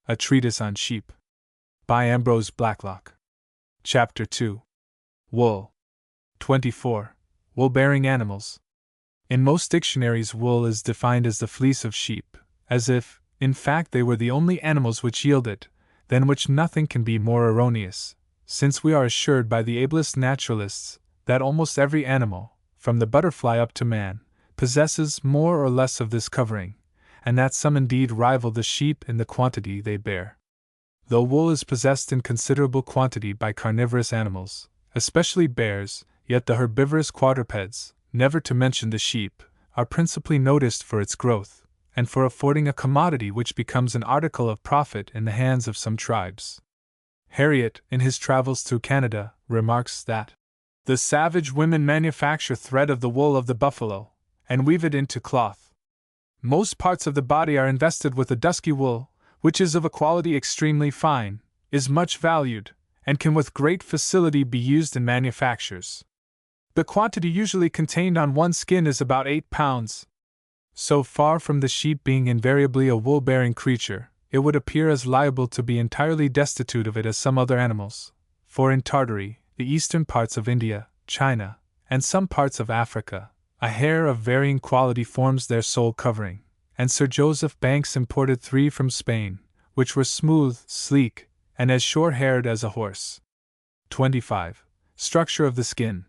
A Treatise on Sheep. By Ambrose Blacklock. Chapter 2. Wool. 24. Wool-bearing animals. In most dictionaries, wool is defined as the fleece of sheep, as if, in fact, they were the only animals which yield it, than which nothing can be more erroneous, since we are assured by the ablest naturalists that almost every animal, from the butterfly up to man, possesses more or less of this covering, and that some indeed rival the sheep in the quantity they bear. Though wool is possessed in considerable quantity by carnivorous animals, especially bears, yet the herbivorous quadrupeds, never to mention the sheep, are principally noticed for its growth, and for affording a commodity which becomes an article of profit in the hands of some tribes. Harriot, in his travels through Canada, remarks that the savage women manufacture thread of the wool of the buffalo, and weave it into cloth. Most parts of the body are invested with a dusky wool, which is of a quality extremely fine, is much valued, and can with great facility be used in manufactures. The quantity usually contained on one skin is about 8 pounds. So far from the sheep being invariably a wool-bearing creature, it would appear as liable to be entirely destitute of it as some other animals, for in Tartary, the eastern parts of India, China, and some parts of Africa, a hair of varying quality forms their sole covering, and Sir Joseph Banks imported 3 from Spain, which were smooth, sleek, and as short-haired as a horse. 25. Structure of the skin.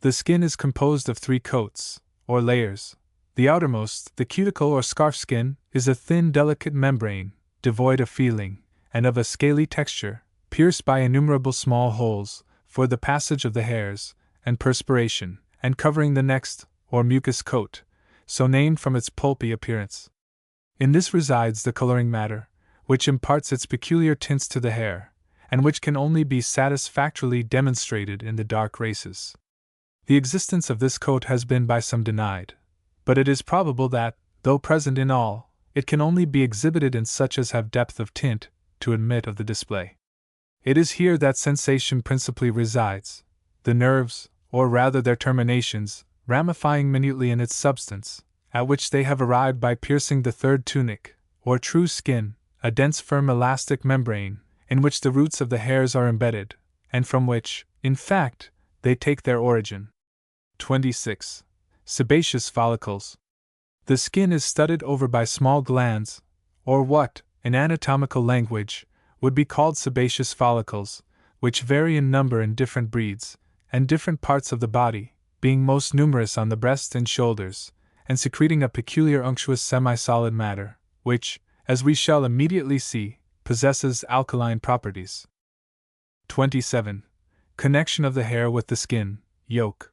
The skin is composed of 3 coats, or layers. The outermost, the cuticle or scarf skin, is a thin, delicate membrane, devoid of feeling, and of a scaly texture, pierced by innumerable small holes, for the passage of the hairs, and perspiration, and covering the next, or mucous coat, so named from its pulpy appearance. In this resides the coloring matter, which imparts its peculiar tints to the hair, and which can only be satisfactorily demonstrated in the dark races. The existence of this coat has been by some denied, but it is probable that, though present in all, it can only be exhibited in such as have depth of tint to admit of the display. It is here that sensation principally resides, the nerves, or rather their terminations, ramifying minutely in its substance, at which they have arrived by piercing the third tunic, or true skin, a dense firm elastic membrane, in which the roots of the hairs are embedded, and from which, in fact, they take their origin. 26. Sebaceous follicles. The skin is studded over by small glands, or what, in anatomical language, would be called sebaceous follicles, which vary in number in different breeds, and different parts of the body, being most numerous on the breast and shoulders, and secreting a peculiar unctuous semi-solid matter, which, as we shall immediately see, possesses alkaline properties. 27. Connection of the hair with the skin, yolk.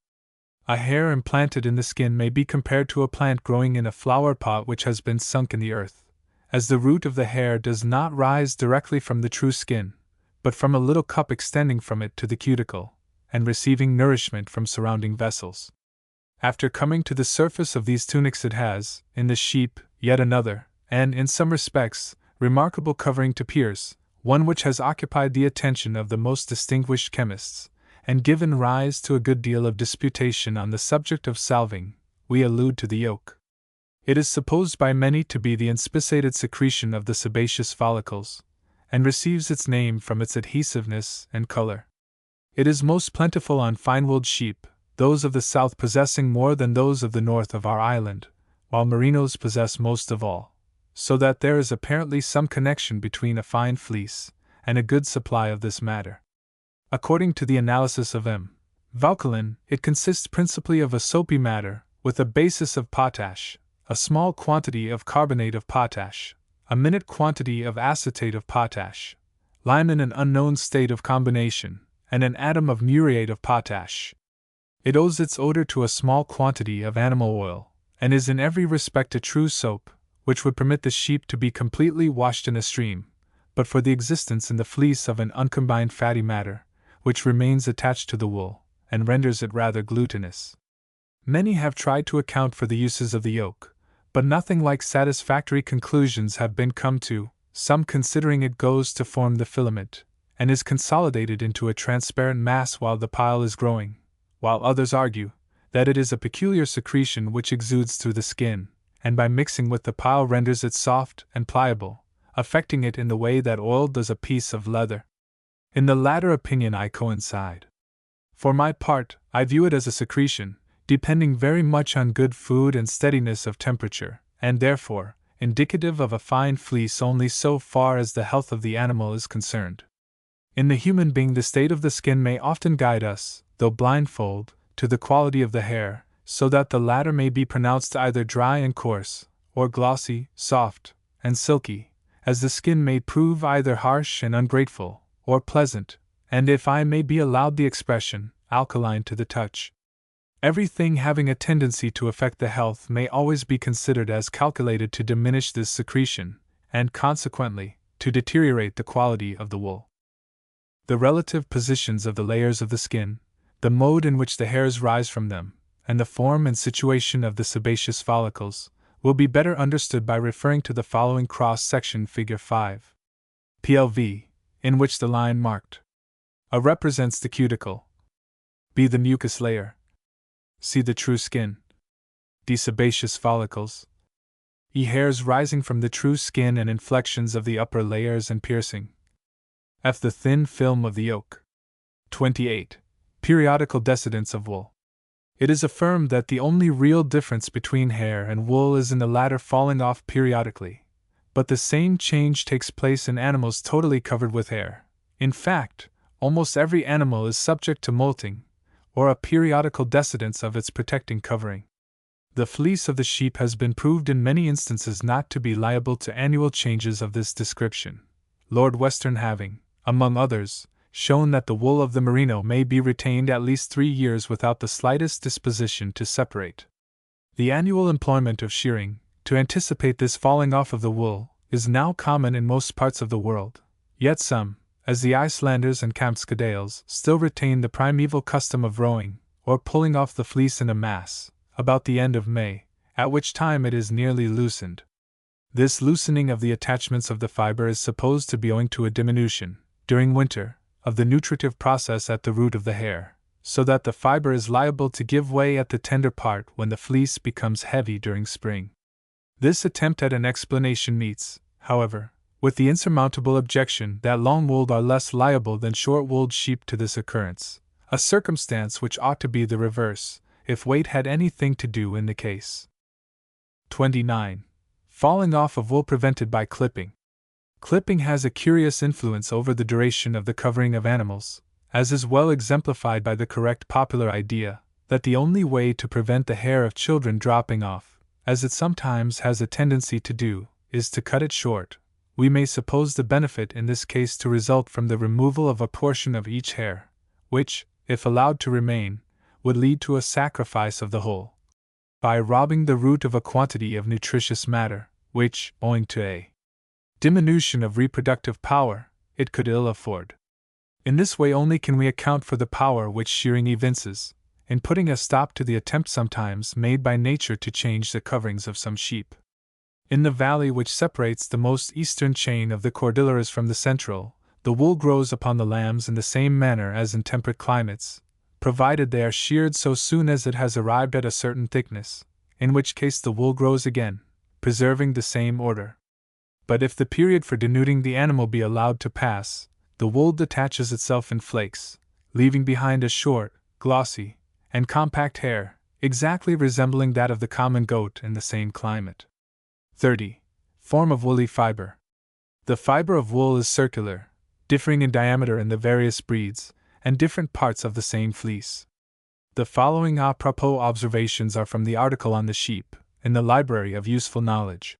A hair implanted in the skin may be compared to a plant growing in a flower pot which has been sunk in the earth, as the root of the hair does not rise directly from the true skin, but from a little cup extending from it to the cuticle, and receiving nourishment from surrounding vessels. After coming to the surface of these tunics it has, in the sheep, yet another, and, in some respects, remarkable covering to pierce, one which has occupied the attention of the most distinguished chemists, and given rise to a good deal of disputation on the subject of salving. We allude to the yolk. It is supposed by many to be the inspissated secretion of the sebaceous follicles, and receives its name from its adhesiveness and color. It is most plentiful on fine-wooled sheep, those of the south possessing more than those of the north of our island, while merinos possess most of all, so that there is apparently some connection between a fine fleece and a good supply of this matter. According to the analysis of M. Vauquelin, it consists principally of a soapy matter, with a basis of potash, a small quantity of carbonate of potash, a minute quantity of acetate of potash, lime in an unknown state of combination, and an atom of muriate of potash. It owes its odor to a small quantity of animal oil, and is in every respect a true soap, which would permit the sheep to be completely washed in a stream, but for the existence in the fleece of an uncombined fatty matter, which remains attached to the wool, and renders it rather glutinous. Many have tried to account for the uses of the yolk, but nothing like satisfactory conclusions have been come to, some considering it goes to form the filament, and is consolidated into a transparent mass while the pile is growing, while others argue that it is a peculiar secretion which exudes through the skin, and by mixing with the pile renders it soft and pliable, affecting it in the way that oil does a piece of leather. In the latter opinion I coincide. For my part, I view it as a secretion, depending very much on good food and steadiness of temperature, and therefore, indicative of a fine fleece only so far as the health of the animal is concerned. In the human being, the state of the skin may often guide us, though blindfold, to the quality of the hair, so that the latter may be pronounced either dry and coarse, or glossy, soft, and silky, as the skin may prove either harsh and ungrateful, or pleasant, and, if I may be allowed the expression, alkaline to the touch. Everything having a tendency to affect the health may always be considered as calculated to diminish this secretion, and consequently, to deteriorate the quality of the wool. The relative positions of the layers of the skin, the mode in which the hairs rise from them, and the form and situation of the sebaceous follicles, will be better understood by referring to the following cross-section figure 5. PLV, in which the line marked A represents the cuticle, B the mucous layer, C the true skin, D sebaceous follicles, E hairs rising from the true skin and inflections of the upper layers and piercing, F the thin film of the yolk. 28. Periodical descendance of wool. It is affirmed that the only real difference between hair and wool is in the latter falling off periodically, but the same change takes place in animals totally covered with hair. In fact, almost every animal is subject to molting, or a periodical descendance of its protecting covering. The fleece of the sheep has been proved in many instances not to be liable to annual changes of this description, Lord Western having, among others, shown that the wool of the merino may be retained at least 3 years without the slightest disposition to separate. The annual employment of shearing, to anticipate this falling off of the wool, is now common in most parts of the world, yet some, as the Icelanders and Kamskadales, still retain the primeval custom of rowing, or pulling off the fleece in a mass, about the end of May, at which time it is nearly loosened. This loosening of the attachments of the fiber is supposed to be owing to a diminution, during winter, of the nutritive process at the root of the hair, so that the fiber is liable to give way at the tender part when the fleece becomes heavy during spring. This attempt at an explanation meets, however, with the insurmountable objection that long-wooled are less liable than short-wooled sheep to this occurrence, a circumstance which ought to be the reverse, if weight had anything to do in the case. 29. Falling off of wool prevented by clipping. Clipping has a curious influence over the duration of the covering of animals, as is well exemplified by the correct popular idea that the only way to prevent the hair of children dropping off, as it sometimes has a tendency to do, is to cut it short. We may suppose the benefit in this case to result from the removal of a portion of each hair, which, if allowed to remain, would lead to a sacrifice of the whole, by robbing the root of a quantity of nutritious matter, which, owing to a diminution of reproductive power, it could ill afford. In this way only can we account for the power which shearing evinces, in putting a stop to the attempt sometimes made by nature to change the coverings of some sheep. In the valley which separates the most eastern chain of the Cordilleras from the central, the wool grows upon the lambs in the same manner as in temperate climates, provided they are sheared so soon as it has arrived at a certain thickness, in which case the wool grows again, preserving the same order. But if the period for denuding the animal be allowed to pass, the wool detaches itself in flakes, leaving behind a short, glossy, and compact hair, exactly resembling that of the common goat in the same climate. 30. Form of woolly fiber. The fiber of wool is circular, differing in diameter in the various breeds, and different parts of the same fleece. The following a propos observations are from the article on the sheep, in the Library of Useful Knowledge.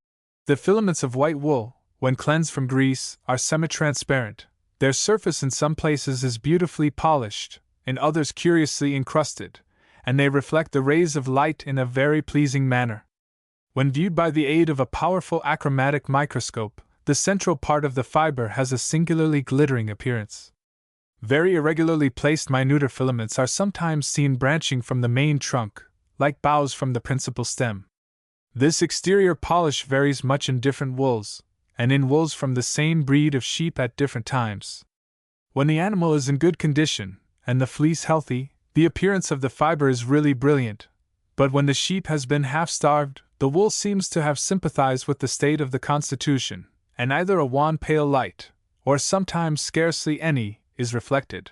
The filaments of white wool, when cleansed from grease, are semi-transparent. Their surface in some places is beautifully polished, in others curiously encrusted, and they reflect the rays of light in a very pleasing manner. When viewed by the aid of a powerful achromatic microscope, the central part of the fiber has a singularly glittering appearance. Very irregularly placed minuter filaments are sometimes seen branching from the main trunk, like boughs from the principal stem. This exterior polish varies much in different wools, and in wools from the same breed of sheep at different times. When the animal is in good condition, and the fleece healthy, the appearance of the fiber is really brilliant, but when the sheep has been half-starved, the wool seems to have sympathized with the state of the constitution, and either a wan pale light, or sometimes scarcely any, is reflected.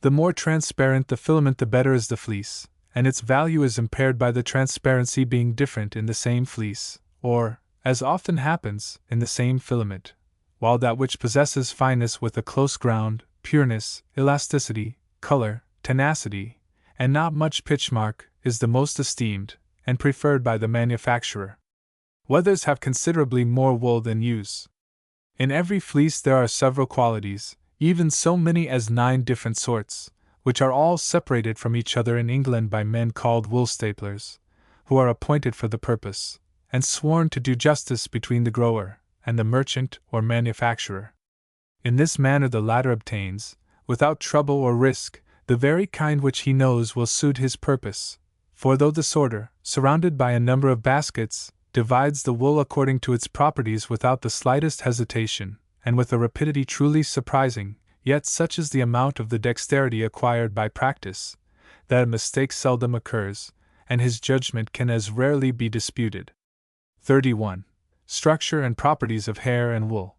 The more transparent the filament, the better is the fleece, and its value is impaired by the transparency being different in the same fleece, or, as often happens, in the same filament, while that which possesses fineness with a close ground, pureness, elasticity, color, tenacity, and not much pitchmark, is the most esteemed and preferred by the manufacturer. Wethers have considerably more wool than ewes. In every fleece there are several qualities, even so many as 9 different sorts, which are all separated from each other in England by men called wool staplers, who are appointed for the purpose, and sworn to do justice between the grower and the merchant or manufacturer. In this manner the latter obtains, without trouble or risk, the very kind which he knows will suit his purpose, for though the sorter, surrounded by a number of baskets, divides the wool according to its properties without the slightest hesitation, and with a rapidity truly surprising, yet such is the amount of the dexterity acquired by practice, that a mistake seldom occurs, and his judgment can as rarely be disputed. 31. Structure and properties of hair and wool.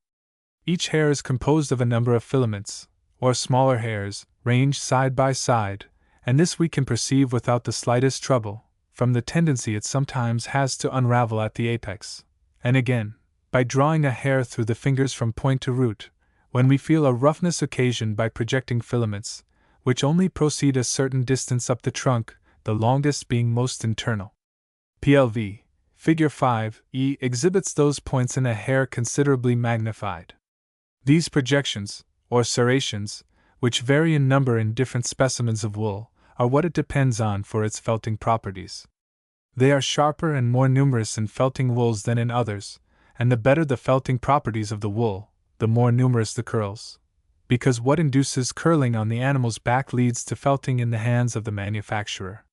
Each hair is composed of a number of filaments, or smaller hairs, ranged side by side, and this we can perceive without the slightest trouble, from the tendency it sometimes has to unravel at the apex, and again, by drawing a hair through the fingers from point to root, when we feel a roughness occasioned by projecting filaments, which only proceed a certain distance up the trunk, the longest being most internal. PLV, Figure 5e exhibits those points in a hair considerably magnified. These projections, or serrations, which vary in number in different specimens of wool, are what it depends on for its felting properties. They are sharper and more numerous in felting wools than in others, and the better the felting properties of the wool, the more numerous the curls, because what induces curling on the animal's back leads to felting in the hands of the manufacturer.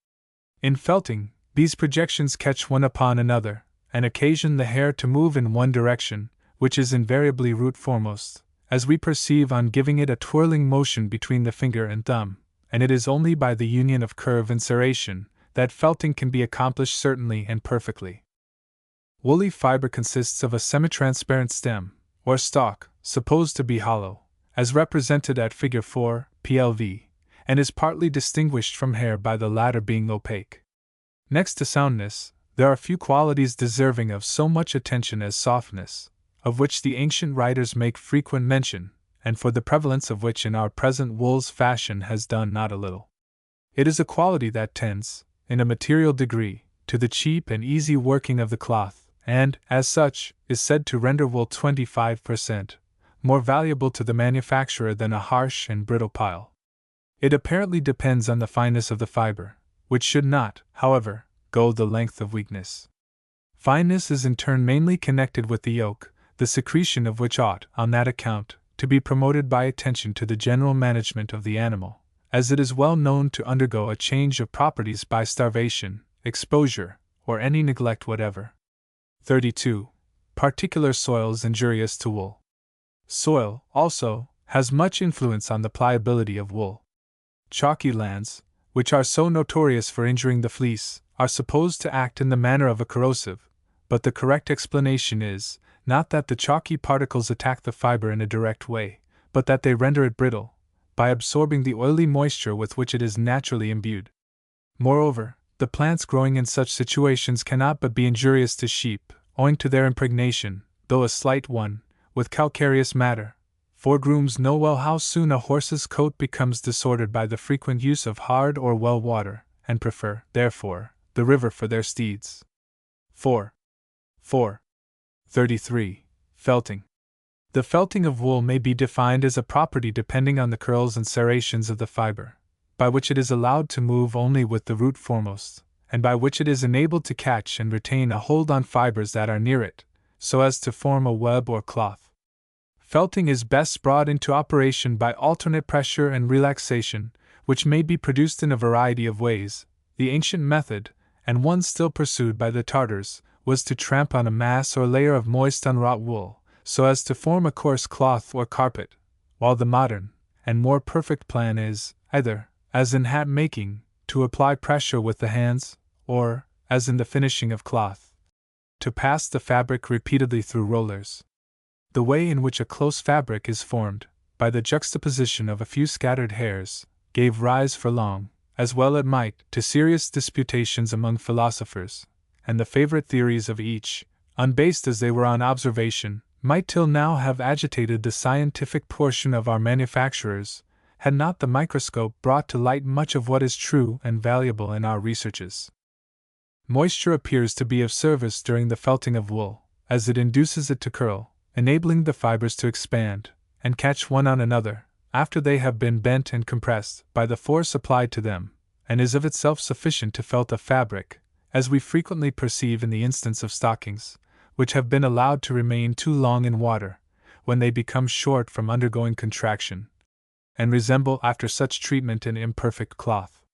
In felting, these projections catch one upon another, and occasion the hair to move in one direction, which is invariably root foremost, as we perceive on giving it a twirling motion between the finger and thumb, and it is only by the union of curve and serration that felting can be accomplished certainly and perfectly. Woolly fiber consists of a semi-transparent stem, or stalk, supposed to be hollow, as represented at Figure 4, PLV, and is partly distinguished from hair by the latter being opaque. Next to soundness, there are few qualities deserving of so much attention as softness, of which the ancient writers make frequent mention, and for the prevalence of which in our present wool's fashion has done not a little. It is a quality that tends, in a material degree, to the cheap and easy working of the cloth, and, as such, is said to render wool 25% more valuable to the manufacturer than a harsh and brittle pile. It apparently depends on the fineness of the fiber, which should not, however, go the length of weakness. Fineness is in turn mainly connected with the yolk, the secretion of which ought, on that account, to be promoted by attention to the general management of the animal, as it is well known to undergo a change of properties by starvation, exposure, or any neglect whatever. 32. Particular soils injurious to wool. Soil, also, has much influence on the pliability of wool. Chalky lands, which are so notorious for injuring the fleece, are supposed to act in the manner of a corrosive, but the correct explanation is, not that the chalky particles attack the fiber in a direct way, but that they render it brittle, by absorbing the oily moisture with which it is naturally imbued. Moreover, the plants growing in such situations cannot but be injurious to sheep, owing to their impregnation, though a slight one, with calcareous matter, for grooms know well how soon a horse's coat becomes disordered by the frequent use of hard or well water, and prefer, therefore, the river for their steeds. 4. 33. Felting. The felting of wool may be defined as a property depending on the curls and serrations of the fiber, by which it is allowed to move only with the root foremost, and by which it is enabled to catch and retain a hold on fibers that are near it, so as to form a web or cloth. Felting is best brought into operation by alternate pressure and relaxation, which may be produced in a variety of ways. The ancient method, and one still pursued by the Tartars, was to tramp on a mass or layer of moist unwrought wool, so as to form a coarse cloth or carpet, while the modern, and more perfect plan is, either, as in hat making, to apply pressure with the hands, or, as in the finishing of cloth, to pass the fabric repeatedly through rollers. The way in which a close fabric is formed, by the juxtaposition of a few scattered hairs, gave rise for long, as well it might, to serious disputations among philosophers, and the favorite theories of each, unbased as they were on observation, might till now have agitated the scientific portion of our manufacturers, had not the microscope brought to light much of what is true and valuable in our researches. Moisture appears to be of service during the felting of wool, as it induces it to curl, enabling the fibers to expand and catch one on another, after they have been bent and compressed by the force applied to them, and is of itself sufficient to felt a fabric, as we frequently perceive in the instance of stockings, which have been allowed to remain too long in water, when they become short from undergoing contraction, and resemble after such treatment an imperfect cloth.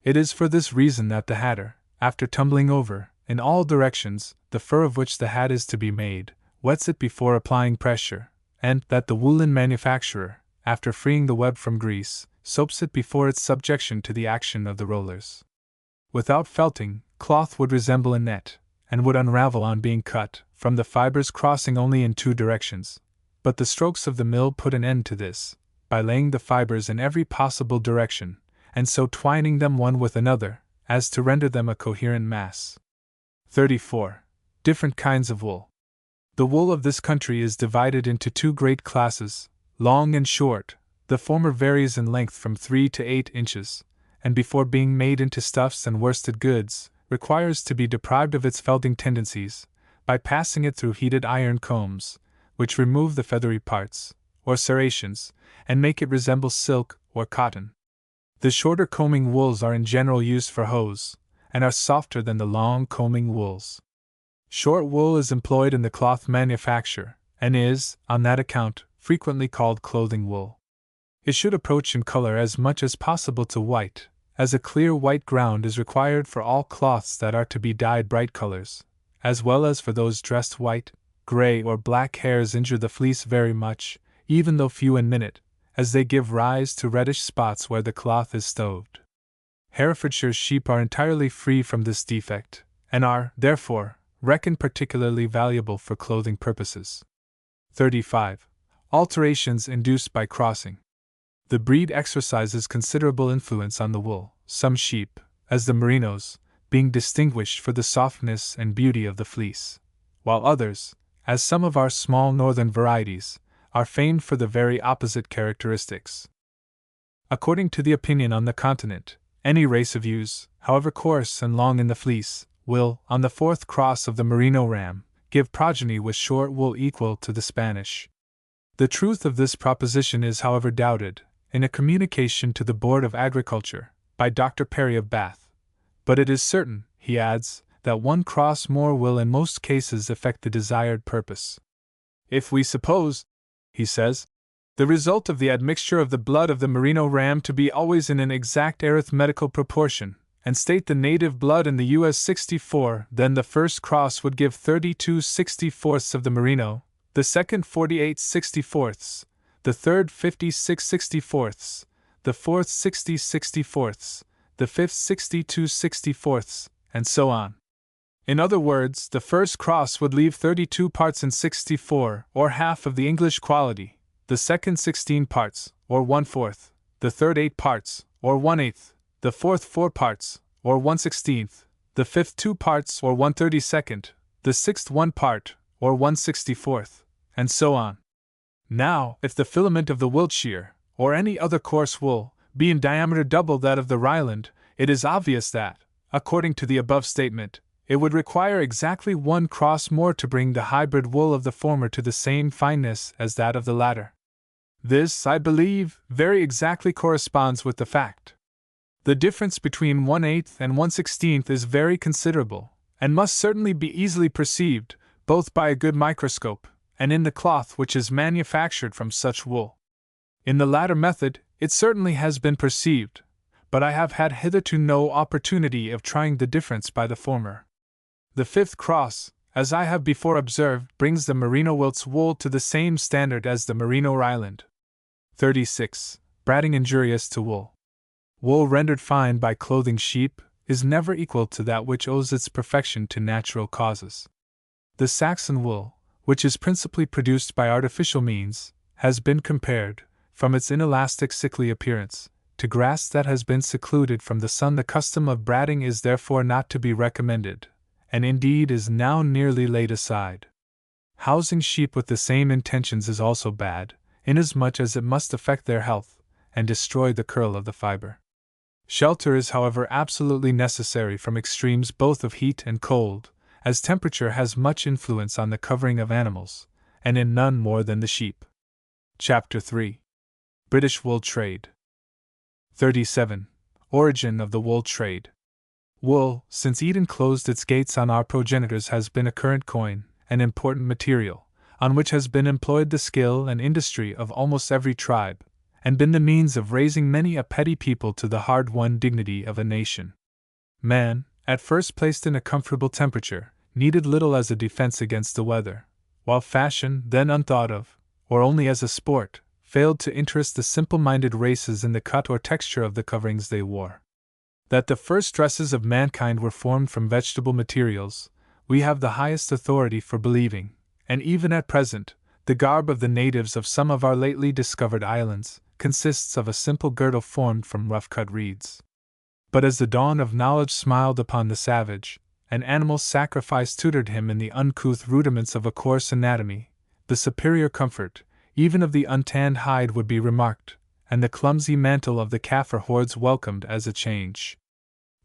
It is for this reason that the hatter, after tumbling over, in all directions, the fur of which the hat is to be made, wets it before applying pressure, and that the woolen manufacturer, after freeing the web from grease, soaps it before its subjection to the action of the rollers. Without felting, cloth would resemble a net, and would unravel on being cut, from the fibers crossing only in two directions, but the strokes of the mill put an end to this, by laying the fibers in every possible direction, and so twining them one with another, as to render them a coherent mass. 34. Different kinds of wool. The wool of this country is divided into two great classes, long and short. The former varies in length from 3 to 8 inches, and before being made into stuffs and worsted goods, requires to be deprived of its felting tendencies, by passing it through heated iron combs, which remove the feathery parts, or serrations, and make it resemble silk or cotton. The shorter combing wools are in general used for hose, and are softer than the long combing wools. Short wool is employed in the cloth manufacture, and is, on that account, frequently called clothing wool. It should approach in color as much as possible to white, as a clear white ground is required for all cloths that are to be dyed bright colors, as well as for those dressed white, gray, or black hairs injure the fleece very much, even though few in minute, as they give rise to reddish spots where the cloth is stoved. Herefordshire sheep are entirely free from this defect, and are, therefore, reckoned particularly valuable for clothing purposes. 35. Alterations induced by crossing. The breed exercises considerable influence on the wool, some sheep, as the Merinos, being distinguished for the softness and beauty of the fleece, while others, as some of our small northern varieties, are famed for the very opposite characteristics. According to the opinion on the continent, any race of ewes, however coarse and long in the fleece, will, on the fourth cross of the Merino ram, give progeny with short wool equal to the Spanish. The truth of this proposition is, however, doubted, in a communication to the Board of Agriculture, by Dr. Perry of Bath. But it is certain, he adds, that one cross more will in most cases effect the desired purpose. If we suppose, he says, the result of the admixture of the blood of the Merino ram to be always in an exact arithmetical proportion, and state the native blood in the US 64, then the first cross would give 32/64 of the Merino, the second 48/64, the third 56/64, the fourth 60/64, the fifth 62/64, and so on. In other words, the first cross would leave 32 parts in 64, or half of the English quality, the second 16 parts, or 1/4, the third 8 parts, or 1/8, the fourth 4 parts, or 1/16, the fifth 2 parts, or 1/32, the sixth 1 part, or 1/64, and so on. Now, if the filament of the Wiltshire, or any other coarse wool, be in diameter double that of the Ryland, it is obvious that, according to the above statement, it would require exactly one cross more to bring the hybrid wool of the former to the same fineness as that of the latter. This, I believe, very exactly corresponds with the fact. The difference between 1/8 and 1/16 is very considerable, and must certainly be easily perceived, both by a good microscope, and in the cloth which is manufactured from such wool. In the latter method, it certainly has been perceived, but I have had hitherto no opportunity of trying the difference by the former. The fifth cross, as I have before observed, brings the Merino Wilts wool to the same standard as the Merino Ryland. 36. Bratting injurious to wool. Wool rendered fine by clothing sheep is never equal to that which owes its perfection to natural causes. The Saxon wool, which is principally produced by artificial means, has been compared, from its inelastic sickly appearance, to grass that has been secluded from the sun. The custom of bradding is therefore not to be recommended, and indeed is now nearly laid aside. Housing sheep with the same intentions is also bad, inasmuch as it must affect their health, and destroy the curl of the fiber. Shelter is, however, absolutely necessary from extremes both of heat and cold, as temperature has much influence on the covering of animals, and in none more than the sheep. Chapter 3. British Wool Trade. 37. Origin of the wool trade. Wool, since Eden closed its gates on our progenitors, has been a current coin, an important material, on which has been employed the skill and industry of almost every tribe, and been the means of raising many a petty people to the hard-won dignity of a nation. Man, at first placed in a comfortable temperature, needed little as a defense against the weather, while fashion, then unthought of, or only as a sport, failed to interest the simple-minded races in the cut or texture of the coverings they wore. That the first dresses of mankind were formed from vegetable materials, we have the highest authority for believing, and even at present, the garb of the natives of some of our lately discovered islands consists of a simple girdle formed from rough-cut reeds. But as the dawn of knowledge smiled upon the savage, and animal sacrifice tutored him in the uncouth rudiments of a coarse anatomy, the superior comfort, even of the untanned hide, would be remarked, and the clumsy mantle of the Kaffir hordes welcomed as a change.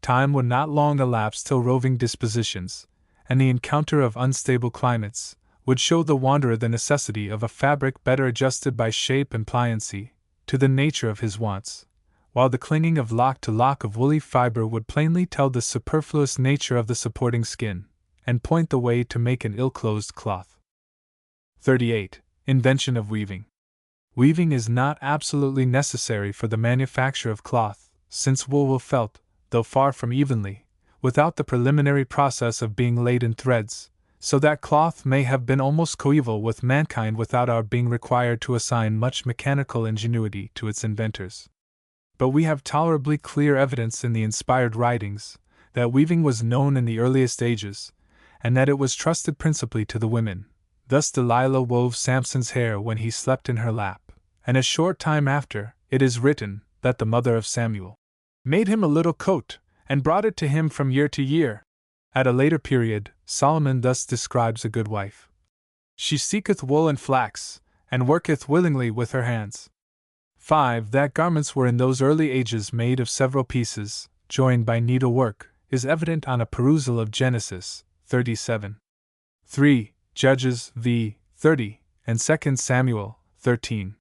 Time would not long elapse till roving dispositions, and the encounter of unstable climates, would show the wanderer the necessity of a fabric better adjusted by shape and pliancy to the nature of his wants, while the clinging of lock to lock of woolly fiber would plainly tell the superfluous nature of the supporting skin, and point the way to make an ill-closed cloth. 38. Invention of weaving. Weaving is not absolutely necessary for the manufacture of cloth, since wool will felt, though far from evenly, without the preliminary process of being laid in threads, so that cloth may have been almost coeval with mankind without our being required to assign much mechanical ingenuity to its inventors. But we have tolerably clear evidence in the inspired writings that weaving was known in the earliest ages, and that it was trusted principally to the women. Thus Delilah wove Samson's hair when he slept in her lap, and a short time after, it is written that the mother of Samuel made him a little coat, and brought it to him from year to year. At a later period, Solomon thus describes a good wife: she seeketh wool and flax, and worketh willingly with her hands. 5. That garments were in those early ages made of several pieces, joined by needlework, is evident on a perusal of Genesis 37. 3. Judges v. 30, and 2 Samuel 13.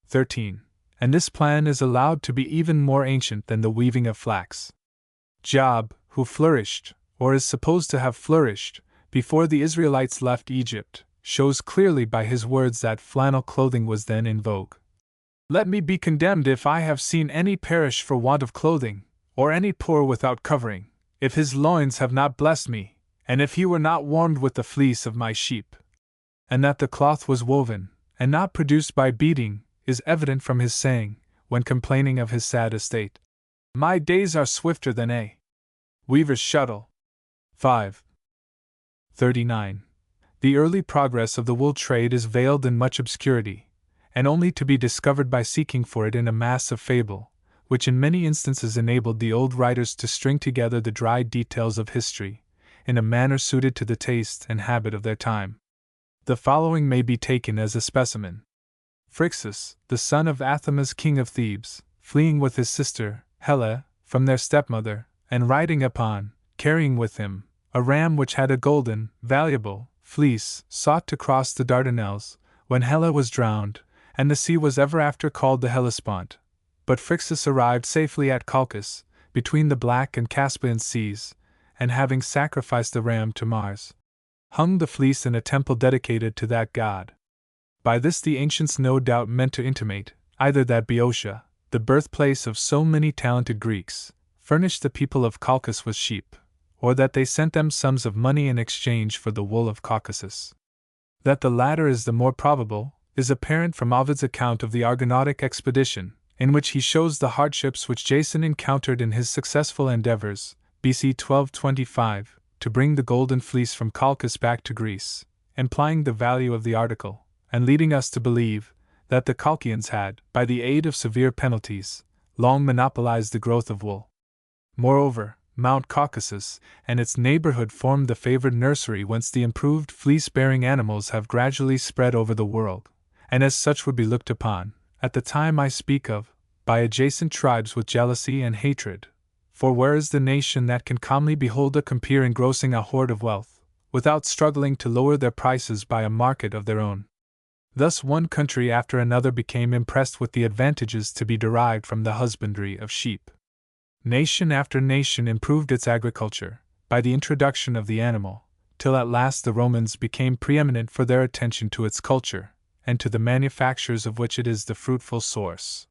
13. And this plan is allowed to be even more ancient than the weaving of flax. Job, who flourished, or is supposed to have flourished, before the Israelites left Egypt, shows clearly by his words that flannel clothing was then in vogue. Let me be condemned if I have seen any perish for want of clothing, or any poor without covering, if his loins have not blessed me, and if he were not warmed with the fleece of my sheep. And that the cloth was woven, and not produced by beating, is evident from his saying, when complaining of his sad estate: my days are swifter than a weaver's shuttle. 5. 39. The early progress of the wool trade is veiled in much obscurity, and only to be discovered by seeking for it in a mass of fable, which in many instances enabled the old writers to string together the dry details of history, in a manner suited to the taste and habit of their time. The following may be taken as a specimen. Phrixus, the son of Athamas, king of Thebes, fleeing with his sister, Helle, from their stepmother, and riding upon, carrying with him, a ram which had a golden, valuable, fleece, sought to cross the Dardanelles, when Helle was drowned, and the sea was ever after called the Hellespont. But Phrixus arrived safely at Chalcis, between the Black and Caspian seas, and having sacrificed the ram to Mars, hung the fleece in a temple dedicated to that god. By this the ancients no doubt meant to intimate, either that Boeotia, the birthplace of so many talented Greeks, furnished the people of Chalcis with sheep, or that they sent them sums of money in exchange for the wool of Caucasus. That the latter is the more probable, is apparent from Ovid's account of the Argonautic expedition, in which he shows the hardships which Jason encountered in his successful endeavors, BC 1225, to bring the golden fleece from Chalcis back to Greece, implying the value of the article, and leading us to believe that the Colchians had, by the aid of severe penalties, long monopolized the growth of wool. Moreover, Mount Caucasus and its neighborhood formed the favored nursery whence the improved fleece-bearing animals have gradually spread over the world, and as such would be looked upon, at the time I speak of, by adjacent tribes with jealousy and hatred. For where is the nation that can calmly behold a compeer engrossing a hoard of wealth, without struggling to lower their prices by a market of their own? Thus one country after another became impressed with the advantages to be derived from the husbandry of sheep. Nation after nation improved its agriculture, by the introduction of the animal, till at last the Romans became preeminent for their attention to its culture, and to the manufactures of which it is the fruitful source.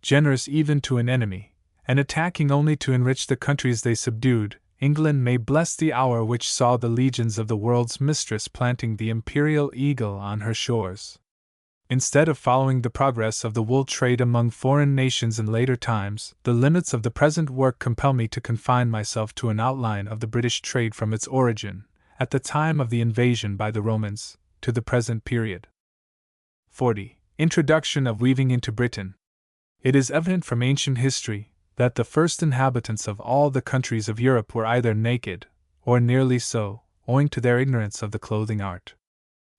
Generous even to an enemy, and attacking only to enrich the countries they subdued, England may bless the hour which saw the legions of the world's mistress planting the imperial eagle on her shores. Instead of following the progress of the wool trade among foreign nations in later times, the limits of the present work compel me to confine myself to an outline of the British trade from its origin, at the time of the invasion by the Romans, to the present period. 40. Introduction of weaving into Britain. It is evident from ancient history that the first inhabitants of all the countries of Europe were either naked, or nearly so, owing to their ignorance of the clothing art.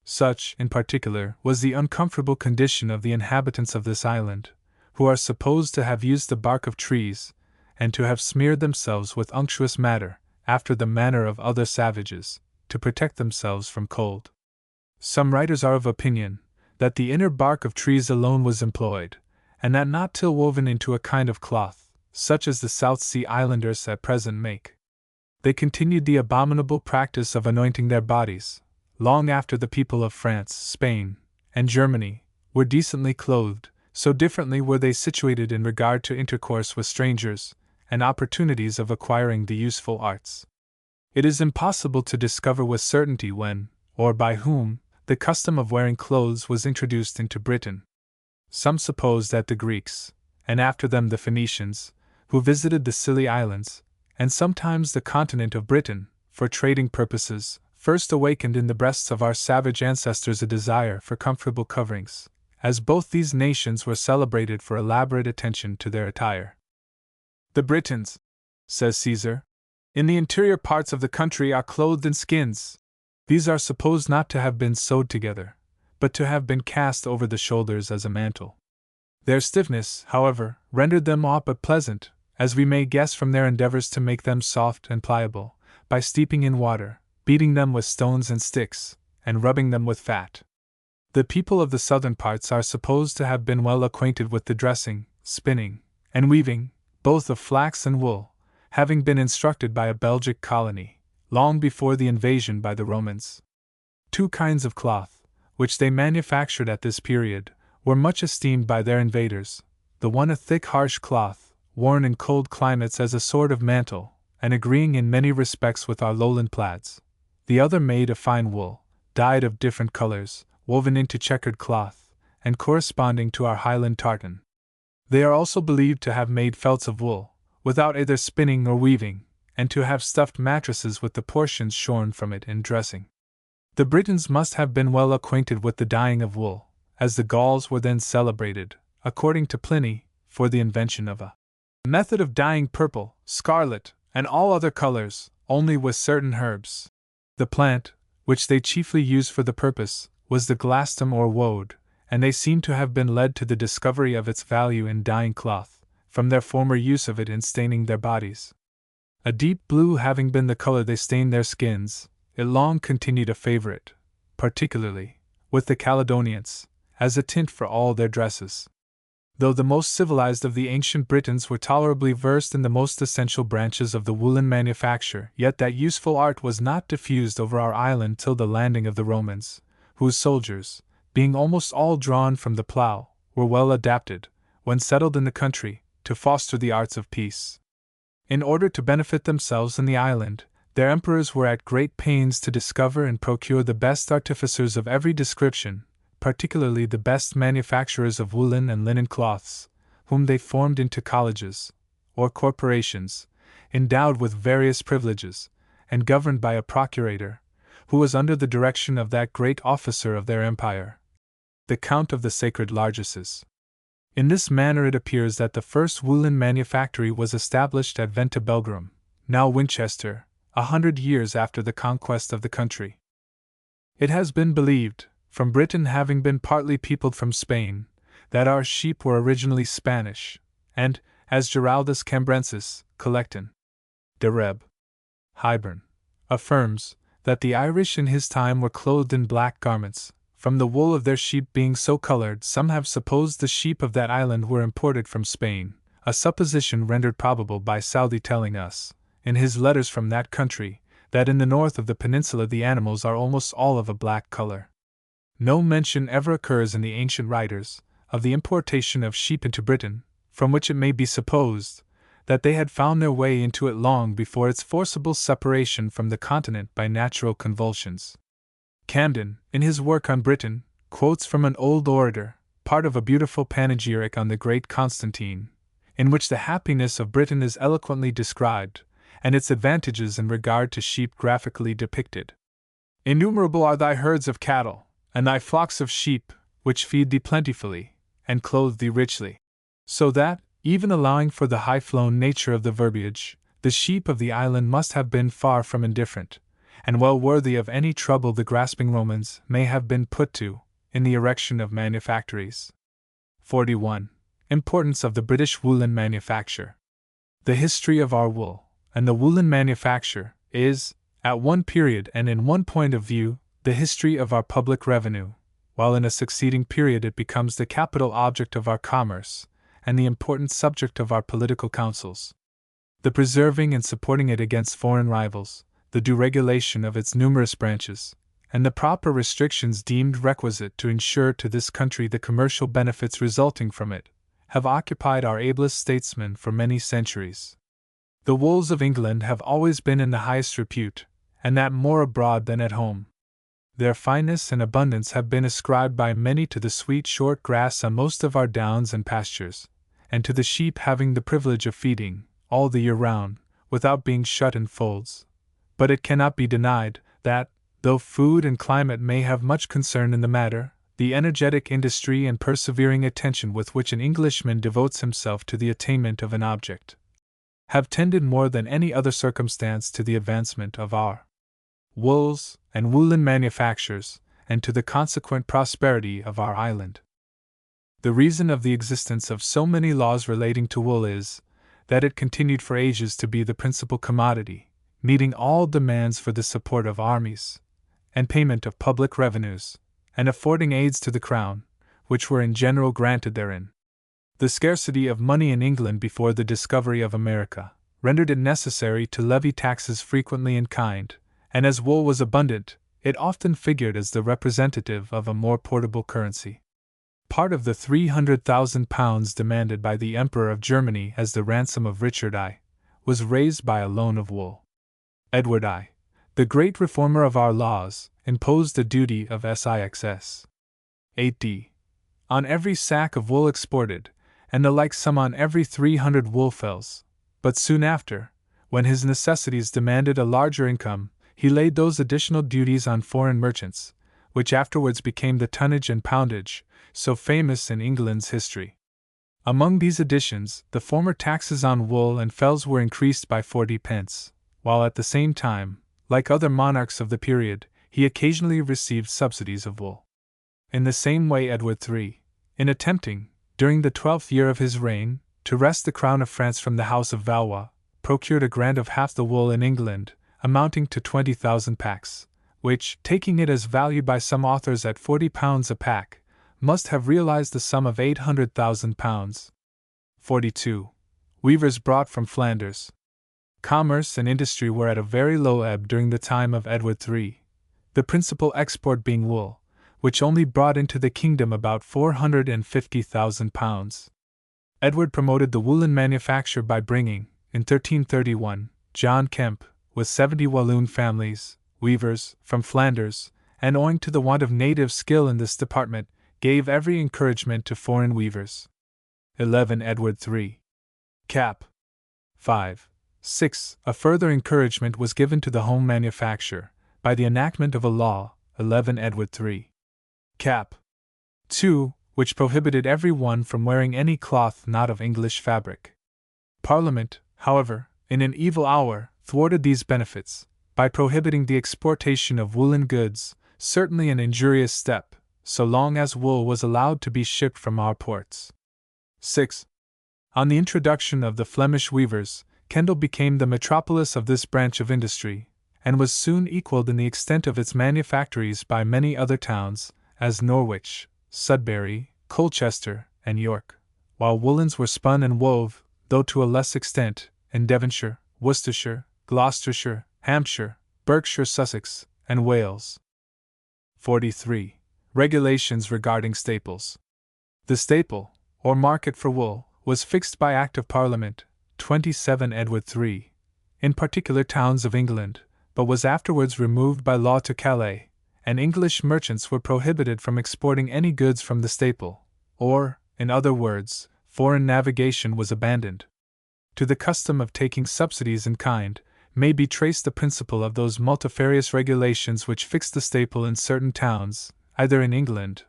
Such, in particular, was the uncomfortable condition of the inhabitants of this island, who are supposed to have used the bark of trees, and to have smeared themselves with unctuous matter, after the manner of other savages, to protect themselves from cold. Some writers are of opinion that the inner bark of trees alone was employed, and that not till woven into a kind of cloth, such as the South Sea Islanders at present make. They continued the abominable practice of anointing their bodies, long after the people of France, Spain, and Germany were decently clothed, so differently were they situated in regard to intercourse with strangers, and opportunities of acquiring the useful arts. It is impossible to discover with certainty when, or by whom, the custom of wearing clothes was introduced into Britain. Some suppose that the Greeks, and after them the Phoenicians, who visited the Scilly Islands, and sometimes the continent of Britain, for trading purposes, first awakened in the breasts of our savage ancestors a desire for comfortable coverings, as both these nations were celebrated for elaborate attention to their attire. The Britons, says Caesar, in the interior parts of the country are clothed in skins. These are supposed not to have been sewed together, but to have been cast over the shoulders as a mantle. Their stiffness, however, rendered them aught but pleasant, as we may guess from their endeavors to make them soft and pliable, by steeping in water, beating them with stones and sticks, and rubbing them with fat. The people of the southern parts are supposed to have been well acquainted with the dressing, spinning, and weaving, both of flax and wool, having been instructed by a Belgic colony, long before the invasion by the Romans. Two kinds of cloth, which they manufactured at this period, were much esteemed by their invaders, the one a thick harsh cloth, worn in cold climates as a sort of mantle, and agreeing in many respects with our lowland plaids, the other made of fine wool, dyed of different colors, woven into checkered cloth, and corresponding to our Highland tartan. They are also believed to have made felts of wool, without either spinning or weaving, and to have stuffed mattresses with the portions shorn from it in dressing. The Britons must have been well acquainted with the dyeing of wool, as the Gauls were then celebrated, according to Pliny, for the invention of a method of dyeing purple, scarlet, and all other colors, only with certain herbs. The plant, which they chiefly used for the purpose, was the glastum or woad, and they seem to have been led to the discovery of its value in dyeing cloth, from their former use of it in staining their bodies. A deep blue having been the color they stained their skins, it long continued a favorite, particularly with the Caledonians, as a tint for all their dresses. Though the most civilized of the ancient Britons were tolerably versed in the most essential branches of the woolen manufacture, yet that useful art was not diffused over our island till the landing of the Romans, whose soldiers, being almost all drawn from the plough, were well adapted, when settled in the country, to foster the arts of peace. In order to benefit themselves and the island, their emperors were at great pains to discover and procure the best artificers of every description, particularly the best manufacturers of woolen and linen cloths, whom they formed into colleges, or corporations, endowed with various privileges, and governed by a procurator, who was under the direction of that great officer of their empire, the Count of the Sacred Largesses. In this manner it appears that the first woolen manufactory was established at Venta Belgrum, now Winchester, 100 years after the conquest of the country. It has been believed, from Britain having been partly peopled from Spain, that our sheep were originally Spanish, and, as Giraldus Cambrensis, Collectin de Reb. Highburn, affirms, that the Irish in his time were clothed in black garments, from the wool of their sheep being so colored. Some have supposed the sheep of that island were imported from Spain, a supposition rendered probable by Southey telling us, in his letters from that country, that in the north of the peninsula the animals are almost all of a black color. No mention ever occurs in the ancient writers of the importation of sheep into Britain, from which it may be supposed that they had found their way into it long before its forcible separation from the continent by natural convulsions. Camden, in his work on Britain, quotes from an old orator, part of a beautiful panegyric on the great Constantine, in which the happiness of Britain is eloquently described, and its advantages in regard to sheep graphically depicted. Innumerable are thy herds of cattle, and thy flocks of sheep, which feed thee plentifully, and clothe thee richly. So that, even allowing for the high-flown nature of the verbiage, the sheep of the island must have been far from indifferent, and well worthy of any trouble the grasping Romans may have been put to, in the erection of manufactories. 41. Importance of the British woolen manufacture. The history of our wool, and the woolen manufacture, is, at one period and in one point of view, the history of our public revenue, while in a succeeding period it becomes the capital object of our commerce, and the important subject of our political councils. The preserving and supporting it against foreign rivals, the due regulation of its numerous branches, and the proper restrictions deemed requisite to ensure to this country the commercial benefits resulting from it, have occupied our ablest statesmen for many centuries. The wools of England have always been in the highest repute, and that more abroad than at home. Their fineness and abundance have been ascribed by many to the sweet short grass on most of our downs and pastures, and to the sheep having the privilege of feeding, all the year round, without being shut in folds. But it cannot be denied that, though food and climate may have much concern in the matter, the energetic industry and persevering attention with which an Englishman devotes himself to the attainment of an object have tended more than any other circumstance to the advancement of our wools and woolen manufactures, and to the consequent prosperity of our island. The reason of the existence of so many laws relating to wool is, that it continued for ages to be the principal commodity, meeting all demands for the support of armies, and payment of public revenues, and affording aids to the crown, which were in general granted therein. The scarcity of money in England before the discovery of America rendered it necessary to levy taxes frequently in kind, and as wool was abundant, it often figured as the representative of a more portable currency. Part of the £300,000 demanded by the Emperor of Germany as the ransom of Richard I was raised by a loan of wool. Edward I, the great reformer of our laws, imposed a duty of 6/8d on every sack of wool exported, and the like sum on every 300 wool fells. But soon after, when his necessities demanded a larger income, he laid those additional duties on foreign merchants, which afterwards became the tonnage and poundage, so famous in England's history. Among these additions, the former taxes on wool and fells were increased by 40 pence, while at the same time, like other monarchs of the period, he occasionally received subsidies of wool. In the same way Edward III, in attempting, during the 12th year of his reign, to wrest the crown of France from the House of Valois, procured a grant of half the wool in England, amounting to 20,000 packs, which, taking it as valued by some authors at £40 a pack, must have realized the sum of £800,000. 42. Weavers brought from Flanders. Commerce and industry were at a very low ebb during the time of Edward III, the principal export being wool, which only brought into the kingdom about £450,000. Edward promoted the woolen manufacture by bringing, in 1331, John Kemp, with 70 Walloon families, weavers, from Flanders, and owing to the want of native skill in this department, gave every encouragement to foreign weavers. 11 Edward III. Cap. 5. 6. A further encouragement was given to the home manufacture, by the enactment of a law, 11 Edward III. Cap. 2, which prohibited every one from wearing any cloth not of English fabric. Parliament, however, in an evil hour, thwarted these benefits, by prohibiting the exportation of woolen goods, certainly an injurious step, so long as wool was allowed to be shipped from our ports. 6. On the introduction of the Flemish weavers, Kendal became the metropolis of this branch of industry, and was soon equalled in the extent of its manufactories by many other towns, as Norwich, Sudbury, Colchester, and York, while woolens were spun and wove, though to a less extent, in Devonshire, Worcestershire, Gloucestershire, Hampshire, Berkshire, Sussex, and Wales. 43. Regulations regarding staples. The staple, or market for wool, was fixed by Act of Parliament, 27 Edward III, in particular towns of England, but was afterwards removed by law to Calais, and English merchants were prohibited from exporting any goods from the staple, or, in other words, foreign navigation was abandoned. To the custom of taking subsidies in kind may be traced the principle of those multifarious regulations which fixed the staple in certain towns, either in England,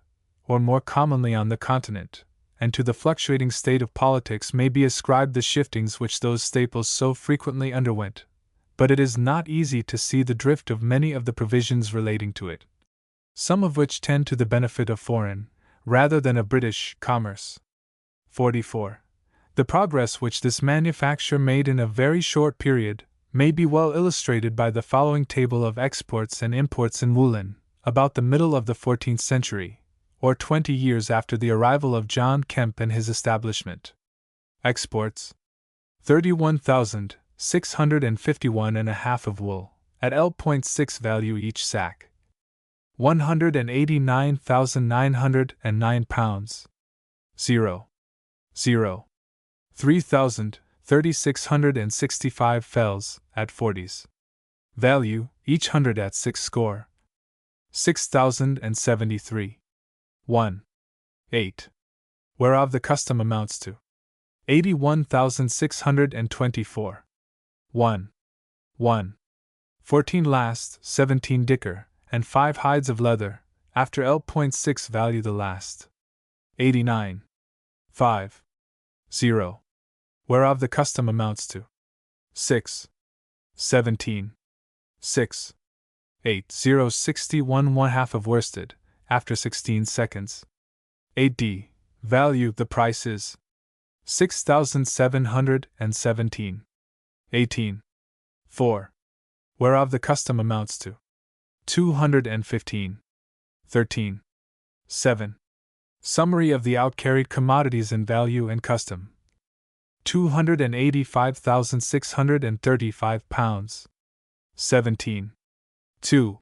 or more commonly on the Continent, and to the fluctuating state of politics may be ascribed the shiftings which those staples so frequently underwent, but it is not easy to see the drift of many of the provisions relating to it, some of which tend to the benefit of foreign, rather than of British, commerce. 44. The progress which this manufacture made in a very short period may be well illustrated by the following table of exports and imports in woolen, about the middle of the 14th century, or 20 years after the arrival of John Kemp and his establishment. Exports: 31,651.5 of wool, at L.6 value each sack. 189,909 pounds. 3,665 fells, at 40s. Value, each hundred at 6 score. 6,073. 1. 8. Whereof the custom amounts to 81,624. 1. 1. 14 last, 17 dicker, and 5 hides of leather, after L.6 value the last. 89. 5. 0. Whereof the custom amounts to 6. 17. 6. 8. 0. 61 1/2 of worsted, after 16 seconds. 8d. Value, the price is 6,717. 18. 4. Whereof the custom amounts to 215. 13. 7. Summary of the outcarried commodities in value and custom. 285,635 pounds. 17. 2.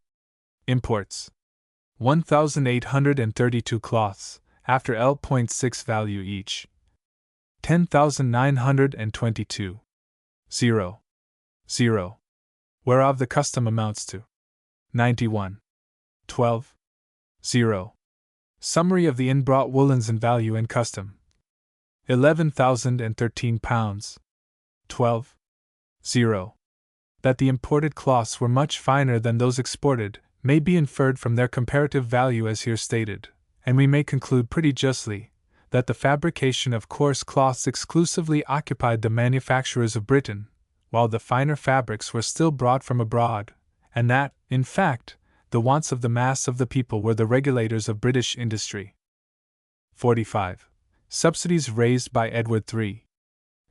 Imports: 1,832 cloths, after L.6 value each. 10,922. 0. 0. Whereof the custom amounts to 91. 12. 0. Summary of the inbrought woolens in value and custom. 11,013 pounds. 12. 0. That the imported cloths were much finer than those exported may be inferred from their comparative value as here stated, and we may conclude pretty justly that the fabrication of coarse cloths exclusively occupied the manufacturers of Britain, while the finer fabrics were still brought from abroad, and that, in fact, the wants of the mass of the people were the regulators of British industry. 45. Subsidies raised by Edward III.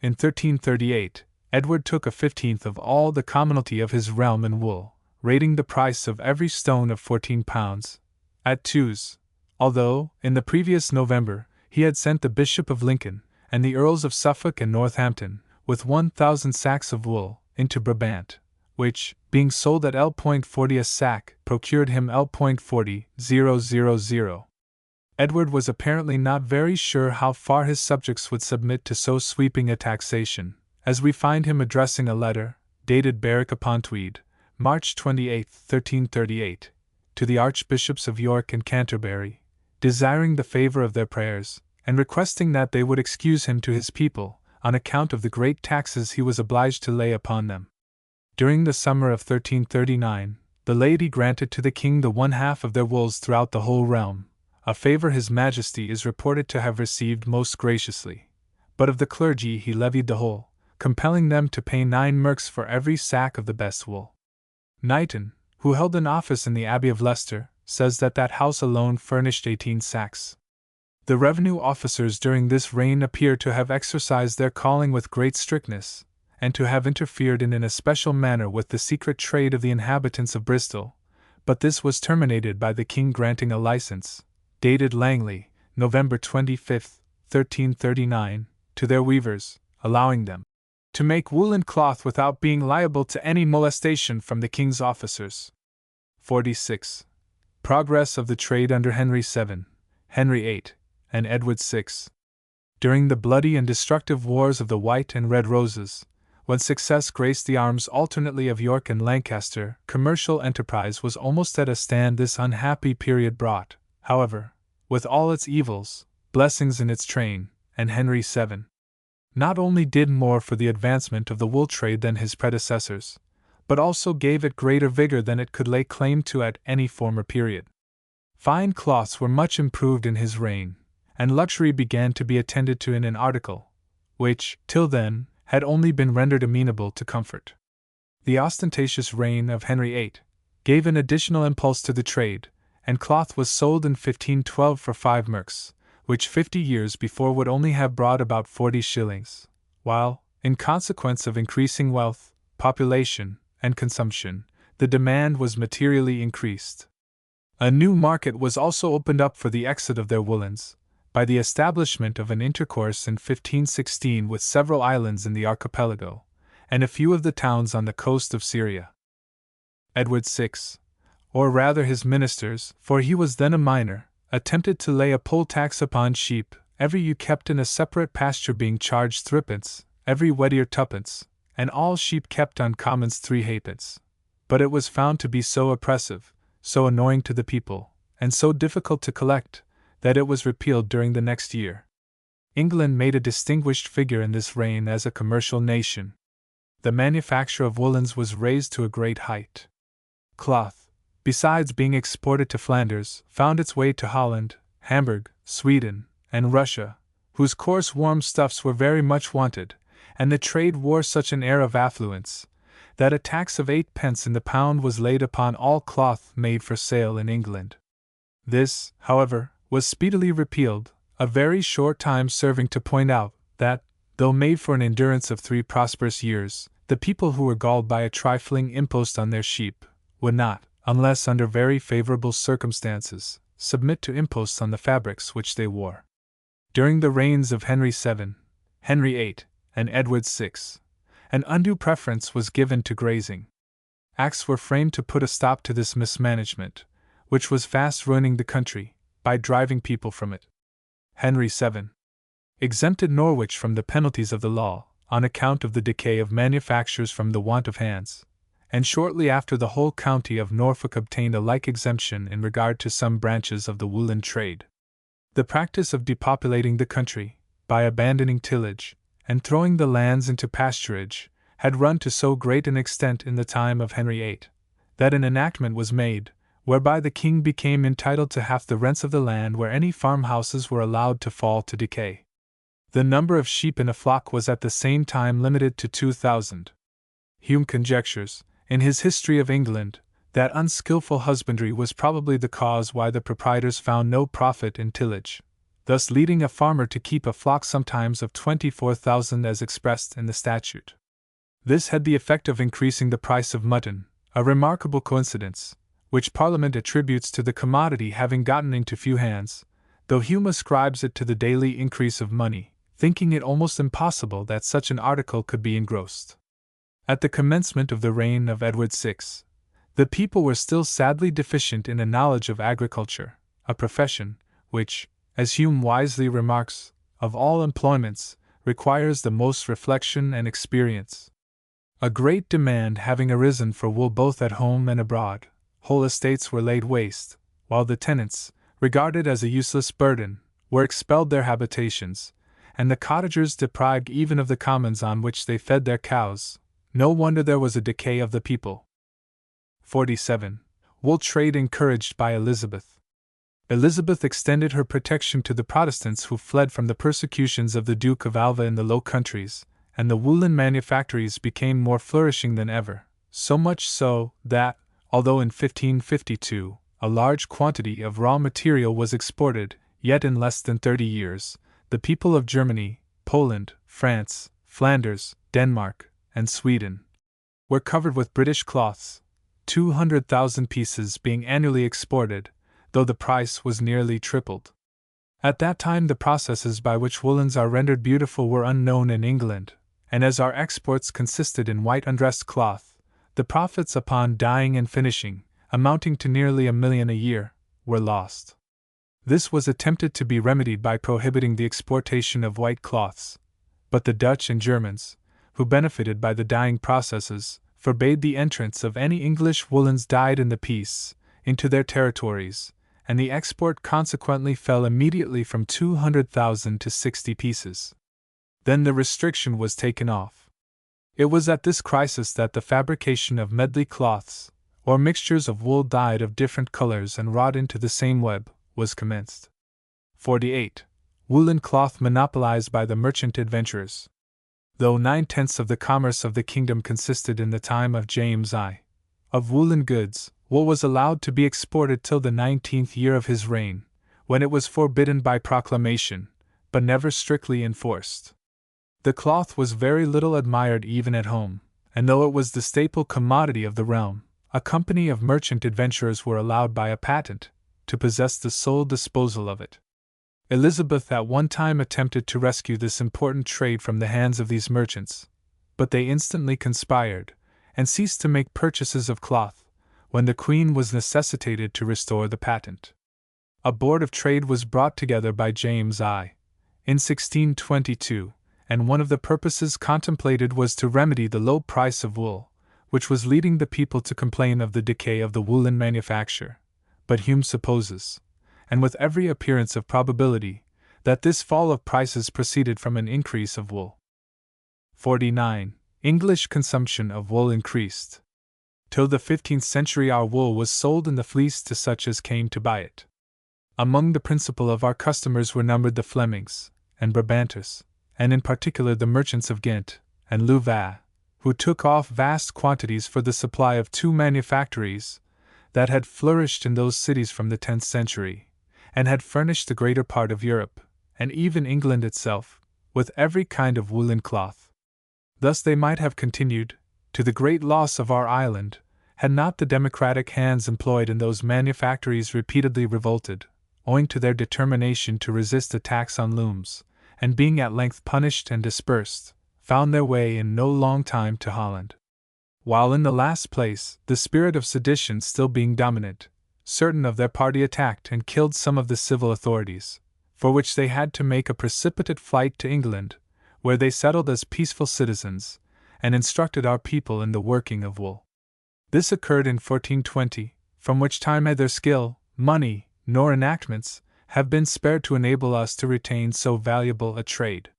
In 1338, Edward took a 15th of all the commonalty of his realm in wool, rating the price of every stone of 14 pounds, at 2s, although, in the previous November, he had sent the Bishop of Lincoln, and the Earls of Suffolk and Northampton, with 1,000 sacks of wool, into Brabant, which, being sold at L.40 a sack, procured him L.40,000. Edward was apparently not very sure how far his subjects would submit to so sweeping a taxation, as we find him addressing a letter, dated Berwick upon Tweed, March 28, 1338, to the Archbishops of York and Canterbury, desiring the favor of their prayers, and requesting that they would excuse him to his people, on account of the great taxes he was obliged to lay upon them. During the summer of 1339, the laity granted to the king the 1/2 of their wools throughout the whole realm, a favor his majesty is reported to have received most graciously. But of the clergy he levied the whole, compelling them to pay 9 merks for every sack of the best wool. Knighton, who held an office in the Abbey of Leicester, says that that house alone furnished 18 sacks. The revenue officers during this reign appear to have exercised their calling with great strictness, and to have interfered in an especial manner with the secret trade of the inhabitants of Bristol, but this was terminated by the king granting a license, dated Langley, November 25, 1339, to their weavers, allowing them to make wool and cloth without being liable to any molestation from the king's officers. 46. Progress of the trade under Henry VII, Henry VIII, and Edward VI. During the bloody and destructive wars of the White and Red Roses, when success graced the arms alternately of York and Lancaster, commercial enterprise was almost at a stand. This unhappy period brought, however, with all its evils, blessings in its train, and Henry VII not only did more for the advancement of the wool trade than his predecessors, but also gave it greater vigor than it could lay claim to at any former period. Fine cloths were much improved in his reign, and luxury began to be attended to in an article, which, till then, had only been rendered amenable to comfort. The ostentatious reign of Henry VIII gave an additional impulse to the trade, and cloth was sold in 1512 for 5 merks, which 50 years before would only have brought about 40 shillings, while, in consequence of increasing wealth, population, and consumption, the demand was materially increased. A new market was also opened up for the exit of their woolens, by the establishment of an intercourse in 1516 with several islands in the archipelago, and a few of the towns on the coast of Syria. Edward VI, or rather his ministers, for he was then a minor, attempted to lay a poll tax upon sheep, every ewe kept in a separate pasture being charged 3d, every wettier 2d, and all sheep kept on commons 3 halfpence. But it was found to be so oppressive, so annoying to the people, and so difficult to collect, that it was repealed during the next year. England made a distinguished figure in this reign as a commercial nation. The manufacture of woolens was raised to a great height. Cloth, besides being exported to Flanders, found its way to Holland, Hamburg, Sweden, and Russia, whose coarse warm stuffs were very much wanted, and the trade wore such an air of affluence, that a tax of 8d in the pound was laid upon all cloth made for sale in England. This, however, was speedily repealed, a very short time serving to point out that, though made for an endurance of 3 prosperous years, the people who were galled by a trifling impost on their sheep would not, unless under very favorable circumstances, submit to imposts on the fabrics which they wore. During the reigns of Henry VII, Henry VIII, and Edward VI, an undue preference was given to grazing. Acts were framed to put a stop to this mismanagement, which was fast ruining the country, by driving people from it. Henry VII exempted Norwich from the penalties of the law, on account of the decay of manufactures from the want of hands, and shortly after the whole county of Norfolk obtained a like exemption in regard to some branches of the woolen trade. The practice of depopulating the country, by abandoning tillage, and throwing the lands into pasturage, had run to so great an extent in the time of Henry VIII, that an enactment was made, whereby the king became entitled to half the rents of the land where any farmhouses were allowed to fall to decay. The number of sheep in a flock was at the same time limited to 2,000. Hume conjectures, in his History of England, that unskilful husbandry was probably the cause why the proprietors found no profit in tillage, thus leading a farmer to keep a flock sometimes of 24,000 as expressed in the statute. This had the effect of increasing the price of mutton, a remarkable coincidence, which Parliament attributes to the commodity having gotten into few hands, though Hume ascribes it to the daily increase of money, thinking it almost impossible that such an article could be engrossed. At the commencement of the reign of Edward VI, the people were still sadly deficient in a knowledge of agriculture, a profession which, as Hume wisely remarks, of all employments, requires the most reflection and experience. A great demand having arisen for wool both at home and abroad, whole estates were laid waste, while the tenants, regarded as a useless burden, were expelled their habitations, and the cottagers deprived even of the commons on which they fed their cows. No wonder there was a decay of the people. 47. Wool trade encouraged by Elizabeth. Elizabeth extended her protection to the Protestants who fled from the persecutions of the Duke of Alva in the Low Countries, and the woolen manufactories became more flourishing than ever, so much so that, although in 1552 a large quantity of raw material was exported, yet in less than 30 years, the people of Germany, Poland, France, Flanders, Denmark, and Sweden were covered with British cloths, 200,000 pieces being annually exported, though the price was nearly tripled. At that time the processes by which woolens are rendered beautiful were unknown in England, and as our exports consisted in white undressed cloth, the profits upon dyeing and finishing, amounting to nearly £1 million a year, were lost. This was attempted to be remedied by prohibiting the exportation of white cloths, but the Dutch and Germans, who benefited by the dyeing processes, forbade the entrance of any English woolens dyed in the peace into their territories, and the export consequently fell immediately from 200,000 to 60 pieces. Then the restriction was taken off. It was at this crisis that the fabrication of medley cloths, or mixtures of wool dyed of different colors and wrought into the same web, was commenced. 48. Woolen cloth monopolized by the merchant adventurers. Though 9/10 of the commerce of the kingdom consisted in the time of James I. of woolen goods, wool was allowed to be exported till the 19th year of his reign, when it was forbidden by proclamation, but never strictly enforced. The cloth was very little admired even at home, and though it was the staple commodity of the realm, a company of merchant adventurers were allowed by a patent to possess the sole disposal of it. Elizabeth at one time attempted to rescue this important trade from the hands of these merchants, but they instantly conspired, and ceased to make purchases of cloth, when the Queen was necessitated to restore the patent. A Board of Trade was brought together by James I. in 1622, and one of the purposes contemplated was to remedy the low price of wool, which was leading the people to complain of the decay of the woolen manufacture. But Hume supposes, and with every appearance of probability, that this fall of prices proceeded from an increase of wool. 49. English consumption of wool increased. Till the 15th century our wool was sold in the fleece to such as came to buy it. Among the principal of our customers were numbered the Flemings and Brabanters, and in particular the merchants of Ghent and Louvain, who took off vast quantities for the supply of two manufactories that had flourished in those cities from the 10th century, and had furnished the greater part of Europe, and even England itself, with every kind of woolen cloth. Thus they might have continued, to the great loss of our island, had not the democratic hands employed in those manufactories repeatedly revolted, owing to their determination to resist attacks on looms, and being at length punished and dispersed, found their way in no long time to Holland. While in the last place, the spirit of sedition still being dominant, certain of their party attacked and killed some of the civil authorities, for which they had to make a precipitate flight to England, where they settled as peaceful citizens, and instructed our people in the working of wool. This occurred in 1420, from which time neither skill, money, nor enactments have been spared to enable us to retain so valuable a trade.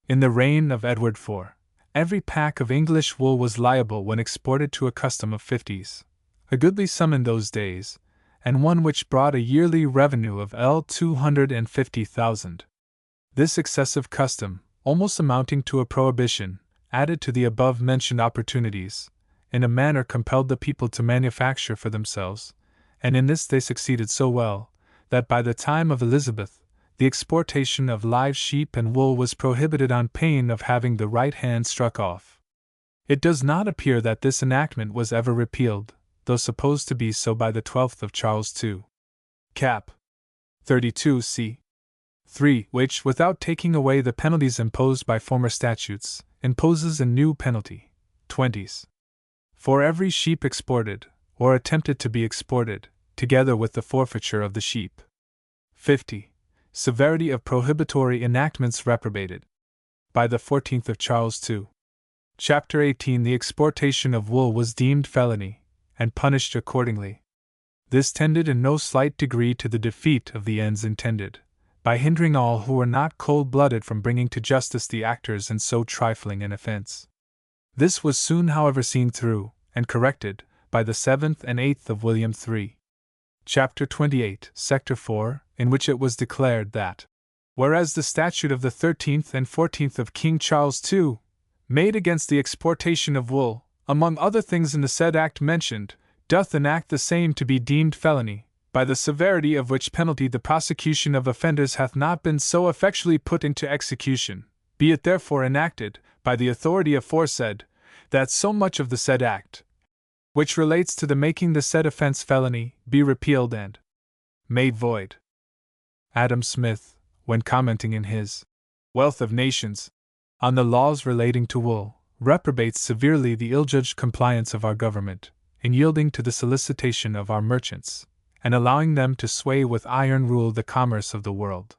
In the reign of Edward IV, every pack of English wool was liable when exported to a custom of 50s, a goodly sum in those days, and one which brought a yearly revenue of £250,000. This excessive custom, almost amounting to a prohibition, added to the above-mentioned opportunities, in a manner compelled the people to manufacture for themselves, and in this they succeeded so well, that by the time of Elizabeth, the exportation of live sheep and wool was prohibited on pain of having the right hand struck off. It does not appear that this enactment was ever repealed, though supposed to be so by the 12th of Charles II. Cap. 32 c. 3, which, without taking away the penalties imposed by former statutes, imposes a new penalty, 20s. For every sheep exported, or attempted to be exported, together with the forfeiture of the sheep. 50. Severity of prohibitory enactments reprobated. By the 14th of Charles II. Chapter 18. The exportation of wool was deemed felony, and punished accordingly. This tended in no slight degree to the defeat of the ends intended, by hindering all who were not cold-blooded from bringing to justice the actors in so trifling an offense. This was soon, however, seen through, and corrected, by the 7th and 8th of William III. Chapter 28, Sector 4, in which it was declared that, whereas the statute of the 13th and 14th of King Charles II, made against the exportation of wool, among other things in the said act mentioned, doth enact the same to be deemed felony, by the severity of which penalty the prosecution of offenders hath not been so effectually put into execution, be it therefore enacted, by the authority aforesaid, that so much of the said act, which relates to the making the said offense felony, be repealed and made void. Adam Smith, when commenting in his Wealth of Nations on the laws relating to wool, reprobates severely the ill-judged compliance of our government in yielding to the solicitation of our merchants, and allowing them to sway with iron rule the commerce of the world.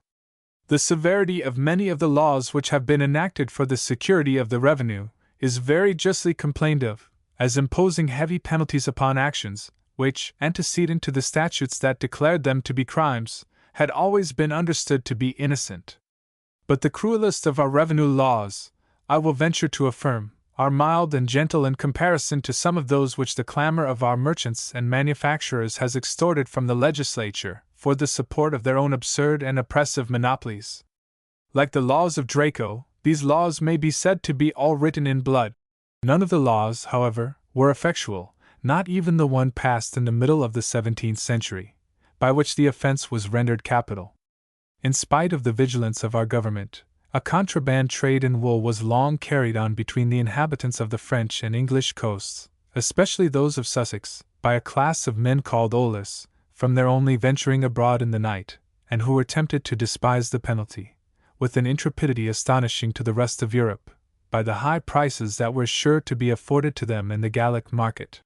The severity of many of the laws which have been enacted for the security of the revenue is very justly complained of, as imposing heavy penalties upon actions, which, antecedent to the statutes that declared them to be crimes, had always been understood to be innocent. But the cruelest of our revenue laws, I will venture to affirm, are mild and gentle in comparison to some of those which the clamor of our merchants and manufacturers has extorted from the legislature for the support of their own absurd and oppressive monopolies. Like the laws of Draco, these laws may be said to be all written in blood. None of the laws, however, were effectual, not even the one passed in the middle of the 17th century, by which the offense was rendered capital. In spite of the vigilance of our government, a contraband trade in wool was long carried on between the inhabitants of the French and English coasts, especially those of Sussex, by a class of men called Olis, from their only venturing abroad in the night, and who were tempted to despise the penalty, with an intrepidity astonishing to the rest of Europe, by the high prices that were sure to be afforded to them in the Gallic market.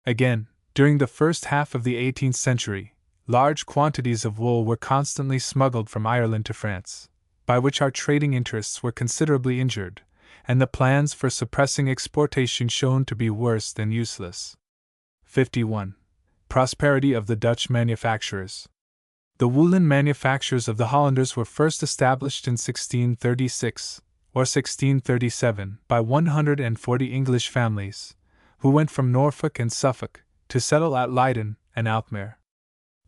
Again, during the first half of the 18th century, large quantities of wool were constantly smuggled from Ireland to France, by which our trading interests were considerably injured, and the plans for suppressing exportation shown to be worse than useless. 51. Prosperity of the Dutch manufacturers. The woolen manufactures of the Hollanders were first established in 1636, or 1637, by 140 English families, who went from Norfolk and Suffolk to settle at Leyden and Alkmaar.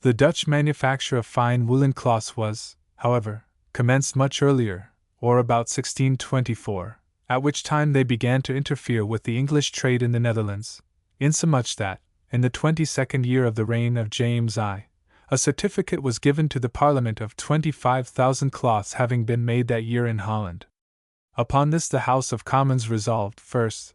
The Dutch manufacture of fine woolen cloths was, however, commenced much earlier, or about 1624, at which time they began to interfere with the English trade in the Netherlands, insomuch that, in the 22nd year of the reign of James I, a certificate was given to the Parliament of 25,000 cloths having been made that year in Holland. Upon this the House of Commons resolved, first,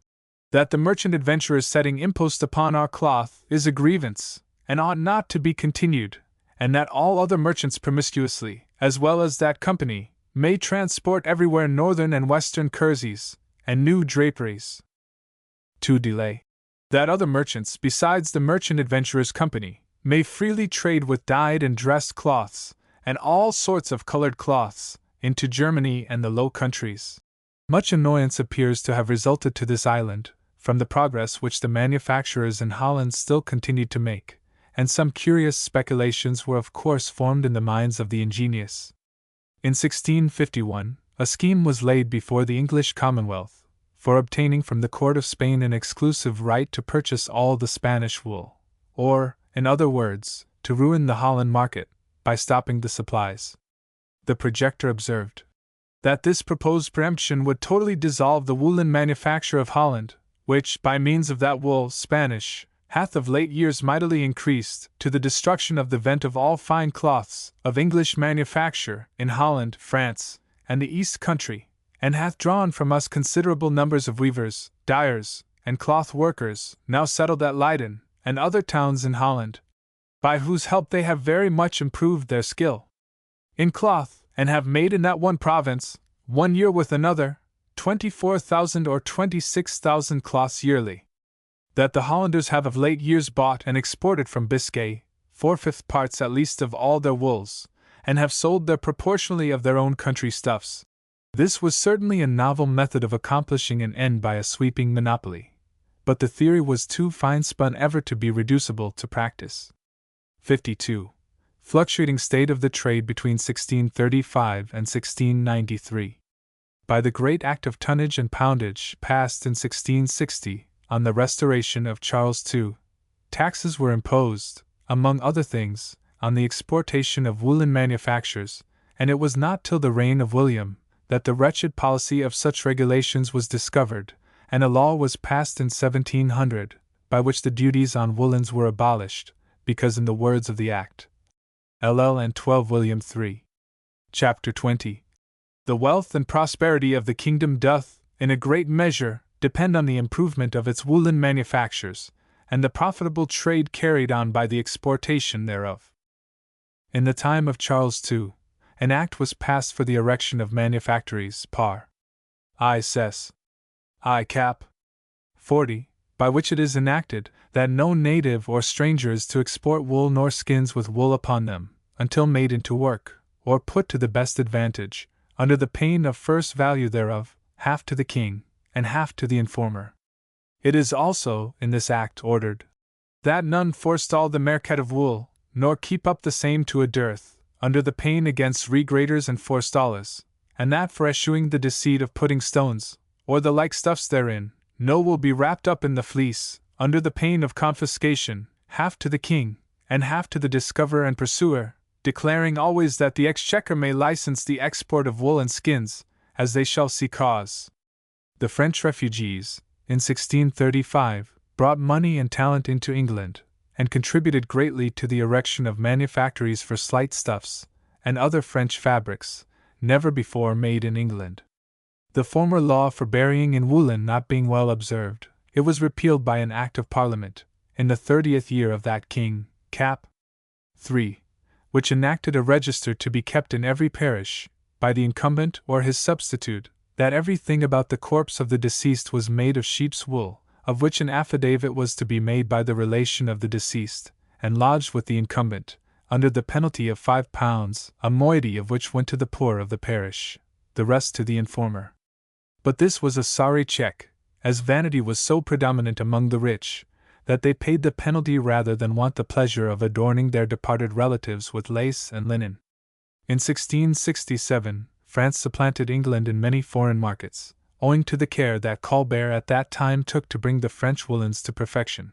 that the merchant adventurers setting impost upon our cloth is a grievance, and ought not to be continued, and that all other merchants promiscuously, as well as that company, may transport everywhere northern and western kerseys, and new draperies. 2. Delay. That other merchants, besides the Merchant Adventurers' Company, may freely trade with dyed and dressed cloths, and all sorts of colored cloths, into Germany and the Low Countries. Much annoyance appears to have resulted to this island, from the progress which the manufacturers in Holland still continued to make, and some curious speculations were of course formed in the minds of the ingenious. In 1651, a scheme was laid before the English Commonwealth, for obtaining from the Court of Spain an exclusive right to purchase all the Spanish wool, or, in other words, to ruin the Holland market, by stopping the supplies. The projector observed that this proposed preemption would totally dissolve the woolen manufacture of Holland, which, by means of that wool, Spanish, hath of late years mightily increased, to the destruction of the vent of all fine cloths, of English manufacture, in Holland, France, and the East Country, and hath drawn from us considerable numbers of weavers, dyers, and cloth workers, now settled at Leyden, and other towns in Holland, by whose help they have very much improved their skill in cloth, and have made in that one province, one year with another, 24,000 or 26,000 cloths yearly. That the Hollanders have of late years bought and exported from Biscay 4/5 parts at least of all their wools, and have sold their proportionally of their own country stuffs. This was certainly a novel method of accomplishing an end by a sweeping monopoly, but the theory was too fine-spun ever to be reducible to practice. 52. Fluctuating state of the trade between 1635 and 1693. By the great Act of Tonnage and Poundage passed in 1660, on the restoration of Charles II, taxes were imposed, among other things, on the exportation of woolen manufactures, and it was not till the reign of William that the wretched policy of such regulations was discovered, and a law was passed in 1700, by which the duties on woolens were abolished, because in the words of the Act, LL and 12 William 3. Chapter 20. The wealth and prosperity of the kingdom doth, in a great measure, depend on the improvement of its woolen manufactures, and the profitable trade carried on by the exportation thereof. In the time of Charles II, an act was passed for the erection of manufactories par. I. Sess. I. Cap. 40, by which it is enacted that no native or stranger is to export wool nor skins with wool upon them, until made into work, or put to the best advantage, under the pain of first value thereof, half to the king, and half to the informer. It is also, in this act, ordered, that none forestall the market of wool, nor keep up the same to a dearth, under the pain against regraders and forestallers, and that for eschewing the deceit of putting stones, or the like stuffs therein, no wool be wrapped up in the fleece, under the pain of confiscation, half to the king, and half to the discoverer and pursuer, declaring always that the exchequer may license the export of wool and skins, as they shall see cause. The French refugees, in 1635, brought money and talent into England, and contributed greatly to the erection of manufactories for slight stuffs, and other French fabrics, never before made in England. The former law for burying in woolen not being well observed, it was repealed by an Act of Parliament, in the 30th year of that King, Cap. 3, which enacted a register to be kept in every parish, by the incumbent or his substitute, that everything about the corpse of the deceased was made of sheep's wool, of which an affidavit was to be made by the relation of the deceased, and lodged with the incumbent, under the penalty of £5, a moiety of which went to the poor of the parish, the rest to the informer. But this was a sorry check, as vanity was so predominant among the rich, that they paid the penalty rather than want the pleasure of adorning their departed relatives with lace and linen. In 1667, France supplanted England in many foreign markets, owing to the care that Colbert at that time took to bring the French woolens to perfection.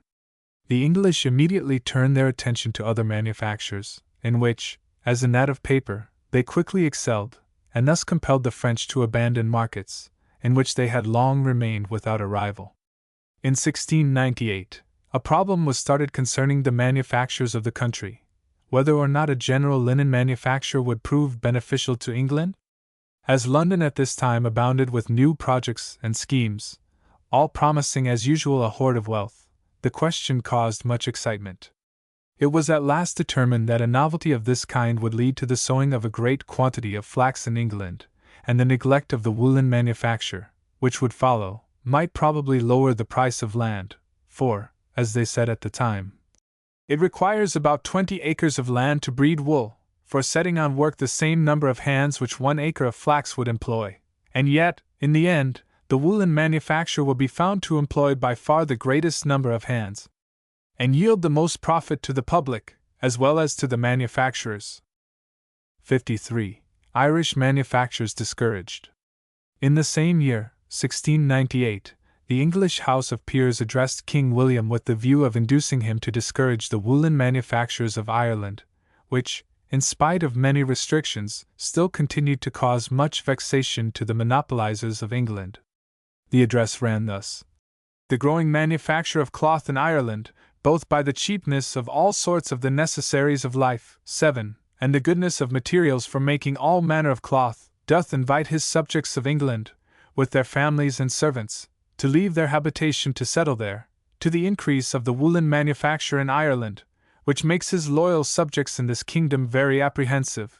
The English immediately turned their attention to other manufactures, in which, as in that of paper, they quickly excelled, and thus compelled the French to abandon markets, in which they had long remained without a rival. In 1698, a problem was started concerning the manufactures of the country, whether or not a general linen manufacture would prove beneficial to England? As London at this time abounded with new projects and schemes, all promising as usual a hoard of wealth, the question caused much excitement. It was at last determined that a novelty of this kind would lead to the sowing of a great quantity of flax in England, and the neglect of the woolen manufacture, which would follow, might probably lower the price of land, for, as they said at the time, it requires about 20 acres of land to breed wool, for setting on work the same number of hands which 1 acre of flax would employ, and yet, in the end, the woolen manufacture will be found to employ by far the greatest number of hands, and yield the most profit to the public, as well as to the manufacturers. 53. Irish manufactures discouraged. In the same year, 1698, the English House of Peers addressed King William with the view of inducing him to discourage the woolen manufactures of Ireland, which, in spite of many restrictions, still continued to cause much vexation to the monopolizers of England. The address ran thus: The growing manufacture of cloth in Ireland, both by the cheapness of all sorts of the necessaries of life, 7, and the goodness of materials for making all manner of cloth, doth invite his subjects of England, with their families and servants, to leave their habitation to settle there, to the increase of the woolen manufacture in Ireland, which makes his loyal subjects in this kingdom very apprehensive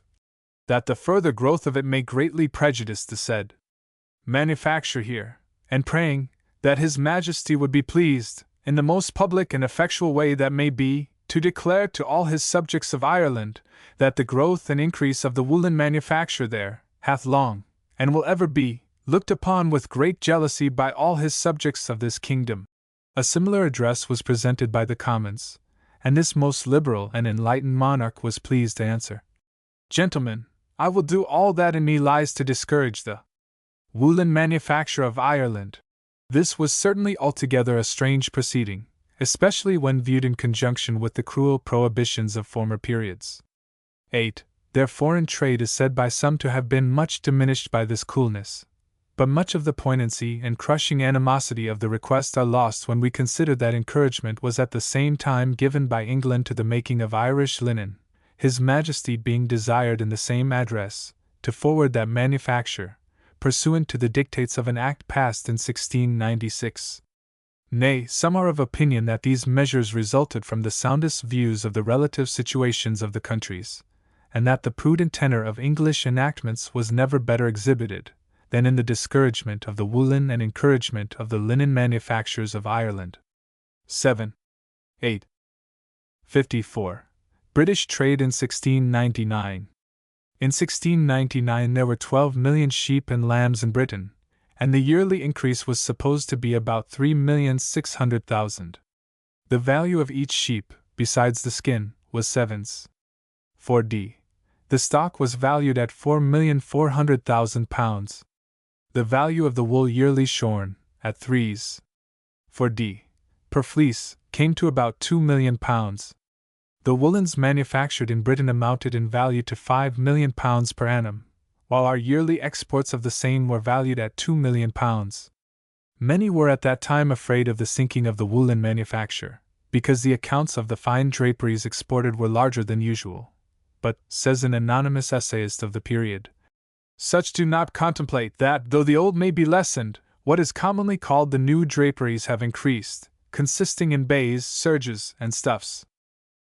that the further growth of it may greatly prejudice the said manufacture here, and praying that His Majesty would be pleased, in the most public and effectual way that may be, to declare to all his subjects of Ireland that the growth and increase of the woolen manufacture there hath long, and will ever be, looked upon with great jealousy by all his subjects of this kingdom. A similar address was presented by the Commons, and this most liberal and enlightened monarch was pleased to answer: Gentlemen, I will do all that in me lies to discourage the woolen manufacture of Ireland. This was certainly altogether a strange proceeding, especially when viewed in conjunction with the cruel prohibitions of former periods. 8. Their foreign trade is said by some to have been much diminished by this coolness, but much of the poignancy and crushing animosity of the request are lost when we consider that encouragement was at the same time given by England to the making of Irish linen, His Majesty being desired in the same address to forward that manufacture, pursuant to the dictates of an act passed in 1696. Nay, some are of opinion that these measures resulted from the soundest views of the relative situations of the countries, and that the prudent tenor of English enactments was never better exhibited than in the discouragement of the woolen and encouragement of the linen manufactures of Ireland. 7. 8. 54. British trade in 1699. In 1699 there were 12 million sheep and lambs in Britain, and the yearly increase was supposed to be about 3,600,000. The value of each sheep, besides the skin, was 7s. 4d. The stock was valued at £4,400,000. The value of the wool yearly shorn, at 3s. 4d. per fleece, came to about £2,000,000. The woolens manufactured in Britain amounted in value to £5,000,000 per annum, while our yearly exports of the same were valued at £2,000,000. Many were at that time afraid of the sinking of the woolen manufacture, because the accounts of the fine draperies exported were larger than usual. But, says an anonymous essayist of the period, such do not contemplate that, though the old may be lessened, what is commonly called the new draperies have increased, consisting in baize, serges, and stuffs.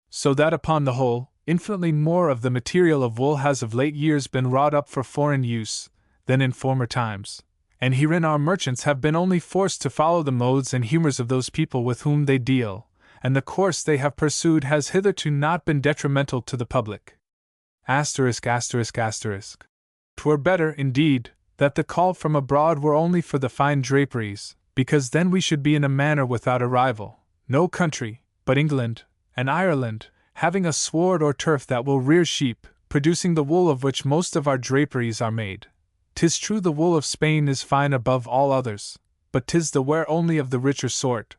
So that upon the whole, infinitely more of the material of wool has of late years been wrought up for foreign use than in former times, and herein our merchants have been only forced to follow the modes and humors of those people with whom they deal, and the course they have pursued has hitherto not been detrimental to the public. *****. 'Twere better, indeed, that the call from abroad were only for the fine draperies, because then we should be in a manner without a rival, no country, but England, and Ireland, having a sward or turf that will rear sheep, producing the wool of which most of our draperies are made. 'Tis true the wool of Spain is fine above all others, but 'tis the wear only of the richer sort.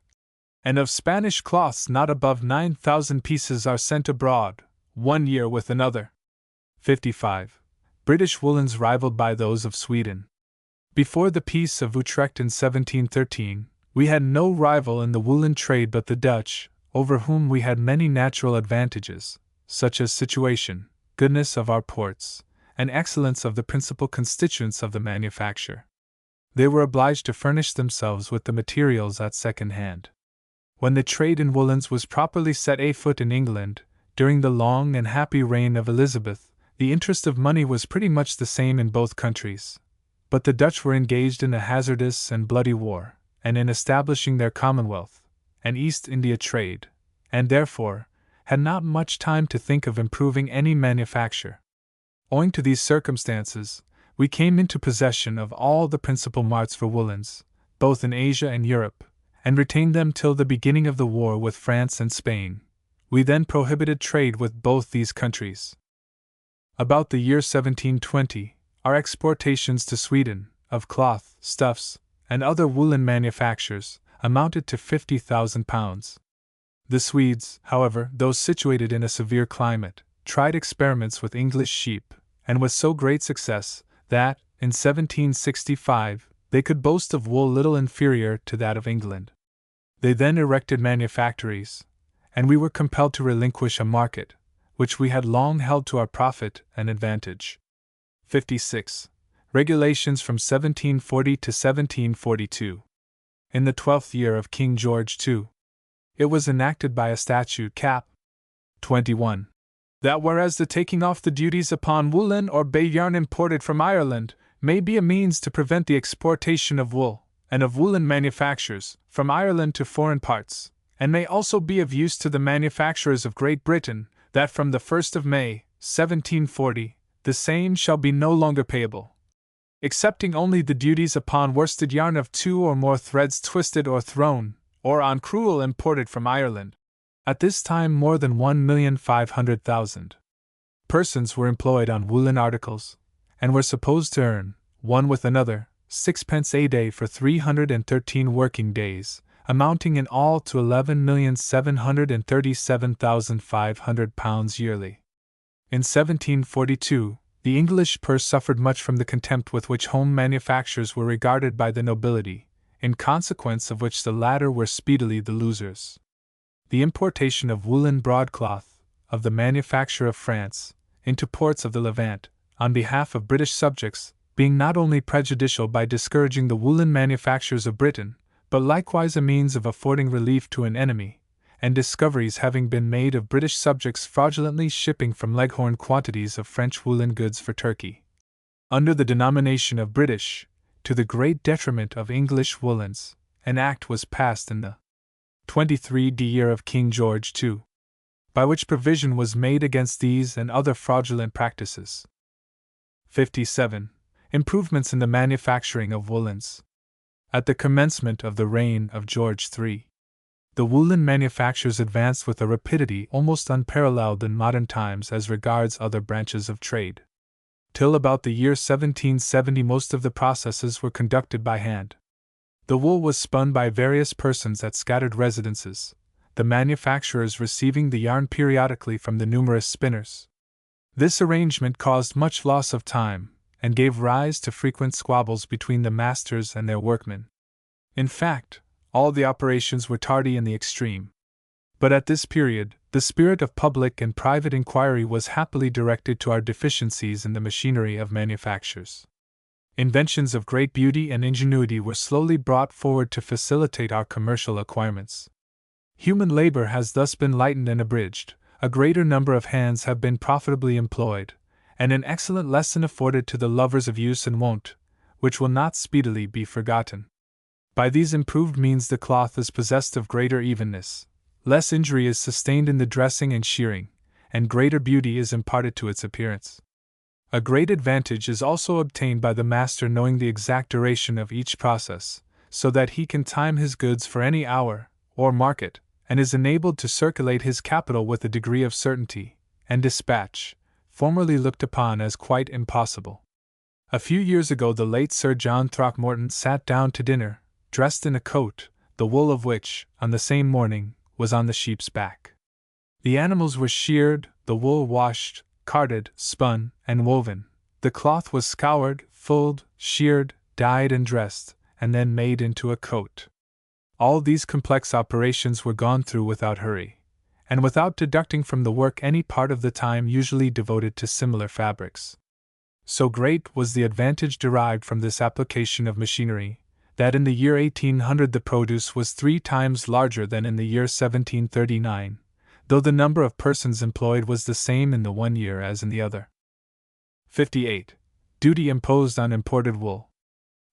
And of Spanish cloths not above 9,000 pieces are sent abroad, one year with another. 55. British woolens rivaled by those of Sweden. Before the Peace of Utrecht in 1713, we had no rival in the woolen trade but the Dutch, over whom we had many natural advantages, such as situation, goodness of our ports, and excellence of the principal constituents of the manufacture. They were obliged to furnish themselves with the materials at second hand. When the trade in woolens was properly set afoot in England, during the long and happy reign of Elizabeth, the interest of money was pretty much the same in both countries. But the Dutch were engaged in a hazardous and bloody war, and in establishing their Commonwealth, and East India trade, and therefore had not much time to think of improving any manufacture. Owing to these circumstances, we came into possession of all the principal marts for woolens, both in Asia and Europe, and retained them till the beginning of the war with France and Spain. We then prohibited trade with both these countries. About the year 1720, our exportations to Sweden, of cloth, stuffs, and other woolen manufactures, amounted to £50,000. The Swedes, however, though situated in a severe climate, tried experiments with English sheep, and with so great success, that, in 1765, they could boast of wool little inferior to that of England. They then erected manufactories, and we were compelled to relinquish a market, which we had long held to our profit and advantage. 56. Regulations from 1740 to 1742. In the 12th year of King George II, it was enacted by a statute cap. 21. That whereas the taking off the duties upon woolen or bay yarn imported from Ireland may be a means to prevent the exportation of wool, and of woolen manufactures, from Ireland to foreign parts, and may also be of use to the manufacturers of Great Britain, that from the 1st of May, 1740, the same shall be no longer payable, excepting only the duties upon worsted yarn of 2 or more threads twisted or thrown, or on crewel imported from Ireland. At this time more than 1,500,000 persons were employed on woolen articles, and were supposed to earn, one with another, 6 pence a day for 313 working days, amounting in all to £11,737,500 yearly. In 1742, the English purse suffered much from the contempt with which home manufactures were regarded by the nobility, in consequence of which the latter were speedily the losers. The importation of woolen broadcloth, of the manufacture of France, into ports of the Levant, on behalf of British subjects, being not only prejudicial by discouraging the woolen manufactures of Britain, but likewise a means of affording relief to an enemy, and discoveries having been made of British subjects fraudulently shipping from Leghorn quantities of French woolen goods for Turkey, under the denomination of British, to the great detriment of English woolens, an act was passed in the 23d year of King George II, by which provision was made against these and other fraudulent practices. 57. Improvements in the manufacturing of woolens. At the commencement of the reign of George III, the woolen manufactures advanced with a rapidity almost unparalleled in modern times as regards other branches of trade. Till about the year 1770 most of the processes were conducted by hand. The wool was spun by various persons at scattered residences, the manufacturers receiving the yarn periodically from the numerous spinners. This arrangement caused much loss of time, and gave rise to frequent squabbles between the masters and their workmen. In fact, all the operations were tardy in the extreme. But at this period, the spirit of public and private inquiry was happily directed to our deficiencies in the machinery of manufactures. Inventions of great beauty and ingenuity were slowly brought forward to facilitate our commercial acquirements. Human labor has thus been lightened and abridged, a greater number of hands have been profitably employed, and an excellent lesson afforded to the lovers of use and wont, which will not speedily be forgotten. By these improved means the cloth is possessed of greater evenness, less injury is sustained in the dressing and shearing, and greater beauty is imparted to its appearance. A great advantage is also obtained by the master knowing the exact duration of each process, so that he can time his goods for any hour, or market, and is enabled to circulate his capital with a degree of certainty and dispatch formerly looked upon as quite impossible. A few years ago the late Sir John Throckmorton sat down to dinner, dressed in a coat, the wool of which, on the same morning, was on the sheep's back. The animals were sheared, the wool washed, carded, spun, and woven, the cloth was scoured, fulled, sheared, dyed and dressed, and then made into a coat. All these complex operations were gone through without hurry, and without deducting from the work any part of the time usually devoted to similar fabrics. So great was the advantage derived from this application of machinery, that in the year 1800 the produce was 3 times larger than in the year 1739, though the number of persons employed was the same in the one year as in the other. 58. Duty imposed on imported wool.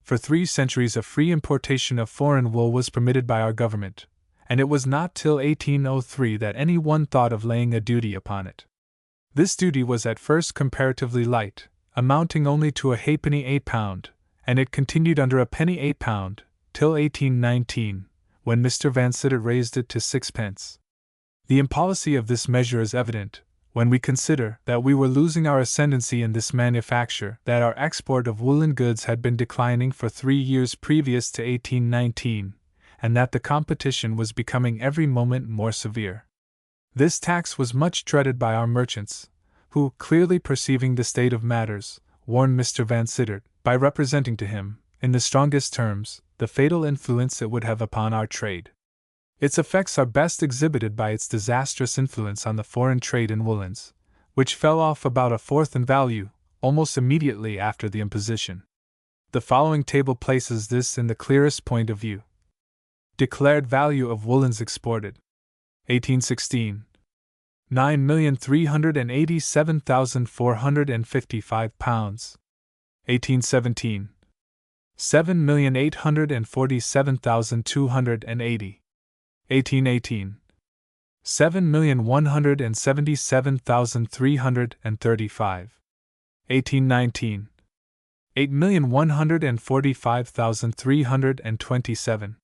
For 3 centuries a free importation of foreign wool was permitted by our government, and it was not till 1803 that any one thought of laying a duty upon it. This duty was at first comparatively light, amounting only to a halfpenny £8, and it continued under a penny £8 till 1819, when Mr. Vansittart raised it to 6 pence. The impolicy of this measure is evident, when we consider that we were losing our ascendancy in this manufacture, that our export of woolen goods had been declining for 3 years previous to 1819, and that the competition was becoming every moment more severe. This tax was much dreaded by our merchants, who, clearly perceiving the state of matters, warned Mr. Vansittart, by representing to him, in the strongest terms, the fatal influence it would have upon our trade. Its effects are best exhibited by its disastrous influence on the foreign trade in woolens, which fell off about a fourth in value, almost immediately after the imposition. The following table places this in the clearest point of view. Declared value of woolens exported. 1816. £9,387,455. 1817. £7,847,280. 1818. £7,177,335. 1819. £8,145,327.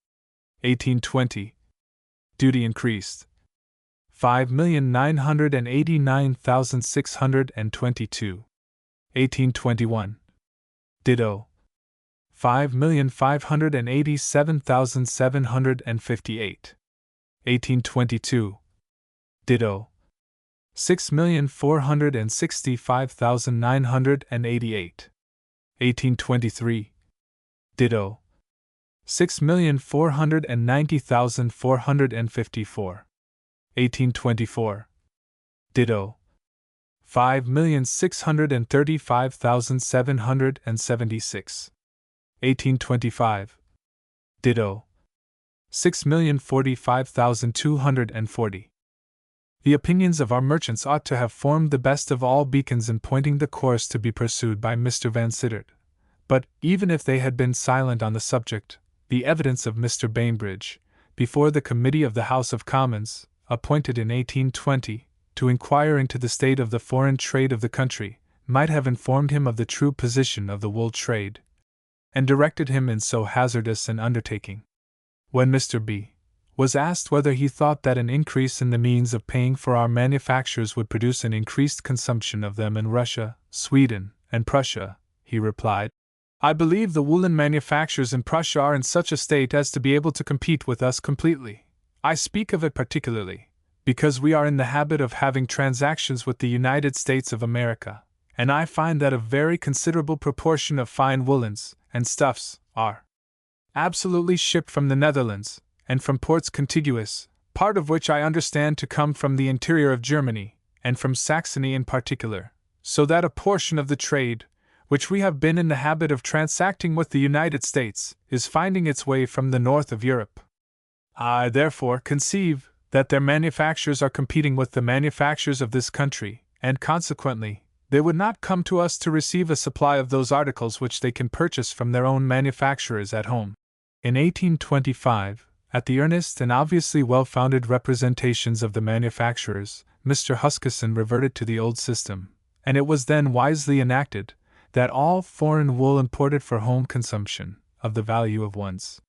1820. Duty increased. £5,989,622. 1821. Ditto. 5,587,758. 1822. Ditto. 6,465,988. 1823. Ditto. 6,490,454. 1824. Ditto. 5,635,776. 1825. Ditto. 6,045,240. The opinions of our merchants ought to have formed the best of all beacons in pointing the course to be pursued by Mr. Van Sittart. But, even if they had been silent on the subject, the evidence of Mr. Bainbridge, before the Committee of the House of Commons, appointed in 1820, to inquire into the state of the foreign trade of the country, might have informed him of the true position of the wool trade, and directed him in so hazardous an undertaking. When Mr. B. was asked whether he thought that an increase in the means of paying for our manufactures would produce an increased consumption of them in Russia, Sweden, and Prussia, he replied, "I believe the woolen manufactures in Prussia are in such a state as to be able to compete with us completely. I speak of it particularly because we are in the habit of having transactions with the United States of America, and I find that a very considerable proportion of fine woolens and stuffs are absolutely shipped from the Netherlands, and from ports contiguous, part of which I understand to come from the interior of Germany, and from Saxony in particular, so that a portion of the trade, which we have been in the habit of transacting with the United States, is finding its way from the north of Europe. I therefore conceive that their manufactures are competing with the manufactures of this country, and consequently, they would not come to us to receive a supply of those articles which they can purchase from their own manufacturers at home." In 1825, at the earnest and obviously well-founded representations of the manufacturers, Mr. Huskisson reverted to the old system, and it was then wisely enacted that all foreign wool imported for home consumption, of the value of £1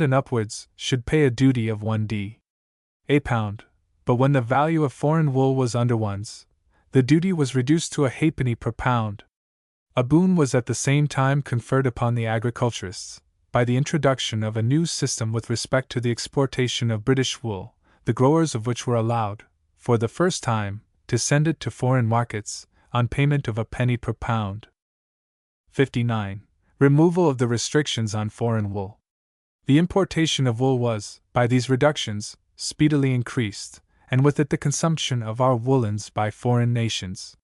and upwards, should pay a duty of £1d. a pound, but when the value of foreign wool was under £1, the duty was reduced to a halfpenny per pound. A boon was at the same time conferred upon the agriculturists, by the introduction of a new system with respect to the exportation of British wool, the growers of which were allowed, for the first time, to send it to foreign markets, on payment of a penny per pound. 59. Removal of the restrictions on foreign wool. The importation of wool was, by these reductions, speedily increased, and with it the consumption of our woolens by foreign nations.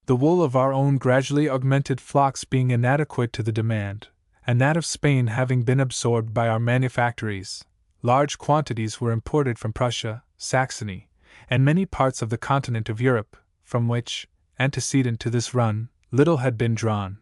The wool of our own gradually augmented flocks being inadequate to the demand, and that of Spain having been absorbed by our manufactories, large quantities were imported from Prussia, Saxony, and many parts of the continent of Europe, from which, antecedent to this run, little had been drawn.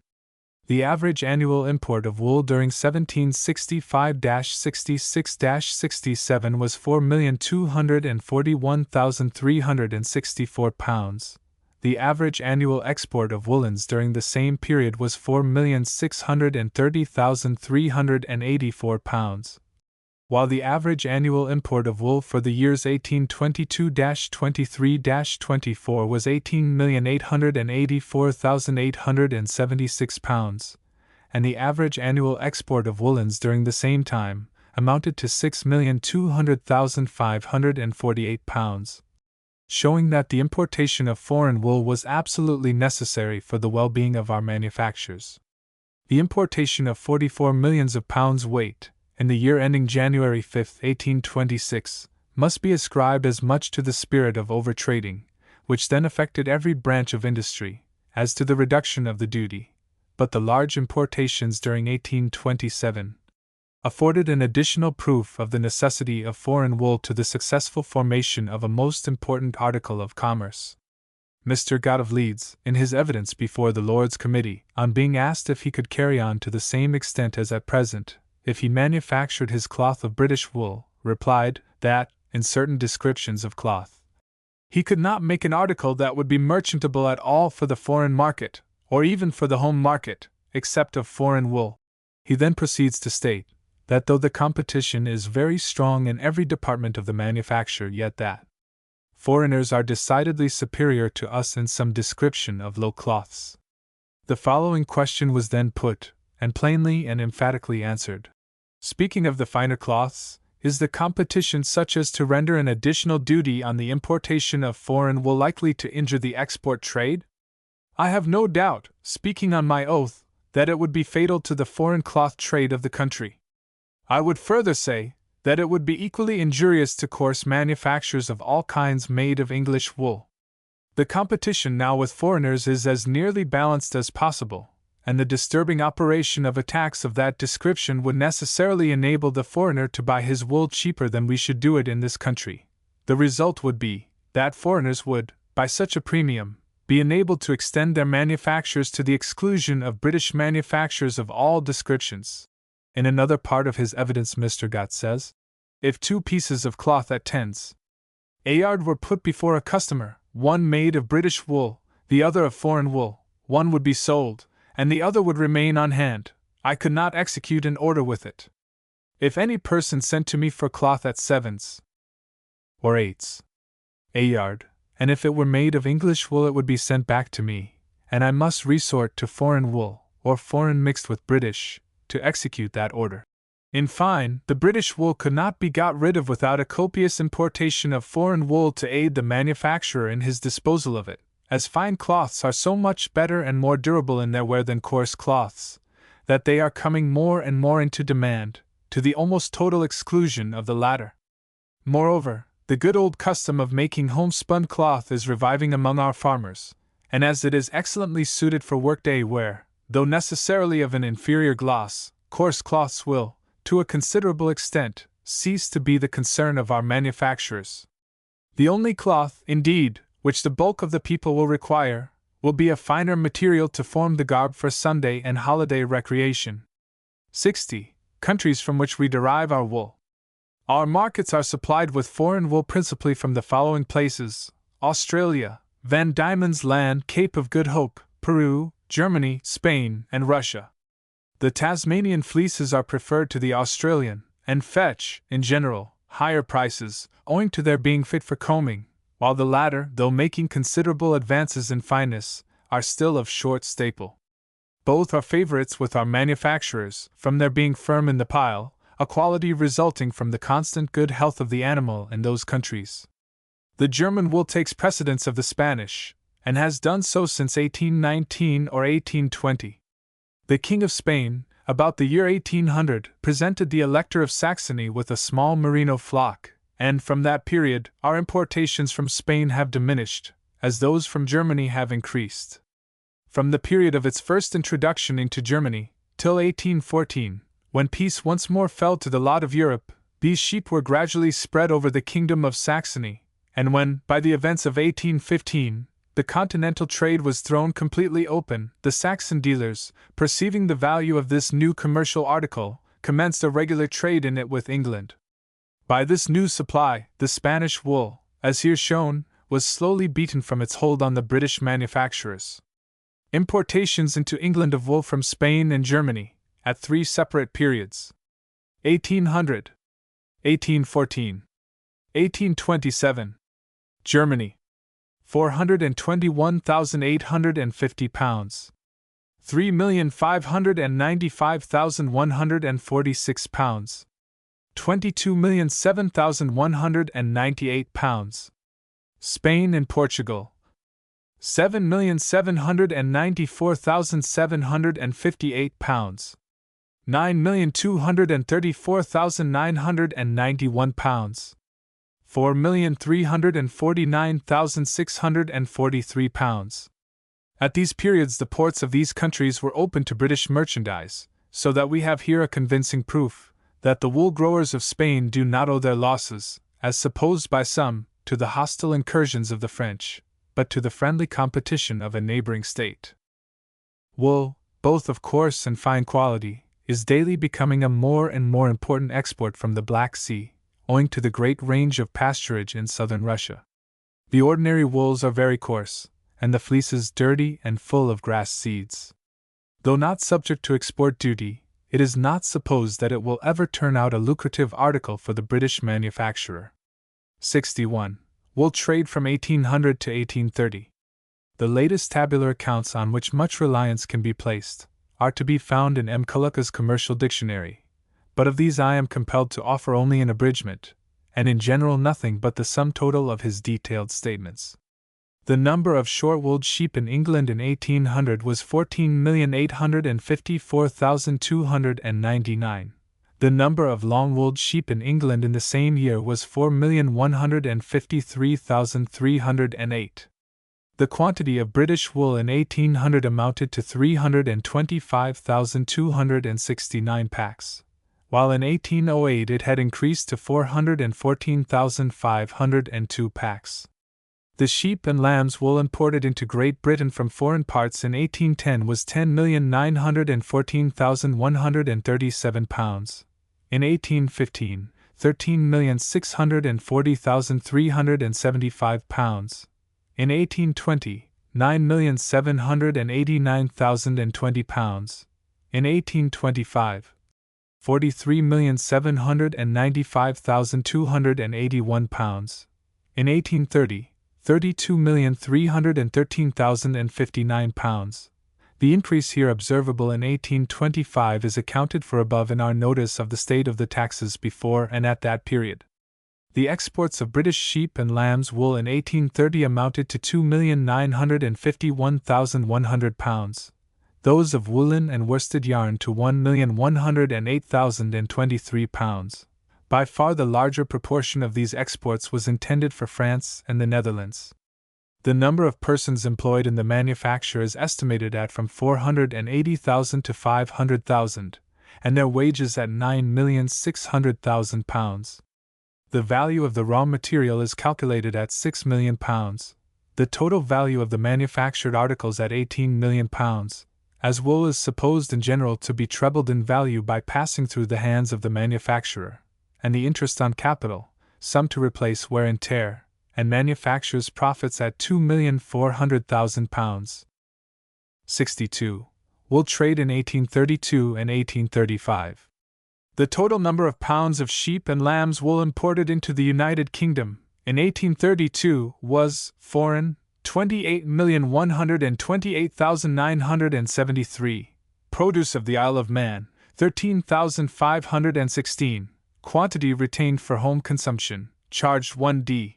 The average annual import of wool during 1765-66-67 was 4,241,364 pounds. The average annual export of woolens during the same period was 4,630,384 pounds, while the average annual import of wool for the years 1822-23-24 was 18,884,876 pounds, and the average annual export of woolens during the same time amounted to 6,200,548 pounds, showing that the importation of foreign wool was absolutely necessary for the well-being of our manufactures. The importation of 44 millions of pounds weight, in the year ending January 5, 1826, must be ascribed as much to the spirit of overtrading, which then affected every branch of industry, as to the reduction of the duty, but the large importations during 1827 afforded an additional proof of the necessity of foreign wool to the successful formation of a most important article of commerce. Mr. Gott of Leeds, in his evidence before the Lords' Committee, on being asked if he could carry on to the same extent as at present, if he manufactured his cloth of British wool, replied that, in certain descriptions of cloth, he could not make an article that would be merchantable at all for the foreign market, or even for the home market, except of foreign wool. He then proceeds to state that though the competition is very strong in every department of the manufacture, yet that foreigners are decidedly superior to us in some description of low cloths. The following question was then put, and plainly and emphatically answered. Speaking of the finer cloths, is the competition such as to render an additional duty on the importation of foreign wool likely to injure the export trade? I have no doubt, speaking on my oath, that it would be fatal to the foreign cloth trade of the country. I would further say that it would be equally injurious to coarse manufactures of all kinds made of English wool. The competition now with foreigners is as nearly balanced as possible, and the disturbing operation of a tax of that description would necessarily enable the foreigner to buy his wool cheaper than we should do it in this country. The result would be that foreigners would, by such a premium, be enabled to extend their manufactures to the exclusion of British manufactures of all descriptions. In another part of his evidence, Mr. Gott says, if 2 pieces of cloth at 10s a yard were put before a customer, one made of British wool, the other of foreign wool, one would be sold, and the other would remain on hand. I could not execute an order with it. If any person sent to me for cloth at 7s or 8s a yard, and if it were made of English wool it would be sent back to me, and I must resort to foreign wool, or foreign mixed with British, to execute that order. In fine, the British wool could not be got rid of without a copious importation of foreign wool to aid the manufacturer in his disposal of it, as fine cloths are so much better and more durable in their wear than coarse cloths, that they are coming more and more into demand, to the almost total exclusion of the latter. Moreover, the good old custom of making homespun cloth is reviving among our farmers, and as it is excellently suited for workday wear, though necessarily of an inferior gloss, coarse cloths will, to a considerable extent, cease to be the concern of our manufacturers. The only cloth, indeed, which the bulk of the people will require, will be a finer material to form the garb for Sunday and holiday recreation. 60. Countries from which we derive our wool. Our markets are supplied with foreign wool principally from the following places: Australia, Van Diemen's Land, Cape of Good Hope, Peru, Germany, Spain, and Russia. The Tasmanian fleeces are preferred to the Australian, and fetch, in general, higher prices, owing to their being fit for combing, while the latter, though making considerable advances in fineness, are still of short staple. Both are favorites with our manufacturers, from their being firm in the pile, a quality resulting from the constant good health of the animal in those countries. The German wool takes precedence of the Spanish, and has done so since 1819 or 1820. The King of Spain, about the year 1800, presented the Elector of Saxony with a small merino flock, and from that period our importations from Spain have diminished, as those from Germany have increased. From the period of its first introduction into Germany, till 1814, when peace once more fell to the lot of Europe, these sheep were gradually spread over the kingdom of Saxony, and when, by the events of 1815, the continental trade was thrown completely open, the Saxon dealers, perceiving the value of this new commercial article, commenced a regular trade in it with England. By this new supply, the Spanish wool, as here shown, was slowly beaten from its hold on the British manufacturers. Importations into England of wool from Spain and Germany, at 3 separate periods: 1800, 1814, 1827. Germany, 421,850 pounds. 3,595,146 pounds. 22,007,198 pounds. Spain and Portugal, 7,794,758 pounds. 9,234,991 pounds. 4,349,643 pounds. At these periods the ports of these countries were open to British merchandise, so that we have here a convincing proof that the wool growers of Spain do not owe their losses, as supposed by some, to the hostile incursions of the French, but to the friendly competition of a neighboring state. Wool, both of coarse and fine quality, is daily becoming a more and more important export from the Black Sea, owing to the great range of pasturage in southern Russia. The ordinary wools are very coarse, and the fleeces dirty and full of grass seeds. Though not subject to export duty, it is not supposed that it will ever turn out a lucrative article for the British manufacturer. 61. Wool trade from 1800 to 1830. The latest tabular accounts on which much reliance can be placed are to be found in M. Culluca's Commercial Dictionary, but of these I am compelled to offer only an abridgment, and in general nothing but the sum total of his detailed statements. The number of short-wooled sheep in England in 1800 was 14,854,299. The number of long-wooled sheep in England in the same year was 4,153,308. The quantity of British wool in 1800 amounted to 325,269 packs, while in 1808 it had increased to 414,502 packs. The sheep and lambs wool imported into Great Britain from foreign parts in 1810 was 10,914,137 pounds. In 1815, 13,640,375 pounds. In 1820, 9,789,020 pounds. In 1825, 43,795,281 pounds. In 1830, 32,313,059 pounds. The increase here observable in 1825 is accounted for above in our notice of the state of the taxes before and at that period. The exports of British sheep and lambs wool in 1830 amounted to 2,951,100 pounds, those of woolen and worsted yarn to 1,108,023 pounds. By far the larger proportion of these exports was intended for France and the Netherlands. The number of persons employed in the manufacture is estimated at from 480,000 to 500,000, and their wages at 9,600,000 pounds. The value of the raw material is calculated at 6 million pounds, the total value of the manufactured articles at 18 million pounds, as wool is supposed in general to be trebled in value by passing through the hands of the manufacturer, and the interest on capital, some to replace wear and tear, and manufactures profits at 2,400,000 pounds. 62. Wool trade in 1832 and 1835. The total number of pounds of sheep and lambs wool imported into the United Kingdom in 1832 was foreign 28,128,973, produce of the Isle of Man 13,516, quantity retained for home consumption, charged 1d.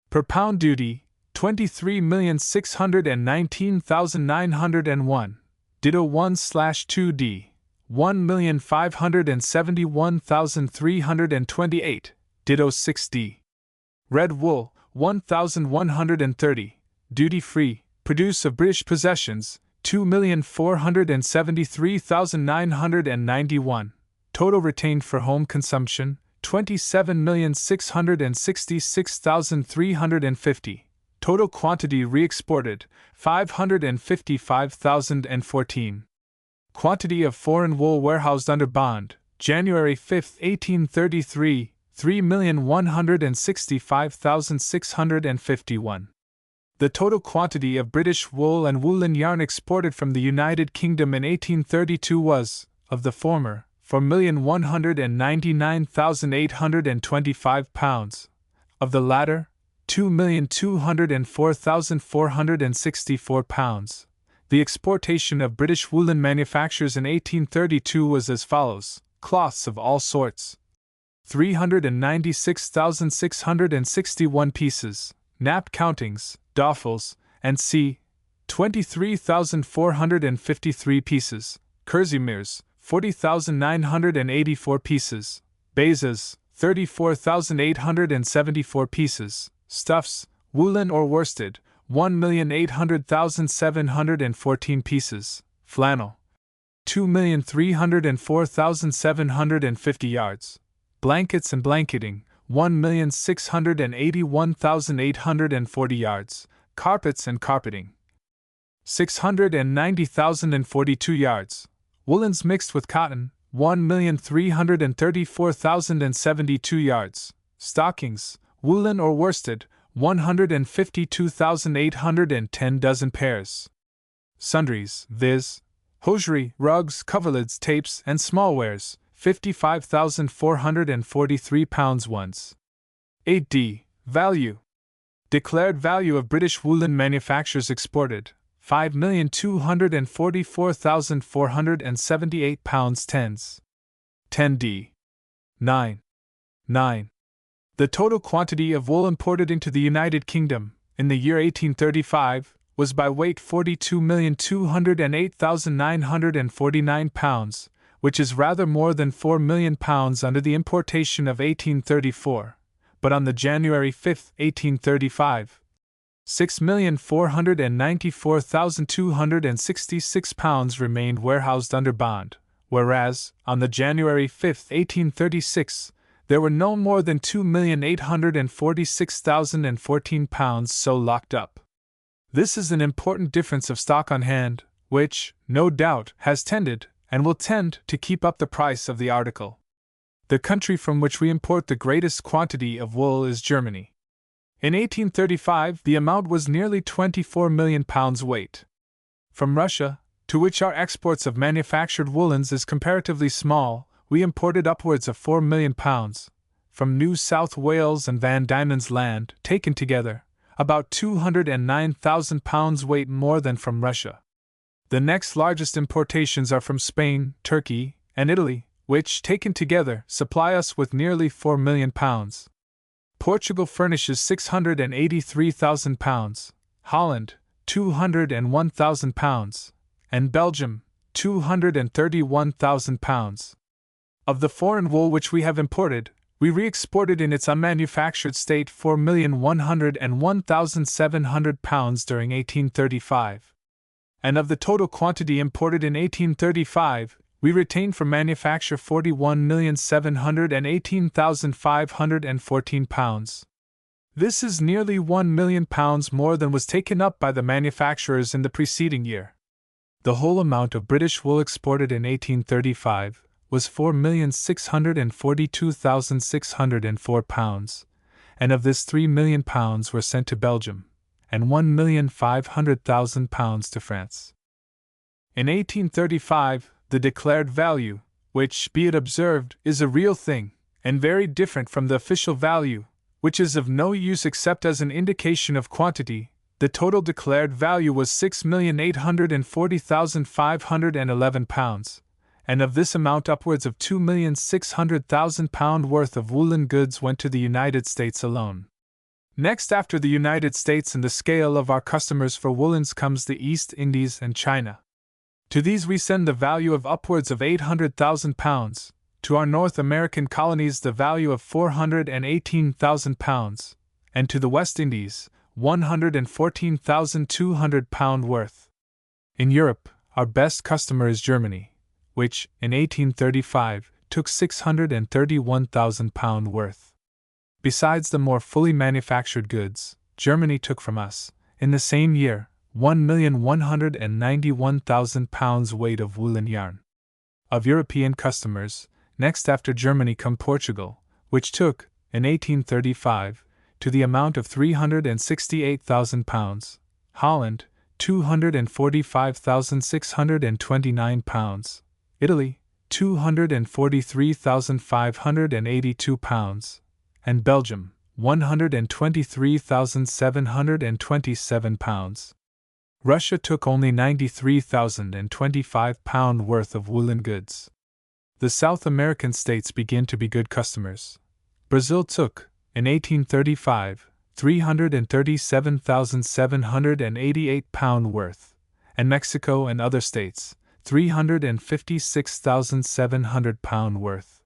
Per pound duty, 23,619,901, ditto 1/2d, 1,571,328, ditto 6d. Red wool, 1,130, duty-free, produce of British possessions, 2,473,991, total retained for home consumption, 27,666,350, total quantity re-exported, 555,014. Quantity of foreign wool warehoused under bond, January 5, 1833, 3,165,651. The total quantity of British wool and woolen yarn exported from the United Kingdom in 1832 was, of the former, 4,199,825 pounds, of the latter, 2,204,464 pounds. The exportation of British woolen manufactures in 1832 was as follows: cloths of all sorts, 396,661 pieces, nap countings, doffles, and c. 23,453 pieces, kerseymires, 40,984 pieces, bases, 34,874 pieces, stuffs, woolen or worsted, 1,800,714 pieces, flannel, 2,304,750 yards, blankets and blanketing, 1,681,840 yards, carpets and carpeting, 690,042 yards, woolens mixed with cotton, 1,334,072 yards, stockings, woolen or worsted, 152,810 dozen pairs. Sundries, viz., hosiery, rugs, coverlids, tapes, and small wares, 55,443 pounds once. 8d. Value. Declared value of British woolen manufactures exported, £5,244,478 10d. 9. The total quantity of wool imported into the United Kingdom, in the year 1835, was by weight 42,208,949 pounds, which is rather more than 4 million pounds under the importation of 1834, but on the January 5, 1835, 6,494,266 pounds remained warehoused under bond, whereas, on the January 5, 1836, there were no more than 2,846,014 pounds so locked up. This is an important difference of stock on hand, which, no doubt, has tended, and will tend, to keep up the price of the article. The country from which we import the greatest quantity of wool is Germany. In 1835, the amount was nearly 24 million pounds weight. From Russia, to which our exports of manufactured woolens is comparatively small, we imported upwards of 4 million pounds. From New South Wales and Van Diemen's Land, taken together, about 209,000 pounds weight more than from Russia. The next largest importations are from Spain, Turkey, and Italy, which, taken together, supply us with nearly 4 million pounds. Portugal furnishes 683,000 pounds, Holland, 201,000 pounds, and Belgium, 231,000 pounds. Of the foreign wool which we have imported, we re-exported in its unmanufactured state 4,101,700 pounds during 1835. And of the total quantity imported in 1835, we retained for manufacture 41,718,514 pounds. This is nearly 1 million pounds more than was taken up by the manufacturers in the preceding year. The whole amount of British wool exported in 1835 was 4,642,604 pounds, and of this 3 million pounds were sent to Belgium, and 1,500,000 pounds to France. In 1835, the declared value, which, be it observed, is a real thing, and very different from the official value, which is of no use except as an indication of quantity, the total declared value was 6,840,511 pounds, and of this amount upwards of 2,600,000 pounds worth of woolen goods went to the United States alone. Next after the United States in the scale of our customers for woolens comes the East Indies and China. To these we send the value of upwards of 800,000 pounds, to our North American colonies the value of 418,000 pounds, and to the West Indies, 114,200 pounds worth. In Europe, our best customer is Germany, which, in 1835, took 631,000 pounds worth. Besides the more fully manufactured goods, Germany took from us, in the same year, 1,191,000 pounds weight of woolen yarn. Of European customers, next after Germany come Portugal, which took, in 1835, to the amount of 368,000 pounds, Holland, 245,629 pounds, Italy, 243,582 pounds, and Belgium, 123,727 pounds. Russia took only 93,025 pounds worth of woolen goods. The South American states begin to be good customers. Brazil took, in 1835, 337,788 pounds worth, and Mexico and other states, 356,700 pounds worth.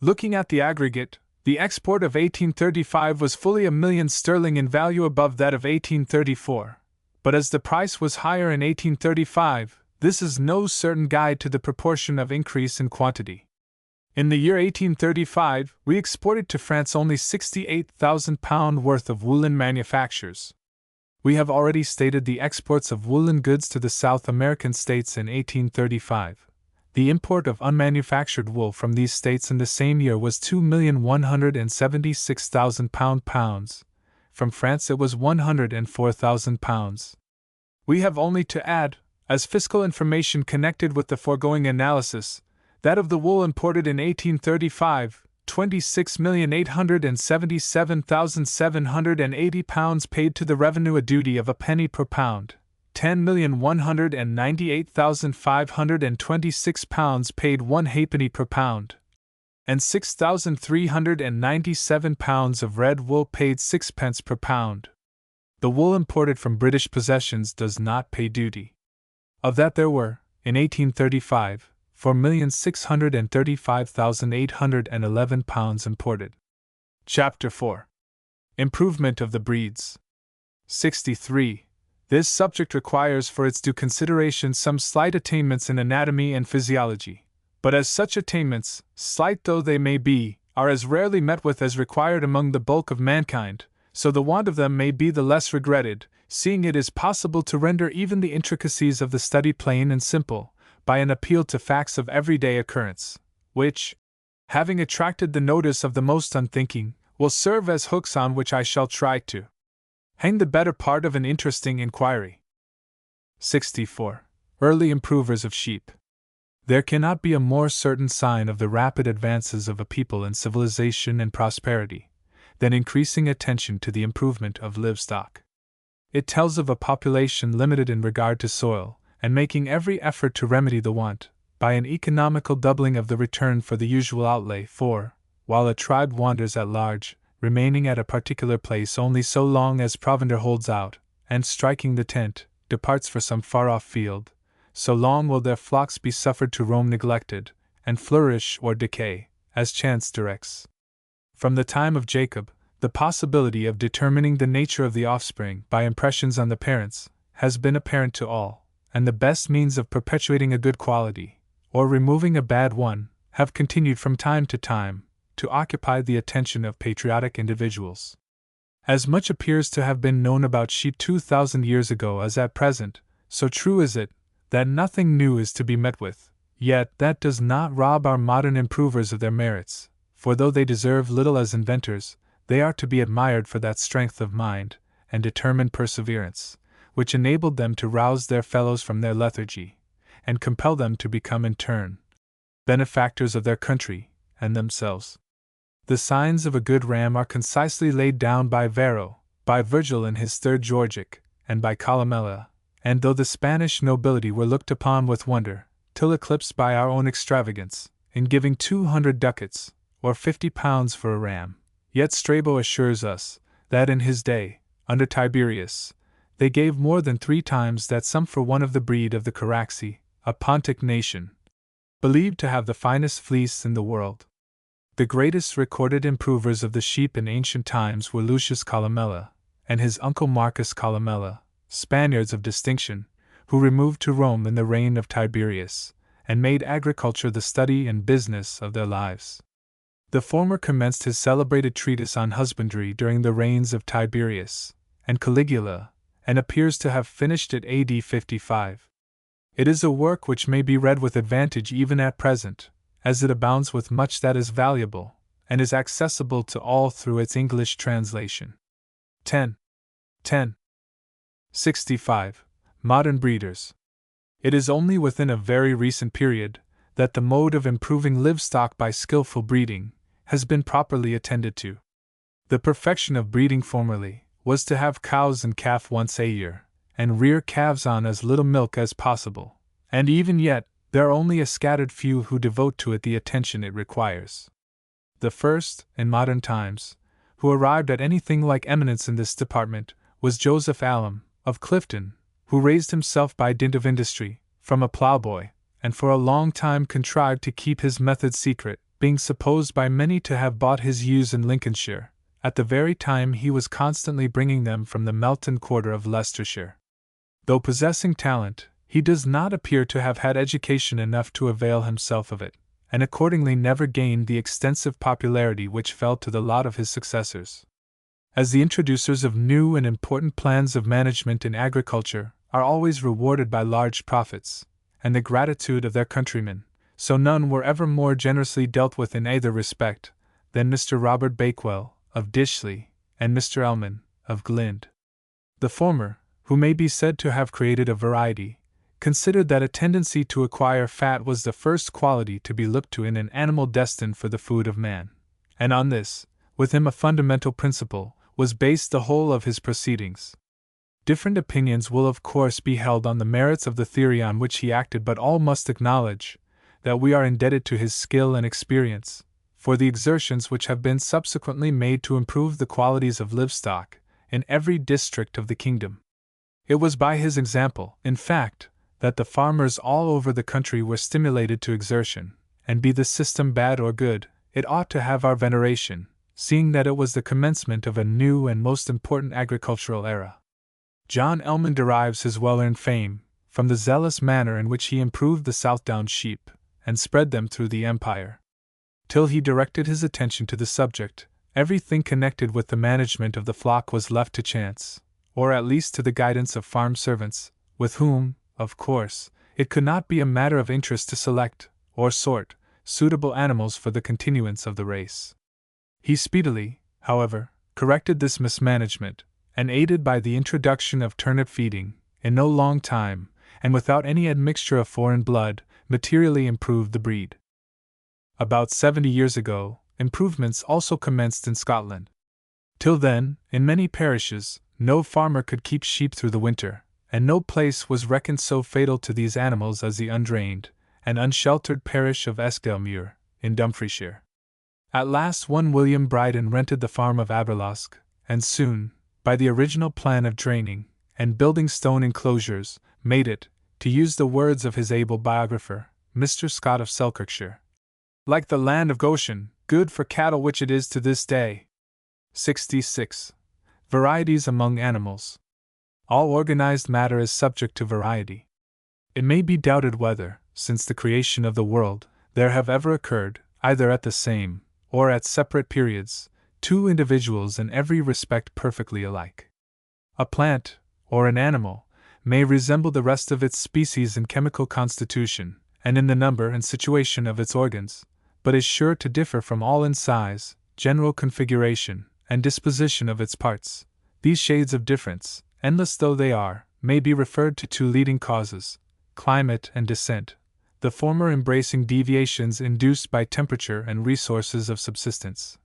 Looking at the aggregate, the export of 1835 was fully £1,000,000 in value above that of 1834, but as the price was higher in 1835, this is no certain guide to the proportion of increase in quantity. In the year 1835, we exported to France only 68,000 pounds worth of woolen manufactures. We have already stated the exports of woolen goods to the South American states in 1835. The import of unmanufactured wool from these states in the same year was 2,176,000 pounds. From France it was 104,000 pounds. We have only to add, as fiscal information connected with the foregoing analysis, that of the wool imported in 1835, 26,877,780 pounds paid to the revenue a duty of a penny per pound, £10,198,526 paid 1 halfpenny per pound, and £6,397 of red wool paid 6 pence per pound. The wool imported from British possessions does not pay duty. Of that there were, in 1835, 4,635,811 pounds imported. Chapter 4. Improvement of the breeds. 63. This subject requires for its due consideration some slight attainments in anatomy and physiology, but as such attainments, slight though they may be, are as rarely met with as required among the bulk of mankind, so the want of them may be the less regretted, seeing it is possible to render even the intricacies of the study plain and simple, by an appeal to facts of everyday occurrence, which, having attracted the notice of the most unthinking, will serve as hooks on which I shall try to hang the better part of an interesting inquiry. 64. Early improvers of sheep. There cannot be a more certain sign of the rapid advances of a people in civilization and prosperity than increasing attention to the improvement of livestock. It tells of a population limited in regard to soil, and making every effort to remedy the want, by an economical doubling of the return for the usual outlay, for, while a tribe wanders at large, remaining at a particular place only so long as provender holds out, and striking the tent, departs for some far-off field, so long will their flocks be suffered to roam neglected, and flourish or decay, as chance directs. From the time of Jacob, the possibility of determining the nature of the offspring by impressions on the parents has been apparent to all, and the best means of perpetuating a good quality, or removing a bad one, have continued from time to time to occupy the attention of patriotic individuals. As much appears to have been known about sheep 2,000 years ago as at present, so true is it that nothing new is to be met with, yet that does not rob our modern improvers of their merits, for though they deserve little as inventors, they are to be admired for that strength of mind and determined perseverance which enabled them to rouse their fellows from their lethargy, and compel them to become in turn benefactors of their country and themselves. The signs of a good ram are concisely laid down by Varro, by Virgil in his Third Georgic, and by Columella, and though the Spanish nobility were looked upon with wonder, till eclipsed by our own extravagance, in giving 200 ducats, or 50 pounds for a ram, yet Strabo assures us that in his day, under Tiberius, they gave more than 3 times that sum for one of the breed of the Caraxi, a Pontic nation, believed to have the finest fleece in the world. The greatest recorded improvers of the sheep in ancient times were Lucius Columella and his uncle Marcus Columella, Spaniards of distinction, who removed to Rome in the reign of Tiberius, and made agriculture the study and business of their lives. The former commenced his celebrated treatise on husbandry during the reigns of Tiberius and Caligula, and appears to have finished it AD 55. It is a work which may be read with advantage even at present, as it abounds with much that is valuable, and is accessible to all through its English translation. 10. 65. Modern breeders. It is only within a very recent period that the mode of improving livestock by skillful breeding has been properly attended to. The perfection of breeding formerly was to have cows and calf once a year, and rear calves on as little milk as possible, and even yet there are only a scattered few who devote to it the attention it requires. The first, in modern times, who arrived at anything like eminence in this department, was Joseph Allam, of Clifton, who raised himself by dint of industry, from a ploughboy, and for a long time contrived to keep his method secret, being supposed by many to have bought his ewes in Lincolnshire, at the very time he was constantly bringing them from the Melton quarter of Leicestershire. Though possessing talent, he does not appear to have had education enough to avail himself of it, and accordingly never gained the extensive popularity which fell to the lot of his successors. As the introducers of new and important plans of management in agriculture are always rewarded by large profits, and the gratitude of their countrymen, so none were ever more generously dealt with in either respect than Mr. Robert Bakewell, of Dishley, and Mr. Ellman, of Glynde. The former, who may be said to have created a variety, considered that a tendency to acquire fat was the first quality to be looked to in an animal destined for the food of man, and on this, with him a fundamental principle, was based the whole of his proceedings. Different opinions will of course be held on the merits of the theory on which he acted, but all must acknowledge that we are indebted to his skill and experience for the exertions which have been subsequently made to improve the qualities of livestock in every district of the kingdom. It was by his example, in fact, that the farmers all over the country were stimulated to exertion, and be the system bad or good, it ought to have our veneration, seeing that it was the commencement of a new and most important agricultural era. John Ellman derives his well-earned fame from the zealous manner in which he improved the Southdown sheep, and spread them through the empire. Till he directed his attention to the subject, everything connected with the management of the flock was left to chance, or at least to the guidance of farm servants, with whom, of course, it could not be a matter of interest to select, or sort, suitable animals for the continuance of the race. He speedily, however, corrected this mismanagement, and aided by the introduction of turnip feeding, in no long time, and without any admixture of foreign blood, materially improved the breed. About 70 years ago, improvements also commenced in Scotland. Till then, in many parishes, no farmer could keep sheep through the winter, and no place was reckoned so fatal to these animals as the undrained and unsheltered parish of Eskdalemuir, in Dumfriesshire. At last one William Bryden rented the farm of Aberlosk, and soon, by the original plan of draining and building stone enclosures, made it, to use the words of his able biographer, Mr. Scott of Selkirkshire, like the land of Goshen, good for cattle, which it is to this day. 66. Varieties among animals. All organized matter is subject to variety. It may be doubted whether, since the creation of the world, there have ever occurred, either at the same, or at separate periods, two individuals in every respect perfectly alike. A plant, or an animal, may resemble the rest of its species in chemical constitution, and in the number and situation of its organs, but is sure to differ from all in size, general configuration, and disposition of its parts. These shades of difference, endless though they are, may be referred to two leading causes: climate and descent, the former embracing deviations induced by temperature and resources of subsistence,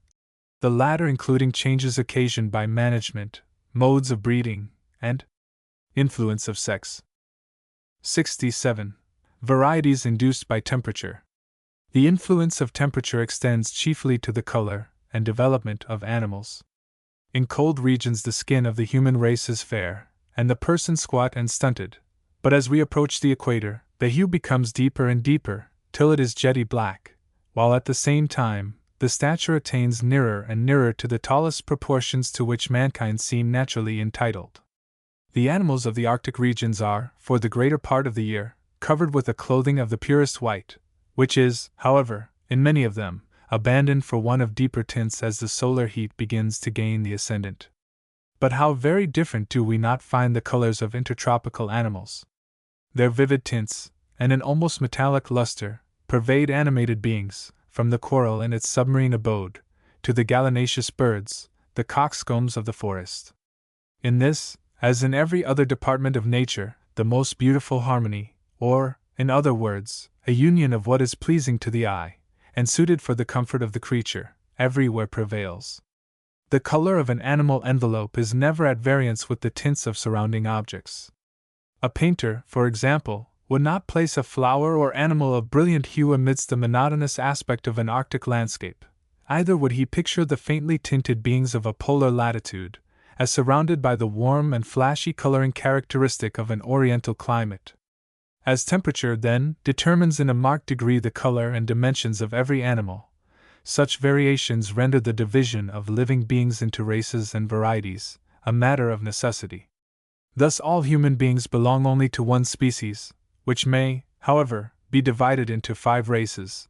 the latter including changes occasioned by management, modes of breeding, and influence of sex. 67. Varieties induced by temperature. The influence of temperature extends chiefly to the color and development of animals. In cold regions the skin of the human race is fair, and the person squat and stunted, but as we approach the equator, the hue becomes deeper and deeper, till it is jetty black, while at the same time, the stature attains nearer and nearer to the tallest proportions to which mankind seem naturally entitled. The animals of the Arctic regions are, for the greater part of the year, covered with a clothing of the purest white, which is, however, in many of them, abandoned for one of deeper tints as the solar heat begins to gain the ascendant. But how very different do we not find the colors of intertropical animals! Their vivid tints, and an almost metallic luster, pervade animated beings, from the coral in its submarine abode, to the gallinaceous birds, the coxcombs of the forest. In this, as in every other department of nature, the most beautiful harmony, or, in other words, a union of what is pleasing to the eye, and suited for the comfort of the creature, everywhere prevails. The color of an animal envelope is never at variance with the tints of surrounding objects. A painter, for example, would not place a flower or animal of brilliant hue amidst the monotonous aspect of an Arctic landscape. Either would he picture the faintly tinted beings of a polar latitude, as surrounded by the warm and flashy coloring characteristic of an oriental climate. As temperature, then, determines in a marked degree the color and dimensions of every animal, such variations render the division of living beings into races and varieties a matter of necessity. Thus all human beings belong only to one species, which may, however, be divided into 5 races,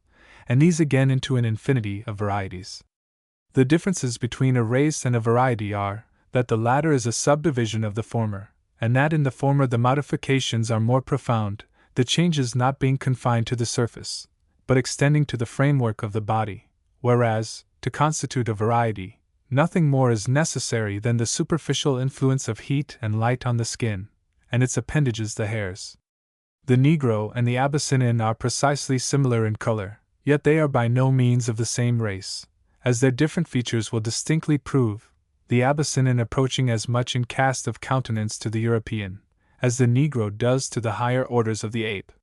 and these again into an infinity of varieties. The differences between a race and a variety are, that the latter is a subdivision of the former, and that in the former the modifications are more profound, the changes not being confined to the surface, but extending to the framework of the body, whereas, to constitute a variety, nothing more is necessary than the superficial influence of heat and light on the skin, and its appendages the hairs. The Negro and the Abyssinian are precisely similar in color, yet they are by no means of the same race, as their different features will distinctly prove. the Abyssinian approaching as much in cast of countenance to the European as the Negro does to the higher orders of the ape.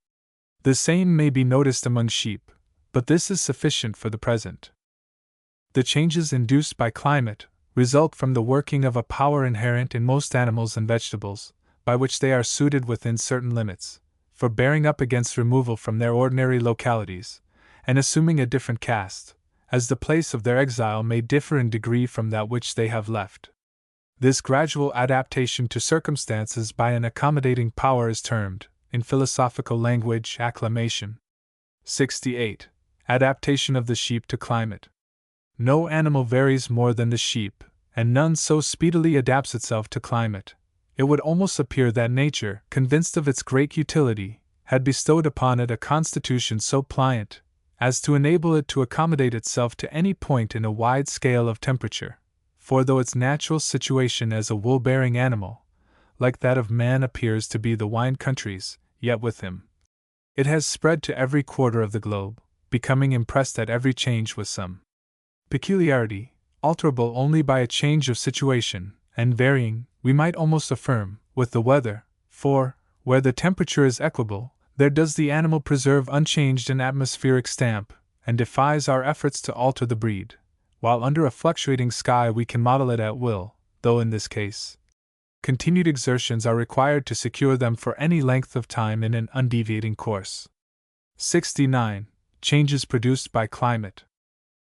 The same may be noticed among sheep, but this is sufficient for the present. The changes induced by climate result from the working of a power inherent in most animals and vegetables, by which they are suited within certain limits, for bearing up against removal from their ordinary localities, and assuming a different cast, as the place of their exile may differ in degree from that which they have left. This gradual adaptation to circumstances by an accommodating power is termed, in philosophical language, acclimation. 68. Adaptation of the sheep to climate. No animal varies more than the sheep, and none so speedily adapts itself to climate. It would almost appear that nature, convinced of its great utility, had bestowed upon it a constitution so pliant as to enable it to accommodate itself to any point in a wide scale of temperature. For though its natural situation as a wool-bearing animal, like that of man, appears to be the wine countries, yet with him it has spread to every quarter of the globe, becoming impressed at every change with some peculiarity, alterable only by a change of situation, and varying, we might almost affirm, with the weather, for, where the temperature is equable, there does the animal preserve unchanged an atmospheric stamp, and defies our efforts to alter the breed, while under a fluctuating sky we can model it at will, though in this case continued exertions are required to secure them for any length of time in an undeviating course. 69. Changes produced by climate.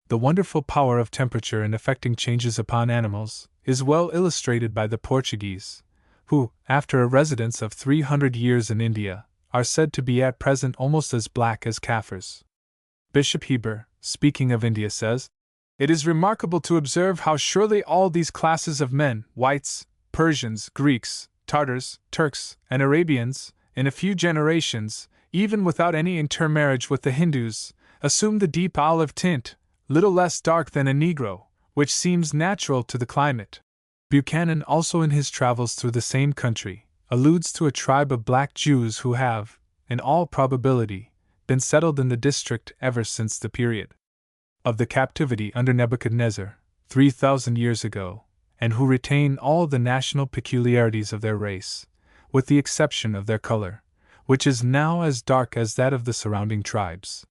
The wonderful power of temperature in effecting changes upon animals is well illustrated by the Portuguese, who, after a residence of 300 years in India, are said to be at present almost as black as Kaffirs. Bishop Heber, speaking of India, says, "It is remarkable to observe how surely all these classes of men, whites, Persians, Greeks, Tartars, Turks, and Arabians, in a few generations, even without any intermarriage with the Hindus, assume the deep olive tint, little less dark than a Negro, which seems natural to the climate." Buchanan, also in his travels through the same country, alludes to a tribe of black Jews who have, in all probability, been settled in the district ever since the period of the captivity under Nebuchadnezzar, 3,000 years ago, and who retain all the national peculiarities of their race, with the exception of their color, which is now as dark as that of the surrounding tribes.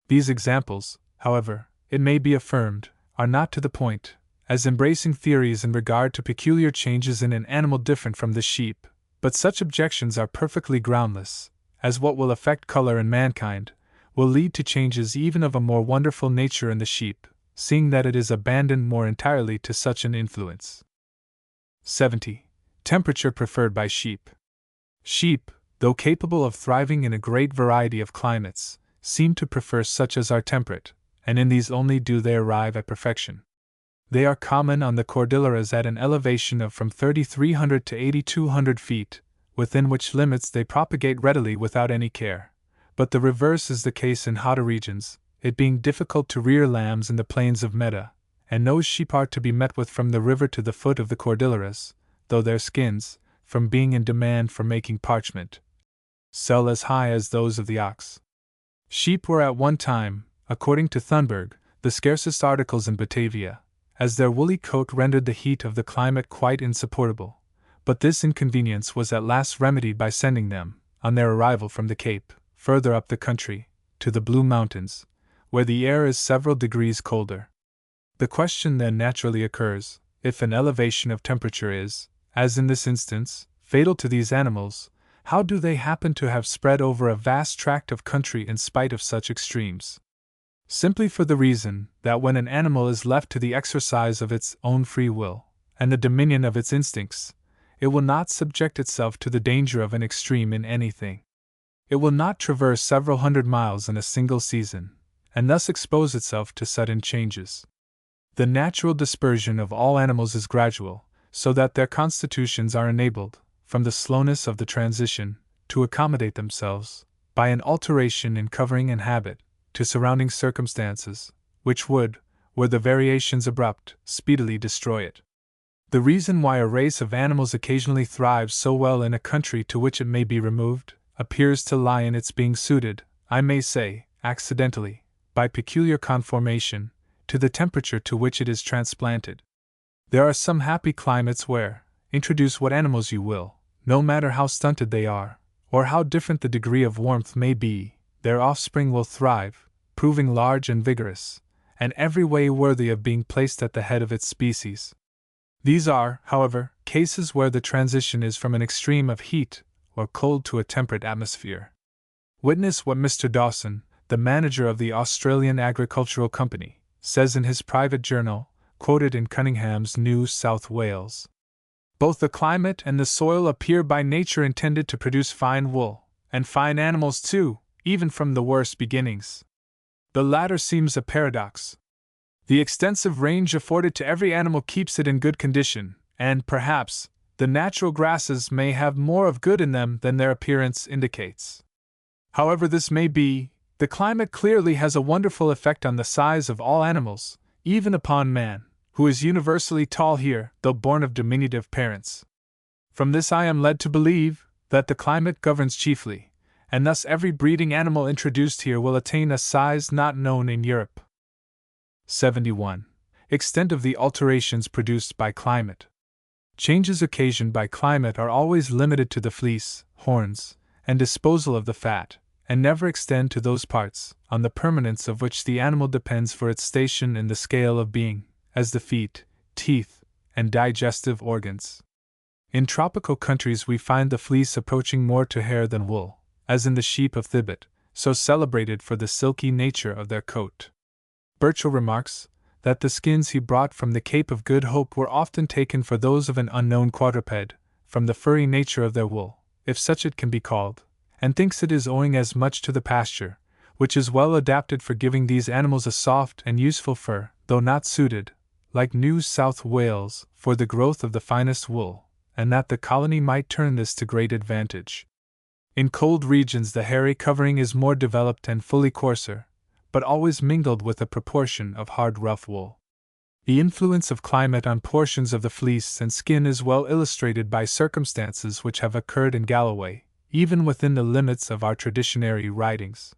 These examples, however, it may be affirmed, are not to the point, as embracing theories in regard to peculiar changes in an animal different from the sheep, but such objections are perfectly groundless, as what will affect color in mankind will lead to changes even of a more wonderful nature in the sheep, seeing that it is abandoned more entirely to such an influence. 70. Temperature preferred by sheep. Sheep, though capable of thriving in a great variety of climates, seem to prefer such as are temperate, and in these only do they arrive at perfection. They are common on the Cordilleras at an elevation of from 3,300 to 8,200 feet, within which limits they propagate readily without any care. But the reverse is the case in hotter regions, it being difficult to rear lambs in the plains of Meta, and no sheep are to be met with from the river to the foot of the Cordilleras, though their skins, from being in demand for making parchment, sell as high as those of the ox. Sheep were at one time, according to Thunberg, the scarcest articles in Batavia, as their woolly coat rendered the heat of the climate quite insupportable, but this inconvenience was at last remedied by sending them, on their arrival from the Cape, further up the country, to the Blue Mountains, where the air is several degrees colder. The question then naturally occurs, if an elevation of temperature is, as in this instance, fatal to these animals, how do they happen to have spread over a vast tract of country in spite of such extremes? Simply for the reason that when an animal is left to the exercise of its own free will, and the dominion of its instincts, it will not subject itself to the danger of an extreme in anything. It will not traverse several hundred miles in a single season, and thus expose itself to sudden changes. The natural dispersion of all animals is gradual, so that their constitutions are enabled, from the slowness of the transition, to accommodate themselves, by an alteration in covering and habit, to surrounding circumstances, which would, were the variations abrupt, speedily destroy it. The reason why a race of animals occasionally thrives so well in a country to which it may be removed, appears to lie in its being suited, I may say, accidentally, by peculiar conformation, to the temperature to which it is transplanted. There are some happy climates where, introduce what animals you will, no matter how stunted they are, or how different the degree of warmth may be, their offspring will thrive, proving large and vigorous, and every way worthy of being placed at the head of its species. These are, however, cases where the transition is from an extreme of heat or cold to a temperate atmosphere. Witness what Mr. Dawson, the manager of the Australian Agricultural Company, says in his private journal, quoted in Cunningham's New South Wales. Both the climate and the soil appear by nature intended to produce fine wool, and fine animals too, even from the worst beginnings. The latter seems a paradox. The extensive range afforded to every animal keeps it in good condition, and, perhaps, the natural grasses may have more of good in them than their appearance indicates. However this may be, the climate clearly has a wonderful effect on the size of all animals, even upon man, who is universally tall here, though born of diminutive parents. From this I am led to believe that the climate governs chiefly, and thus every breeding animal introduced here will attain a size not known in Europe. 71. Extent of the alterations produced by climate. Changes occasioned by climate are always limited to the fleece, horns, and disposal of the fat, and never extend to those parts, on the permanence of which the animal depends for its station in the scale of being, as the feet, teeth, and digestive organs. In tropical countries we find the fleece approaching more to hair than wool, as in the sheep of Thibet, so celebrated for the silky nature of their coat. Burchell remarks that the skins he brought from the Cape of Good Hope were often taken for those of an unknown quadruped, from the furry nature of their wool, if such it can be called, and thinks it is owing as much to the pasture, which is well adapted for giving these animals a soft and useful fur, though not suited, like New South Wales, for the growth of the finest wool, and that the colony might turn this to great advantage. In cold regions the hairy covering is more developed and fully coarser, but always mingled with a proportion of hard rough wool. The influence of climate on portions of the fleece and skin is well illustrated by circumstances which have occurred in Galloway, even within the limits of our traditionary writings.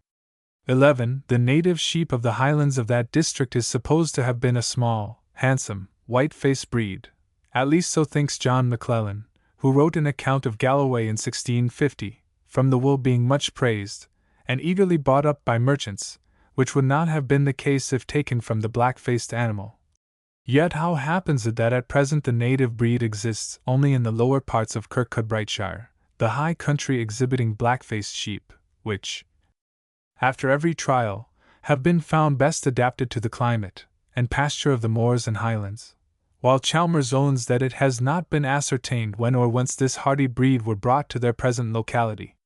11. The native sheep of the highlands of that district is supposed to have been a small, handsome, white-faced breed, at least so thinks John McClellan, who wrote an account of Galloway in 1650, from the wool being much praised, and eagerly bought up by merchants, which would not have been the case if taken from the black-faced animal. Yet how happens it that at present the native breed exists only in the lower parts of Kirkcudbrightshire, the high country exhibiting black-faced sheep, which, after every trial, have been found best adapted to the climate and pasture of the moors and highlands, while Chalmers owns that it has not been ascertained when or whence this hardy breed were brought to their present locality.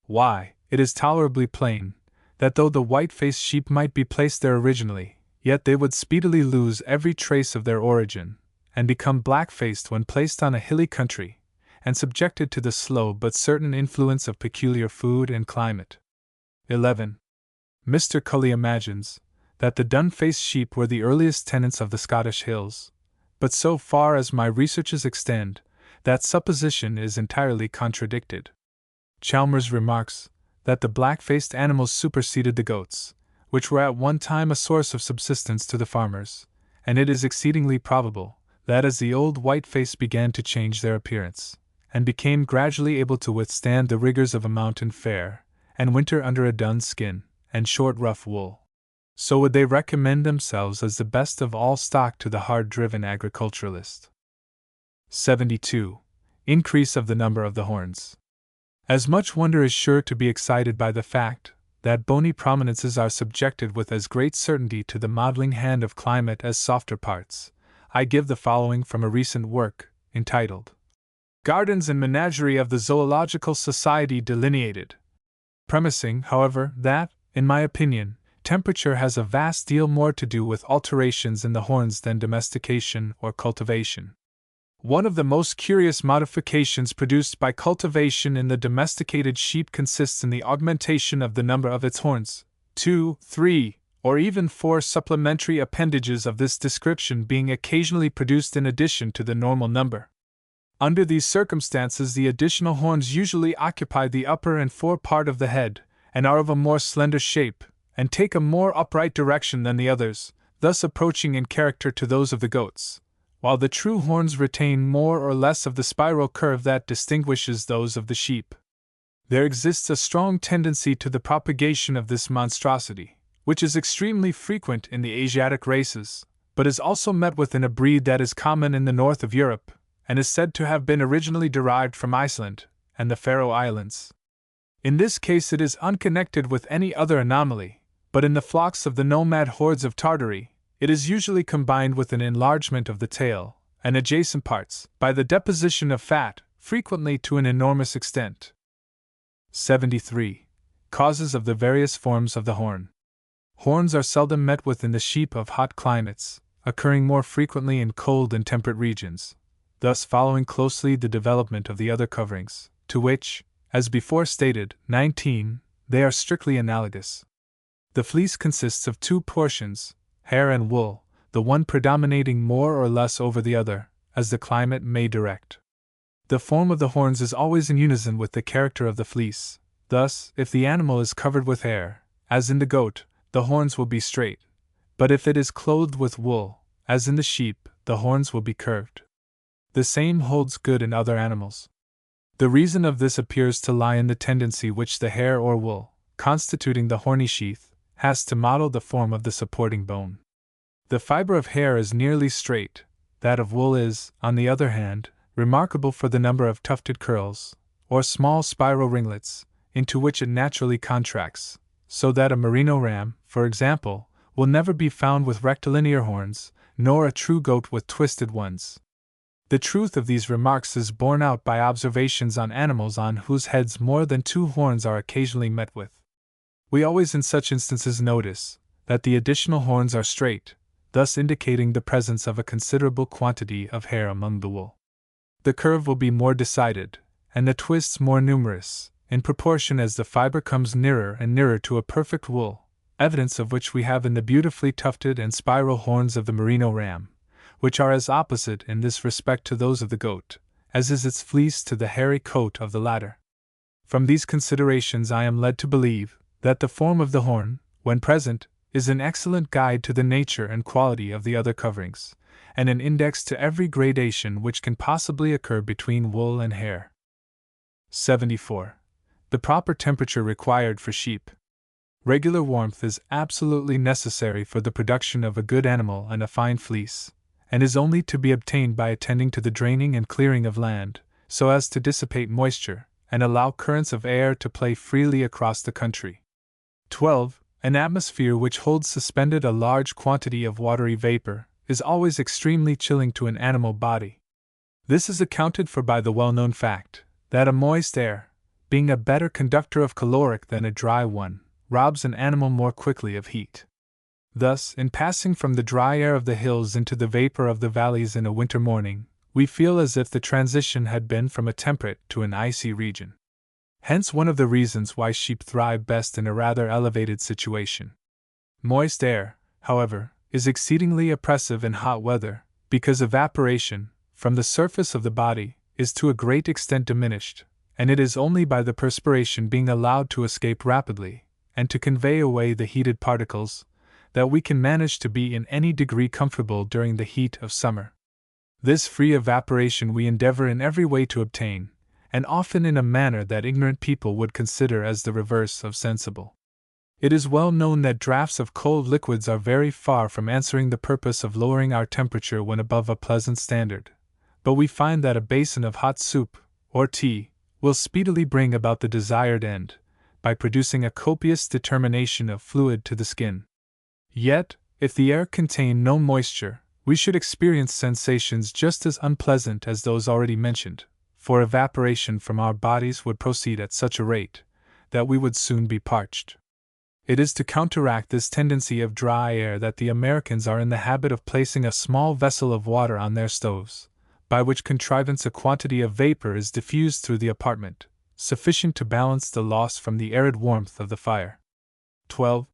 Why, it is tolerably plain that though the white-faced sheep might be placed there originally, yet they would speedily lose every trace of their origin, and become black-faced when placed on a hilly country, and subjected to the slow but certain influence of peculiar food and climate. 11. Mr. Cully imagines that the dun-faced sheep were the earliest tenants of the Scottish hills, but so far as my researches extend, that supposition is entirely contradicted. Chalmers remarks that the black-faced animals superseded the goats, which were at one time a source of subsistence to the farmers, and it is exceedingly probable that as the old white-faced began to change their appearance, and became gradually able to withstand the rigors of a mountain fare, and winter under a dun skin, and short rough wool, so would they recommend themselves as the best of all stock to the hard-driven agriculturalist. 72. Increase of the number of the horns. As much wonder is sure to be excited by the fact that bony prominences are subjected with as great certainty to the modeling hand of climate as softer parts, I give the following from a recent work, entitled Gardens and Menagerie of the Zoological Society Delineated, premising, however, that, in my opinion, temperature has a vast deal more to do with alterations in the horns than domestication or cultivation. One of the most curious modifications produced by cultivation in the domesticated sheep consists in the augmentation of the number of its horns, 2, 3, or even 4 supplementary appendages of this description being occasionally produced in addition to the normal number. Under these circumstances, the additional horns usually occupy the upper and fore part of the head, and are of a more slender shape, and take a more upright direction than the others, thus approaching in character to those of the goats, while the true horns retain more or less of the spiral curve that distinguishes those of the sheep. There exists a strong tendency to the propagation of this monstrosity, which is extremely frequent in the Asiatic races, but is also met with in a breed that is common in the north of Europe, and is said to have been originally derived from Iceland and the Faroe Islands. In this case it is unconnected with any other anomaly, but in the flocks of the nomad hordes of Tartary, it is usually combined with an enlargement of the tail and adjacent parts by the deposition of fat, frequently to an enormous extent. 73. Causes of the various forms of the horn. Horns are seldom met with in the sheep of hot climates, occurring more frequently in cold and temperate regions, thus following closely the development of the other coverings, to which, as before stated, 19, they are strictly analogous. The fleece consists of two portions, hair and wool, the one predominating more or less over the other, as the climate may direct. The form of the horns is always in unison with the character of the fleece. Thus, if the animal is covered with hair, as in the goat, the horns will be straight, but if it is clothed with wool, as in the sheep, the horns will be curved. The same holds good in other animals. The reason of this appears to lie in the tendency which the hair or wool, constituting the horny sheath, has to model the form of the supporting bone. The fiber of hair is nearly straight, that of wool is, on the other hand, remarkable for the number of tufted curls, or small spiral ringlets, into which it naturally contracts, so that a merino ram, for example, will never be found with rectilinear horns, nor a true goat with twisted ones. The truth of these remarks is borne out by observations on animals on whose heads more than two horns are occasionally met with. We always in such instances notice that the additional horns are straight, thus indicating the presence of a considerable quantity of hair among the wool. The curve will be more decided, and the twists more numerous, in proportion as the fiber comes nearer and nearer to a perfect wool, evidence of which we have in the beautifully tufted and spiral horns of the merino ram, which are as opposite in this respect to those of the goat, as is its fleece to the hairy coat of the latter. From these considerations I am led to believe that the form of the horn, when present, is an excellent guide to the nature and quality of the other coverings, and an index to every gradation which can possibly occur between wool and hair. 74. The proper temperature required for sheep. Regular warmth is absolutely necessary for the production of a good animal and a fine fleece, and is only to be obtained by attending to the draining and clearing of land, so as to dissipate moisture, and allow currents of air to play freely across the country. 12. An atmosphere which holds suspended a large quantity of watery vapor is always extremely chilling to an animal body. This is accounted for by the well-known fact that a moist air, being a better conductor of caloric than a dry one, robs an animal more quickly of heat. Thus, in passing from the dry air of the hills into the vapor of the valleys in a winter morning, we feel as if the transition had been from a temperate to an icy region. Hence one of the reasons why sheep thrive best in a rather elevated situation. Moist air, however, is exceedingly oppressive in hot weather, because evaporation, from the surface of the body, is to a great extent diminished, and it is only by the perspiration being allowed to escape rapidly, and to convey away the heated particles, that we can manage to be in any degree comfortable during the heat of summer. This free evaporation we endeavor in every way to obtain, and often in a manner that ignorant people would consider as the reverse of sensible. It is well known that draughts of cold liquids are very far from answering the purpose of lowering our temperature when above a pleasant standard, but we find that a basin of hot soup, or tea, will speedily bring about the desired end, by producing a copious determination of fluid to the skin. Yet, if the air contained no moisture, we should experience sensations just as unpleasant as those already mentioned, for evaporation from our bodies would proceed at such a rate that we would soon be parched. It is to counteract this tendency of dry air that the Americans are in the habit of placing a small vessel of water on their stoves, by which contrivance a quantity of vapor is diffused through the apartment, sufficient to balance the loss from the arid warmth of the fire. 12.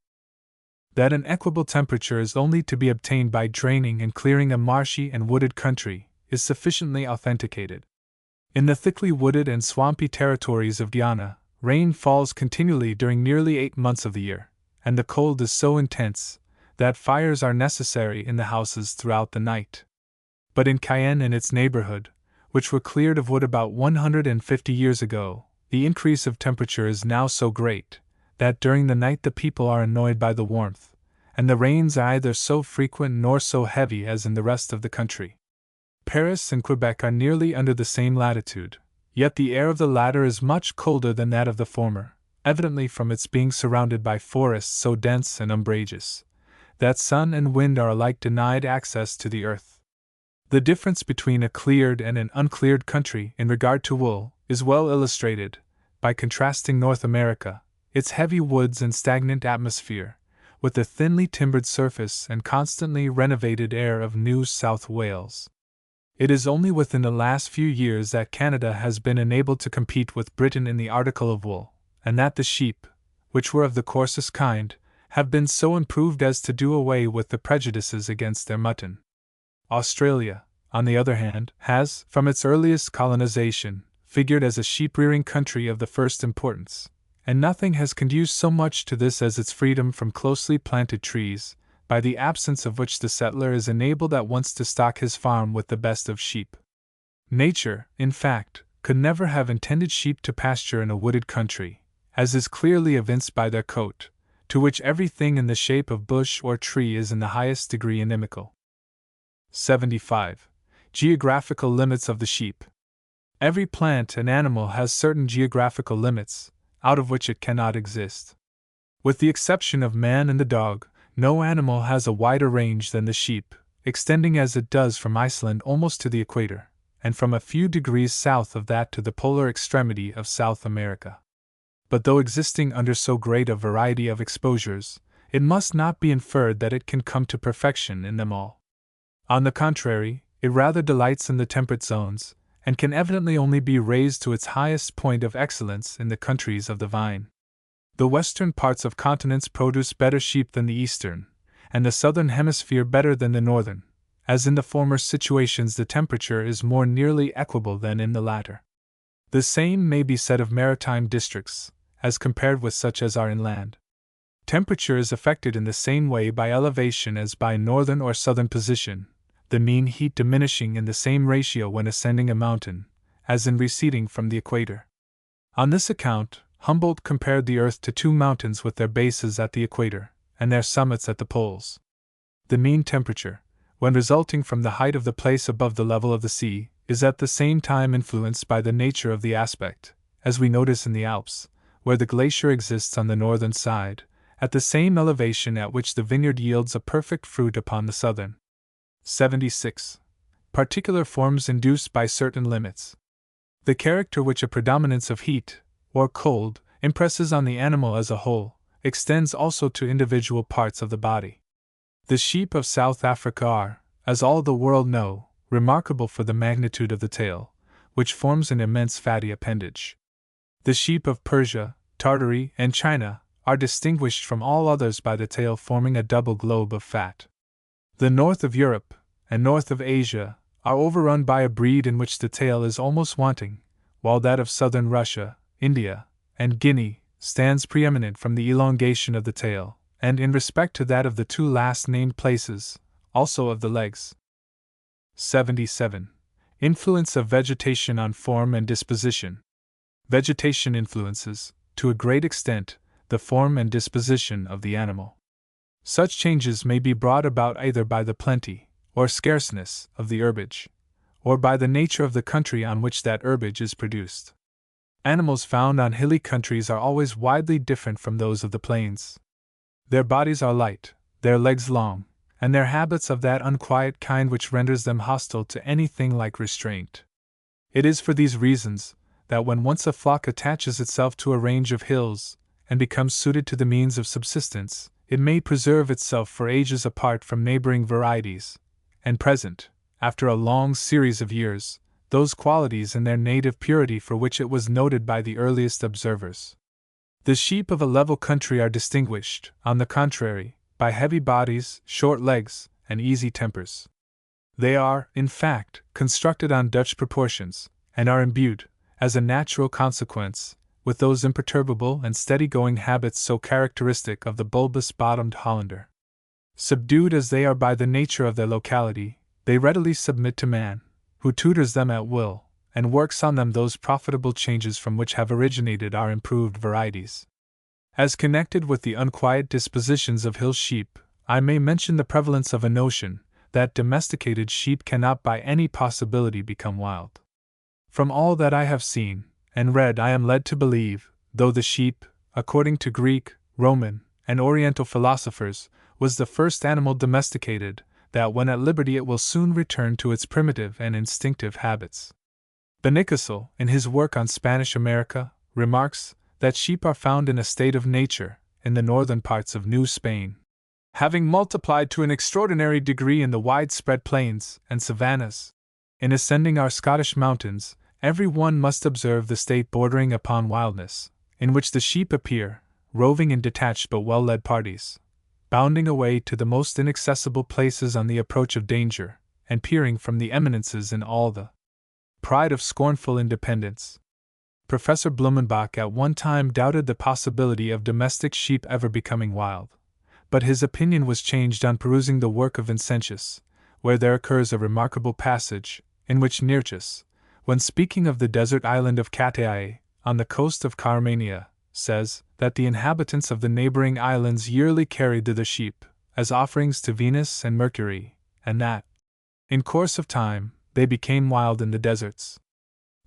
That an equable temperature is only to be obtained by draining and clearing a marshy and wooded country is sufficiently authenticated. In the thickly wooded and swampy territories of Guyana, rain falls continually during nearly 8 months of the year, and the cold is so intense that fires are necessary in the houses throughout the night. But in Cayenne and its neighborhood, which were cleared of wood about 150 years ago, the increase of temperature is now so great that during the night the people are annoyed by the warmth, and the rains are either so frequent nor so heavy as in the rest of the country. Paris and Quebec are nearly under the same latitude, yet the air of the latter is much colder than that of the former, evidently from its being surrounded by forests so dense and umbrageous that sun and wind are alike denied access to the earth. The difference between a cleared and an uncleared country in regard to wool is well illustrated by contrasting North America, its heavy woods and stagnant atmosphere, with the thinly timbered surface and constantly renovated air of New South Wales. It is only within the last few years that Canada has been enabled to compete with Britain in the article of wool, and that the sheep, which were of the coarsest kind, have been so improved as to do away with the prejudices against their mutton. Australia, on the other hand, has, from its earliest colonization, figured as a sheep-rearing country of the first importance, and nothing has conduced so much to this as its freedom from closely planted trees, by the absence of which the settler is enabled at once to stock his farm with the best of sheep. Nature, in fact, could never have intended sheep to pasture in a wooded country, as is clearly evinced by their coat, to which everything in the shape of bush or tree is in the highest degree inimical. 75. Geographical limits of the sheep. Every plant and animal has certain geographical limits, out of which it cannot exist. With the exception of man and the dog, no animal has a wider range than the sheep, extending as it does from Iceland almost to the equator, and from a few degrees south of that to the polar extremity of South America. But though existing under so great a variety of exposures, it must not be inferred that it can come to perfection in them all. On the contrary, it rather delights in the temperate zones, and can evidently only be raised to its highest point of excellence in the countries of the vine. The western parts of continents produce better sheep than the eastern, and the southern hemisphere better than the northern, as in the former situations the temperature is more nearly equable than in the latter. The same may be said of maritime districts, as compared with such as are inland. Temperature is affected in the same way by elevation as by northern or southern position, the mean heat diminishing in the same ratio when ascending a mountain, as in receding from the equator. On this account, Humboldt compared the earth to two mountains with their bases at the equator, and their summits at the poles. The mean temperature, when resulting from the height of the place above the level of the sea, is at the same time influenced by the nature of the aspect, as we notice in the Alps, where the glacier exists on the northern side, at the same elevation at which the vineyard yields a perfect fruit upon the southern. 76. Particular forms induced by certain limits. The character which a predominance of heat, or cold, impresses on the animal as a whole, extends also to individual parts of the body. The sheep of South Africa are, as all the world know, remarkable for the magnitude of the tail, which forms an immense fatty appendage. The sheep of Persia, Tartary, and China are distinguished from all others by the tail forming a double globe of fat. The north of Europe and north of Asia are overrun by a breed in which the tail is almost wanting, while that of southern Russia, India, and Guinea stands preeminent from the elongation of the tail, and in respect to that of the two last named places, also of the legs. 77. Influence of vegetation on form and disposition. Vegetation influences, to a great extent, the form and disposition of the animal. Such changes may be brought about either by the plenty, or scarceness, of the herbage, or by the nature of the country on which that herbage is produced. Animals found on hilly countries are always widely different from those of the plains. Their bodies are light, their legs long, and their habits of that unquiet kind which renders them hostile to anything like restraint. It is for these reasons that when once a flock attaches itself to a range of hills, and becomes suited to the means of subsistence, it may preserve itself for ages apart from neighboring varieties, and present, after a long series of years, those qualities in their native purity for which it was noted by the earliest observers. The sheep of a level country are distinguished, on the contrary, by heavy bodies, short legs, and easy tempers. They are, in fact, constructed on Dutch proportions, and are imbued, as a natural consequence, with those imperturbable and steady-going habits so characteristic of the bulbous-bottomed Hollander. Subdued as they are by the nature of their locality, they readily submit to man, who tutors them at will, and works on them those profitable changes from which have originated our improved varieties. As connected with the unquiet dispositions of hill sheep, I may mention the prevalence of a notion that domesticated sheep cannot by any possibility become wild. From all that I have seen and read, I am led to believe, though the sheep, according to Greek, Roman, and Oriental philosophers, was the first animal domesticated, that when at liberty it will soon return to its primitive and instinctive habits. Benicasel, in his work on Spanish America, remarks that sheep are found in a state of nature in the northern parts of New Spain, having multiplied to an extraordinary degree in the widespread plains and savannas. In ascending our Scottish mountains, every one must observe the state bordering upon wildness, in which the sheep appear, roving in detached but well-led parties, bounding away to the most inaccessible places on the approach of danger, and peering from the eminences in all the pride of scornful independence. Professor Blumenbach at one time doubted the possibility of domestic sheep ever becoming wild, but his opinion was changed on perusing the work of Vincentius, where there occurs a remarkable passage, in which Nearchus, when speaking of the desert island of Cataia, on the coast of Carmania, says that the inhabitants of the neighboring islands yearly carried the sheep as offerings to Venus and Mercury, and that, in course of time, they became wild in the deserts.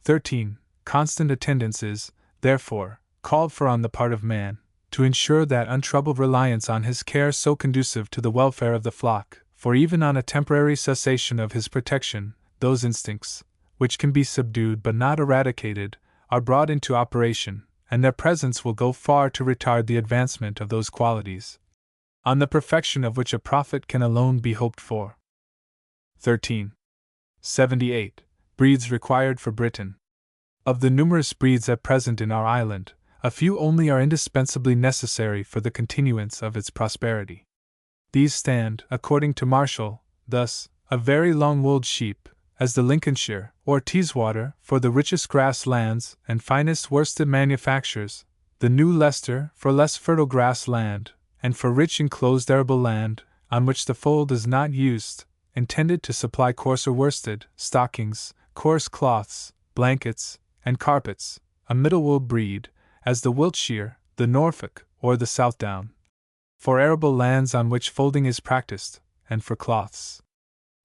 13. Constant attendance is, therefore, called for on the part of man, to ensure that untroubled reliance on his care so conducive to the welfare of the flock, for even on a temporary cessation of his protection, those instincts, which can be subdued but not eradicated, are brought into operation, and their presence will go far to retard the advancement of those qualities, on the perfection of which a prophet can alone be hoped for. 13. 78. Breeds required for Britain. Of the numerous breeds at present in our island, a few only are indispensably necessary for the continuance of its prosperity. These stand, according to Marshall, thus: a very long-wooled sheep, as the Lincolnshire or Teeswater for the richest grass lands and finest worsted manufactures, the New Leicester for less fertile grass land, and for rich enclosed arable land, on which the fold is not used, intended to supply coarser worsted, stockings, coarse cloths, blankets, and carpets, a middle-wooled breed, as the Wiltshire, the Norfolk, or the Southdown, for arable lands on which folding is practiced, and for cloths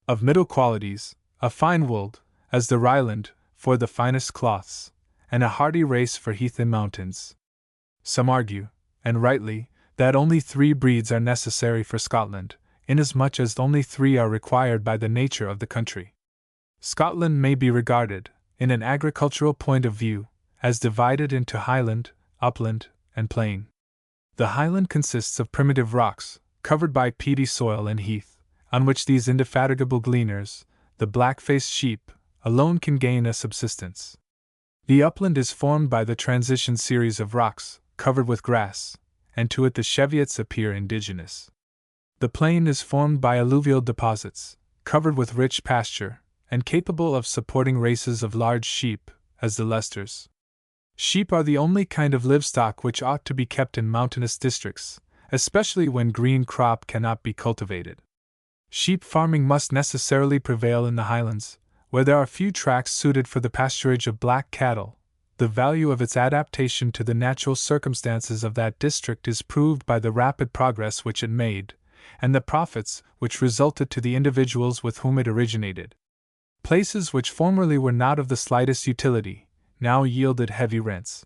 of middle qualities, a fine-wooled, as the Ryland, for the finest cloths, and a hardy race for heath and mountains. Some argue, and rightly, that only 3 breeds are necessary for Scotland, inasmuch as only 3 are required by the nature of the country. Scotland may be regarded, in an agricultural point of view, as divided into highland, upland, and plain. The highland consists of primitive rocks, covered by peaty soil and heath, on which these indefatigable gleaners, the black-faced sheep, alone can gain a subsistence. The upland is formed by the transition series of rocks, covered with grass, and to it the Cheviots appear indigenous. The plain is formed by alluvial deposits, covered with rich pasture, and capable of supporting races of large sheep, as the Leicesters. Sheep are the only kind of livestock which ought to be kept in mountainous districts, especially when green crop cannot be cultivated. Sheep farming must necessarily prevail in the highlands, where there are few tracts suited for the pasturage of black cattle. The value of its adaptation to the natural circumstances of that district is proved by the rapid progress which it made, and the profits which resulted to the individuals with whom it originated. Places which formerly were not of the slightest utility, now yielded heavy rents.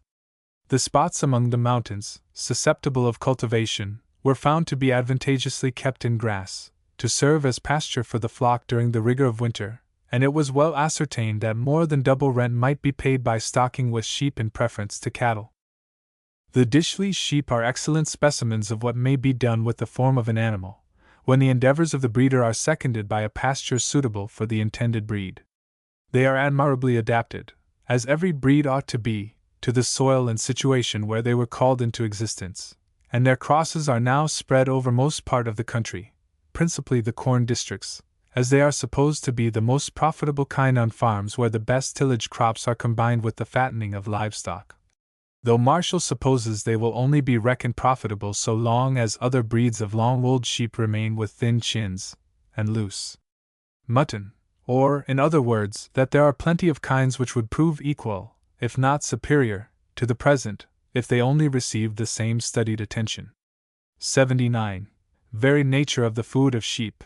The spots among the mountains, susceptible of cultivation, were found to be advantageously kept in grass, to serve as pasture for the flock during the rigor of winter, and it was well ascertained that more than double rent might be paid by stocking with sheep in preference to cattle. The Dishley sheep are excellent specimens of what may be done with the form of an animal, when the endeavors of the breeder are seconded by a pasture suitable for the intended breed. They are admirably adapted, as every breed ought to be, to the soil and situation where they were called into existence, and their crosses are now spread over most part of the country, principally the corn districts, as they are supposed to be the most profitable kind on farms where the best tillage crops are combined with the fattening of livestock. Though Marshall supposes they will only be reckoned profitable so long as other breeds of long-wooled sheep remain with thin chins and loose mutton, or, in other words, that there are plenty of kinds which would prove equal, if not superior, to the present, if they only received the same studied attention. 79. Very nature of the food of sheep.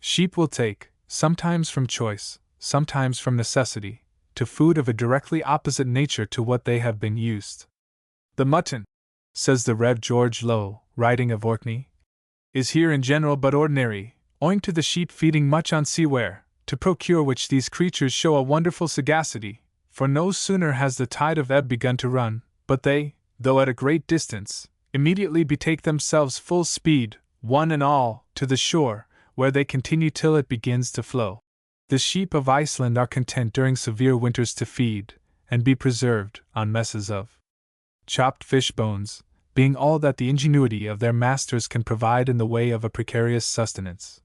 Sheep will take, sometimes from choice, sometimes from necessity, to food of a directly opposite nature to what they have been used. The mutton, says the Rev. George Lowe, writing of Orkney, is here in general but ordinary, owing to the sheep feeding much on seaware, to procure which these creatures show a wonderful sagacity, for no sooner has the tide of ebb begun to run, but they, though at a great distance, immediately betake themselves full speed, one and all, to the shore, where they continue till it begins to flow. The sheep of Iceland are content during severe winters to feed, and be preserved, on messes of chopped fish bones, being all that the ingenuity of their masters can provide in the way of a precarious sustenance.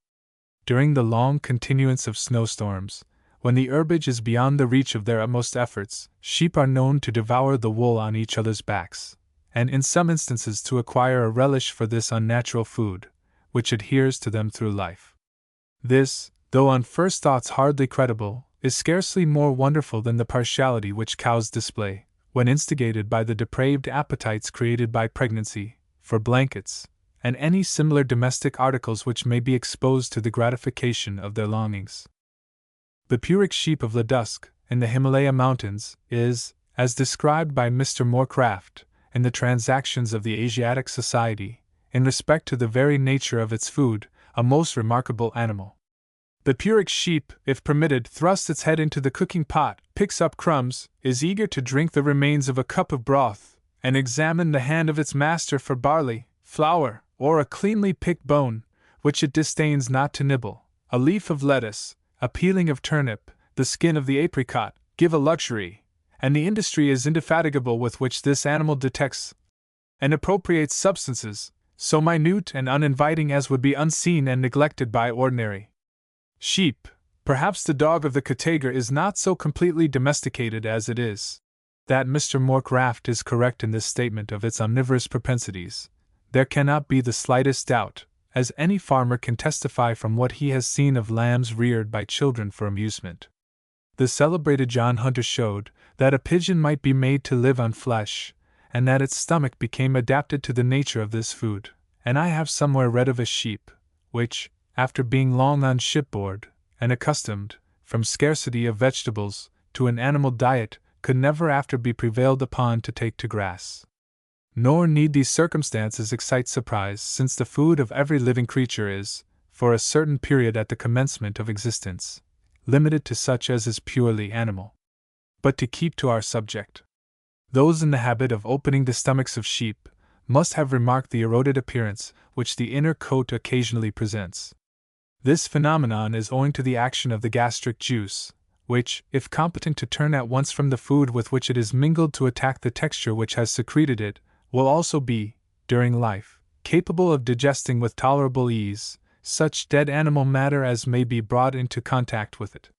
During the long continuance of snowstorms, when the herbage is beyond the reach of their utmost efforts, sheep are known to devour the wool on each other's backs, and in some instances to acquire a relish for this unnatural food, which adheres to them through life. This, though on first thoughts hardly credible, is scarcely more wonderful than the partiality which cows display, when instigated by the depraved appetites created by pregnancy, for blankets, and any similar domestic articles which may be exposed to the gratification of their longings. The Puric sheep of Ladakh, in the Himalaya Mountains, is, as described by Mr. Moorcraft, in the Transactions of the Asiatic Society, in respect to the very nature of its food, a most remarkable animal. The Puric sheep, if permitted, thrusts its head into the cooking pot, picks up crumbs, is eager to drink the remains of a cup of broth, and examine the hand of its master for barley, flour, or a cleanly picked bone, which it disdains not to nibble, a leaf of lettuce, a peeling of turnip, the skin of the apricot, give a luxury, and the industry is indefatigable with which this animal detects and appropriates substances, so minute and uninviting as would be unseen and neglected by ordinary sheep. Perhaps the dog of the Katagar is not so completely domesticated as it is. That Mr. Moorcraft is correct in this statement of its omnivorous propensities, there cannot be the slightest doubt, as any farmer can testify from what he has seen of lambs reared by children for amusement. The celebrated John Hunter showed that a pigeon might be made to live on flesh, and that its stomach became adapted to the nature of this food, and I have somewhere read of a sheep, which, after being long on shipboard, and accustomed, from scarcity of vegetables, to an animal diet, could never after be prevailed upon to take to grass. Nor need these circumstances excite surprise, since the food of every living creature is, for a certain period at the commencement of existence, limited to such as is purely animal. But to keep to our subject. Those in the habit of opening the stomachs of sheep must have remarked the eroded appearance which the inner coat occasionally presents. This phenomenon is owing to the action of the gastric juice, which, if competent to turn at once from the food with which it is mingled to attack the texture which has secreted it, will also be, during life, capable of digesting with tolerable ease such dead animal matter as may be brought into contact with it.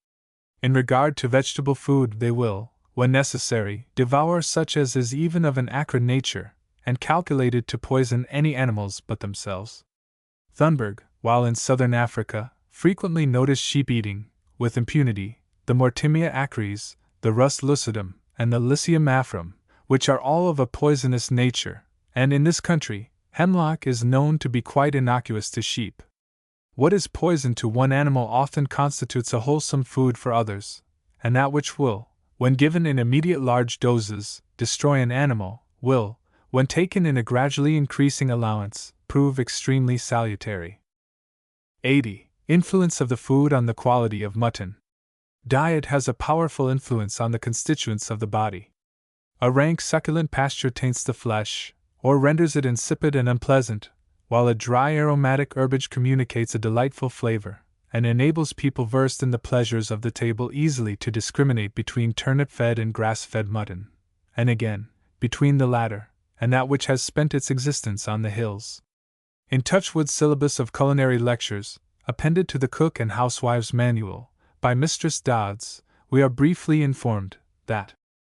In regard to vegetable food, they will, when necessary, devour such as is even of an acrid nature, and calculated to poison any animals but themselves. Thunberg, while in southern Africa, frequently noticed sheep eating, with impunity, the Mortimia acres, the Rus lucidum, and the Lycium afrum, which are all of a poisonous nature, and in this country, hemlock is known to be quite innocuous to sheep. What is poison to one animal often constitutes a wholesome food for others, and that which will, when given in immediate large doses, destroy an animal, will, when taken in a gradually increasing allowance, prove extremely salutary. 80. Influence of the food on the quality of mutton. Diet has a powerful influence on the constituents of the body. A rank succulent pasture taints the flesh, or renders it insipid and unpleasant, while a dry aromatic herbage communicates a delightful flavor, and enables people versed in the pleasures of the table easily to discriminate between turnip-fed and grass-fed mutton, and again, between the latter, and that which has spent its existence on the hills. In Touchwood's Syllabus of Culinary Lectures, appended to the Cook and Housewife's Manual, by Mistress Dodds, we are briefly informed that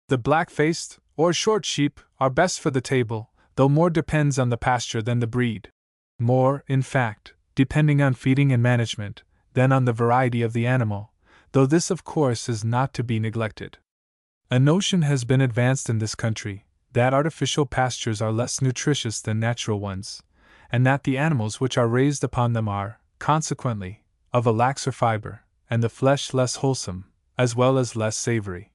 the black-faced, or short sheep, are best for the table, though more depends on the pasture than the breed. More, in fact, depending on feeding and management, than on the variety of the animal, though this of course is not to be neglected. A notion has been advanced in this country that artificial pastures are less nutritious than natural ones, and that the animals which are raised upon them are, consequently, of a laxer fiber, and the flesh less wholesome, as well as less savory.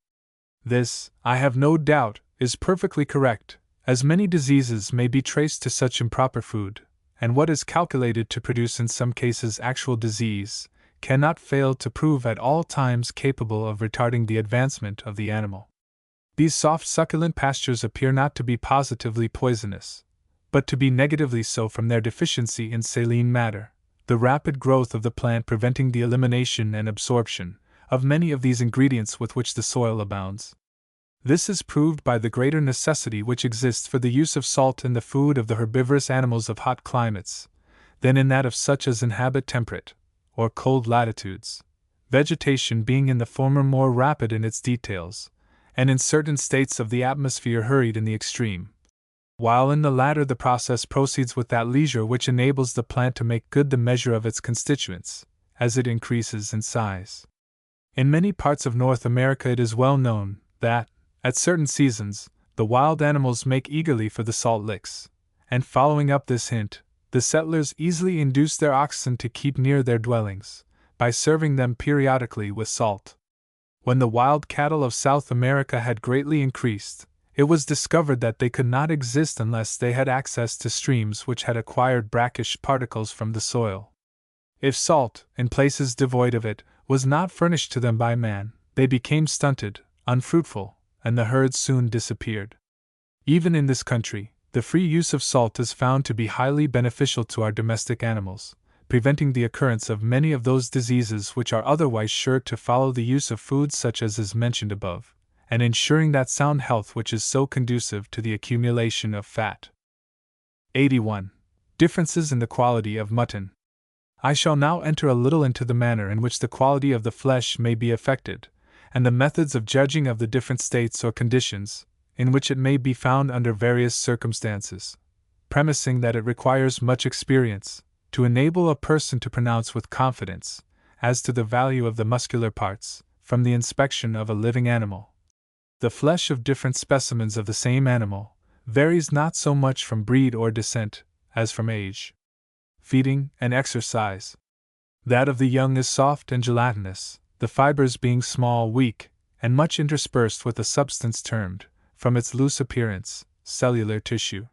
This, I have no doubt, is perfectly correct, as many diseases may be traced to such improper food, and what is calculated to produce in some cases actual disease, cannot fail to prove at all times capable of retarding the advancement of the animal. These soft succulent pastures appear not to be positively poisonous, but to be negatively so from their deficiency in saline matter, the rapid growth of the plant preventing the elimination and absorption of many of these ingredients with which the soil abounds. This is proved by the greater necessity which exists for the use of salt in the food of the herbivorous animals of hot climates, than in that of such as inhabit temperate or cold latitudes, vegetation being in the former more rapid in its details, and in certain states of the atmosphere hurried in the extreme, while in the latter the process proceeds with that leisure which enables the plant to make good the measure of its constituents, as it increases in size. In many parts of North America it is well known that, at certain seasons, the wild animals make eagerly for the salt licks, and following up this hint, the settlers easily induce their oxen to keep near their dwellings, by serving them periodically with salt. When the wild cattle of South America had greatly increased, it was discovered that they could not exist unless they had access to streams which had acquired brackish particles from the soil. If salt, in places devoid of it, was not furnished to them by man, they became stunted, unfruitful, and the herds soon disappeared. Even in this country, the free use of salt is found to be highly beneficial to our domestic animals, preventing the occurrence of many of those diseases which are otherwise sure to follow the use of foods such as is mentioned above, and ensuring that sound health which is so conducive to the accumulation of fat. 81. Differences in the quality of mutton. I shall now enter a little into the manner in which the quality of the flesh may be affected, and the methods of judging of the different states or conditions in which it may be found under various circumstances, premising that it requires much experience to enable a person to pronounce with confidence as to the value of the muscular parts from the inspection of a living animal. The flesh of different specimens of the same animal varies not so much from breed or descent as from age, feeding, and exercise. That of the young is soft and gelatinous, the fibers being small, weak, and much interspersed with a substance termed, from its loose appearance, cellular tissue.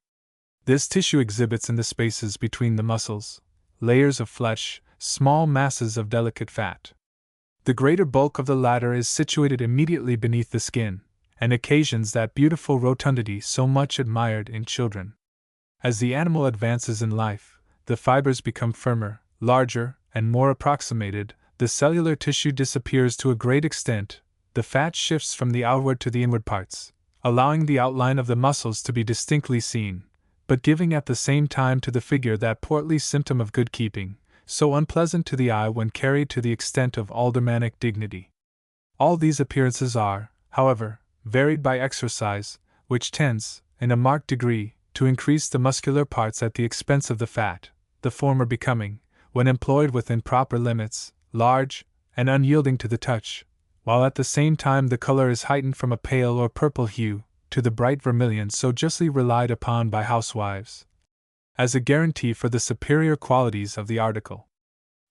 This tissue exhibits in the spaces between the muscles layers of flesh, small masses of delicate fat. The greater bulk of the latter is situated immediately beneath the skin, and occasions that beautiful rotundity so much admired in children. As the animal advances in life, the fibers become firmer, larger, and more approximated, the cellular tissue disappears to a great extent, the fat shifts from the outward to the inward parts, allowing the outline of the muscles to be distinctly seen, but giving at the same time to the figure that portly symptom of good keeping, so unpleasant to the eye when carried to the extent of aldermanic dignity. All these appearances are, however, varied by exercise, which tends, in a marked degree, to increase the muscular parts at the expense of the fat, the former becoming, when employed within proper limits, large and unyielding to the touch, while at the same time the color is heightened from a pale or purple hue to the bright vermilion so justly relied upon by housewives as a guarantee for the superior qualities of the article.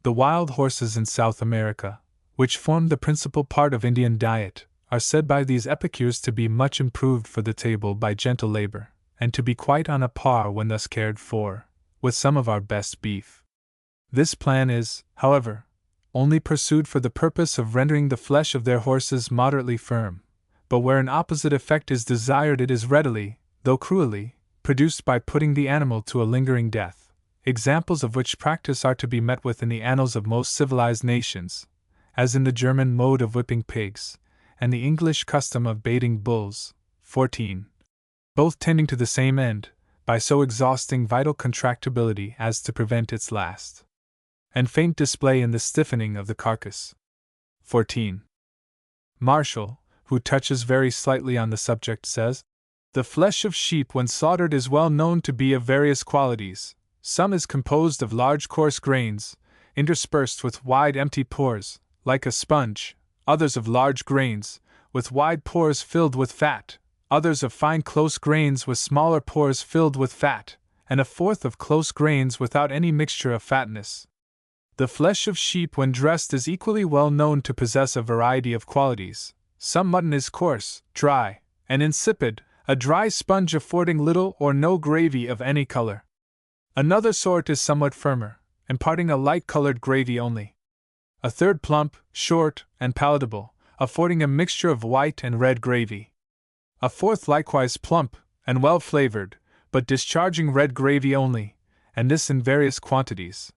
The wild horses in South America, which form the principal part of Indian diet, are said by these epicures to be much improved for the table by gentle labor, and to be quite on a par when thus cared for, with some of our best beef. This plan is, however, only pursued for the purpose of rendering the flesh of their horses moderately firm, but where an opposite effect is desired it is readily, though cruelly, produced by putting the animal to a lingering death, examples of which practice are to be met with in the annals of most civilized nations, as in the German mode of whipping pigs, and the English custom of baiting bulls, 14, both tending to the same end, by so exhausting vital contractibility as to prevent its last and faint display in the stiffening of the carcass. 14. Marshall, who touches very slightly on the subject, says, "The flesh of sheep when slaughtered is well known to be of various qualities. Some is composed of large coarse grains, interspersed with wide empty pores, like a sponge, others of large grains, with wide pores filled with fat, others of fine close grains with smaller pores filled with fat, and a fourth of close grains without any mixture of fatness. The flesh of sheep when dressed is equally well known to possess a variety of qualities. Some mutton is coarse, dry, and insipid, a dry sponge affording little or no gravy of any color. Another sort is somewhat firmer, imparting a light-colored gravy only. A third plump, short, and palatable, affording a mixture of white and red gravy. A fourth likewise plump, and well-flavored, but discharging red gravy only, and this in various quantities.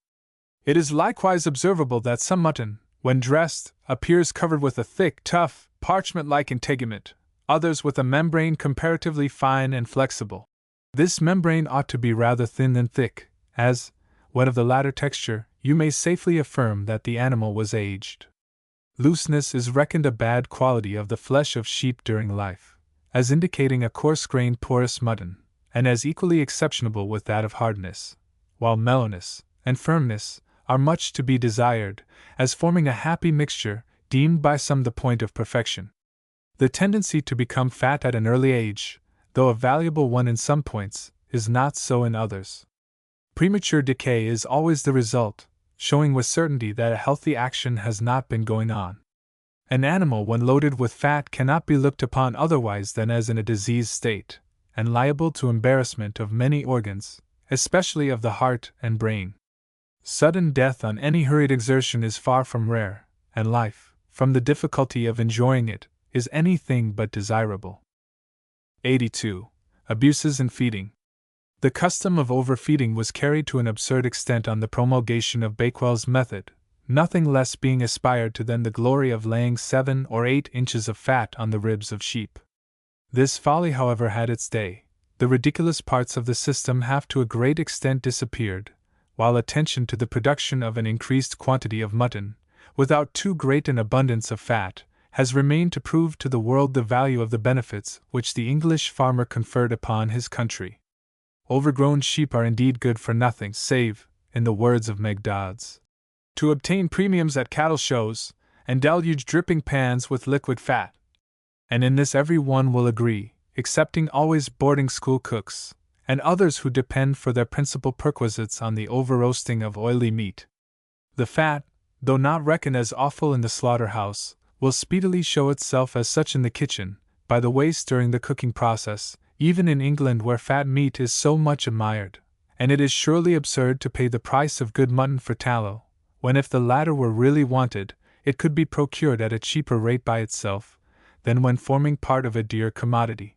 It is likewise observable that some mutton, when dressed, appears covered with a thick, tough, parchment-like integument, others with a membrane comparatively fine and flexible. This membrane ought to be rather thin than thick, as, when of the latter texture, you may safely affirm that the animal was aged. Looseness is reckoned a bad quality of the flesh of sheep during life, as indicating a coarse-grained porous mutton, and as equally exceptionable with that of hardness, while mellowness and firmness are much to be desired, as forming a happy mixture, deemed by some the point of perfection. The tendency to become fat at an early age, though a valuable one in some points, is not so in others. Premature decay is always the result, showing with certainty that a healthy action has not been going on. An animal when loaded with fat cannot be looked upon otherwise than as in a diseased state, and liable to embarrassment of many organs, especially of the heart and brain. Sudden death on any hurried exertion is far from rare, and life, from the difficulty of enjoying it, is anything but desirable. 82. Abuses in feeding. The custom of overfeeding was carried to an absurd extent on the promulgation of Bakewell's method, nothing less being aspired to than the glory of laying 7 or 8 inches of fat on the ribs of sheep. This folly, however, had its day. The ridiculous parts of the system have to a great extent disappeared, while attention to the production of an increased quantity of mutton, without too great an abundance of fat, has remained to prove to the world the value of the benefits which the English farmer conferred upon his country. Overgrown sheep are indeed good for nothing save, in the words of Meg Dodds, to obtain premiums at cattle shows, and deluge dripping pans with liquid fat. And in this every one will agree, excepting always boarding school cooks, and others who depend for their principal perquisites on the over-roasting of oily meat. The fat, though not reckoned as offal in the slaughter-house, will speedily show itself as such in the kitchen, by the waste during the cooking process, even in England where fat meat is so much admired, and it is surely absurd to pay the price of good mutton for tallow, when if the latter were really wanted, it could be procured at a cheaper rate by itself, than when forming part of a dear commodity.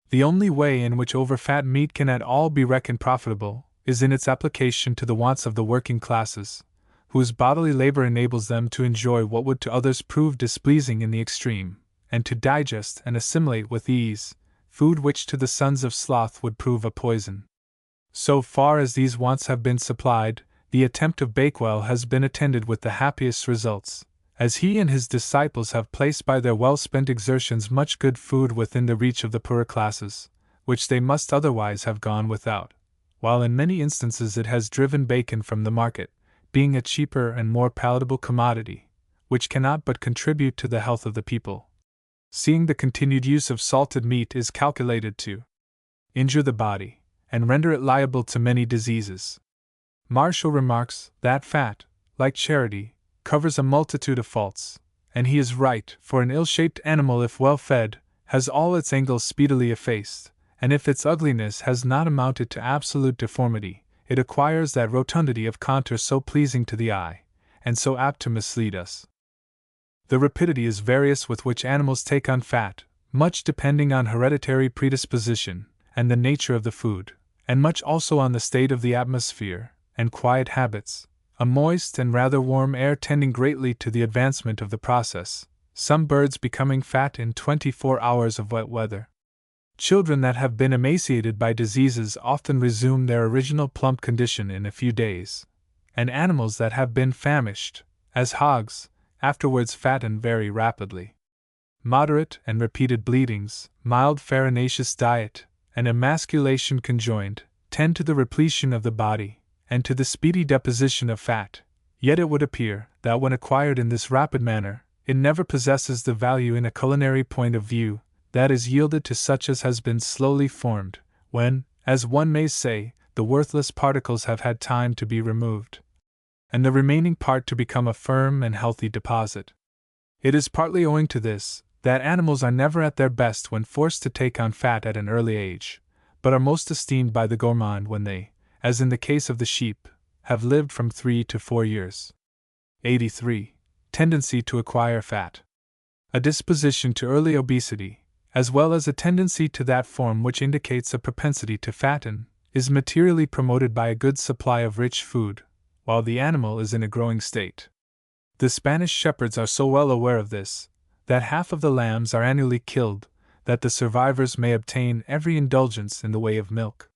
The only way in which overfat meat can at all be reckoned profitable, is in its application to the wants of the working classes, whose bodily labor enables them to enjoy what would to others prove displeasing in the extreme, and to digest and assimilate with ease food which to the sons of sloth would prove a poison. So far as these wants have been supplied, the attempt of Bakewell has been attended with the happiest results, as he and his disciples have placed by their well-spent exertions much good food within the reach of the poorer classes, which they must otherwise have gone without, while in many instances it has driven bacon from the market, being a cheaper and more palatable commodity, which cannot but contribute to the health of the people, seeing the continued use of salted meat is calculated to injure the body, and render it liable to many diseases. Marshall remarks that fat, like charity, covers a multitude of faults, and he is right, for an ill-shaped animal if well fed, has all its angles speedily effaced, and if its ugliness has not amounted to absolute deformity, it acquires that rotundity of contour so pleasing to the eye, and so apt to mislead us. The rapidity is various with which animals take on fat, much depending on hereditary predisposition, and the nature of the food, and much also on the state of the atmosphere, and quiet habits, a moist and rather warm air tending greatly to the advancement of the process, some birds becoming fat in 24 hours of wet weather. Children that have been emaciated by diseases often resume their original plump condition in a few days, and animals that have been famished, as hogs, afterwards fatten very rapidly. Moderate and repeated bleedings, mild farinaceous diet, and emasculation conjoined, tend to the repletion of the body, and to the speedy deposition of fat, Yet it would appear that when acquired in this rapid manner, it never possesses the value in a culinary point of view that is yielded to such as has been slowly formed, when, as one may say, the worthless particles have had time to be removed, and the remaining part to become a firm and healthy deposit. It is partly owing to this that animals are never at their best when forced to take on fat at an early age, but are most esteemed by the gourmand when they, as in the case of the sheep, have lived from 3 to 4 years. 83. Tendency to acquire fat. A disposition to early obesity, as well as a tendency to that form which indicates a propensity to fatten, is materially promoted by a good supply of rich food, while the animal is in a growing state. The Spanish shepherds are so well aware of this, that half of the lambs are annually killed, that the survivors may obtain every indulgence in the way of milk.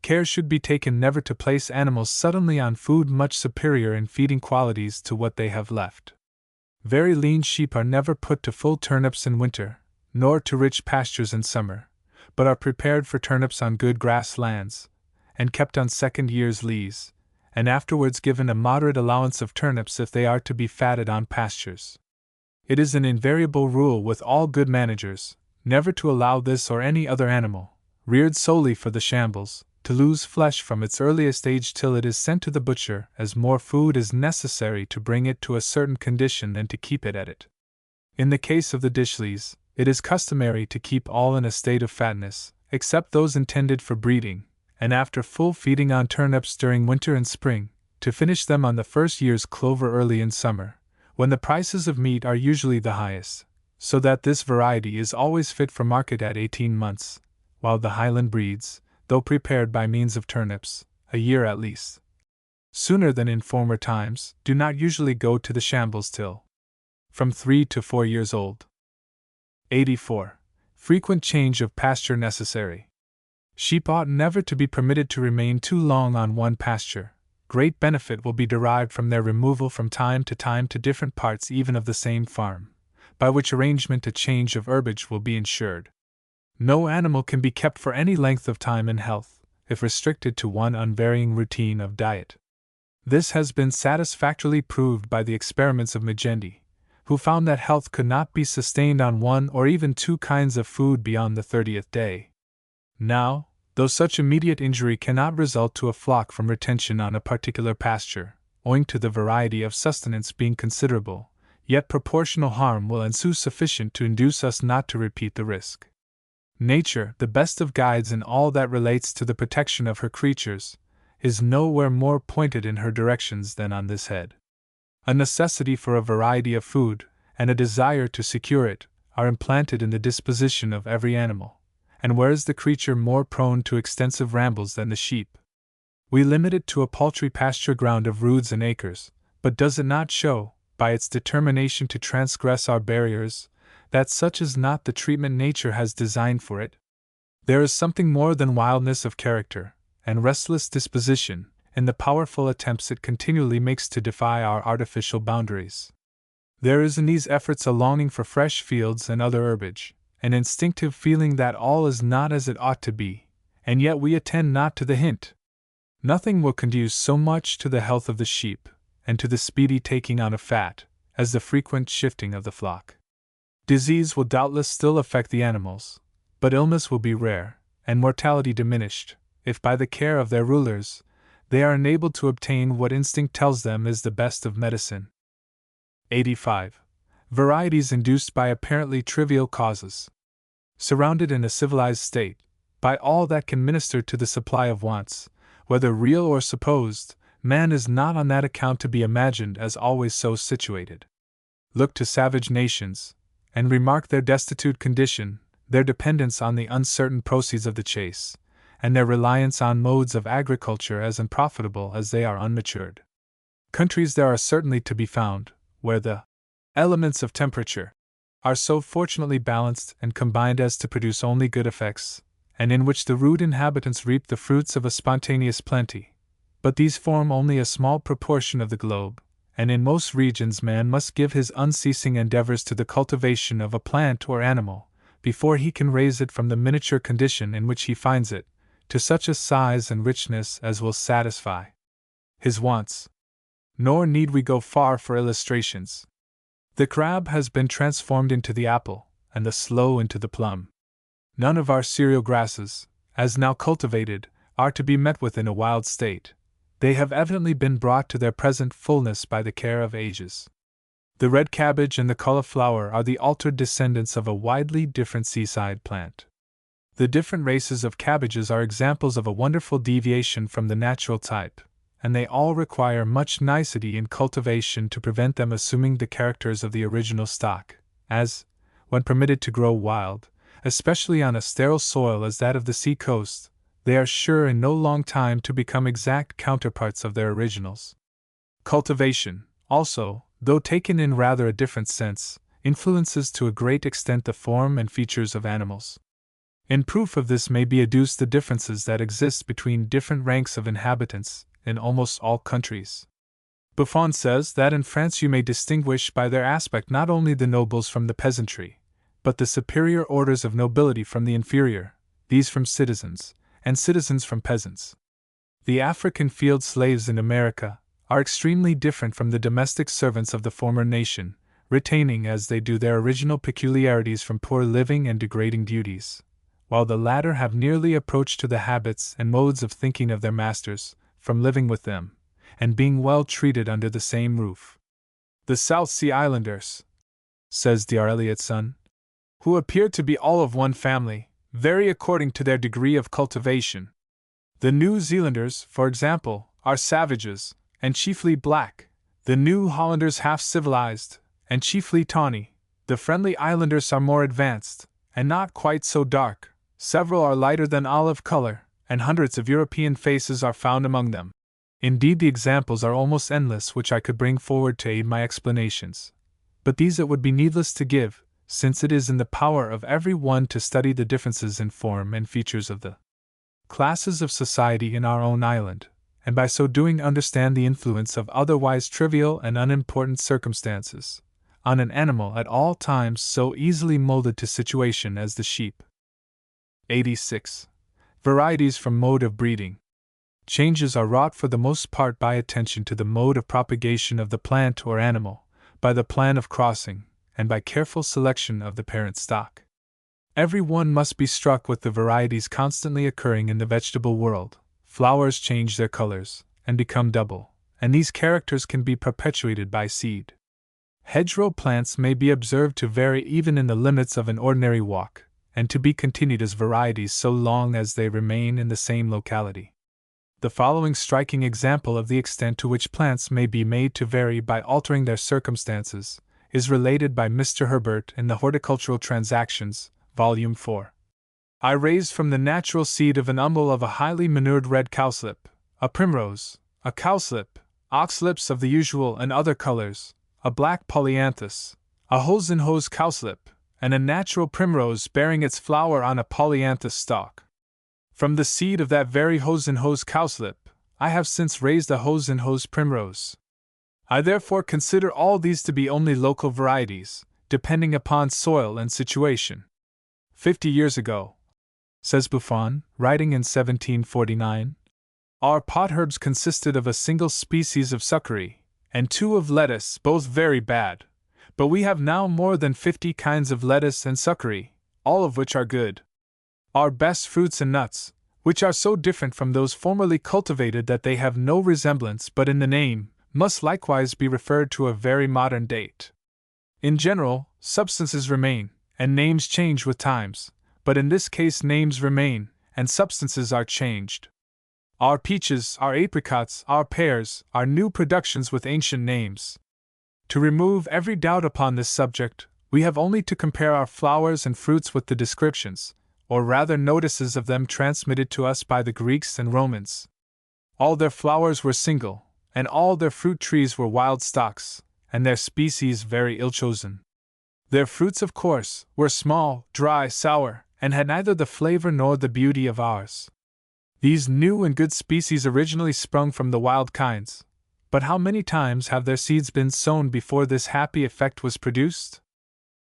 Care should be taken never to place animals suddenly on food much superior in feeding qualities to what they have left. Very lean sheep are never put to full turnips in winter, nor to rich pastures in summer, but are prepared for turnips on good grass lands, and kept on second year's lease, and afterwards given a moderate allowance of turnips if they are to be fatted on pastures. It is an invariable rule with all good managers, never to allow this or any other animal, reared solely for the shambles, to lose flesh from its earliest age till it is sent to the butcher, as more food is necessary to bring it to a certain condition than to keep it at it. In the case of the dishleys, it is customary to keep all in a state of fatness, except those intended for breeding, and after full feeding on turnips during winter and spring, to finish them on the first year's clover early in summer, when the prices of meat are usually the highest, so that this variety is always fit for market at 18 months, while the Highland breeds, though prepared by means of turnips, a year at least, sooner than in former times, do not usually go to the shambles till from 3 to 4 years old. 84. Frequent change of pasture necessary. Sheep ought never to be permitted to remain too long on one pasture. Great benefit will be derived from their removal from time to different parts even of the same farm, by which arrangement a change of herbage will be ensured. No animal can be kept for any length of time in health, if restricted to one unvarying routine of diet. This has been satisfactorily proved by the experiments of Magendie, who found that health could not be sustained on one or even two kinds of food beyond the 30th day. Now, though such immediate injury cannot result to a flock from retention on a particular pasture, owing to the variety of sustenance being considerable, yet proportional harm will ensue sufficient to induce us not to repeat the risk. Nature, the best of guides in all that relates to the protection of her creatures, is nowhere more pointed in her directions than on this head. A necessity for a variety of food, and a desire to secure it, are implanted in the disposition of every animal. And where is the creature more prone to extensive rambles than the sheep? We limit it to a paltry pasture ground of roods and acres, but does it not show, by its determination to transgress our barriers, that such is not the treatment nature has designed for it? There is something more than wildness of character, and restless disposition, in the powerful attempts it continually makes to defy our artificial boundaries. There is in these efforts a longing for fresh fields and other herbage, an instinctive feeling that all is not as it ought to be, and yet we attend not to the hint. Nothing will conduce so much to the health of the sheep, and to the speedy taking on of fat, as the frequent shifting of the flock. Disease will doubtless still affect the animals, but illness will be rare, and mortality diminished, if by the care of their rulers, they are enabled to obtain what instinct tells them is the best of medicine. 85. Varieties induced by apparently trivial causes. Surrounded in a civilized state, by all that can minister to the supply of wants, whether real or supposed, man is not on that account to be imagined as always so situated. Look to savage nations, and remark their destitute condition, their dependence on the uncertain proceeds of the chase, and their reliance on modes of agriculture as unprofitable as they are unmatured. Countries there are certainly to be found, where the elements of temperature are so fortunately balanced and combined as to produce only good effects, and in which the rude inhabitants reap the fruits of a spontaneous plenty. But these form only a small proportion of the globe, and in most regions man must give his unceasing endeavors to the cultivation of a plant or animal, before he can raise it from the miniature condition in which he finds it, to such a size and richness as will satisfy his wants. nor need we go far for illustrations. The crab has been transformed into the apple, and the sloe into the plum. None of our cereal grasses, as now cultivated, are to be met with in a wild state. They have evidently been brought to their present fullness by the care of ages. The red cabbage and the cauliflower are the altered descendants of a widely different seaside plant. The different races of cabbages are examples of a wonderful deviation from the natural type, and they all require much nicety in cultivation to prevent them assuming the characters of the original stock, as, when permitted to grow wild, especially on a sterile soil as that of the sea coast, they are sure in no long time to become exact counterparts of their originals. Cultivation, also, though taken in rather a different sense, influences to a great extent the form and features of animals. In proof of this may be adduced the differences that exist between different ranks of inhabitants in almost all countries. Buffon says that in France you may distinguish by their aspect not only the nobles from the peasantry, but the superior orders of nobility from the inferior, these from citizens, and citizens from peasants. The African field slaves in America are extremely different from the domestic servants of the former nation, retaining as they do their original peculiarities from poor living and degrading duties, while the latter have nearly approached to the habits and modes of thinking of their masters, from living with them, and being well treated under the same roof. The South Sea Islanders, says D.R. Eliot's son, who appear to be all of one family, vary according to their degree of cultivation. The New Zealanders, for example, are savages, and chiefly black, the New Hollanders half civilized, and chiefly tawny, the Friendly Islanders are more advanced, and not quite so dark, several are lighter than olive color, and hundreds of European faces are found among them. Indeed, the examples are almost endless which I could bring forward to aid my explanations, but these it would be needless to give, since it is in the power of every one to study the differences in form and features of the classes of society in our own island, and by so doing understand the influence of otherwise trivial and unimportant circumstances on an animal at all times so easily molded to situation as the sheep. 86. Varieties from mode of breeding. Changes are wrought for the most part by attention to the mode of propagation of the plant or animal, by the plan of crossing, and by careful selection of the parent stock. Every one must be struck with the varieties constantly occurring in the vegetable world. Flowers change their colors, and become double, and these characters can be perpetuated by seed. Hedgerow plants may be observed to vary even in the limits of an ordinary walk, and to be continued as varieties so long as they remain in the same locality. The following striking example of the extent to which plants may be made to vary by altering their circumstances is related by Mr. Herbert in the Horticultural Transactions, Volume 4. I raised from the natural seed of an umbel of a highly manured red cowslip, a primrose, a cowslip, oxlips of the usual and other colors, a black polyanthus, a hosenhose cowslip, and a natural primrose bearing its flower on a polyanthus stalk. From the seed of that very hosenhose cowslip, I have since raised a hosenhose primrose. I therefore consider all these to be only local varieties, depending upon soil and situation. 50 years ago, says Buffon, writing in 1749, our potherbs consisted of a single species of succory, and 2 of lettuce, both very bad, but we have now more than 50 kinds of lettuce and succory, all of which are good. Our best fruits and nuts, which are so different from those formerly cultivated that they have no resemblance but in the name, must likewise be referred to a very modern date. In general, substances remain, and names change with times, but in this case names remain, and substances are changed. Our peaches, our apricots, our pears, are new productions with ancient names. To remove every doubt upon this subject, we have only to compare our flowers and fruits with the descriptions, or rather notices of them transmitted to us by the Greeks and Romans. All their flowers were single, and all their fruit trees were wild stocks, and their species very ill-chosen. Their fruits, of course, were small, dry, sour, and had neither the flavor nor the beauty of ours. These new and good species originally sprung from the wild kinds, but how many times have their seeds been sown before this happy effect was produced?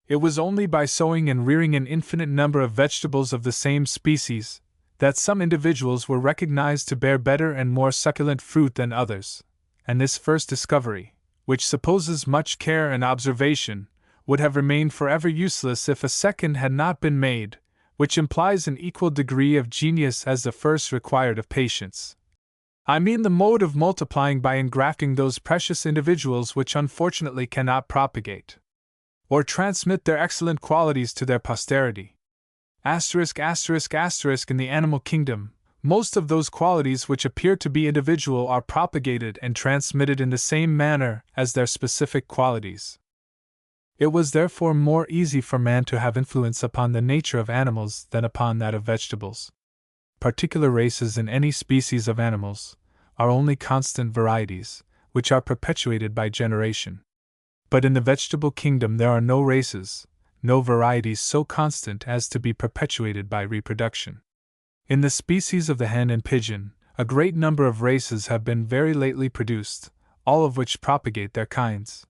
It was only by sowing and rearing an infinite number of vegetables of the same species that some individuals were recognized to bear better and more succulent fruit than others, and this first discovery, which supposes much care and observation, would have remained forever useless if a second had not been made, which implies an equal degree of genius as the first required of patience. I mean the mode of multiplying by engrafting those precious individuals which unfortunately cannot propagate or transmit their excellent qualities to their posterity. ******* In the animal kingdom, most of those qualities which appear to be individual are propagated and transmitted in the same manner as their specific qualities. It was therefore more easy for man to have influence upon the nature of animals than upon that of vegetables. Particular races in any species of animals are only constant varieties, which are perpetuated by generation. But in the vegetable kingdom there are no races, no varieties so constant as to be perpetuated by reproduction. In the species of the hen and pigeon, a great number of races have been very lately produced, all of which propagate their kinds.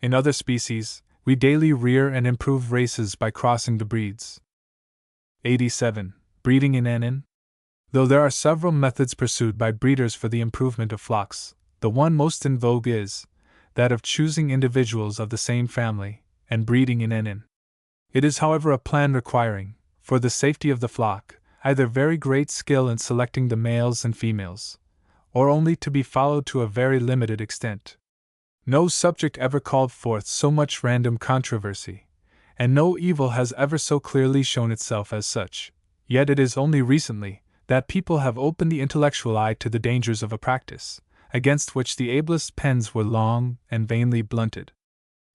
In other species, we daily rear and improve races by crossing the breeds. 87. Breeding in N. Though there are several methods pursued by breeders for the improvement of flocks, the one most in vogue is that of choosing individuals of the same family, and breeding in N. It is, however, a plan requiring, for the safety of the flock, either very great skill in selecting the males and females, or only to be followed to a very limited extent. No subject ever called forth so much random controversy, and no evil has ever so clearly shown itself as such, yet it is only recently that people have opened the intellectual eye to the dangers of a practice, against which the ablest pens were long and vainly blunted.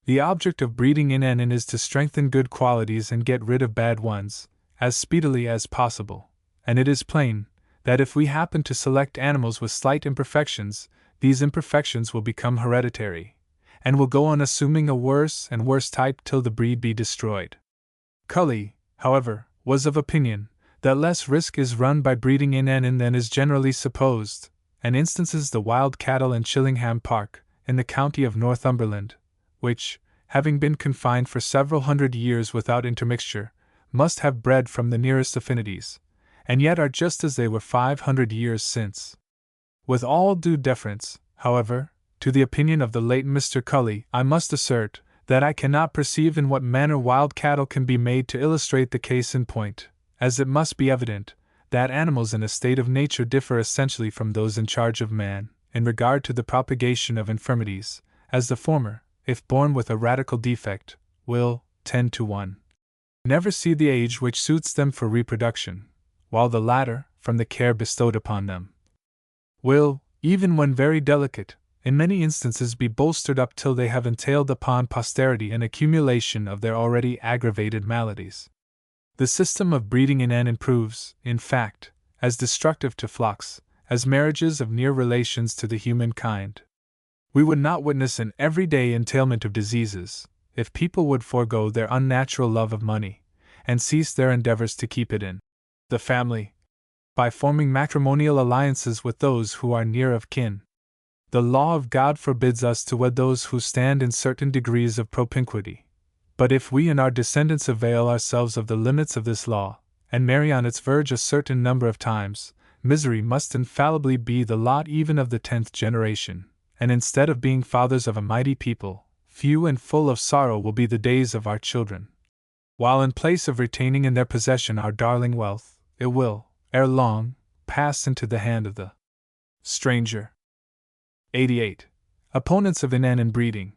The object of breeding in N is to strengthen good qualities and get rid of bad ones, as speedily as possible, and it is plain that if we happen to select animals with slight imperfections, these imperfections will become hereditary, and will go on assuming a worse and worse type till the breed be destroyed. Cully, however, was of opinion that less risk is run by breeding in N than is generally supposed, and instances the wild cattle in Chillingham Park, in the county of Northumberland, which, having been confined for several hundred years without intermixture, must have bred from the nearest affinities, and yet are just as they were 500 years since. With all due deference, however, to the opinion of the late Mr. Cully, I must assert that I cannot perceive in what manner wild cattle can be made to illustrate the case in point, as it must be evident that animals in a state of nature differ essentially from those in charge of man, in regard to the propagation of infirmities, as the former, if born with a radical defect, will, 10-1, never see the age which suits them for reproduction, while the latter, from the care bestowed upon them, will, even when very delicate, in many instances be bolstered up till they have entailed upon posterity an accumulation of their already aggravated maladies. The system of breeding in N proves, in fact, as destructive to flocks as marriages of near relations to the human kind. We would not witness an everyday entailment of diseases, if people would forego their unnatural love of money, and cease their endeavors to keep it in the family, by forming matrimonial alliances with those who are near of kin. The law of God forbids us to wed those who stand in certain degrees of propinquity. But if we and our descendants avail ourselves of the limits of this law, and marry on its verge a certain number of times, misery must infallibly be the lot even of the 10th generation, and instead of being fathers of a mighty people, few and full of sorrow will be the days of our children. While in place of retaining in their possession our darling wealth, it will, ere long, pass into the hand of the stranger. 88. Opponents of in breeding.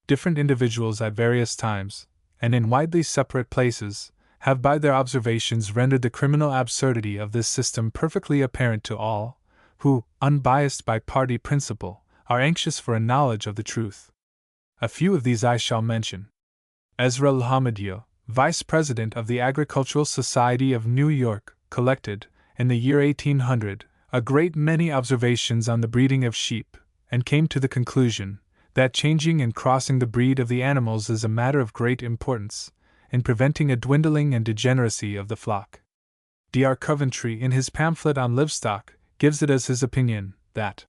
Different individuals at various times, and in widely separate places, have by their observations rendered the criminal absurdity of this system perfectly apparent to all, who, unbiased by party principle, are anxious for a knowledge of the truth. A few of these I shall mention. Ezra Alhamadio, Vice President of the Agricultural Society of New York, collected, in the year 1800, a great many observations on the breeding of sheep, and came to the conclusion that changing and crossing the breed of the animals is a matter of great importance in preventing a dwindling and degeneracy of the flock. Dr. Coventry, in his pamphlet on livestock, gives it as his opinion that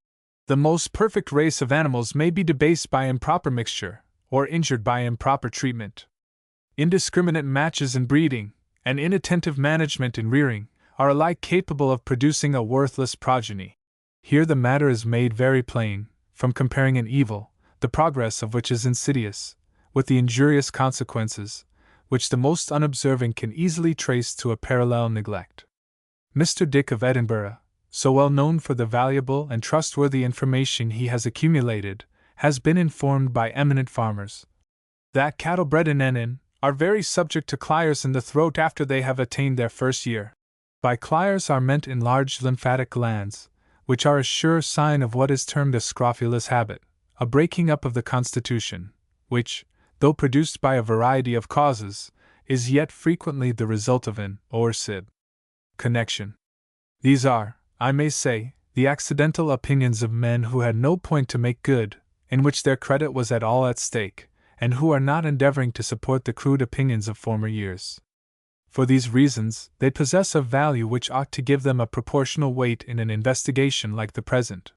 the most perfect race of animals may be debased by improper mixture, or injured by improper treatment. Indiscriminate matches in breeding, and inattentive management in rearing, are alike capable of producing a worthless progeny. Here the matter is made very plain, from comparing an evil, the progress of which is insidious, with the injurious consequences, which the most unobserving can easily trace to a parallel neglect. Mr. Dick of Edinburgh, so well known for the valuable and trustworthy information he has accumulated, has been informed by eminent farmers that cattle bred in Enin are very subject to clyres in the throat after they have attained their first year. By clyres are meant enlarged lymphatic glands, which are a sure sign of what is termed a scrofulous habit, a breaking up of the constitution, which, though produced by a variety of causes, is yet frequently the result of an or-sib connection. These are, I may say, the accidental opinions of men who had no point to make good, in which their credit was at all at stake, and who are not endeavoring to support the crude opinions of former years. For these reasons, they possess a value which ought to give them a proportional weight in an investigation like the present.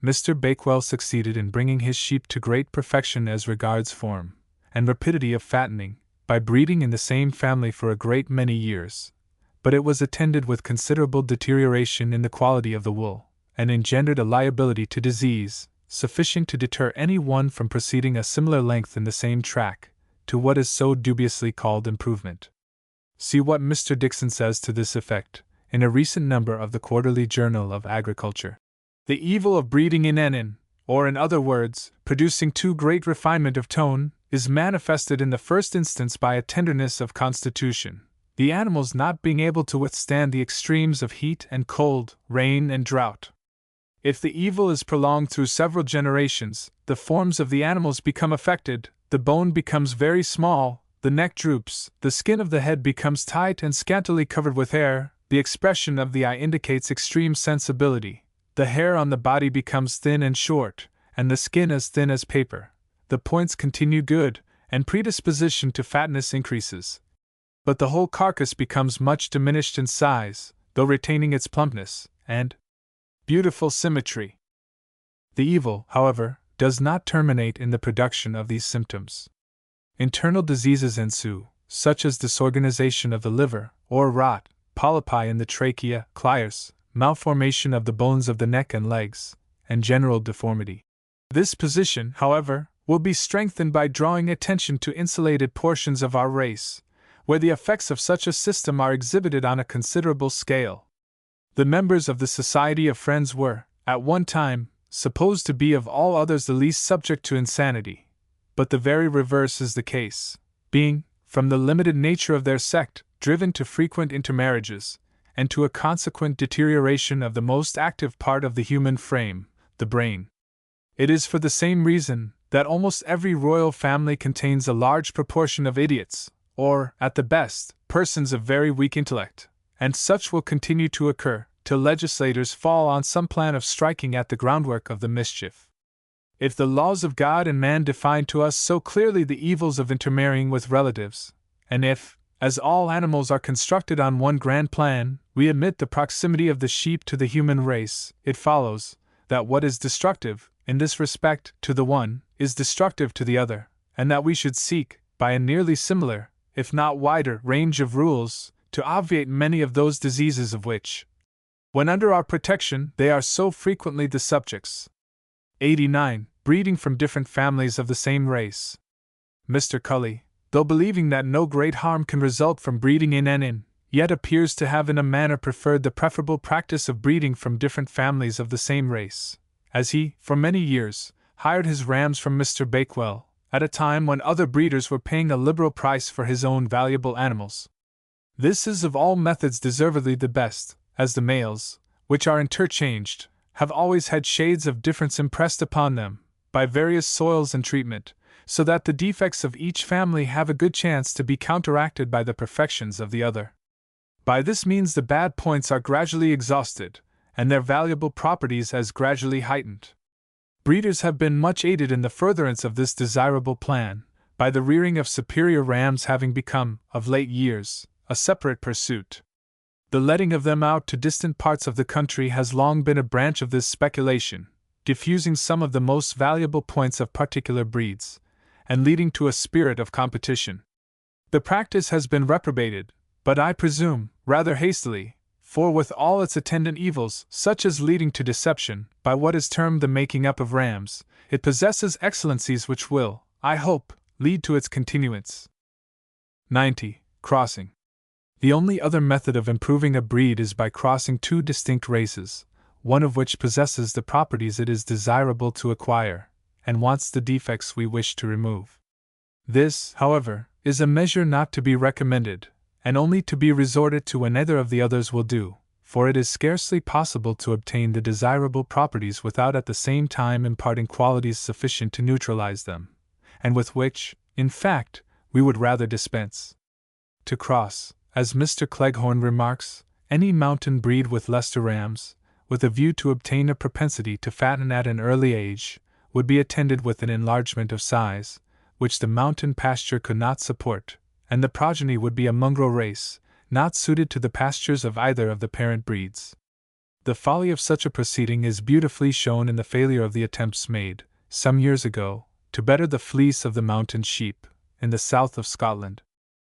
Mr. Bakewell succeeded in bringing his sheep to great perfection as regards form and rapidity of fattening, by breeding in the same family for a great many years, but it was attended with considerable deterioration in the quality of the wool, and engendered a liability to disease, sufficient to deter any one from proceeding a similar length in the same track, to what is so dubiously called improvement. See what Mr. Dixon says to this effect, in a recent number of the Quarterly Journal of Agriculture. The evil of breeding in Enin, or in other words, producing too great refinement of tone, is manifested in the first instance by a tenderness of constitution, the animals not being able to withstand the extremes of heat and cold, rain and drought. If the evil is prolonged through several generations, the forms of the animals become affected, the bone becomes very small, the neck droops, the skin of the head becomes tight and scantily covered with hair, the expression of the eye indicates extreme sensibility, the hair on the body becomes thin and short, and the skin as thin as paper, the points continue good, and predisposition to fatness increases. But the whole carcass becomes much diminished in size, though retaining its plumpness and beautiful symmetry. The evil, however, does not terminate in the production of these symptoms. Internal diseases ensue, such as disorganization of the liver, or rot, polypi in the trachea, clyres, malformation of the bones of the neck and legs, and general deformity. This position, however, will be strengthened by drawing attention to insulated portions of our race, where the effects of such a system are exhibited on a considerable scale. The members of the Society of Friends were, at one time, supposed to be of all others the least subject to insanity, but the very reverse is the case, being, from the limited nature of their sect, driven to frequent intermarriages, and to a consequent deterioration of the most active part of the human frame, the brain. It is for the same reason that almost every royal family contains a large proportion of idiots, or, at the best, persons of very weak intellect, and such will continue to occur, till legislators fall on some plan of striking at the groundwork of the mischief. If the laws of God and man define to us so clearly the evils of intermarrying with relatives, and if, as all animals are constructed on one grand plan, we admit the proximity of the sheep to the human race, it follows that what is destructive, in this respect, to the one, is destructive to the other, and that we should seek, by a nearly similar, if not wider, range of rules, to obviate many of those diseases of which, when under our protection, they are so frequently the subjects. 89. Breeding from different families of the same race. Mr. Cully, though believing that no great harm can result from breeding in Enin, yet appears to have in a manner preferred the preferable practice of breeding from different families of the same race, as he, for many years, hired his rams from Mr. Bakewell, at a time when other breeders were paying a liberal price for his own valuable animals. This is of all methods deservedly the best, as the males, which are interchanged, have always had shades of difference impressed upon them, by various soils and treatment, so that the defects of each family have a good chance to be counteracted by the perfections of the other. By this means the bad points are gradually exhausted, and their valuable properties as gradually heightened. Breeders have been much aided in the furtherance of this desirable plan, by the rearing of superior rams having become, of late years, a separate pursuit. The letting of them out to distant parts of the country has long been a branch of this speculation, diffusing some of the most valuable points of particular breeds, and leading to a spirit of competition. The practice has been reprobated, but I presume, rather hastily, for with all its attendant evils, such as leading to deception, by what is termed the making up of rams, it possesses excellencies which will, I hope, lead to its continuance. 90. Crossing. The only other method of improving a breed is by crossing two distinct races, one of which possesses the properties it is desirable to acquire, and wants the defects we wish to remove. This, however, is a measure not to be recommended, and only to be resorted to when either of the others will do, for it is scarcely possible to obtain the desirable properties without at the same time imparting qualities sufficient to neutralize them, and with which, in fact, we would rather dispense. To cross, as Mr. Cleghorn remarks, any mountain breed with Leicester rams, with a view to obtain a propensity to fatten at an early age, would be attended with an enlargement of size, which the mountain pasture could not support, and the progeny would be a mongrel race, not suited to the pastures of either of the parent breeds. The folly of such a proceeding is beautifully shown in the failure of the attempts made, some years ago, to better the fleece of the mountain sheep, in the south of Scotland.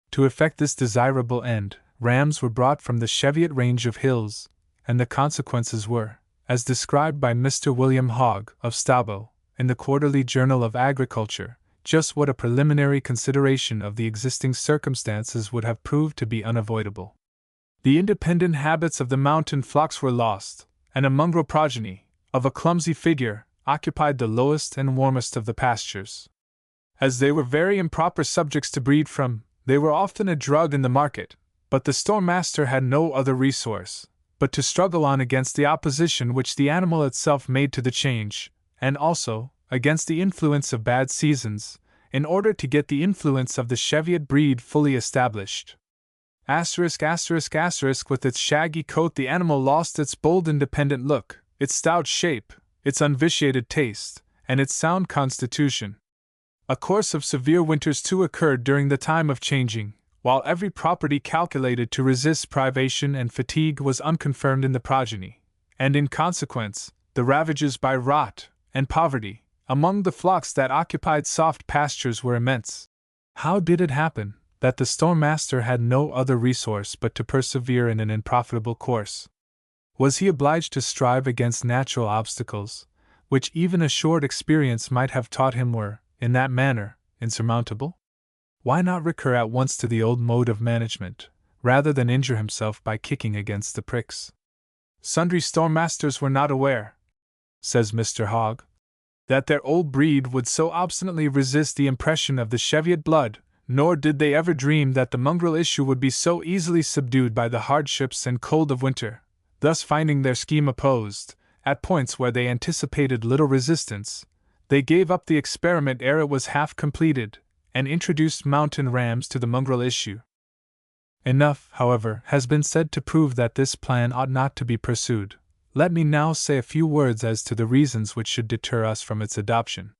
To effect this desirable end, rams were brought from the Cheviot range of hills, and the consequences were, as described by Mr. William Hogg, of Staubo, in the Quarterly Journal of Agriculture, just what a preliminary consideration of the existing circumstances would have proved to be unavoidable. The independent habits of the mountain flocks were lost, and a mongrel progeny, of a clumsy figure, occupied the lowest and warmest of the pastures. As they were very improper subjects to breed from, they were often a drug in the market, but the store-master had no other resource but to struggle on against the opposition which the animal itself made to the change, and also against the influence of bad seasons, in order to get the influence of the Cheviot breed fully established. ***** With its shaggy coat the animal lost its bold independent look, its stout shape, its unvitiated taste, and its sound constitution. A course of severe winters too occurred during the time of changing, while every property calculated to resist privation and fatigue was unconfirmed in the progeny, and in consequence, the ravages by rot and poverty among the flocks that occupied soft pastures were immense. How did it happen that the store-master had no other resource but to persevere in an unprofitable course? Was he obliged to strive against natural obstacles, which even a short experience might have taught him were, in that manner, insurmountable? Why not recur at once to the old mode of management, rather than injure himself by kicking against the pricks? Sundry store-masters were not aware, says Mr. Hogg, that their old breed would so obstinately resist the impression of the Cheviot blood, nor did they ever dream that the mongrel issue would be so easily subdued by the hardships and cold of winter, thus finding their scheme opposed, at points where they anticipated little resistance, they gave up the experiment ere it was half completed, and introduced mountain rams to the mongrel issue. Enough, however, has been said to prove that this plan ought not to be pursued. Let me now say a few words as to the reasons which should deter us from its adoption.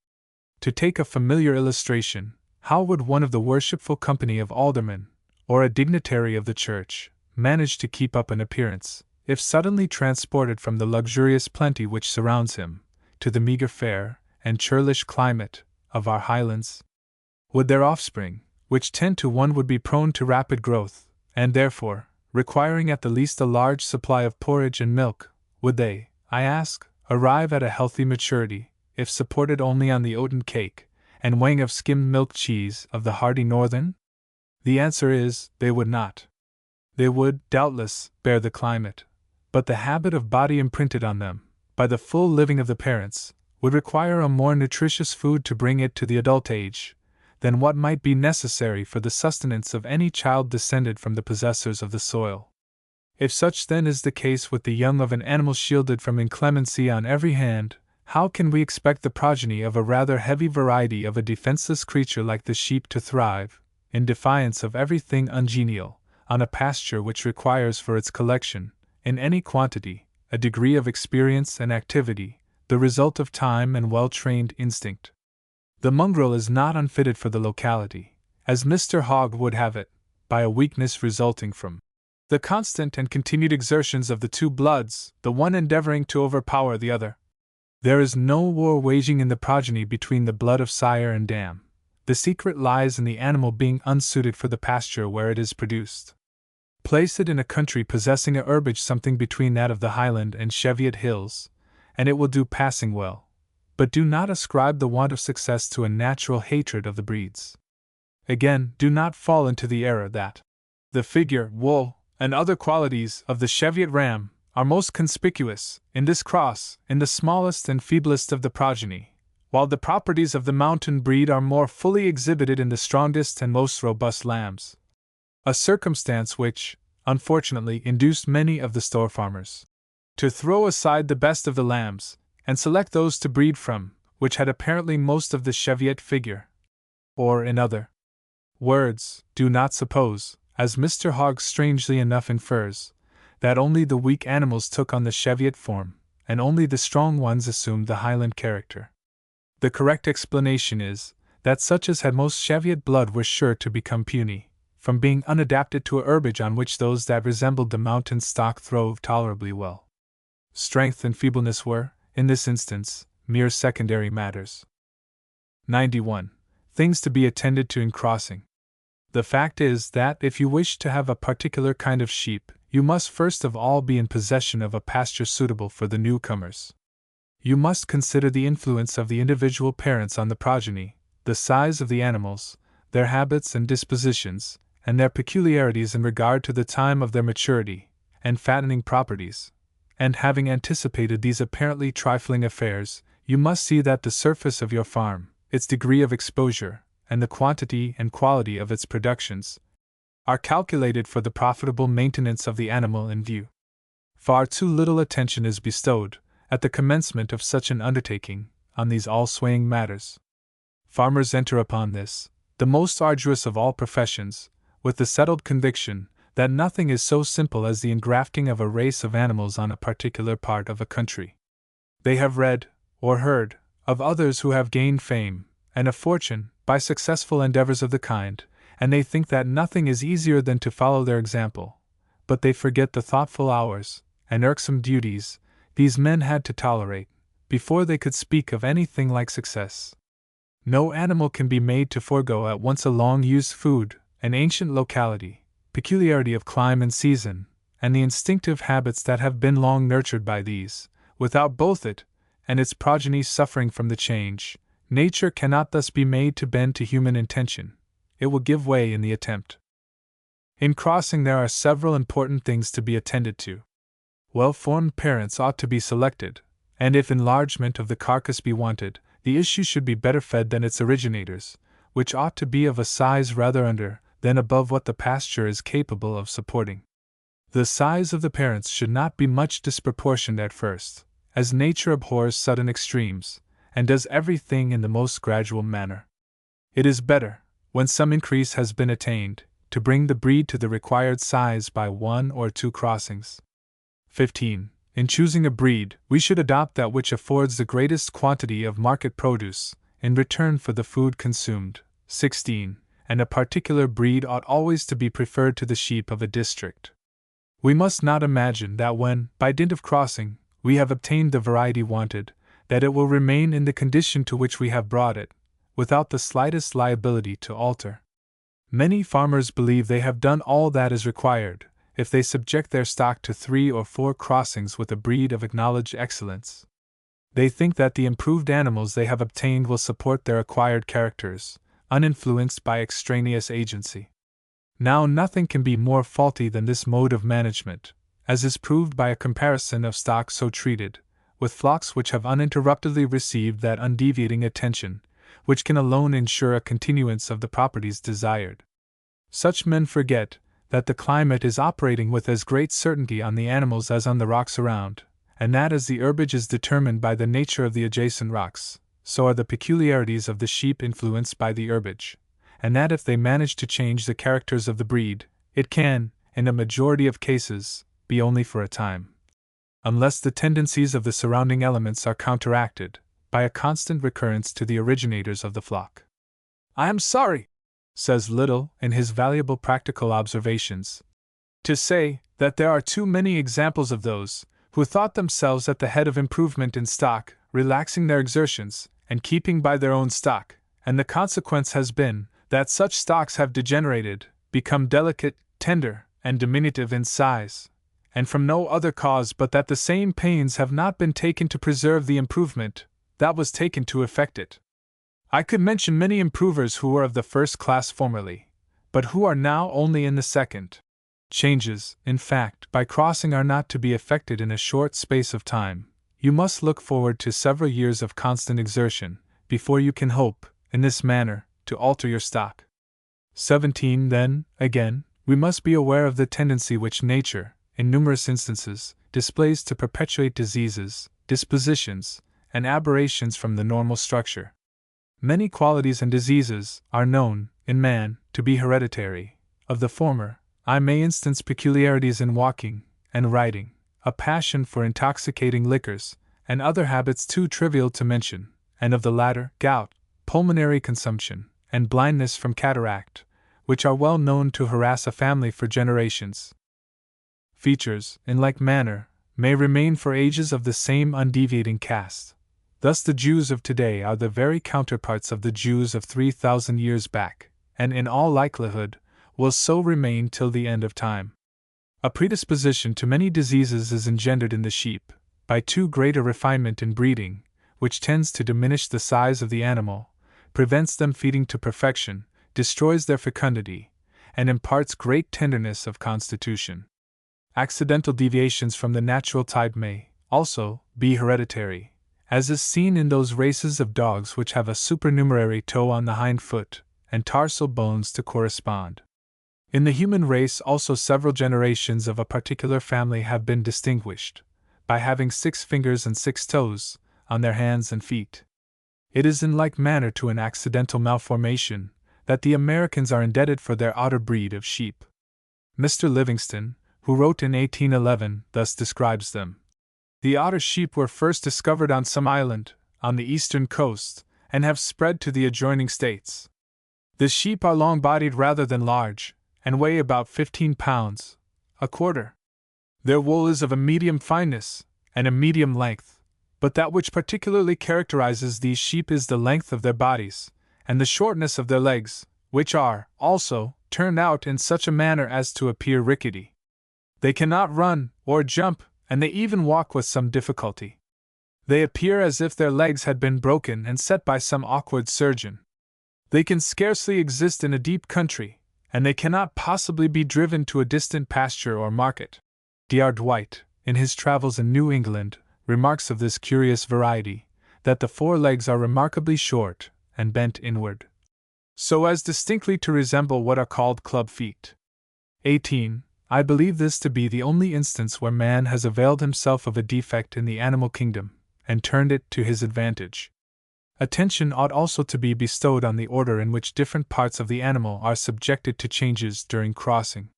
To take a familiar illustration, how would one of the worshipful company of aldermen, or a dignitary of the church, manage to keep up an appearance, if suddenly transported from the luxurious plenty which surrounds him, to the meager fare and churlish climate of our highlands? Would their offspring, which 10 to 1 would be prone to rapid growth, and therefore, requiring at the least a large supply of porridge and milk, would they, I ask, arrive at a healthy maturity, if supported only on the oaten cake and whang of skimmed milk cheese of the hardy northern? The answer is, they would not. They would, doubtless, bear the climate, but the habit of body imprinted on them, by the full living of the parents, would require a more nutritious food to bring it to the adult age, than what might be necessary for the sustenance of any child descended from the possessors of the soil. If such then is the case with the young of an animal shielded from inclemency on every hand, how can we expect the progeny of a rather heavy variety of a defenseless creature like the sheep to thrive, in defiance of everything ungenial, on a pasture which requires for its collection, in any quantity, a degree of experience and activity, the result of time and well-trained instinct? The mongrel is not unfitted for the locality, as Mr. Hogg would have it, by a weakness resulting from the constant and continued exertions of the two bloods, the one endeavoring to overpower the other. There is no war waging in the progeny between the blood of sire and dam. The secret lies in the animal being unsuited for the pasture where it is produced. Place it in a country possessing a herbage something between that of the Highland and Cheviot hills, and it will do passing well. But do not ascribe the want of success to a natural hatred of the breeds. Again, do not fall into the error that the figure, wool, and other qualities of the Cheviot ram are most conspicuous in this cross in the smallest and feeblest of the progeny, while the properties of the mountain breed are more fully exhibited in the strongest and most robust lambs. A circumstance which, unfortunately, induced many of the store farmers to throw aside the best of the lambs, and select those to breed from, which had apparently most of the Cheviot figure. Or, in other words, do not suppose, as Mr. Hogg strangely enough infers, that only the weak animals took on the Cheviot form, and only the strong ones assumed the Highland character. The correct explanation is, that such as had most Cheviot blood were sure to become puny, from being unadapted to a herbage on which those that resembled the mountain stock throve tolerably well. Strength and feebleness were, in this instance, mere secondary matters. 91. Things to be attended to in crossing. The fact is that if you wish to have a particular kind of sheep, you must first of all be in possession of a pasture suitable for the newcomers. You must consider the influence of the individual parents on the progeny, the size of the animals, their habits and dispositions, and their peculiarities in regard to the time of their maturity and fattening properties. And having anticipated these apparently trifling affairs, you must see that the surface of your farm, its degree of exposure, and the quantity and quality of its productions, are calculated for the profitable maintenance of the animal in view. Far too little attention is bestowed, at the commencement of such an undertaking, on these all-swaying matters. Farmers enter upon this, the most arduous of all professions, with the settled conviction that nothing is so simple as the engrafting of a race of animals on a particular part of a country. They have read, or heard, of others who have gained fame and a fortune by successful endeavors of the kind, and they think that nothing is easier than to follow their example, but they forget the thoughtful hours and irksome duties these men had to tolerate before they could speak of anything like success. No animal can be made to forego at once a long-used food, an ancient locality, peculiarity of clime and season, and the instinctive habits that have been long nurtured by these, without both it and its progeny suffering from the change. Nature cannot thus be made to bend to human intention. It will give way in the attempt. In crossing there are several important things to be attended to. Well-formed parents ought to be selected, and if enlargement of the carcass be wanted, the issue should be better fed than its originators, which ought to be of a size rather under than above what the pasture is capable of supporting. The size of the parents should not be much disproportioned at first, as nature abhors sudden extremes, and does everything in the most gradual manner. It is better, when some increase has been attained, to bring the breed to the required size by 1 or 2 crossings. 15. In choosing a breed, we should adopt that which affords the greatest quantity of market produce, in return for the food consumed. 16. And a particular breed ought always to be preferred to the sheep of a district. We must not imagine that when, by dint of crossing, we have obtained the variety wanted, that it will remain in the condition to which we have brought it, without the slightest liability to alter. Many farmers believe they have done all that is required, if they subject their stock to 3 or 4 crossings with a breed of acknowledged excellence. They think that the improved animals they have obtained will support their acquired characters, uninfluenced by extraneous agency. Now nothing can be more faulty than this mode of management, as is proved by a comparison of stock so treated, with flocks which have uninterruptedly received that undeviating attention, which can alone ensure a continuance of the properties desired. Such men forget that the climate is operating with as great certainty on the animals as on the rocks around, and that as the herbage is determined by the nature of the adjacent rocks, so are the peculiarities of the sheep influenced by the herbage, and that if they manage to change the characters of the breed, it can, in a majority of cases, be only for a time, unless the tendencies of the surrounding elements are counteracted by a constant recurrence to the originators of the flock. I am sorry, says Little in his valuable practical observations, to say that there are too many examples of those who thought themselves at the head of improvement in stock, relaxing their exertions, and keeping by their own stock, and the consequence has been that such stocks have degenerated, become delicate, tender, and diminutive in size, and from no other cause but that the same pains have not been taken to preserve the improvement that was taken to effect it. I could mention many improvers who were of the first class formerly, but who are now only in the second. Changes, in fact, by crossing are not to be effected in a short space of time. You must look forward to several years of constant exertion, before you can hope, in this manner, to alter your stock. 17. Then, again, we must be aware of the tendency which nature, in numerous instances, displays to perpetuate diseases, dispositions, and aberrations from the normal structure. Many qualities and diseases are known, in man, to be hereditary. Of the former, I may instance peculiarities in walking and riding, a passion for intoxicating liquors, and other habits too trivial to mention, and of the latter, gout, pulmonary consumption, and blindness from cataract, which are well known to harass a family for generations. Features, in like manner, may remain for ages of the same undeviating cast. Thus the Jews of today are the very counterparts of the Jews of 3,000 years back, and in all likelihood, will so remain till the end of time. A predisposition to many diseases is engendered in the sheep, by too great a refinement in breeding, which tends to diminish the size of the animal, prevents them feeding to perfection, destroys their fecundity, and imparts great tenderness of constitution. Accidental deviations from the natural type may, also, be hereditary, as is seen in those races of dogs which have a supernumerary toe on the hind foot, and tarsal bones to correspond. In the human race also several generations of a particular family have been distinguished, by having 6 fingers and 6 toes, on their hands and feet. It is in like manner to an accidental malformation, that the Americans are indebted for their otter breed of sheep. Mr. Livingston, who wrote in 1811, thus describes them. The otter sheep were first discovered on some island, on the eastern coast, and have spread to the adjoining states. The sheep are long-bodied rather than large, and weigh about 15 pounds, a quarter. Their wool is of a medium fineness, and a medium length, but that which particularly characterizes these sheep is the length of their bodies, and the shortness of their legs, which are, also, turned out in such a manner as to appear rickety. They cannot run, or jump, and they even walk with some difficulty. They appear as if their legs had been broken and set by some awkward surgeon. They can scarcely exist in a deep country, and they cannot possibly be driven to a distant pasture or market. Dr. Dwight, in his travels in New England, remarks of this curious variety, that the forelegs are remarkably short, and bent inward, so as distinctly to resemble what are called club feet. 18. I believe this to be the only instance where man has availed himself of a defect in the animal kingdom, and turned it to his advantage. Attention ought also to be bestowed on the order in which different parts of the animal are subjected to changes during crossing.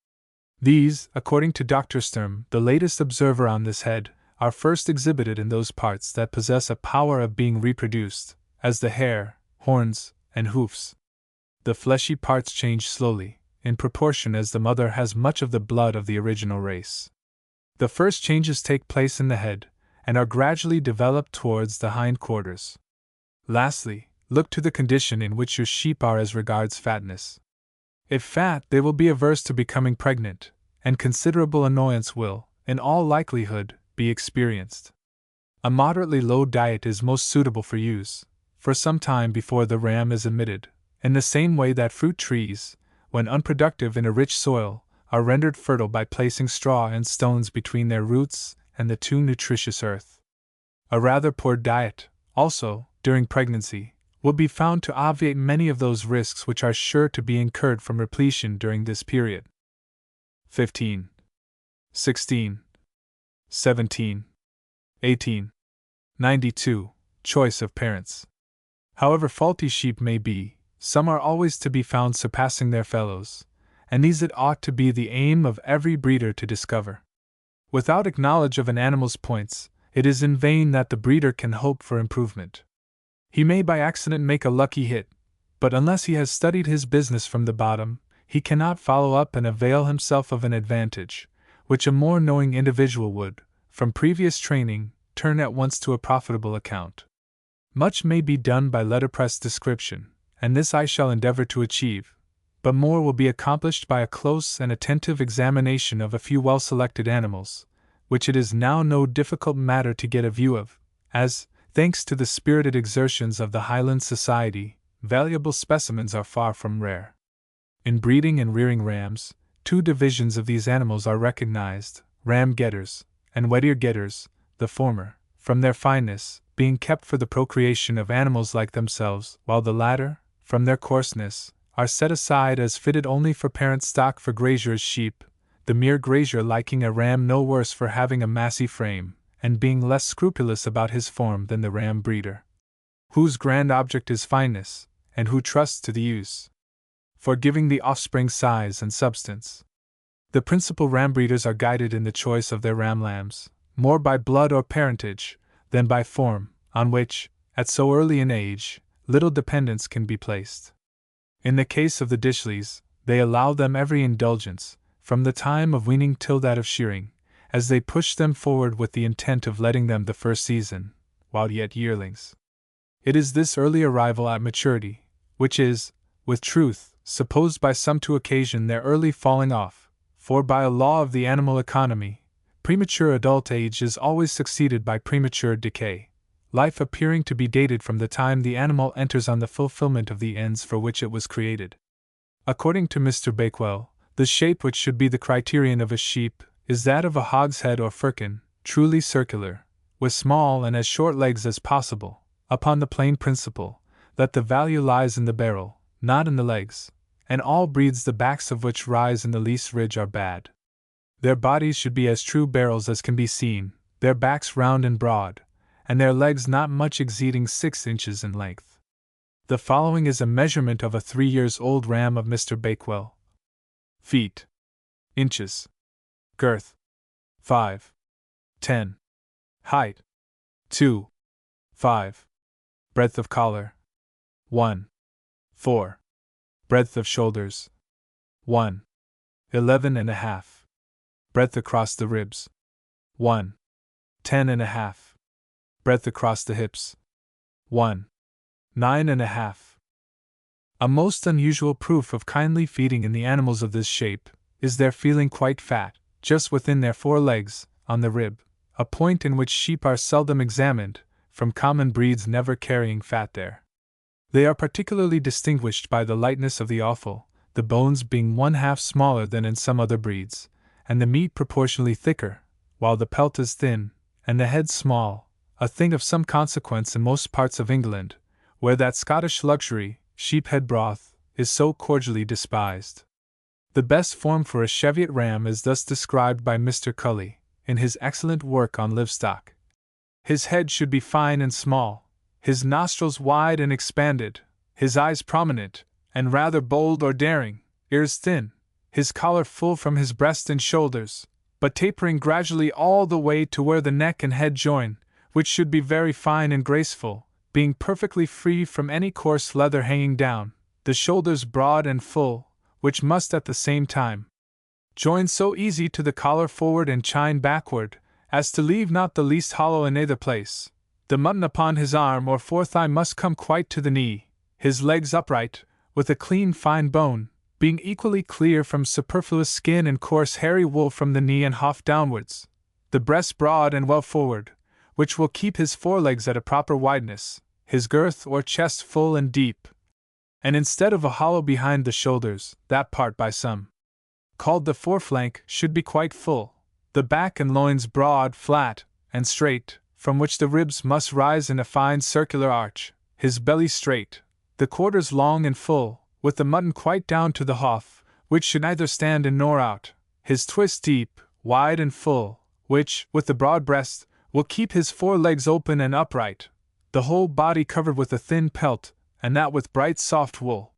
These, according to Dr. Sturm, the latest observer on this head, are first exhibited in those parts that possess a power of being reproduced, as the hair, horns, and hoofs. The fleshy parts change slowly, in proportion as the mother has much of the blood of the original race. The first changes take place in the head, and are gradually developed towards the hind quarters. Lastly, look to the condition in which your sheep are as regards fatness. If fat, they will be averse to becoming pregnant, and considerable annoyance will, in all likelihood, be experienced. A moderately low diet is most suitable for use, for some time before the ram is emitted, in the same way that fruit trees, when unproductive in a rich soil, are rendered fertile by placing straw and stones between their roots and the too nutritious earth. A rather poor diet, also, during pregnancy, will be found to obviate many of those risks which are sure to be incurred from repletion during this period. 15. 16. 17. 18. 92. Choice of parents. However faulty sheep may be, some are always to be found surpassing their fellows, and these it ought to be the aim of every breeder to discover. Without acknowledge of an animal's points, it is in vain that the breeder can hope for improvement. He may by accident make a lucky hit, but unless he has studied his business from the bottom, he cannot follow up and avail himself of an advantage, which a more knowing individual would, from previous training, turn at once to a profitable account. Much may be done by letterpress description, and this I shall endeavor to achieve, but more will be accomplished by a close and attentive examination of a few well-selected animals, which it is now no difficult matter to get a view of, as, thanks to the spirited exertions of the Highland Society, valuable specimens are far from rare. In breeding and rearing rams, two divisions of these animals are recognized, ram getters and wet-ear getters, the former, from their fineness, being kept for the procreation of animals like themselves, while the latter, from their coarseness, are set aside as fitted only for parent stock for grazier's sheep, the mere grazier liking a ram no worse for having a massy frame, and being less scrupulous about his form than the ram breeder, whose grand object is fineness, and who trusts to the use for giving the offspring size and substance. The principal ram breeders are guided in the choice of their ram lambs, more by blood or parentage, than by form, on which, at so early an age, little dependence can be placed. In the case of the Dishleys, they allow them every indulgence, from the time of weaning till that of shearing, as they push them forward with the intent of letting them the first season, while yet yearlings. It is this early arrival at maturity, which is, with truth, supposed by some to occasion their early falling off, for by a law of the animal economy, premature adult age is always succeeded by premature decay, life appearing to be dated from the time the animal enters on the fulfillment of the ends for which it was created. According to Mr. Bakewell, the shape which should be the criterion of a sheep is that of a hogshead or firkin, truly circular, with small and as short legs as possible, upon the plain principle that the value lies in the barrel, not in the legs, and all breeds the backs of which rise in the least ridge are bad. Their bodies should be as true barrels as can be seen, their backs round and broad, and their legs not much exceeding 6 inches in length. The following is a measurement of a 3-year-old ram of Mr. Bakewell. Feet. Inches. Girth. 5. 10. Height. 2. 5. Breadth of collar. 1. 4. Breadth of shoulders. 1. 11.5. Breadth across the ribs. 1. 10.5. Breadth across the hips. 1. 9.5. A most unusual proof of kindly feeding in the animals of this shape is their feeling quite fat, just within their forelegs, on the rib, a point in which sheep are seldom examined, from common breeds never carrying fat there. They are particularly distinguished by the lightness of the offal, the bones being 1/2 smaller than in some other breeds, and the meat proportionally thicker, while the pelt is thin, and the head small, a thing of some consequence in most parts of England, where that Scottish luxury, sheep-head broth, is so cordially despised. The best form for a Cheviot ram is thus described by Mr. Cully, in his excellent work on livestock. His head should be fine and small, his nostrils wide and expanded, his eyes prominent, and rather bold or daring, ears thin, his collar full from his breast and shoulders, but tapering gradually all the way to where the neck and head join, which should be very fine and graceful, being perfectly free from any coarse leather hanging down, the shoulders broad and full, which must at the same time join so easy to the collar forward and chine backward, as to leave not the least hollow in either place. The mutton upon his arm or forethigh must come quite to the knee, his legs upright, with a clean fine bone, being equally clear from superfluous skin and coarse hairy wool from the knee and hough downwards, the breast broad and well forward, which will keep his forelegs at a proper wideness, his girth or chest full and deep, and instead of a hollow behind the shoulders, that part by some called the foreflank should be quite full, the back and loins broad, flat, and straight, from which the ribs must rise in a fine circular arch, his belly straight, the quarters long and full, with the mutton quite down to the hough, which should neither stand in nor out, his twist deep, wide and full, which, with the broad breast, will keep his forelegs open and upright, the whole body covered with a thin pelt, and that with bright soft wool.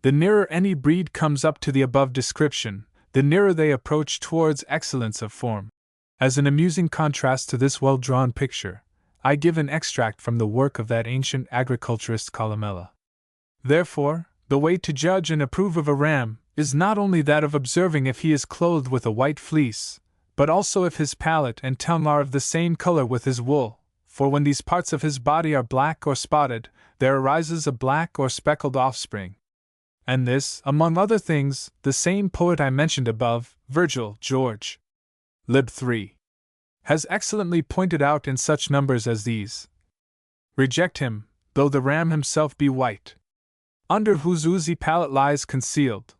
The nearer any breed comes up to the above description, the nearer they approach towards excellence of form. As an amusing contrast to this well-drawn picture, I give an extract from the work of that ancient agriculturist Columella. Therefore, the way to judge and approve of a ram is not only that of observing if he is clothed with a white fleece, but also if his palate and tongue are of the same color with his wool, for when these parts of his body are black or spotted, there arises a black or speckled offspring. And this, among other things, the same poet I mentioned above, Virgil, George. Lib 3. has excellently pointed out in such numbers as these. Reject him, though the ram himself be white, under whose oozy palate lies concealed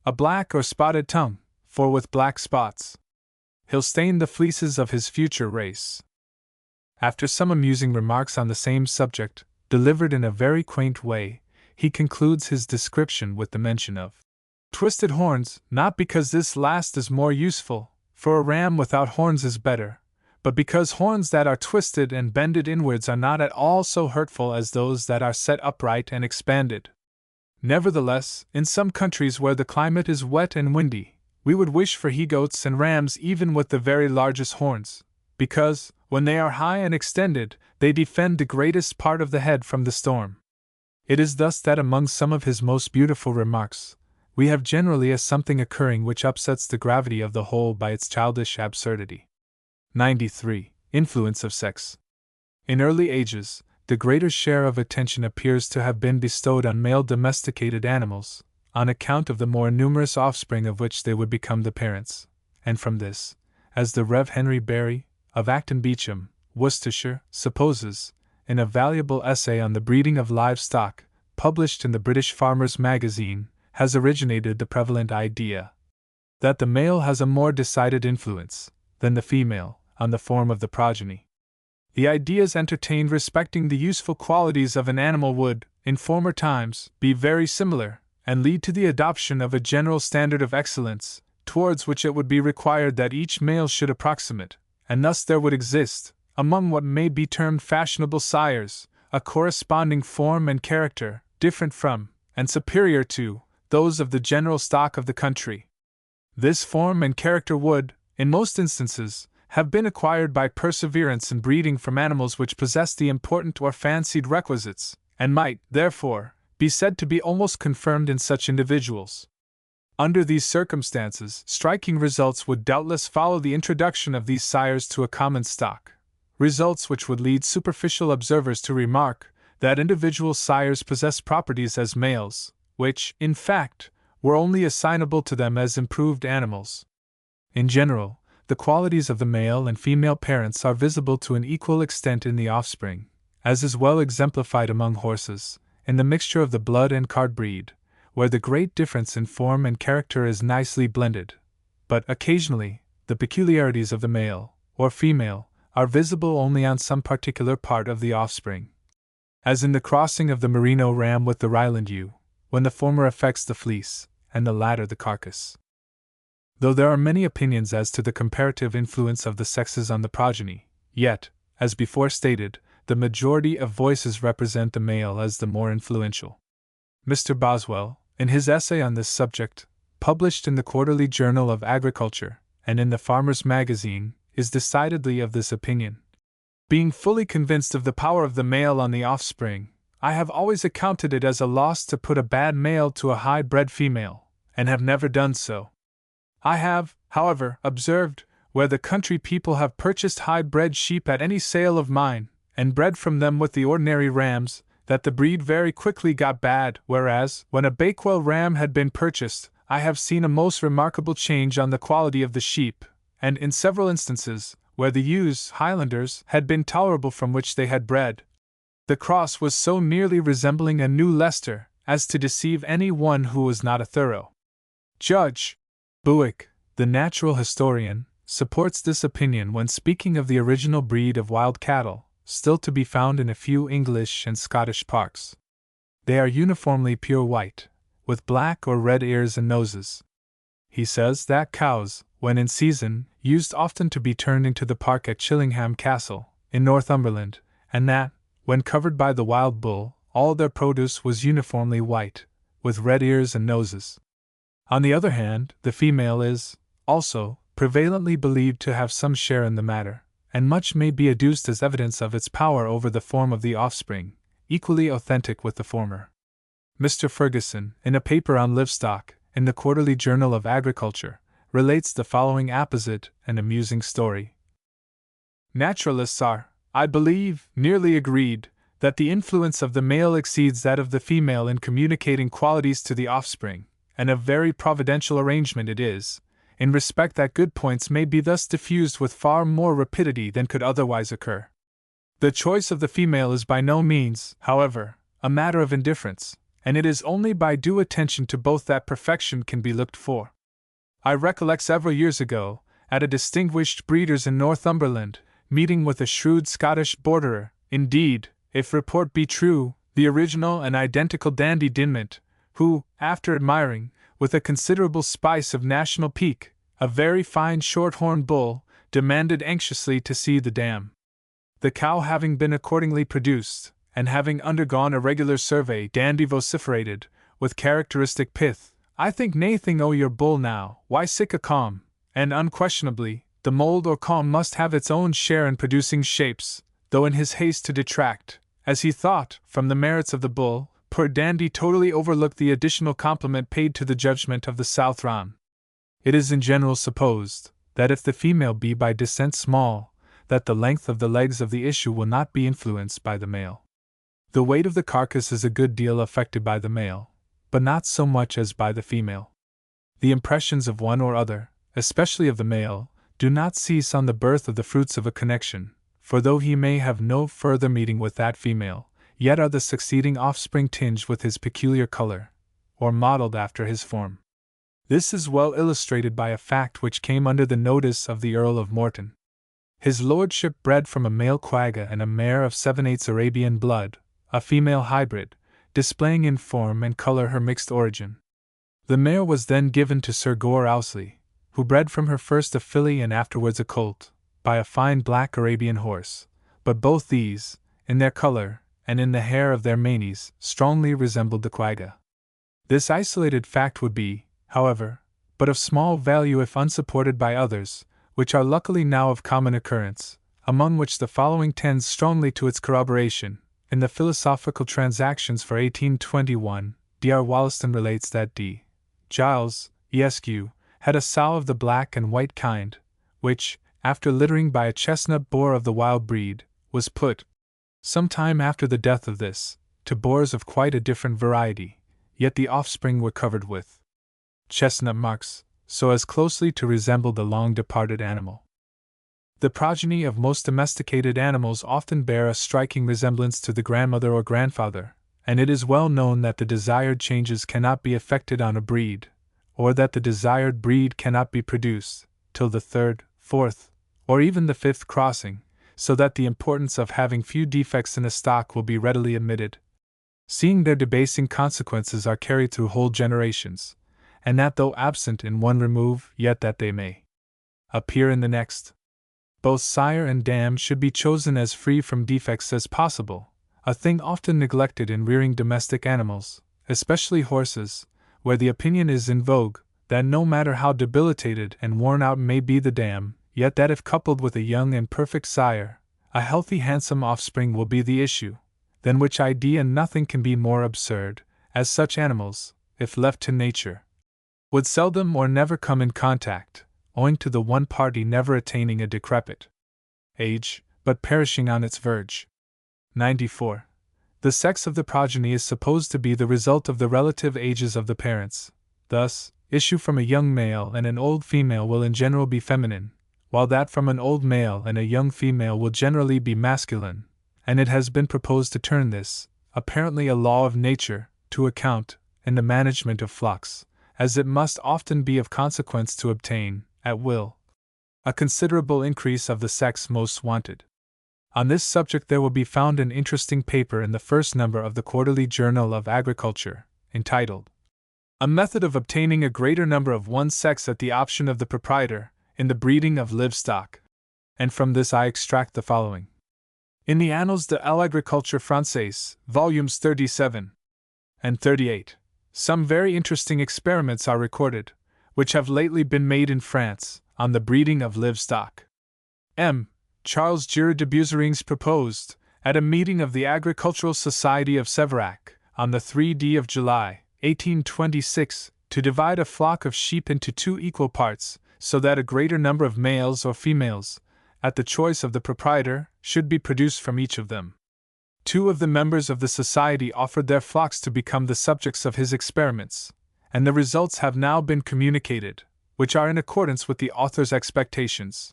a black or spotted tongue, for with black spots he'll stain the fleeces of his future race. After some amusing remarks on the same subject, delivered in a very quaint way, he concludes his description with the mention of twisted horns, not because this last is more useful, for a ram without horns is better, but because horns that are twisted and bended inwards are not at all so hurtful as those that are set upright and expanded. Nevertheless, in some countries where the climate is wet and windy, we would wish for he-goats and rams even with the very largest horns, because, when they are high and extended, they defend the greatest part of the head from the storm. It is thus that among some of his most beautiful remarks, we have generally a something occurring which upsets the gravity of the whole by its childish absurdity. 93. Influence of sex. In early ages, the greater share of attention appears to have been bestowed on male domesticated animals, on account of the more numerous offspring of which they would become the parents, and from this, as the Rev. Henry Barry, of Acton Beecham, Worcestershire, supposes, in a valuable essay on the breeding of livestock, published in the British Farmer's Magazine, has originated the prevalent idea that the male has a more decided influence than the female on the form of the progeny. The ideas entertained respecting the useful qualities of an animal would, in former times, be very similar, and lead to the adoption of a general standard of excellence, towards which it would be required that each male should approximate, and thus there would exist, among what may be termed fashionable sires, a corresponding form and character, different from, and superior to, those of the general stock of the country. This form and character would, in most instances, have been acquired by perseverance in breeding from animals which possessed the important or fancied requisites, and might, therefore, be said to be almost confirmed in such individuals. Under these circumstances, striking results would doubtless follow the introduction of these sires to a common stock, results which would lead superficial observers to remark that individual sires possess properties as males, which, in fact, were only assignable to them as improved animals. In general, the qualities of the male and female parents are visible to an equal extent in the offspring, as is well exemplified among horses, in the mixture of the blood and card breed, where the great difference in form and character is nicely blended, but occasionally, the peculiarities of the male, or female, are visible only on some particular part of the offspring. As in the crossing of the merino ram with the Ryland ewe, when the former affects the fleece, and the latter the carcass. Though there are many opinions as to the comparative influence of the sexes on the progeny, yet, as before stated, the majority of voices represent the male as the more influential. Mr. Boswell, in his essay on this subject, published in the Quarterly Journal of Agriculture, and in the Farmer's Magazine, is decidedly of this opinion. Being fully convinced of the power of the male on the offspring, I have always accounted it as a loss to put a bad male to a high-bred female, and have never done so. I have, however, observed, where the country people have purchased high-bred sheep at any sale of mine, and bred from them with the ordinary rams, that the breed very quickly got bad, whereas, when a Bakewell ram had been purchased, I have seen a most remarkable change on the quality of the sheep, and in several instances, where the ewes, Highlanders, had been tolerable from which they had bred, the cross was so nearly resembling a new Leicester, as to deceive any one who was not a thorough judge. Buick, the natural historian, supports this opinion when speaking of the original breed of wild cattle, still to be found in a few English and Scottish parks. They are uniformly pure white, with black or red ears and noses. He says that cows, when in season, used often to be turned into the park at Chillingham Castle, in Northumberland, and that, when covered by the wild bull, all their produce was uniformly white, with red ears and noses. On the other hand, the female is, also, prevalently believed to have some share in the matter, and much may be adduced as evidence of its power over the form of the offspring, equally authentic with the former. Mr. Ferguson, in a paper on livestock, in the Quarterly Journal of Agriculture, relates the following apposite and amusing story. Naturalists are, I believe, nearly agreed that the influence of the male exceeds that of the female in communicating qualities to the offspring, and a very providential arrangement it is, in respect that good points may be thus diffused with far more rapidity than could otherwise occur. The choice of the female is by no means, however, a matter of indifference, and it is only by due attention to both that perfection can be looked for. I recollect several years ago, at a distinguished breeder's in Northumberland, meeting with a shrewd Scottish borderer, indeed, if report be true, the original and identical Dandy Dinmont, who, after admiring, with a considerable spice of national pique, a very fine short-horned bull, demanded anxiously to see the dam. The cow having been accordingly produced, and having undergone a regular survey, Dandy vociferated, with characteristic pith, "I think naething o' your bull now, why sic a calm," and unquestionably, the mould or calm must have its own share in producing shapes, though in his haste to detract, as he thought, from the merits of the bull, poor Dandy totally overlooked the additional compliment paid to the judgment of the South Ron. It is in general supposed, that if the female be by descent small, that the length of the legs of the issue will not be influenced by the male. The weight of the carcass is a good deal affected by the male, but not so much as by the female. The impressions of one or other, especially of the male, do not cease on the birth of the fruits of a connection, for though he may have no further meeting with that female, yet are the succeeding offspring tinged with his peculiar color, or modelled after his form. This is well illustrated by a fact which came under the notice of the Earl of Morton. His lordship bred from a male quagga and a mare of 7/8 Arabian blood, a female hybrid, displaying in form and color her mixed origin. The mare was then given to Sir Gore Ouseley, who bred from her first a filly and afterwards a colt, by a fine black Arabian horse, but both these, in their color, and in the hair of their manes, strongly resembled the quagga. This isolated fact would be, however, but of small value if unsupported by others, which are luckily now of common occurrence, among which the following tends strongly to its corroboration. In the Philosophical Transactions for 1821, Dr. Wollaston relates that D. Giles, Esq., had a sow of the black and white kind, which, after littering by a chestnut boar of the wild breed, was put, some time after the death of this, to boars of quite a different variety, yet the offspring were covered with chestnut marks, so as closely to resemble the long-departed animal. The progeny of most domesticated animals often bear a striking resemblance to the grandmother or grandfather, and it is well known that the desired changes cannot be effected on a breed, or that the desired breed cannot be produced, till the third, fourth, or even the fifth crossing, so that the importance of having few defects in a stock will be readily admitted, seeing their debasing consequences are carried through whole generations, and that though absent in one remove, yet that they may appear in the next. Both sire and dam should be chosen as free from defects as possible, a thing often neglected in rearing domestic animals, especially horses, where the opinion is in vogue, that no matter how debilitated and worn out may be the dam, yet that if coupled with a young and perfect sire, a healthy handsome offspring will be the issue, than which idea nothing can be more absurd, as such animals, if left to nature, would seldom or never come in contact, owing to the one party never attaining a decrepit age, but perishing on its verge. 94. The sex of the progeny is supposed to be the result of the relative ages of the parents. Thus, issue from a young male and an old female will in general be feminine, while that from an old male and a young female will generally be masculine, and it has been proposed to turn this, apparently a law of nature, to account, in the management of flocks, as it must often be of consequence to obtain, at will, a considerable increase of the sex most wanted. On this subject there will be found an interesting paper in the first number of the Quarterly Journal of Agriculture, entitled, "A Method of Obtaining a Greater Number of One's Sex at the Option of the Proprietor, in the Breeding of Livestock," and from this I extract the following. In the Annales de l'Agriculture Française, volumes 37 and 38, some very interesting experiments are recorded, which have lately been made in France, on the breeding of livestock. M. Charles Giroux de Buserings proposed, at a meeting of the Agricultural Society of Séverac, on the 3d of July, 1826, to divide a flock of sheep into 2 equal parts, so that a greater number of males or females, at the choice of the proprietor, should be produced from each of them. 2 of the members of the society offered their flocks to become the subjects of his experiments, and the results have now been communicated, which are in accordance with the author's expectations.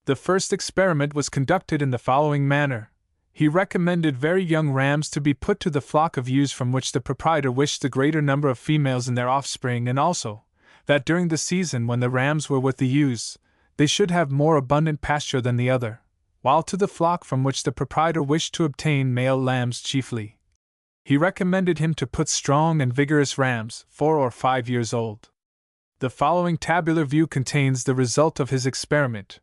The first experiment was conducted in the following manner. He recommended very young rams to be put to the flock of ewes from which the proprietor wished the greater number of females in their offspring, and also that during the season when the rams were with the ewes, they should have more abundant pasture than the other, while to the flock from which the proprietor wished to obtain male lambs chiefly, he recommended him to put strong and vigorous rams, 4 or 5 years old. The following tabular view contains the result of his experiment.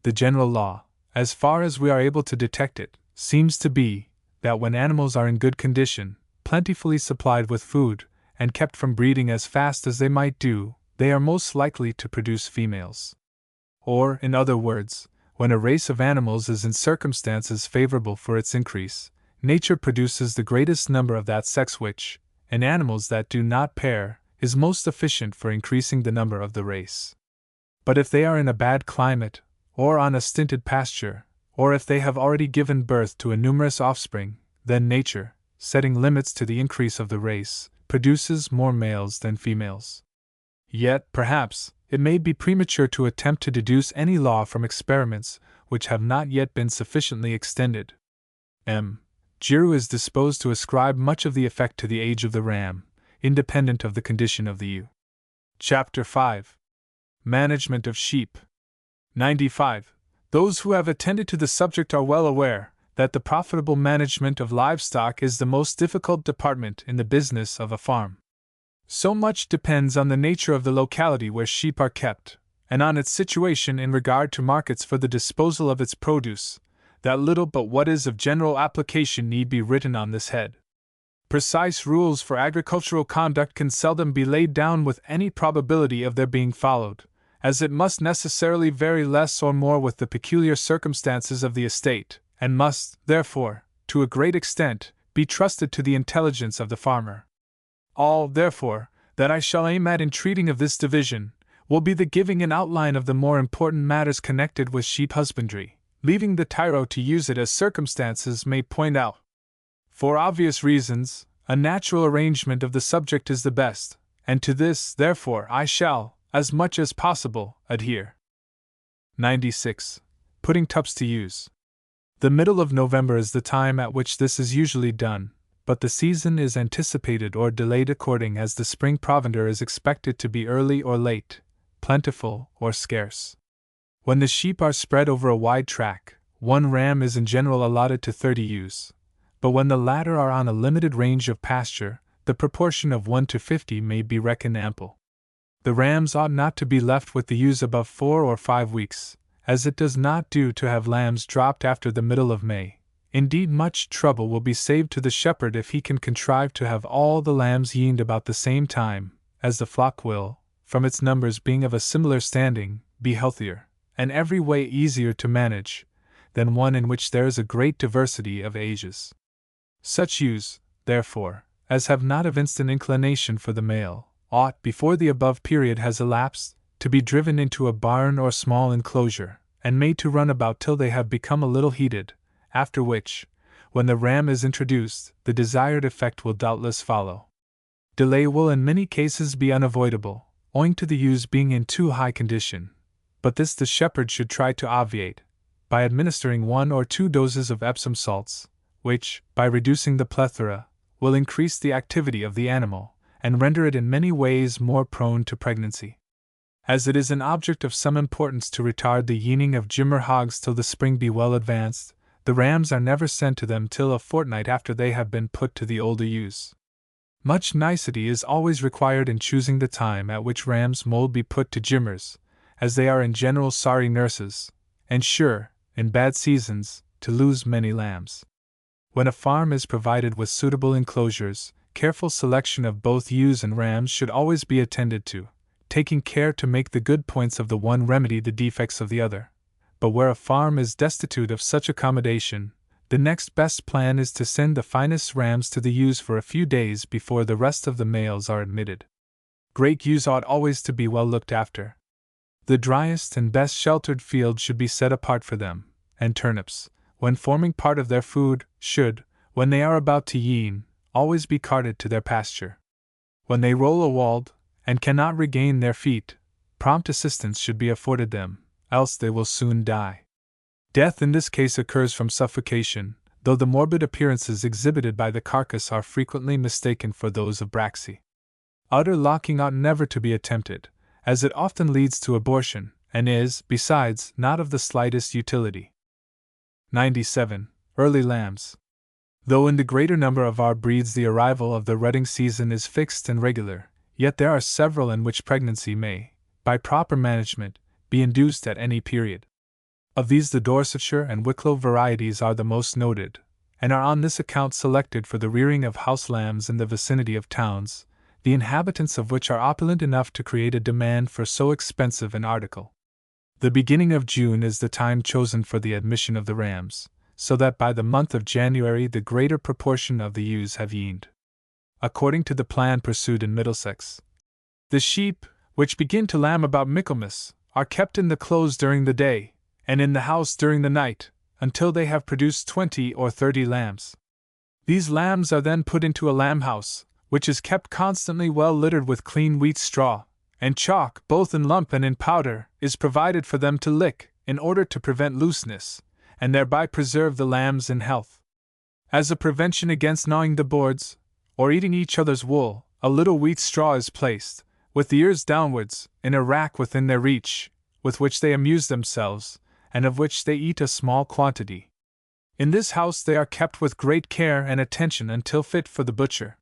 The general law, as far as we are able to detect it, seems to be that when animals are in good condition, plentifully supplied with food, and kept from breeding as fast as they might do, they are most likely to produce females. Or, in other words, when a race of animals is in circumstances favorable for its increase, nature produces the greatest number of that sex which, in animals that do not pair, is most efficient for increasing the number of the race. But if they are in a bad climate, or on a stinted pasture, or if they have already given birth to a numerous offspring, then nature, setting limits to the increase of the race, produces more males than females. Yet, perhaps, it may be premature to attempt to deduce any law from experiments which have not yet been sufficiently extended. M. Giroux is disposed to ascribe much of the effect to the age of the ram, independent of the condition of the ewe. Chapter 5. Management of Sheep. 95. Those who have attended to the subject are well aware that the profitable management of livestock is the most difficult department in the business of a farm. So much depends on the nature of the locality where sheep are kept, and on its situation in regard to markets for the disposal of its produce, that little but what is of general application need be written on this head. Precise rules for agricultural conduct can seldom be laid down with any probability of their being followed, as it must necessarily vary less or more with the peculiar circumstances of the estate, and must, therefore, to a great extent, be trusted to the intelligence of the farmer. All, therefore, that I shall aim at in treating of this division, will be the giving an outline of the more important matters connected with sheep husbandry, leaving the tyro to use it as circumstances may point out. For obvious reasons, a natural arrangement of the subject is the best, and to this, therefore, I shall, as much as possible, adhere. 96. Putting tups to use. The middle of November is the time at which this is usually done, but the season is anticipated or delayed according as the spring provender is expected to be early or late, plentiful or scarce. When the sheep are spread over a wide track, 1 ram is in general allotted to 30 ewes, but when the latter are on a limited range of pasture, the proportion of 1 to 50 may be reckoned ample. The rams ought not to be left with the ewes above 4 or 5 weeks, as it does not do to have lambs dropped after the middle of May. Indeed, much trouble will be saved to the shepherd if he can contrive to have all the lambs yeaned about the same time, as the flock will, from its numbers being of a similar standing, be healthier, and every way easier to manage, than one in which there is a great diversity of ages. Such ewes, therefore, as have not of instant inclination for the male, ought, before the above period has elapsed, to be driven into a barn or small enclosure, and made to run about till they have become a little heated, after which, when the ram is introduced, the desired effect will doubtless follow. Delay will in many cases be unavoidable, owing to the ewes being in too high condition, but this the shepherd should try to obviate, by administering 1 or 2 doses of Epsom salts, which, by reducing the plethora, will increase the activity of the animal, and render it in many ways more prone to pregnancy. As it is an object of some importance to retard the yeaning of Jimmer hogs till the spring be well advanced, the rams are never sent to them till a fortnight after they have been put to the older ewes. Much nicety is always required in choosing the time at which rams mould be put to Jimmers, as they are in general sorry nurses, and sure, in bad seasons, to lose many lambs. When a farm is provided with suitable enclosures, careful selection of both ewes and rams should always be attended to, taking care to make the good points of the one remedy the defects of the other. But where a farm is destitute of such accommodation, the next best plan is to send the finest rams to the ewes for a few days before the rest of the males are admitted. Great ewes ought always to be well looked after. The driest and best sheltered field should be set apart for them, and turnips, when forming part of their food, should, when they are about to yean, always be carted to their pasture. When they roll a walled, and cannot regain their feet, prompt assistance should be afforded them, else they will soon die. Death in this case occurs from suffocation, though the morbid appearances exhibited by the carcass are frequently mistaken for those of braxy. Utter locking ought never to be attempted, as it often leads to abortion, and is, besides, not of the slightest utility. 97. Early lambs. Though in the greater number of our breeds the arrival of the rutting season is fixed and regular, yet there are several in which pregnancy may, by proper management, be induced at any period. Of these the Dorsetshire and Wicklow varieties are the most noted, and are on this account selected for the rearing of house lambs in the vicinity of towns, the inhabitants of which are opulent enough to create a demand for so expensive an article. The beginning of June is the time chosen for the admission of the rams, so that by the month of January the greater proportion of the ewes have yeaned. According to the plan pursued in Middlesex, the sheep, which begin to lamb about Michaelmas, are kept in the close during the day, and in the house during the night, until they have produced 20 or 30 lambs. These lambs are then put into a lamb house, which is kept constantly well littered with clean wheat straw, and chalk, both in lump and in powder, is provided for them to lick, in order to prevent looseness, and thereby preserve the lambs in health. As a prevention against gnawing the boards, or eating each other's wool, a little wheat straw is placed, with the ears downwards, in a rack within their reach, with which they amuse themselves, and of which they eat a small quantity. In this house they are kept with great care and attention until fit for the butcher.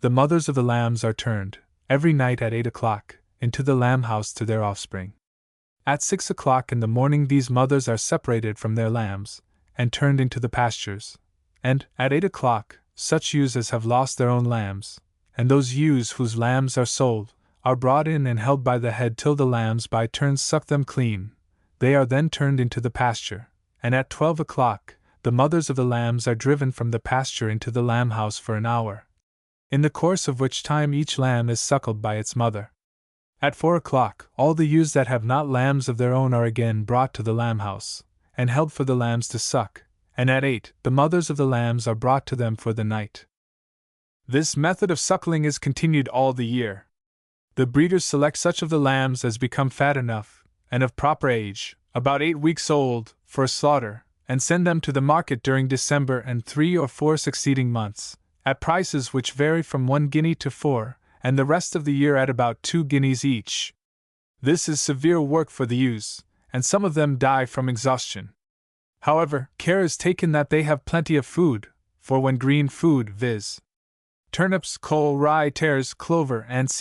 The mothers of the lambs are turned, every night at 8 o'clock, into the lamb house to their offspring. At 6 o'clock in the morning these mothers are separated from their lambs, and turned into the pastures, and, at 8 o'clock, such ewes as have lost their own lambs, and those ewes whose lambs are sold, are brought in and held by the head till the lambs by turns suck them clean. They are then turned into the pasture, and at 12 o'clock, the mothers of the lambs are driven from the pasture into the lamb house for an hour, in the course of which time each lamb is suckled by its mother. At 4 o'clock, all the ewes that have not lambs of their own are again brought to the lamb house, and held for the lambs to suck, and at 8, the mothers of the lambs are brought to them for the night. This method of suckling is continued all the year. The breeders select such of the lambs as become fat enough, and of proper age, about 8 weeks old, for slaughter, and send them to the market during December and 3 or 4 succeeding months, at prices which vary from 1 guinea to 4, and the rest of the year at about 2 guineas each. This is severe work for the ewes, and some of them die from exhaustion. However, care is taken that they have plenty of food, for when green food, viz., turnips, coal, rye, tares, clover, and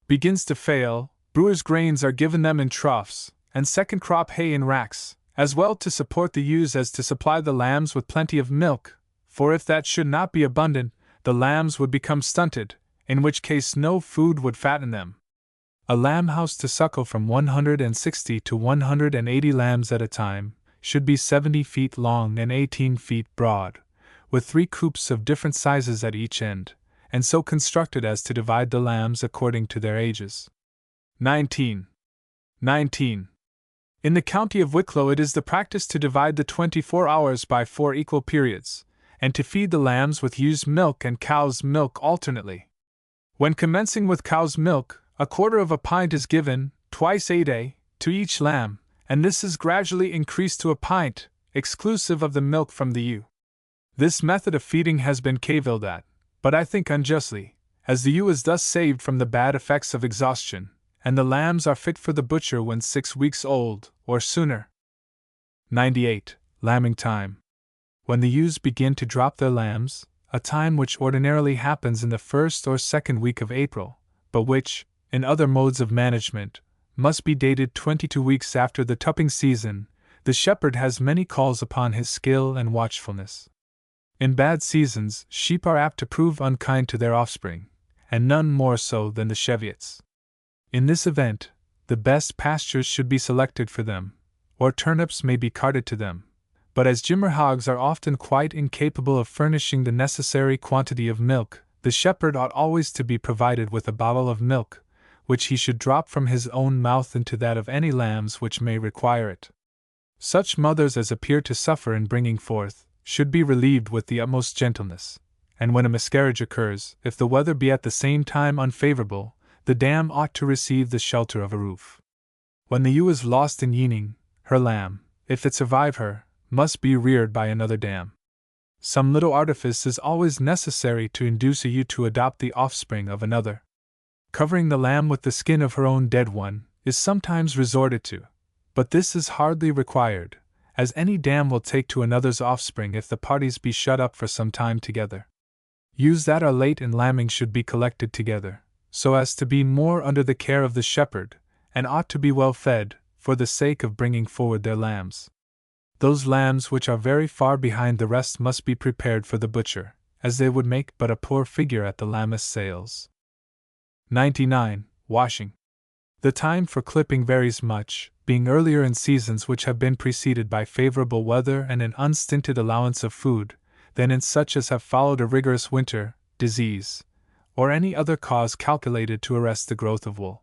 begins to fail, brewers' grains are given them in troughs, and second crop hay in racks, as well to support the ewes as to supply the lambs with plenty of milk, for if that should not be abundant, the lambs would become stunted, in which case no food would fatten them. A lamb house to suckle from 160 to 180 lambs at a time should be 70 feet long and 18 feet broad, with 3 coops of different sizes at each end, and so constructed as to divide the lambs according to their ages. 19. In the county of Wicklow it is the practice to divide the 24 hours by 4 equal periods, and to feed the lambs with ewe's milk and cow's milk alternately. When commencing with cow's milk, a quarter of a pint is given, twice a day, to each lamb, and this is gradually increased to a pint, exclusive of the milk from the ewe. This method of feeding has been cavilled at, but I think unjustly, as the ewe is thus saved from the bad effects of exhaustion, and the lambs are fit for the butcher when 6 weeks old, or sooner. 98. Lambing time. When the ewes begin to drop their lambs, a time which ordinarily happens in the 1st or 2nd week of April, but which, in other modes of management, must be dated 22 weeks after the tupping season, the shepherd has many calls upon his skill and watchfulness. In bad seasons, sheep are apt to prove unkind to their offspring, and none more so than the Cheviots. In this event, the best pastures should be selected for them, or turnips may be carted to them, but as Jimmer hogs are often quite incapable of furnishing the necessary quantity of milk, the shepherd ought always to be provided with a bottle of milk, which he should drop from his own mouth into that of any lambs which may require it. Such mothers as appear to suffer in bringing forth should be relieved with the utmost gentleness, and when a miscarriage occurs, if the weather be at the same time unfavorable, the dam ought to receive the shelter of a roof. When the ewe is lost in yeaning, her lamb, if it survive her, must be reared by another dam. Some little artifice is always necessary to induce a ewe to adopt the offspring of another. Covering the lamb with the skin of her own dead one is sometimes resorted to, but this is hardly required, as any dam will take to another's offspring if the parties be shut up for some time together. Ewes that are late in lambing should be collected together, so as to be more under the care of the shepherd, and ought to be well fed, for the sake of bringing forward their lambs. Those lambs which are very far behind the rest must be prepared for the butcher, as they would make but a poor figure at the lammas sales. 99. Washing. The time for clipping varies much, being earlier in seasons which have been preceded by favorable weather and an unstinted allowance of food, than in such as have followed a rigorous winter, disease, or any other cause calculated to arrest the growth of wool.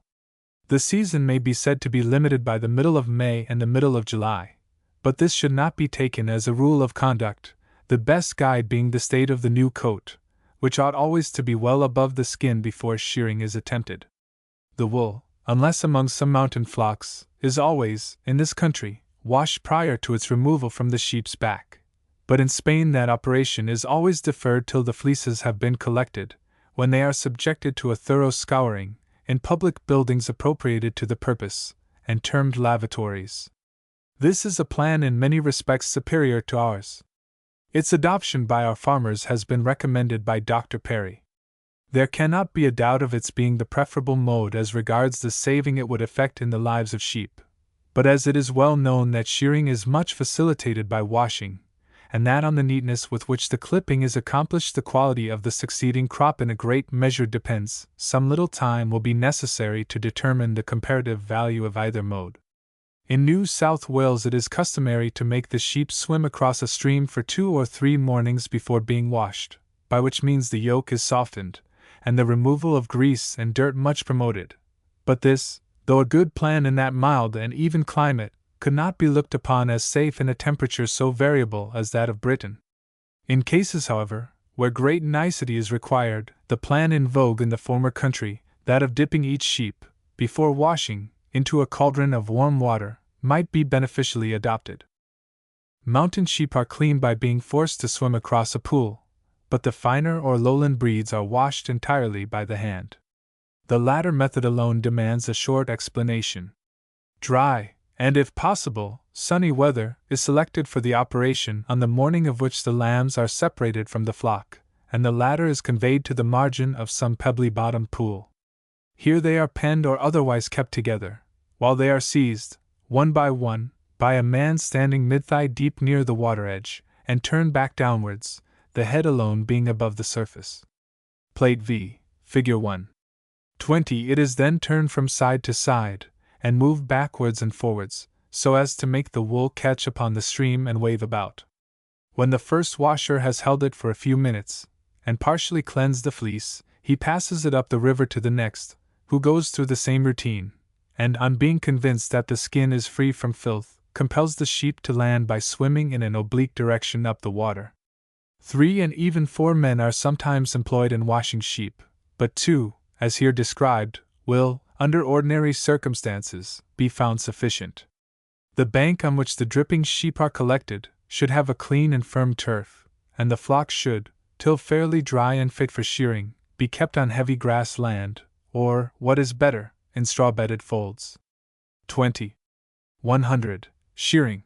The season may be said to be limited by the middle of May and the middle of July, but this should not be taken as a rule of conduct, the best guide being the state of the new coat, which ought always to be well above the skin before shearing is attempted. The wool, unless among some mountain flocks, is always, in this country, washed prior to its removal from the sheep's back, but in Spain that operation is always deferred till the fleeces have been collected, when they are subjected to a thorough scouring, in public buildings appropriated to the purpose, and termed lavatories. This is a plan in many respects superior to ours. Its adoption by our farmers has been recommended by Dr. Perry. There cannot be a doubt of its being the preferable mode as regards the saving it would effect in the lives of sheep, but as it is well known that shearing is much facilitated by washing, and that on the neatness with which the clipping is accomplished the quality of the succeeding crop in a great measure depends, some little time will be necessary to determine the comparative value of either mode. In New South Wales it is customary to make the sheep swim across a stream for 2 or 3 mornings before being washed, by which means the yolk is softened, and the removal of grease and dirt much promoted. But this, though a good plan in that mild and even climate, could not be looked upon as safe in a temperature so variable as that of Britain. In cases, however, where great nicety is required, the plan in vogue in the former country, that of dipping each sheep, before washing, into a cauldron of warm water, might be beneficially adopted. Mountain sheep are cleaned by being forced to swim across a pool, but the finer or lowland breeds are washed entirely by the hand. The latter method alone demands a short explanation. Dry, and if possible, sunny weather is selected for the operation on the morning of which the lambs are separated from the flock, and the latter is conveyed to the margin of some pebbly-bottomed pool. Here they are penned or otherwise kept together, while they are seized, one, by a man standing mid-thigh deep near the water edge, and turned back downwards, the head alone being above the surface. Plate V, Figure 1. 20. It is then turned from side to side, and moved backwards and forwards, so as to make the wool catch upon the stream and wave about. When the first washer has held it for a few minutes, and partially cleansed the fleece, he passes it up the river to the next, who goes through the same routine, and on being convinced that the skin is free from filth, compels the sheep to land by swimming in an oblique direction up the water. 3 and even 4 men are sometimes employed in washing sheep, but 2, as here described, will, under ordinary circumstances, be found sufficient. The bank on which the dripping sheep are collected should have a clean and firm turf, and the flock should, till fairly dry and fit for shearing, be kept on heavy grass land, or, what is better, in straw-bedded folds. 20. 100. Shearing.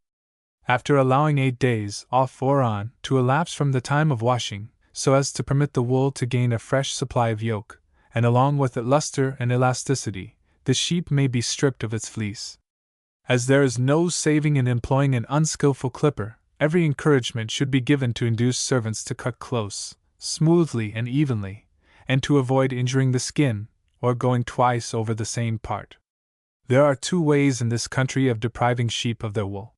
After allowing 8 days, off or on, to elapse from the time of washing, so as to permit the wool to gain a fresh supply of yolk, and along with it luster and elasticity, the sheep may be stripped of its fleece. As there is no saving in employing an unskillful clipper, every encouragement should be given to induce servants to cut close, smoothly and evenly, and to avoid injuring the skin, or going twice over the same part. There are 2 ways in this country of depriving sheep of their wool.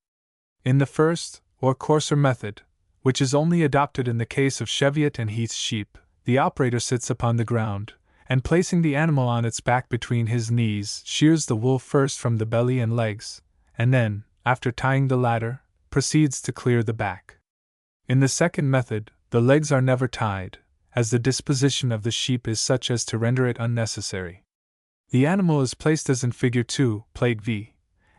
In the first, or coarser method, which is only adopted in the case of Cheviot and Heath's sheep, the operator sits upon the ground, and placing the animal on its back between his knees, shears the wool first from the belly and legs, and then, after tying the latter, proceeds to clear the back. In the second method, the legs are never tied, as the disposition of the sheep is such as to render it unnecessary. The animal is placed as in Figure 2, Plate V,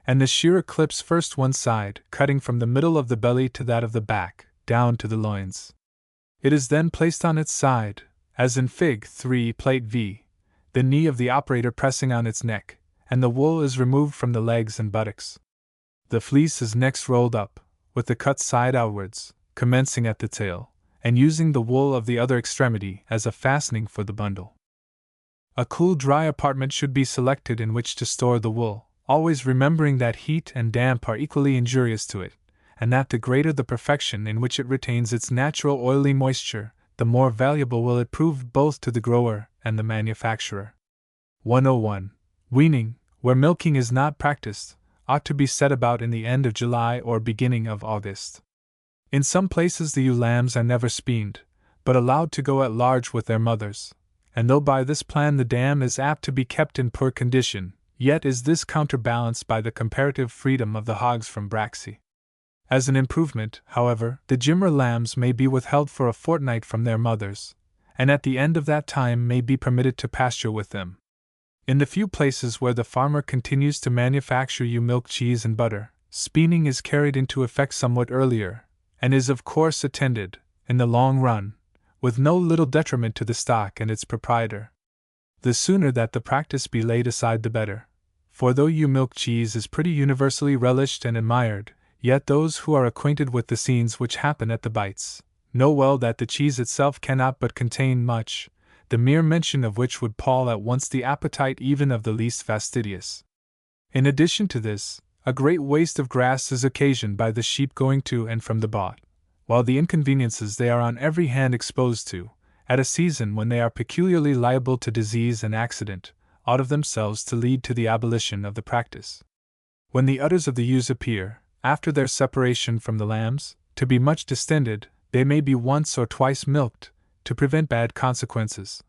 and the shearer clips first one side, cutting from the middle of the belly to that of the back, down to the loins. It is then placed on its side, as in Fig. 3, Plate V, the knee of the operator pressing on its neck, and the wool is removed from the legs and buttocks. The fleece is next rolled up, with the cut side outwards, commencing at the tail, and using the wool of the other extremity as a fastening for the bundle. A cool, dry apartment should be selected in which to store the wool, always remembering that heat and damp are equally injurious to it, and that the greater the perfection in which it retains its natural oily moisture, the more valuable will it prove both to the grower and the manufacturer. 101. Weaning, where milking is not practiced, ought to be set about in the end of July or beginning of August. In some places the ewe lambs are never speened, but allowed to go at large with their mothers, and though by this plan the dam is apt to be kept in poor condition, yet is this counterbalanced by the comparative freedom of the hogs from braxy. As an improvement, however, the gimmer lambs may be withheld for a fortnight from their mothers, and at the end of that time may be permitted to pasture with them. In the few places where the farmer continues to manufacture ewe milk, cheese, and butter, speening is carried into effect somewhat earlier, and is of course attended, in the long run, with no little detriment to the stock and its proprietor. The sooner that the practice be laid aside the better, for though ewe milk cheese is pretty universally relished and admired, yet those who are acquainted with the scenes which happen at the bites know well that the cheese itself cannot but contain much, the mere mention of which would pall at once the appetite even of the least fastidious. In addition to this, a great waste of grass is occasioned by the sheep going to and from the bought, while the inconveniences they are on every hand exposed to, at a season when they are peculiarly liable to disease and accident, ought of themselves to lead to the abolition of the practice. When the udders of the ewes appear, after their separation from the lambs, to be much distended, they may be once or twice milked, to prevent bad consequences,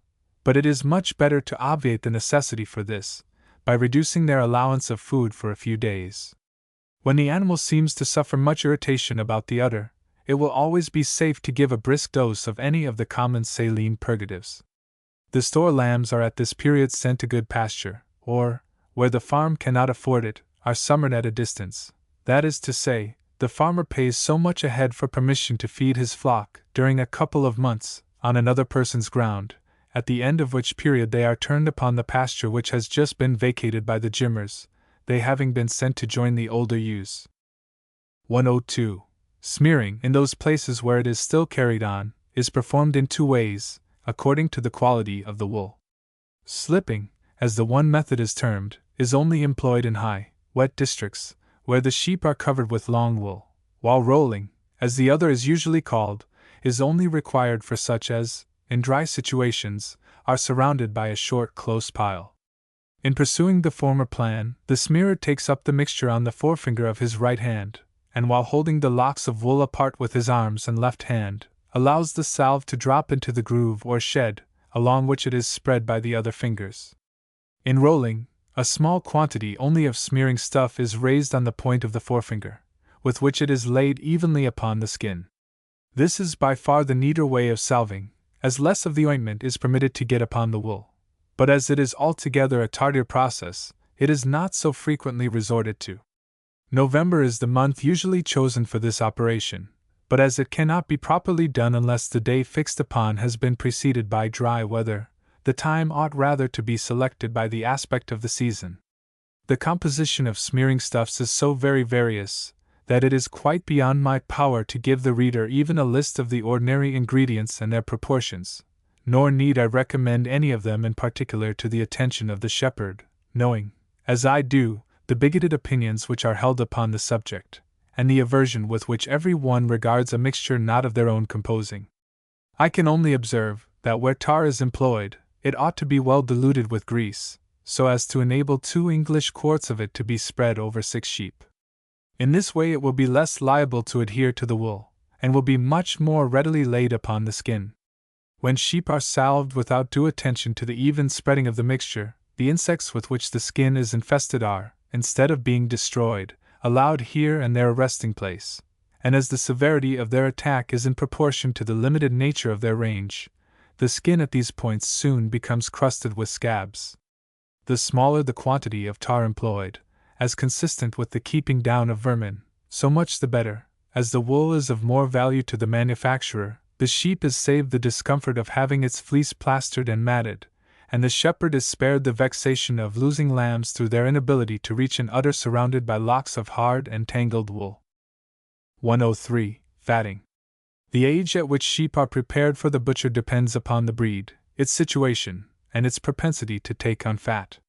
but it is much better to obviate the necessity for this, by reducing their allowance of food for a few days. When the animal seems to suffer much irritation about the udder, it will always be safe to give a brisk dose of any of the common saline purgatives. The store lambs are at this period sent to good pasture, or, where the farm cannot afford it, are summered at a distance. That is to say, the farmer pays so much a head for permission to feed his flock during a couple of months, on another person's ground, at the end of which period they are turned upon the pasture which has just been vacated by the gimmers, they having been sent to join the older ewes. 102. Smearing, in those places where it is still carried on, is performed in two ways, according to the quality of the wool. Slipping, as the one method is termed, is only employed in high, wet districts, where the sheep are covered with long wool, while rolling, as the other is usually called, is only required for such as, in dry situations, are surrounded by a short close pile. In pursuing the former plan, the smearer takes up the mixture on the forefinger of his right hand, and while holding the locks of wool apart with his arms and left hand, allows the salve to drop into the groove or shed, along which it is spread by the other fingers. In rolling, a small quantity only of smearing stuff is raised on the point of the forefinger, with which it is laid evenly upon the skin. This is by far the neater way of salving, as less of the ointment is permitted to get upon the wool, but as it is altogether a tardier process, it is not so frequently resorted to. November is the month usually chosen for this operation, but as it cannot be properly done unless the day fixed upon has been preceded by dry weather, the time ought rather to be selected by the aspect of the season. The composition of smearing stuffs is so very various, that it is quite beyond my power to give the reader even a list of the ordinary ingredients and their proportions, nor need I recommend any of them in particular to the attention of the shepherd, knowing, as I do, the bigoted opinions which are held upon the subject, and the aversion with which every one regards a mixture not of their own composing. I can only observe, that where tar is employed, it ought to be well diluted with grease, so as to enable 2 English quarts of it to be spread over 6 sheep. In this way it will be less liable to adhere to the wool, and will be much more readily laid upon the skin. When sheep are salved without due attention to the even spreading of the mixture, the insects with which the skin is infested are, instead of being destroyed, allowed here and there a resting place, and as the severity of their attack is in proportion to the limited nature of their range, the skin at these points soon becomes crusted with scabs. The smaller the quantity of tar employed, as consistent with the keeping down of vermin, so much the better, as the wool is of more value to the manufacturer. The sheep is saved the discomfort of having its fleece plastered and matted, and the shepherd is spared the vexation of losing lambs through their inability to reach an udder surrounded by locks of hard and tangled wool. 103. Fatting. The age at which sheep are prepared for the butcher depends upon the breed, its situation, and its propensity to take on fat.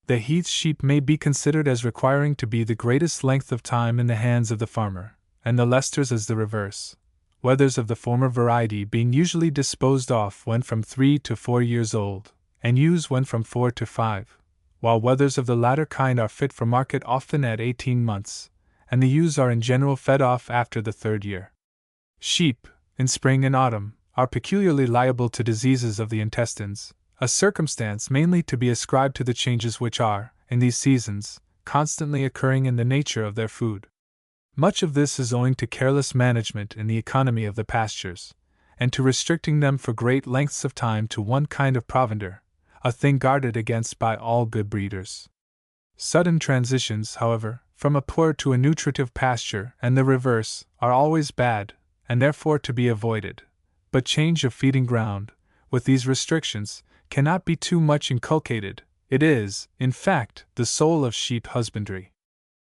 The Heath sheep may be considered as requiring to be the greatest length of time in the hands of the farmer, and the Leicesters as the reverse, wethers of the former variety being usually disposed of when from 3 to 4 years old, and ewes when from 4 to 5, while wethers of the latter kind are fit for market often at 18 months, and the ewes are in general fed off after the 3rd year. Sheep, in spring and autumn, are peculiarly liable to diseases of the intestines, a circumstance mainly to be ascribed to the changes which are, in these seasons, constantly occurring in the nature of their food. Much of this is owing to careless management in the economy of the pastures, and to restricting them for great lengths of time to one kind of provender, a thing guarded against by all good breeders. Sudden transitions, however, from a poor to a nutritive pasture and the reverse, are always bad, and therefore to be avoided, but change of feeding ground, with these restrictions, cannot be too much inculcated. It is, in fact, the soul of sheep husbandry.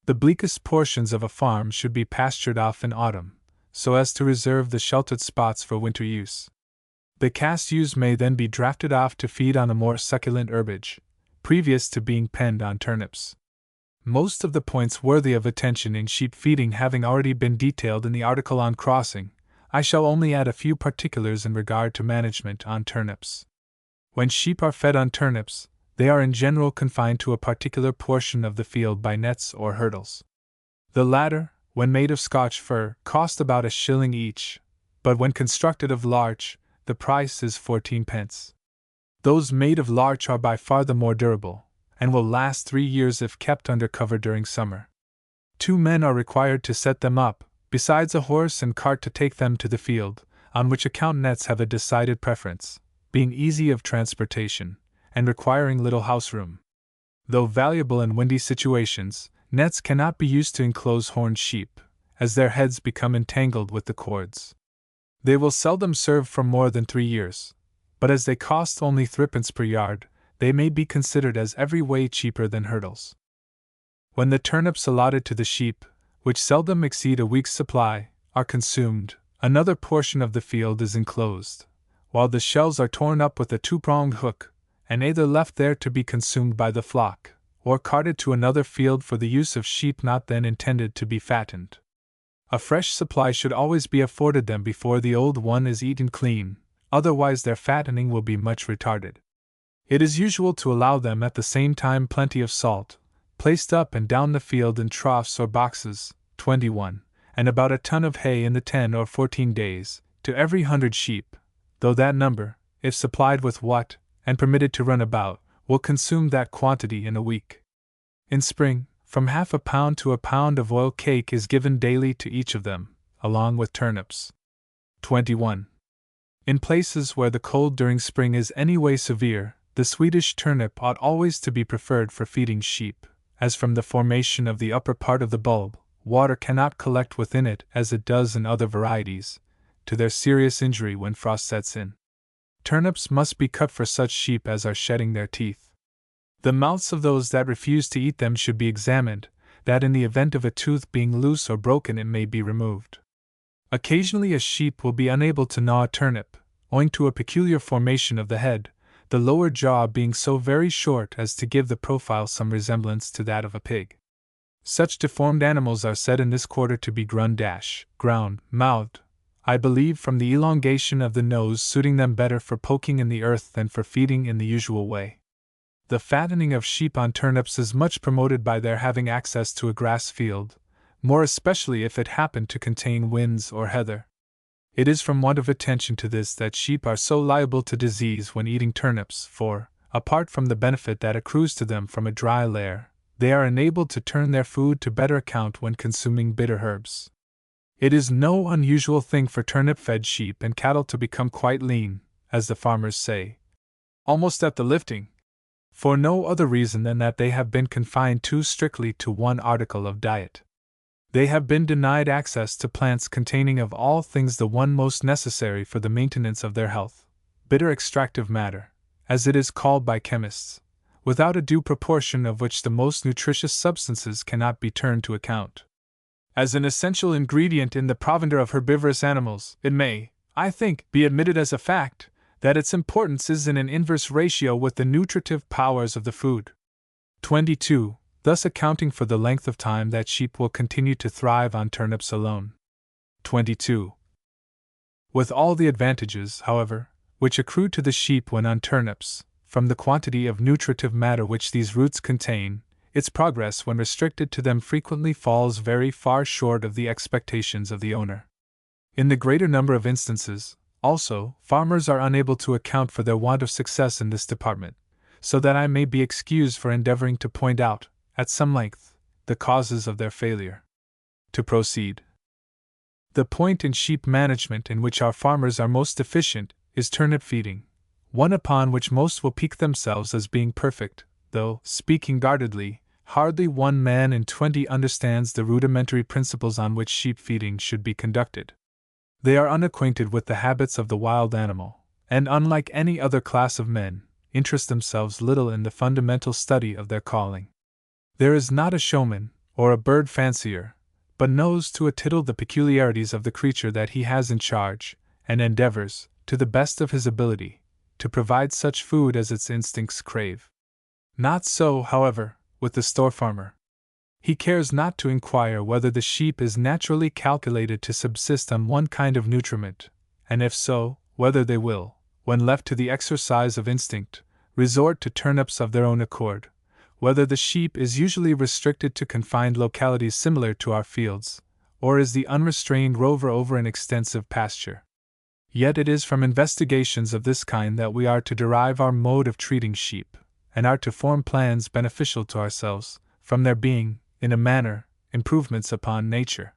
The bleakest portions of a farm should be pastured off in autumn, so as to reserve the sheltered spots for winter use. The cast ewes may then be drafted off to feed on a more succulent herbage, previous to being penned on turnips. Most of the points worthy of attention in sheep feeding having already been detailed in the article on crossing, I shall only add a few particulars in regard to management on turnips. When sheep are fed on turnips, they are in general confined to a particular portion of the field by nets or hurdles. The latter, when made of Scotch fir, cost about a shilling each, but when constructed of larch, the price is 14 pence. Those made of larch are by far the more durable, and will last 3 years if kept under cover during summer. 2 men are required to set them up, besides a horse and cart to take them to the field, on which account nets have a decided preference, being easy of transportation, and requiring little house room. Though valuable in windy situations, nets cannot be used to enclose horned sheep, as their heads become entangled with the cords. They will seldom serve for more than 3 years, but as they cost only 3d per yard, they may be considered as every way cheaper than hurdles. When the turnips allotted to the sheep, which seldom exceed a week's supply, are consumed, another portion of the field is enclosed, while the shells are torn up with a 2-pronged hook, and either left there to be consumed by the flock, or carted to another field for the use of sheep not then intended to be fattened. A fresh supply should always be afforded them before the old one is eaten clean, otherwise their fattening will be much retarded. It is usual to allow them at the same time plenty of salt, placed up and down the field in troughs or boxes, 21, and about a ton of hay in the 10 or 14 days, to every 100 sheep, though that number, if supplied with what, and permitted to run about, will consume that quantity in a week. In spring, from half a pound to a pound of oil cake is given daily to each of them, along with turnips. 21. In places where the cold during spring is anyway severe, the Swedish turnip ought always to be preferred for feeding sheep, as from the formation of the upper part of the bulb, water cannot collect within it as it does in other varieties, to their serious injury when frost sets in. Turnips must be cut for such sheep as are shedding their teeth. The mouths of those that refuse to eat them should be examined, that in the event of a tooth being loose or broken it may be removed. Occasionally a sheep will be unable to gnaw a turnip, owing to a peculiar formation of the head, the lower jaw being so very short as to give the profile some resemblance to that of a pig. Such deformed animals are said in this quarter to be ground-mouthed, I believe from the elongation of the nose suiting them better for poking in the earth than for feeding in the usual way. The fattening of sheep on turnips is much promoted by their having access to a grass field, more especially if it happen to contain whins or heather. It is from want of attention to this that sheep are so liable to disease when eating turnips, for, apart from the benefit that accrues to them from a dry lair, they are enabled to turn their food to better account when consuming bitter herbs. It is no unusual thing for turnip-fed sheep and cattle to become quite lean, as the farmers say, almost at the lifting, for no other reason than that they have been confined too strictly to one article of diet. They have been denied access to plants containing of all things the one most necessary for the maintenance of their health, bitter extractive matter, as it is called by chemists, without a due proportion of which the most nutritious substances cannot be turned to account. As an essential ingredient in the provender of herbivorous animals, it may, I think, be admitted as a fact that its importance is in an inverse ratio with the nutritive powers of the food. 22. Thus accounting for the length of time that sheep will continue to thrive on turnips alone. 22. With all the advantages, however, which accrue to the sheep when on turnips, from the quantity of nutritive matter which these roots contain, its progress when restricted to them frequently falls very far short of the expectations of the owner. In the greater number of instances, also, farmers are unable to account for their want of success in this department, so that I may be excused for endeavoring to point out, at some length, the causes of their failure. To proceed. The point in sheep management in which our farmers are most deficient is turnip feeding, one upon which most will pique themselves as being perfect, though, speaking guardedly, hardly 1 man in 20 understands the rudimentary principles on which sheep feeding should be conducted. They are unacquainted with the habits of the wild animal, and unlike any other class of men, interest themselves little in the fundamental study of their calling. There is not a showman, or a bird fancier, but knows to a tittle the peculiarities of the creature that he has in charge, and endeavors, to the best of his ability, to provide such food as its instincts crave. Not so, however, with the store farmer. He cares not to inquire whether the sheep is naturally calculated to subsist on one kind of nutriment, and if so, whether they will, when left to the exercise of instinct, resort to turnips of their own accord, whether the sheep is usually restricted to confined localities similar to our fields, or is the unrestrained rover over an extensive pasture. Yet it is from investigations of this kind that we are to derive our mode of treating sheep, and are to form plans beneficial to ourselves, from their being, in a manner, improvements upon nature.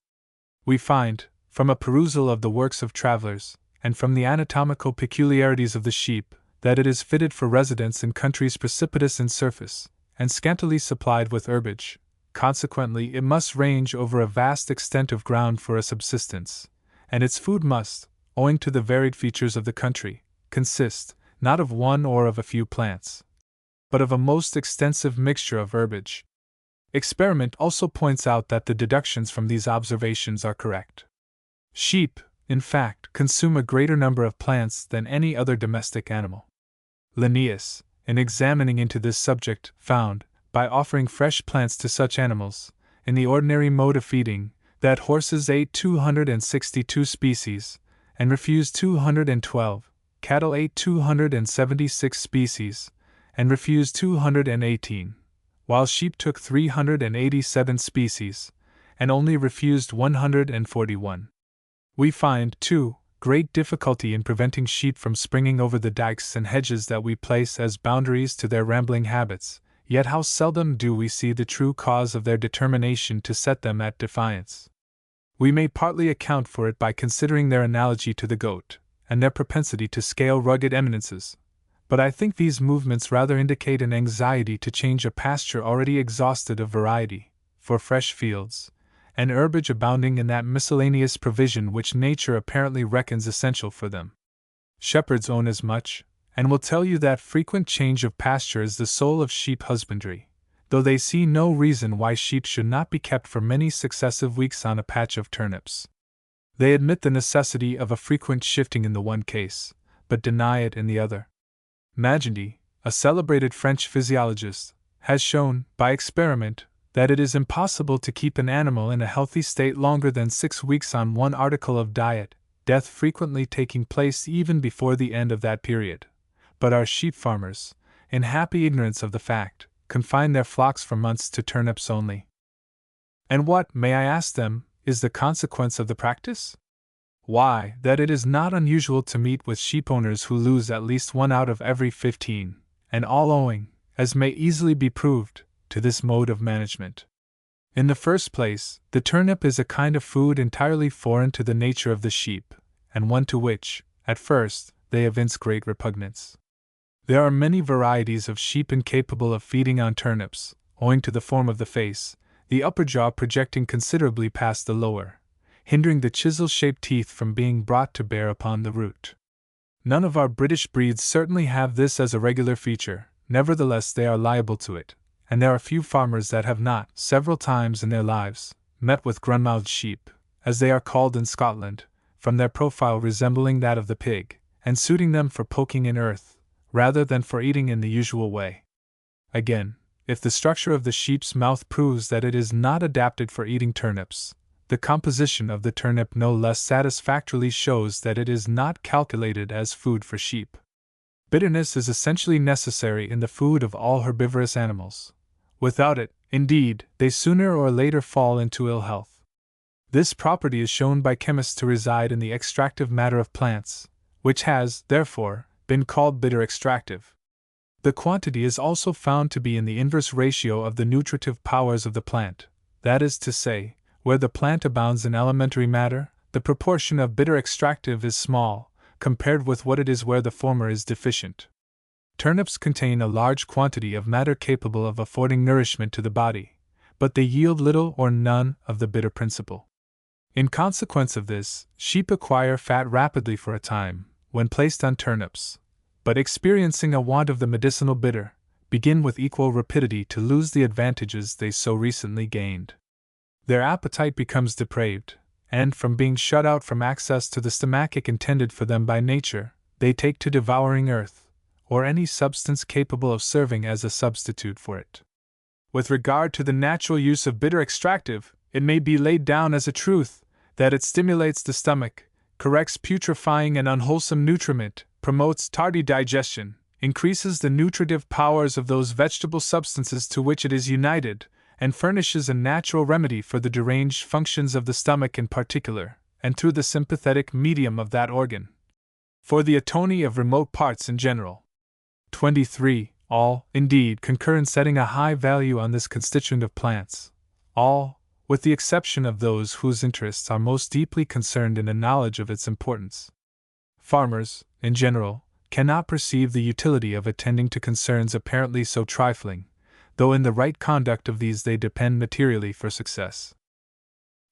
We find, from a perusal of the works of travelers, and from the anatomical peculiarities of the sheep, that it is fitted for residence in countries precipitous in surface, and scantily supplied with herbage. Consequently, it must range over a vast extent of ground for a subsistence, and its food must, owing to the varied features of the country, consist, not of one or of a few plants, but of a most extensive mixture of herbage. Experiment also points out that the deductions from these observations are correct. Sheep, in fact, consume a greater number of plants than any other domestic animal. Linnaeus, in examining into this subject, found, by offering fresh plants to such animals, in the ordinary mode of feeding, that horses ate 262 species, and refused 212, cattle ate 276 species, and refused 218, while sheep took 387 species, and only refused 141. We find, too, great difficulty in preventing sheep from springing over the dikes and hedges that we place as boundaries to their rambling habits, yet how seldom do we see the true cause of their determination to set them at defiance. We may partly account for it by considering their analogy to the goat, and their propensity to scale rugged eminences, but I think these movements rather indicate an anxiety to change a pasture already exhausted of variety, for fresh fields, and herbage abounding in that miscellaneous provision which nature apparently reckons essential for them. Shepherds own as much, and will tell you that frequent change of pasture is the soul of sheep husbandry, though they see no reason why sheep should not be kept for many successive weeks on a patch of turnips. They admit the necessity of a frequent shifting in the one case, but deny it in the other. Magendie, a celebrated French physiologist, has shown, by experiment, that it is impossible to keep an animal in a healthy state longer than 6 weeks on one article of diet, death frequently taking place even before the end of that period. But our sheep farmers, in happy ignorance of the fact, confine their flocks for months to turnips only. And what, may I ask them, is the consequence of the practice? Why, that it is not unusual to meet with sheep owners who lose at least 1 out of every 15, and all owing, as may easily be proved, to to this mode of management. In the first place, the turnip is a kind of food entirely foreign to the nature of the sheep, and one to which, at first, they evince great repugnance. There are many varieties of sheep incapable of feeding on turnips, owing to the form of the face, the upper jaw projecting considerably past the lower, hindering the chisel-shaped teeth from being brought to bear upon the root. None of our British breeds certainly have this as a regular feature, nevertheless they are liable to it, and there are few farmers that have not, several times in their lives, met with grun-mouthed sheep, as they are called in Scotland, from their profile resembling that of the pig, and suiting them for poking in earth, rather than for eating in the usual way. Again, if the structure of the sheep's mouth proves that it is not adapted for eating turnips, the composition of the turnip no less satisfactorily shows that it is not calculated as food for sheep. Bitterness is essentially necessary in the food of all herbivorous animals. Without it, indeed, they sooner or later fall into ill health. This property is shown by chemists to reside in the extractive matter of plants, which has, therefore, been called bitter extractive. The quantity is also found to be in the inverse ratio of the nutritive powers of the plant, that is to say, where the plant abounds in alimentary matter, the proportion of bitter extractive is small, compared with what it is where the former is deficient. Turnips contain a large quantity of matter capable of affording nourishment to the body, but they yield little or none of the bitter principle. In consequence of this, sheep acquire fat rapidly for a time, when placed on turnips, but experiencing a want of the medicinal bitter, begin with equal rapidity to lose the advantages they so recently gained. Their appetite becomes depraved, and from being shut out from access to the stomachic intended for them by nature, they take to devouring earth, or any substance capable of serving as a substitute for it. With regard to the natural use of bitter extractive, it may be laid down as a truth that it stimulates the stomach, corrects putrefying and unwholesome nutriment, promotes tardy digestion, increases the nutritive powers of those vegetable substances to which it is united, and furnishes a natural remedy for the deranged functions of the stomach in particular, and through the sympathetic medium of that organ, for the atony of remote parts in general. 23. All, indeed, concur in setting a high value on this constituent of plants. All, with the exception of those whose interests are most deeply concerned in a knowledge of its importance. Farmers, in general, cannot perceive the utility of attending to concerns apparently so trifling, though in the right conduct of these they depend materially for success.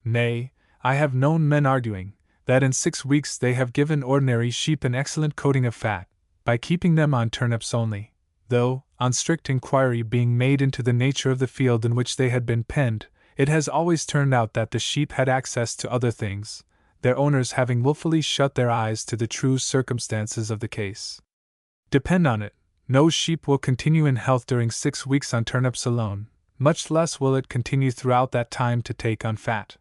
Nay, I have known men arguing that in 6 weeks they have given ordinary sheep an excellent coating of fat, by keeping them on turnips only, though, on strict inquiry being made into the nature of the field in which they had been penned, it has always turned out that the sheep had access to other things, their owners having wilfully shut their eyes to the true circumstances of the case. Depend on it, no sheep will continue in health during 6 weeks on turnips alone, much less will it continue throughout that time to take on fat.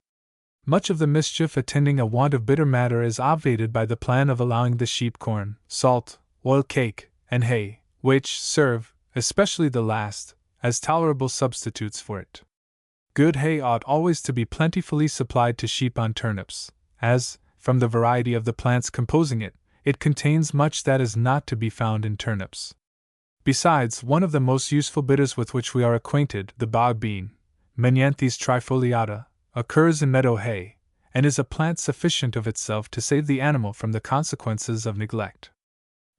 Much of the mischief attending a want of bitter matter is obviated by the plan of allowing the sheep corn, salt, oil cake, and hay, which serve, especially the last, as tolerable substitutes for it. Good hay ought always to be plentifully supplied to sheep on turnips, as, from the variety of the plants composing it, it contains much that is not to be found in turnips. Besides, one of the most useful bitters with which we are acquainted, the bog bean, Menanthes trifoliata, occurs in meadow hay, and is a plant sufficient of itself to save the animal from the consequences of neglect.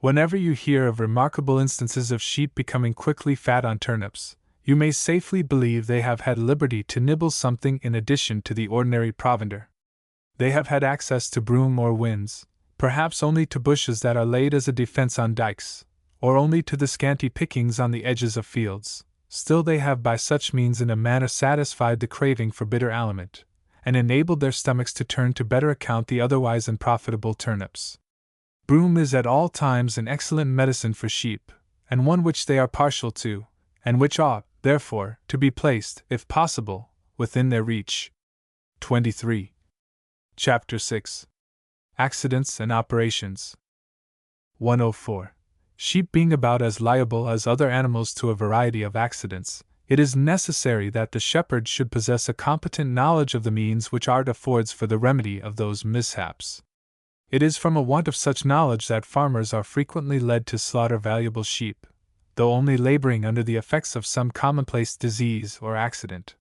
Whenever you hear of remarkable instances of sheep becoming quickly fat on turnips, you may safely believe they have had liberty to nibble something in addition to the ordinary provender. They have had access to broom or winds, perhaps only to bushes that are laid as a defense on dikes, or only to the scanty pickings on the edges of fields. Still they have by such means in a manner satisfied the craving for bitter aliment, and enabled their stomachs to turn to better account the otherwise unprofitable turnips. Broom is at all times an excellent medicine for sheep, and one which they are partial to, and which ought, therefore, to be placed, if possible, within their reach. 23. Chapter 6. Accidents and Operations. 104. Sheep being about as liable as other animals to a variety of accidents, it is necessary that the shepherd should possess a competent knowledge of the means which art affords for the remedy of those mishaps. It is from a want of such knowledge that farmers are frequently led to slaughter valuable sheep, though only laboring under the effects of some commonplace disease or accident.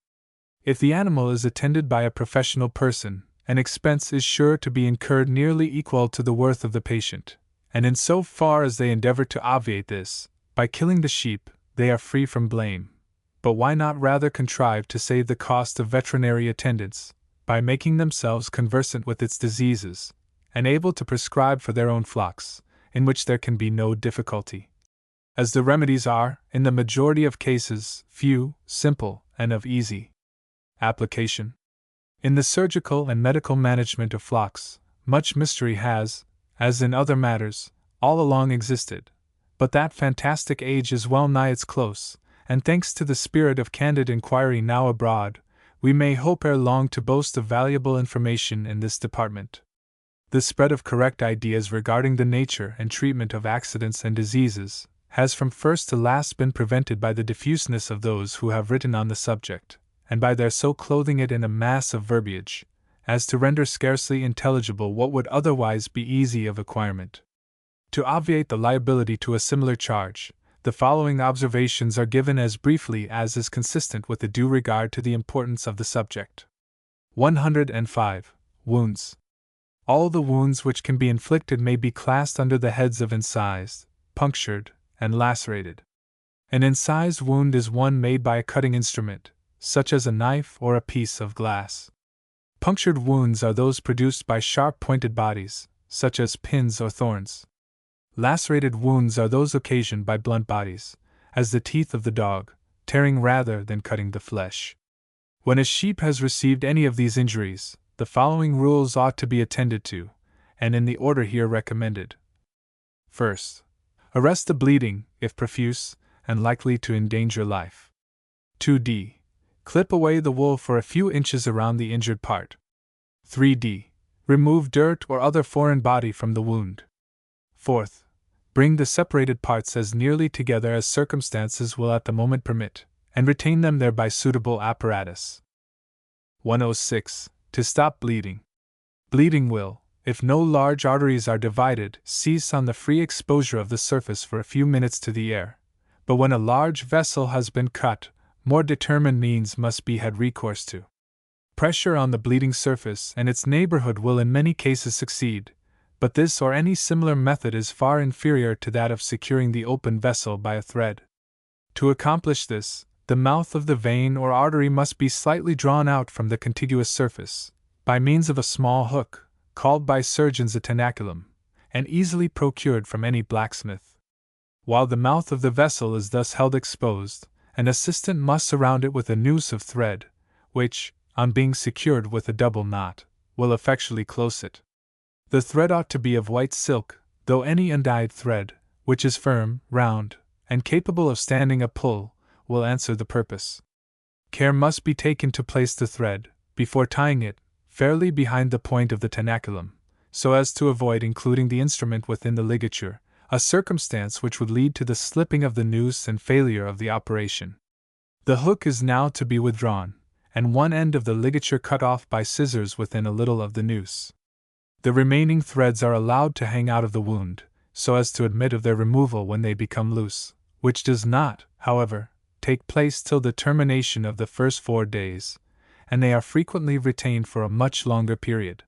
If the animal is attended by a professional person, an expense is sure to be incurred nearly equal to the worth of the patient, and in so far as they endeavor to obviate this, by killing the sheep, they are free from blame. But why not rather contrive to save the cost of veterinary attendance, by making themselves conversant with its diseases, and able to prescribe for their own flocks, in which there can be no difficulty? As the remedies are, in the majority of cases, few, simple, and of easy application. In the surgical and medical management of flocks, much mystery has, as in other matters, all along existed, but that fantastic age is well nigh its close, and thanks to the spirit of candid inquiry now abroad, we may hope ere long to boast of valuable information in this department. The spread of correct ideas regarding the nature and treatment of accidents and diseases has from first to last been prevented by the diffuseness of those who have written on the subject, and by their so clothing it in a mass of verbiage, as to render scarcely intelligible what would otherwise be easy of acquirement. To obviate the liability to a similar charge, the following observations are given as briefly as is consistent with the due regard to the importance of the subject. 105. Wounds. All the wounds which can be inflicted may be classed under the heads of incised, punctured, and lacerated. An incised wound is one made by a cutting instrument, such as a knife or a piece of glass. Punctured wounds are those produced by sharp-pointed bodies, such as pins or thorns. Lacerated wounds are those occasioned by blunt bodies, as the teeth of the dog, tearing rather than cutting the flesh. When a sheep has received any of these injuries, the following rules ought to be attended to, and in the order here recommended. First, arrest the bleeding, if profuse, and likely to endanger life. 2d. Clip away the wool for a few inches around the injured part. 3d. Remove dirt or other foreign body from the wound. 4th. Bring the separated parts as nearly together as circumstances will at the moment permit, and retain them there by suitable apparatus. 106. To stop bleeding. Bleeding will, if no large arteries are divided, cease on the free exposure of the surface for a few minutes to the air, but when a large vessel has been cut, more determined means must be had recourse to. Pressure on the bleeding surface and its neighborhood will in many cases succeed, but this or any similar method is far inferior to that of securing the open vessel by a thread. To accomplish this, the mouth of the vein or artery must be slightly drawn out from the contiguous surface, by means of a small hook, called by surgeons a tenaculum, and easily procured from any blacksmith. While the mouth of the vessel is thus held exposed, an assistant must surround it with a noose of thread, which, on being secured with a double knot, will effectually close it. The thread ought to be of white silk, though any undyed thread, which is firm, round, and capable of standing a pull, will answer the purpose. Care must be taken to place the thread, before tying it, fairly behind the point of the tenaculum, so as to avoid including the instrument within the ligature, a circumstance which would lead to the slipping of the noose and failure of the operation. The hook is now to be withdrawn, and one end of the ligature cut off by scissors within a little of the noose. The remaining threads are allowed to hang out of the wound, so as to admit of their removal when they become loose, which does not, however, take place till the termination of the first 4 days, and they are frequently retained for a much longer period.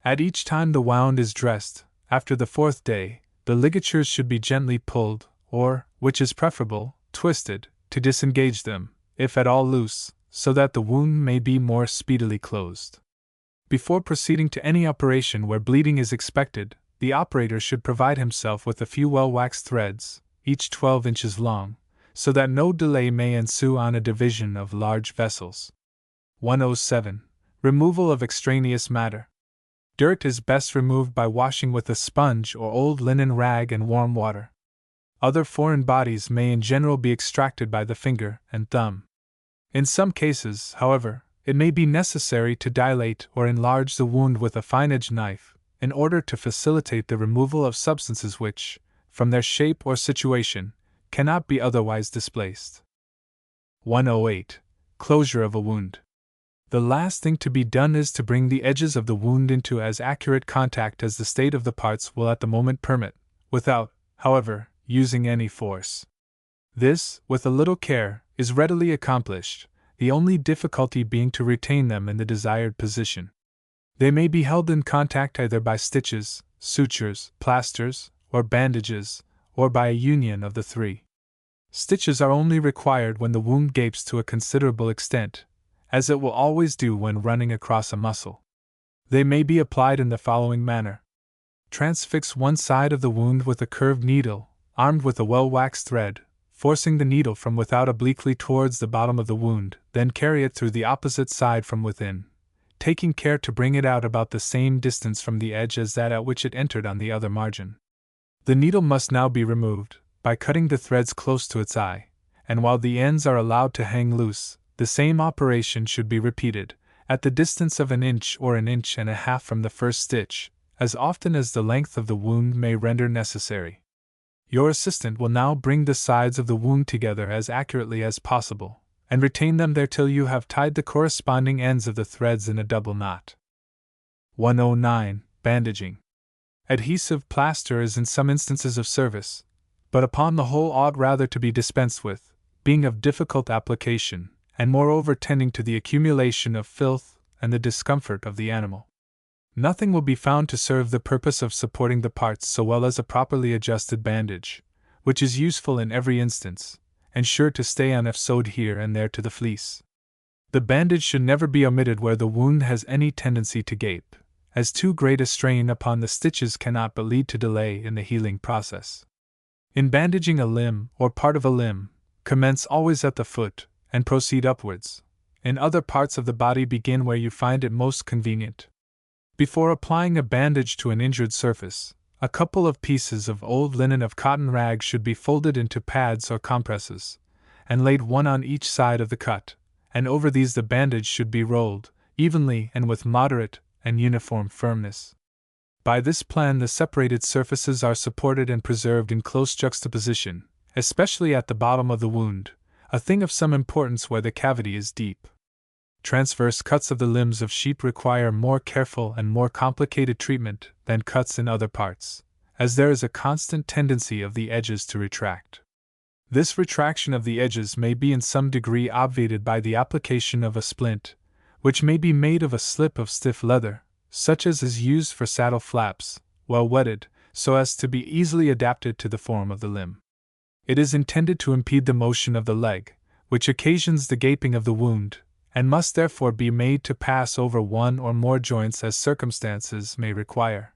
At each time the wound is dressed, after the 4th day, the ligatures should be gently pulled, or, which is preferable, twisted, to disengage them, if at all loose, so that the wound may be more speedily closed. Before proceeding to any operation where bleeding is expected, the operator should provide himself with a few well-waxed threads, each 12 inches long, so that no delay may ensue on a division of large vessels. 107. Removal of extraneous matter. Dirt is best removed by washing with a sponge or old linen rag and warm water. Other foreign bodies may in general be extracted by the finger and thumb. In some cases, however, it may be necessary to dilate or enlarge the wound with a fine-edged knife, in order to facilitate the removal of substances which, from their shape or situation, cannot be otherwise displaced. 108. Closure of a wound. The last thing to be done is to bring the edges of the wound into as accurate contact as the state of the parts will at the moment permit, without, however, using any force. This, with a little care, is readily accomplished, the only difficulty being to retain them in the desired position. They may be held in contact either by stitches, sutures, plasters, or bandages, or by a union of the three. Stitches are only required when the wound gapes to a considerable extent, as it will always do when running across a muscle. They may be applied in the following manner. Transfix one side of the wound with a curved needle, armed with a well-waxed thread, forcing the needle from without obliquely towards the bottom of the wound, then carry it through the opposite side from within, taking care to bring it out about the same distance from the edge as that at which it entered on the other margin. The needle must now be removed, by cutting the threads close to its eye, and while the ends are allowed to hang loose, the same operation should be repeated, at the distance of an inch or an inch and a half from the first stitch, as often as the length of the wound may render necessary. Your assistant will now bring the sides of the wound together as accurately as possible, and retain them there till you have tied the corresponding ends of the threads in a double knot. 109. Bandaging. Adhesive plaster is in some instances of service, but upon the whole ought rather to be dispensed with, being of difficult application, and moreover tending to the accumulation of filth and the discomfort of the animal. Nothing will be found to serve the purpose of supporting the parts so well as a properly adjusted bandage, which is useful in every instance, and sure to stay on if sewed here and there to the fleece. The bandage should never be omitted where the wound has any tendency to gape, as too great a strain upon the stitches cannot but lead to delay in the healing process. In bandaging a limb or part of a limb, commence always at the foot, and proceed upwards. In other parts of the body begin where you find it most convenient. Before applying a bandage to an injured surface, a couple of pieces of old linen of cotton rag should be folded into pads or compresses, and laid one on each side of the cut, and over these the bandage should be rolled, evenly and with moderate and uniform firmness. By this plan the separated surfaces are supported and preserved in close juxtaposition, especially at the bottom of the wound, a thing of some importance where the cavity is deep. Transverse cuts of the limbs of sheep require more careful and more complicated treatment than cuts in other parts, as there is a constant tendency of the edges to retract. This retraction of the edges may be in some degree obviated by the application of a splint, which may be made of a slip of stiff leather, such as is used for saddle flaps, well wetted, so as to be easily adapted to the form of the limb. It is intended to impede the motion of the leg, which occasions the gaping of the wound, and must therefore be made to pass over one or more joints as circumstances may require.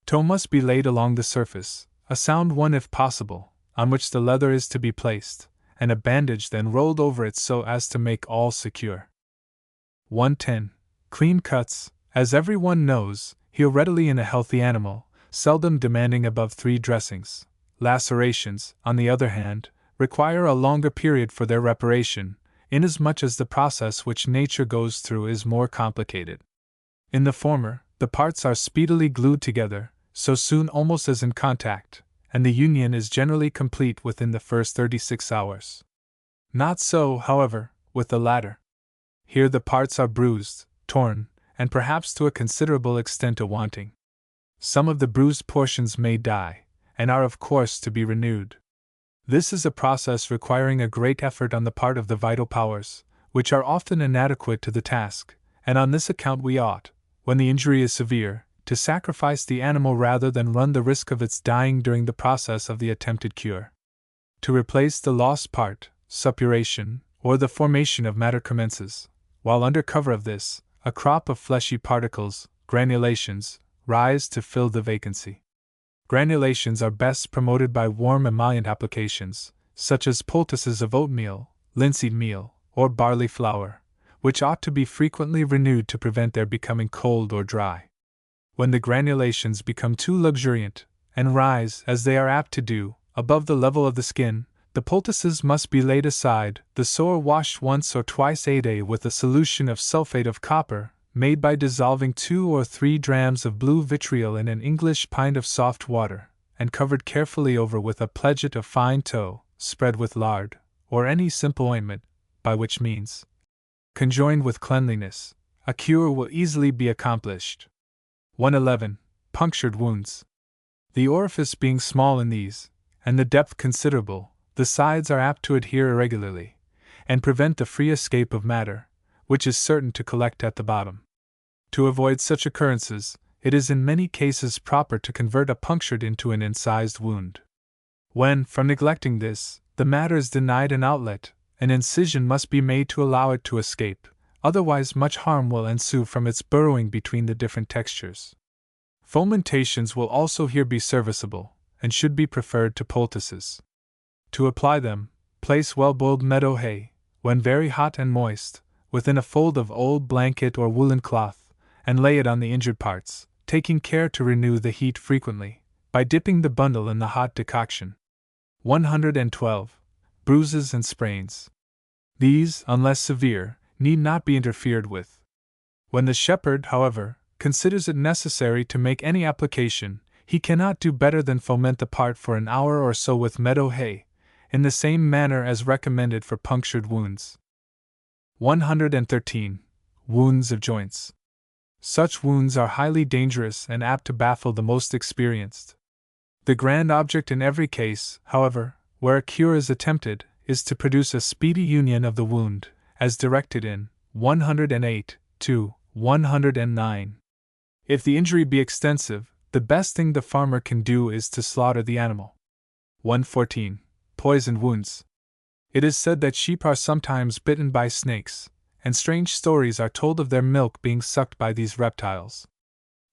Toe must be laid along the surface, a sound one if possible, on which the leather is to be placed, and a bandage then rolled over it so as to make all secure. 110. Clean cuts. As everyone knows, heal readily in a healthy animal, seldom demanding above 3 dressings. Lacerations, on the other hand, require a longer period for their reparation, inasmuch as the process which nature goes through is more complicated. In the former, the parts are speedily glued together, so soon almost as in contact, and the union is generally complete within the first 36 hours. Not so, however, with the latter. Here the parts are bruised, torn, and perhaps to a considerable extent wanting. Some of the bruised portions may die, and are of course to be renewed. This is a process requiring a great effort on the part of the vital powers, which are often inadequate to the task, and on this account we ought, when the injury is severe, to sacrifice the animal rather than run the risk of its dying during the process of the attempted cure. To replace the lost part, suppuration, or the formation of matter commences, while under cover of this, a crop of fleshy particles, granulations, rise to fill the vacancy. Granulations are best promoted by warm emollient applications, such as poultices of oatmeal, linseed meal, or barley flour, which ought to be frequently renewed to prevent their becoming cold or dry. When the granulations become too luxuriant, and rise, as they are apt to do, above the level of the skin, the poultices must be laid aside, the sore washed once or twice a day with a solution of sulfate of copper, made by dissolving 2 or 3 drams of blue vitriol in an English pint of soft water, and covered carefully over with a pledget of fine tow, spread with lard, or any simple ointment, by which means, conjoined with cleanliness, a cure will easily be accomplished. 111. Punctured wounds. The orifice being small in these, and the depth considerable, The sides are apt to adhere irregularly, and prevent the free escape of matter, which is certain to collect at the bottom. To avoid such occurrences, it is in many cases proper to convert a punctured into an incised wound. When, from neglecting this, the matter is denied an outlet, an incision must be made to allow it to escape, otherwise much harm will ensue from its burrowing between the different textures. Fomentations will also here be serviceable, and should be preferred to poultices. To apply them, place well-boiled meadow hay, when very hot and moist, within a fold of old blanket or woolen cloth, and lay it on the injured parts, taking care to renew the heat frequently, by dipping the bundle in the hot decoction. 112. Bruises and sprains. These, unless severe, need not be interfered with. When the shepherd, however, considers it necessary to make any application, he cannot do better than foment the part for an hour or so with meadow hay, in the same manner as recommended for punctured wounds. 113. Wounds of joints. Such wounds are highly dangerous and apt to baffle the most experienced. The grand object in every case, however, where a cure is attempted, is to produce a speedy union of the wound, as directed in 108 to 109. If the injury be extensive, the best thing the farmer can do is to slaughter the animal. 114. Poisoned wounds. It is said that sheep are sometimes bitten by snakes, and strange stories are told of their milk being sucked by these reptiles.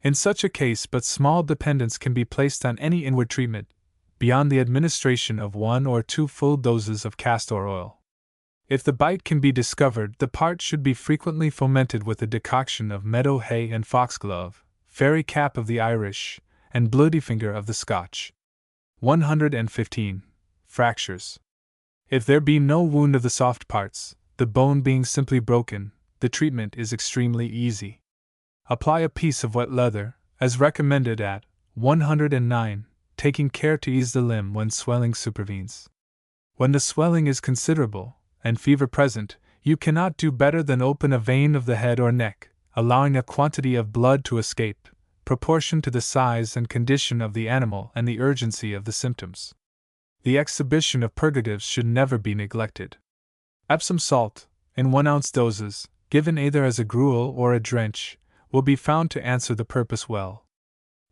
In such a case, but small dependence can be placed on any inward treatment, beyond the administration of 1 or 2 full doses of castor oil. If the bite can be discovered, the part should be frequently fomented with a decoction of meadow hay and foxglove, fairy cap of the Irish, and bloodyfinger of the Scotch. 115. Fractures. If there be no wound of the soft parts, the bone being simply broken, the treatment is extremely easy. Apply a piece of wet leather, as recommended at 109, taking care to ease the limb when swelling supervenes. When the swelling is considerable, and fever present, you cannot do better than open a vein of the head or neck, allowing a quantity of blood to escape, proportioned to the size and condition of the animal and the urgency of the symptoms. The exhibition of purgatives should never be neglected. Epsom salt, in 1 ounce doses, given either as a gruel or a drench, will be found to answer the purpose well.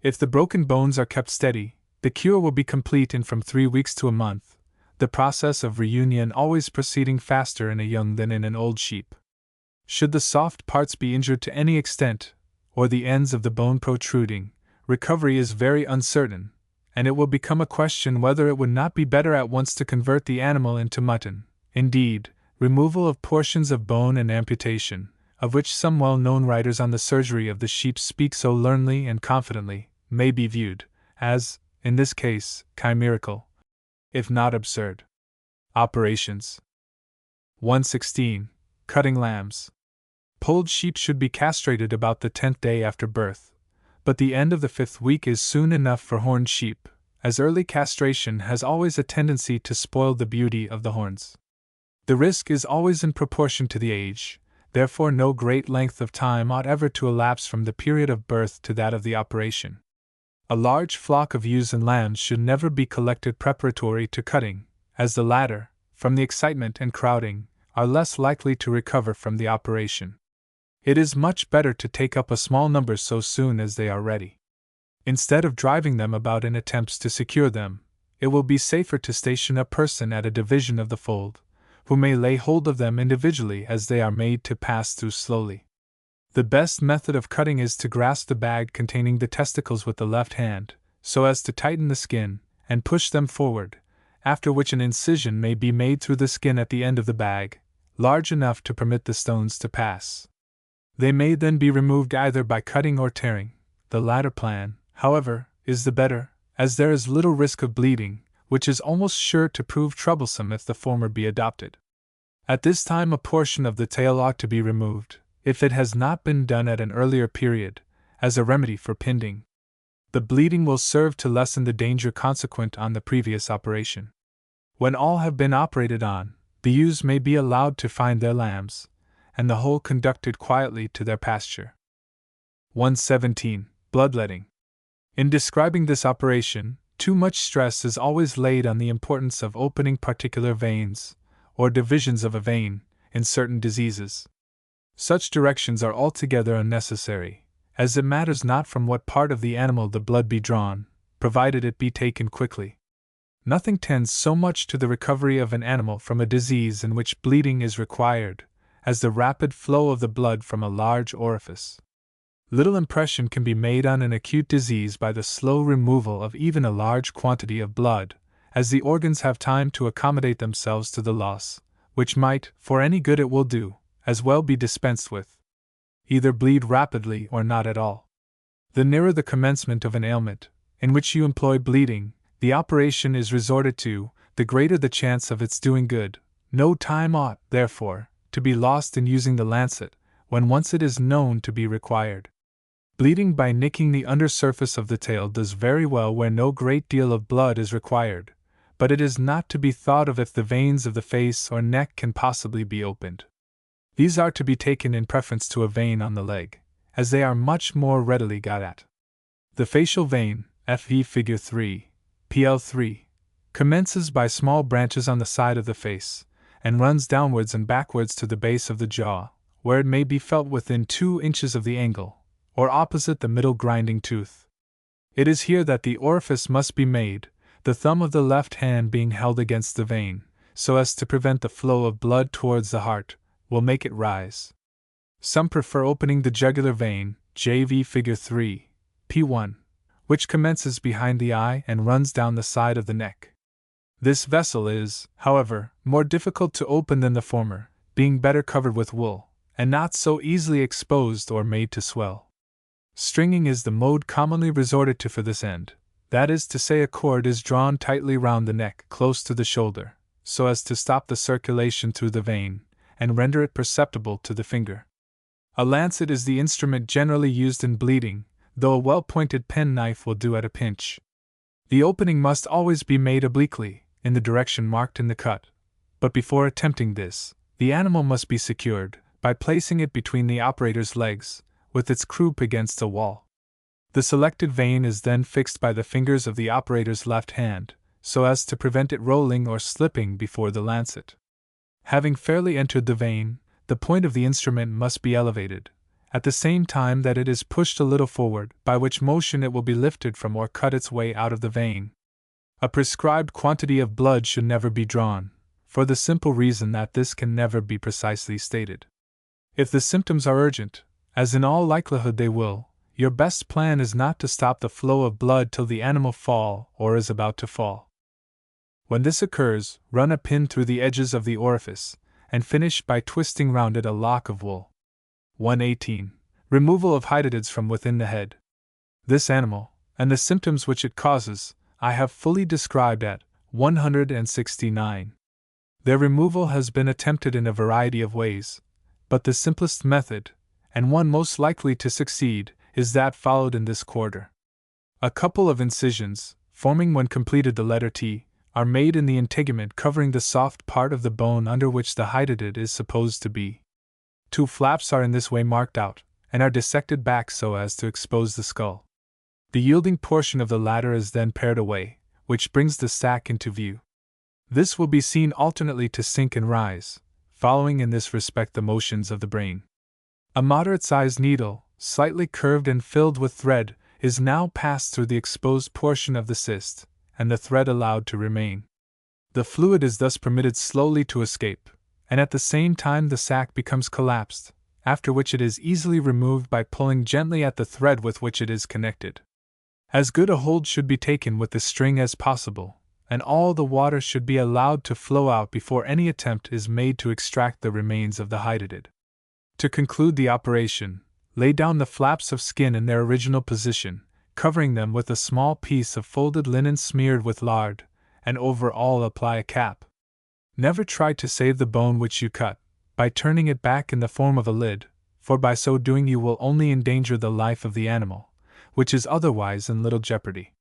If the broken bones are kept steady, the cure will be complete in from 3 weeks to a month, the process of reunion always proceeding faster in a young than in an old sheep. Should the soft parts be injured to any extent, or the ends of the bone protruding, recovery is very uncertain, and it will become a question whether it would not be better at once to convert the animal into mutton. Indeed, removal of portions of bone and amputation, of which some well-known writers on the surgery of the sheep speak so learnedly and confidently, may be viewed as, in this case, chimerical, if not absurd. Operations. 116. Cutting lambs. Polled sheep should be castrated about the 10th day after birth, but the end of the 5th week is soon enough for horned sheep, as early castration has always a tendency to spoil the beauty of the horns. The risk is always in proportion to the age, therefore no great length of time ought ever to elapse from the period of birth to that of the operation. A large flock of ewes and lambs should never be collected preparatory to cutting, as the latter, from the excitement and crowding, are less likely to recover from the operation. It is much better to take up a small number so soon as they are ready. Instead of driving them about in attempts to secure them, it will be safer to station a person at a division of the fold, who may lay hold of them individually as they are made to pass through slowly. The best method of cutting is to grasp the bag containing the testicles with the left hand, so as to tighten the skin, and push them forward, after which an incision may be made through the skin at the end of the bag, large enough to permit the stones to pass. They may then be removed either by cutting or tearing. The latter plan, however, is the better, as there is little risk of bleeding, which is almost sure to prove troublesome if the former be adopted. At this time a portion of the tail ought to be removed, if it has not been done at an earlier period, as a remedy for pinding. The bleeding will serve to lessen the danger consequent on the previous operation. When all have been operated on, the ewes may be allowed to find their lambs, and the whole conducted quietly to their pasture. 117. Bloodletting. In describing this operation, Too much stress is always laid on the importance of opening particular veins, or divisions of a vein, in certain diseases. Such directions are altogether unnecessary, as it matters not from what part of the animal the blood be drawn, provided it be taken quickly. Nothing tends so much to the recovery of an animal from a disease in which bleeding is required, as the rapid flow of the blood from a large orifice. Little impression can be made on an acute disease by the slow removal of even a large quantity of blood, as the organs have time to accommodate themselves to the loss, which might, for any good it will do, as well be dispensed with. Either bleed rapidly or not at all. The nearer the commencement of an ailment, in which you employ bleeding, the operation is resorted to, the greater the chance of its doing good. No time ought, therefore, to be lost in using the lancet, when once it is known to be required. Bleeding by nicking the under surface of the tail does very well where no great deal of blood is required, but it is not to be thought of if the veins of the face or neck can possibly be opened. These are to be taken in preference to a vein on the leg, as they are much more readily got at. The facial vein, FV Figure 3, PL3, commences by small branches on the side of the face, and runs downwards and backwards to the base of the jaw, where it may be felt within 2 inches of the angle, or opposite the middle grinding tooth. It is here that the orifice must be made, the thumb of the left hand being held against the vein, so as to prevent the flow of blood towards the heart, will make it rise. Some prefer opening the jugular vein, JV Figure 3, P1, which commences behind the eye and runs down the side of the neck. This vessel is, however, more difficult to open than the former, being better covered with wool, and not so easily exposed or made to swell. Stringing is the mode commonly resorted to for this end, that is to say, a cord is drawn tightly round the neck close to the shoulder, so as to stop the circulation through the vein, and render it perceptible to the finger. A lancet is the instrument generally used in bleeding, though a well-pointed penknife will do at a pinch. The opening must always be made obliquely, in the direction marked in the cut, but before attempting this, the animal must be secured, by placing it between the operator's legs, with its croup against a wall. The selected vein is then fixed by the fingers of the operator's left hand, so as to prevent it rolling or slipping before the lancet. Having fairly entered the vein, the point of the instrument must be elevated, at the same time that it is pushed a little forward, by which motion it will be lifted from or cut its way out of the vein. A prescribed quantity of blood should never be drawn, for the simple reason that this can never be precisely stated. If the symptoms are urgent, as in all likelihood they will, your best plan is not to stop the flow of blood till the animal fall or is about to fall. When this occurs, run a pin through the edges of the orifice, and finish by twisting round it a lock of wool. 118. Removal of hydatid from within the head. This animal, and the symptoms which it causes, I have fully described at 169. Their removal has been attempted in a variety of ways, but the simplest method, and one most likely to succeed, is that followed in this quarter. A couple of incisions, forming when completed the letter T, are made in the integument covering the soft part of the bone under which the hydatid is supposed to be. 2 flaps are in this way marked out, and are dissected back so as to expose the skull. The yielding portion of the latter is then pared away, which brings the sac into view. This will be seen alternately to sink and rise, following in this respect the motions of the brain. A moderate-sized needle, slightly curved and filled with thread, is now passed through the exposed portion of the cyst, and the thread allowed to remain. The fluid is thus permitted slowly to escape, and at the same time the sac becomes collapsed, after which it is easily removed by pulling gently at the thread with which it is connected. As good a hold should be taken with the string as possible, and all the water should be allowed to flow out before any attempt is made to extract the remains of the hydatid. To conclude the operation, lay down the flaps of skin in their original position, covering them with a small piece of folded linen smeared with lard, and over all apply a cap. Never try to save the bone which you cut, by turning it back in the form of a lid, for by so doing you will only endanger the life of the animal, which is otherwise in little jeopardy.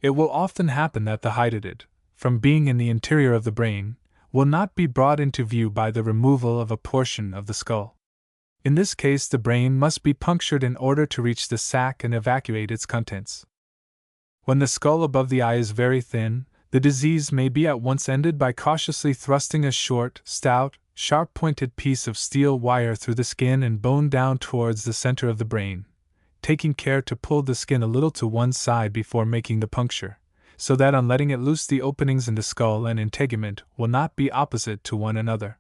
It will often happen that the hydatid, from being in the interior of the brain, will not be brought into view by the removal of a portion of the skull. In this case the brain must be punctured in order to reach the sac and evacuate its contents. When the skull above the eye is very thin, the disease may be at once ended by cautiously thrusting a short, stout, sharp-pointed piece of steel wire through the skin and bone down towards the center of the brain, taking care to pull the skin a little to one side before making the puncture, so that on letting it loose the openings in the skull and integument will not be opposite to one another.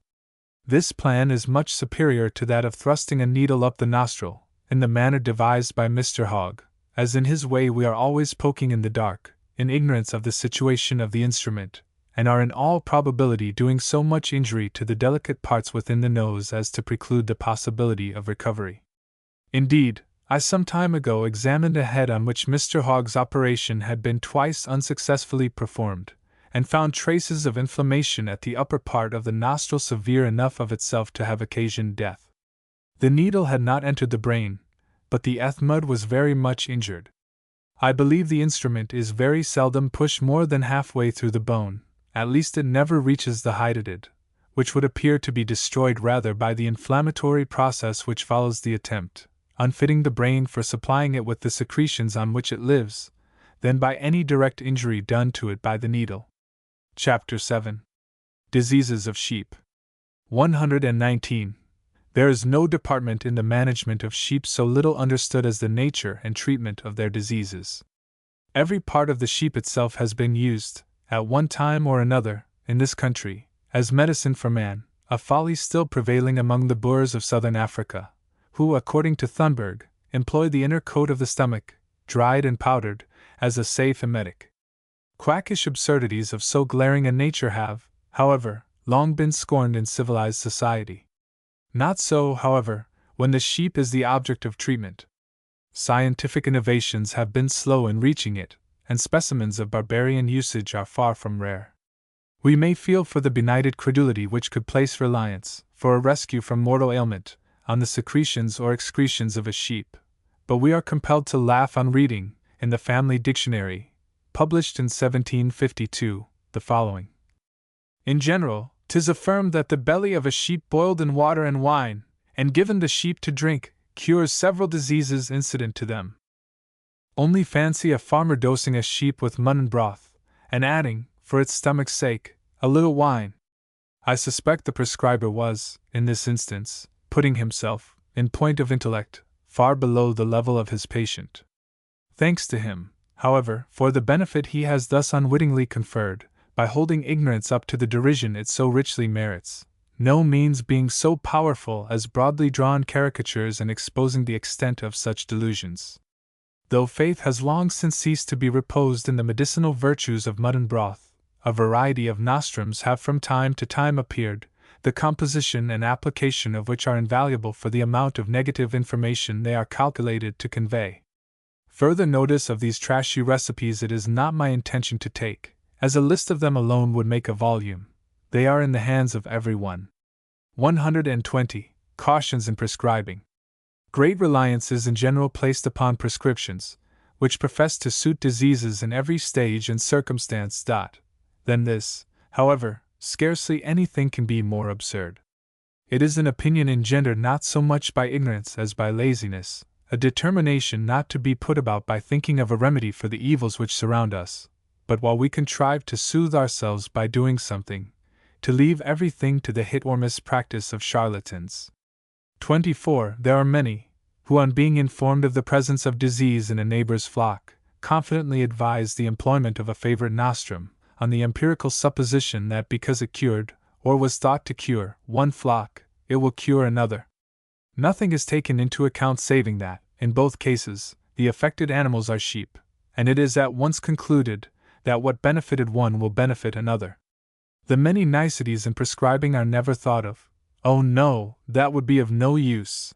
This plan is much superior to that of thrusting a needle up the nostril, in the manner devised by Mr. Hogg, as in his way we are always poking in the dark, in ignorance of the situation of the instrument, and are in all probability doing so much injury to the delicate parts within the nose as to preclude the possibility of recovery. Indeed, I some time ago examined a head on which Mr. Hogg's operation had been twice unsuccessfully performed, and found traces of inflammation at the upper part of the nostril severe enough of itself to have occasioned death. The needle had not entered the brain, but the ethmoid was very much injured. I believe the instrument is very seldom pushed more than halfway through the bone, at least it never reaches the hydatid, which would appear to be destroyed rather by the inflammatory process which follows the attempt, unfitting the brain for supplying it with the secretions on which it lives, than by any direct injury done to it by the needle. Chapter 7. Diseases of Sheep. 119. There is no department in the management of sheep so little understood as the nature and treatment of their diseases. Every part of the sheep itself has been used, at one time or another, in this country, as medicine for man, a folly still prevailing among the Boers of southern Africa, who, according to Thunberg, employ the inner coat of the stomach, dried and powdered, as a safe emetic. Quackish absurdities of so glaring a nature have, however, long been scorned in civilized society. Not so, however, when the sheep is the object of treatment. Scientific innovations have been slow in reaching it, and specimens of barbarian usage are far from rare. We may feel for the benighted credulity which could place reliance, for a rescue from mortal ailment, on the secretions or excretions of a sheep, but we are compelled to laugh on reading, in the Family Dictionary, published in 1752, the following. In general, 'tis affirmed that the belly of a sheep boiled in water and wine, and given the sheep to drink, cures several diseases incident to them. Only fancy a farmer dosing a sheep with mutton broth, and adding, for its stomach's sake, a little wine. I suspect the prescriber was, in this instance, putting himself, in point of intellect, far below the level of his patient. Thanks to him, however, for the benefit he has thus unwittingly conferred, by holding ignorance up to the derision it so richly merits, no means being so powerful as broadly drawn caricatures and exposing the extent of such delusions. Though faith has long since ceased to be reposed in the medicinal virtues of mutton broth, a variety of nostrums have from time to time appeared, the composition and application of which are invaluable for the amount of negative information they are calculated to convey. Further notice of these trashy recipes it is not my intention to take, as a list of them alone would make a volume. They are in the hands of every one. 120. Cautions in prescribing. Great reliance is in general placed upon prescriptions, which profess to suit diseases in every stage and circumstance. Than this, however, scarcely anything can be more absurd. It is an opinion engendered not so much by ignorance as by laziness, a determination not to be put about by thinking of a remedy for the evils which surround us, but while we contrive to soothe ourselves by doing something, to leave everything to the hit or miss practice of charlatans. 24. There are many, who on being informed of the presence of disease in a neighbor's flock, confidently advise the employment of a favorite nostrum, on the empirical supposition that because it cured, or was thought to cure, one flock, it will cure another. Nothing is taken into account saving that, in both cases, the affected animals are sheep, and it is at once concluded that what benefited one will benefit another. The many niceties in prescribing are never thought of. Oh no, that would be of no use.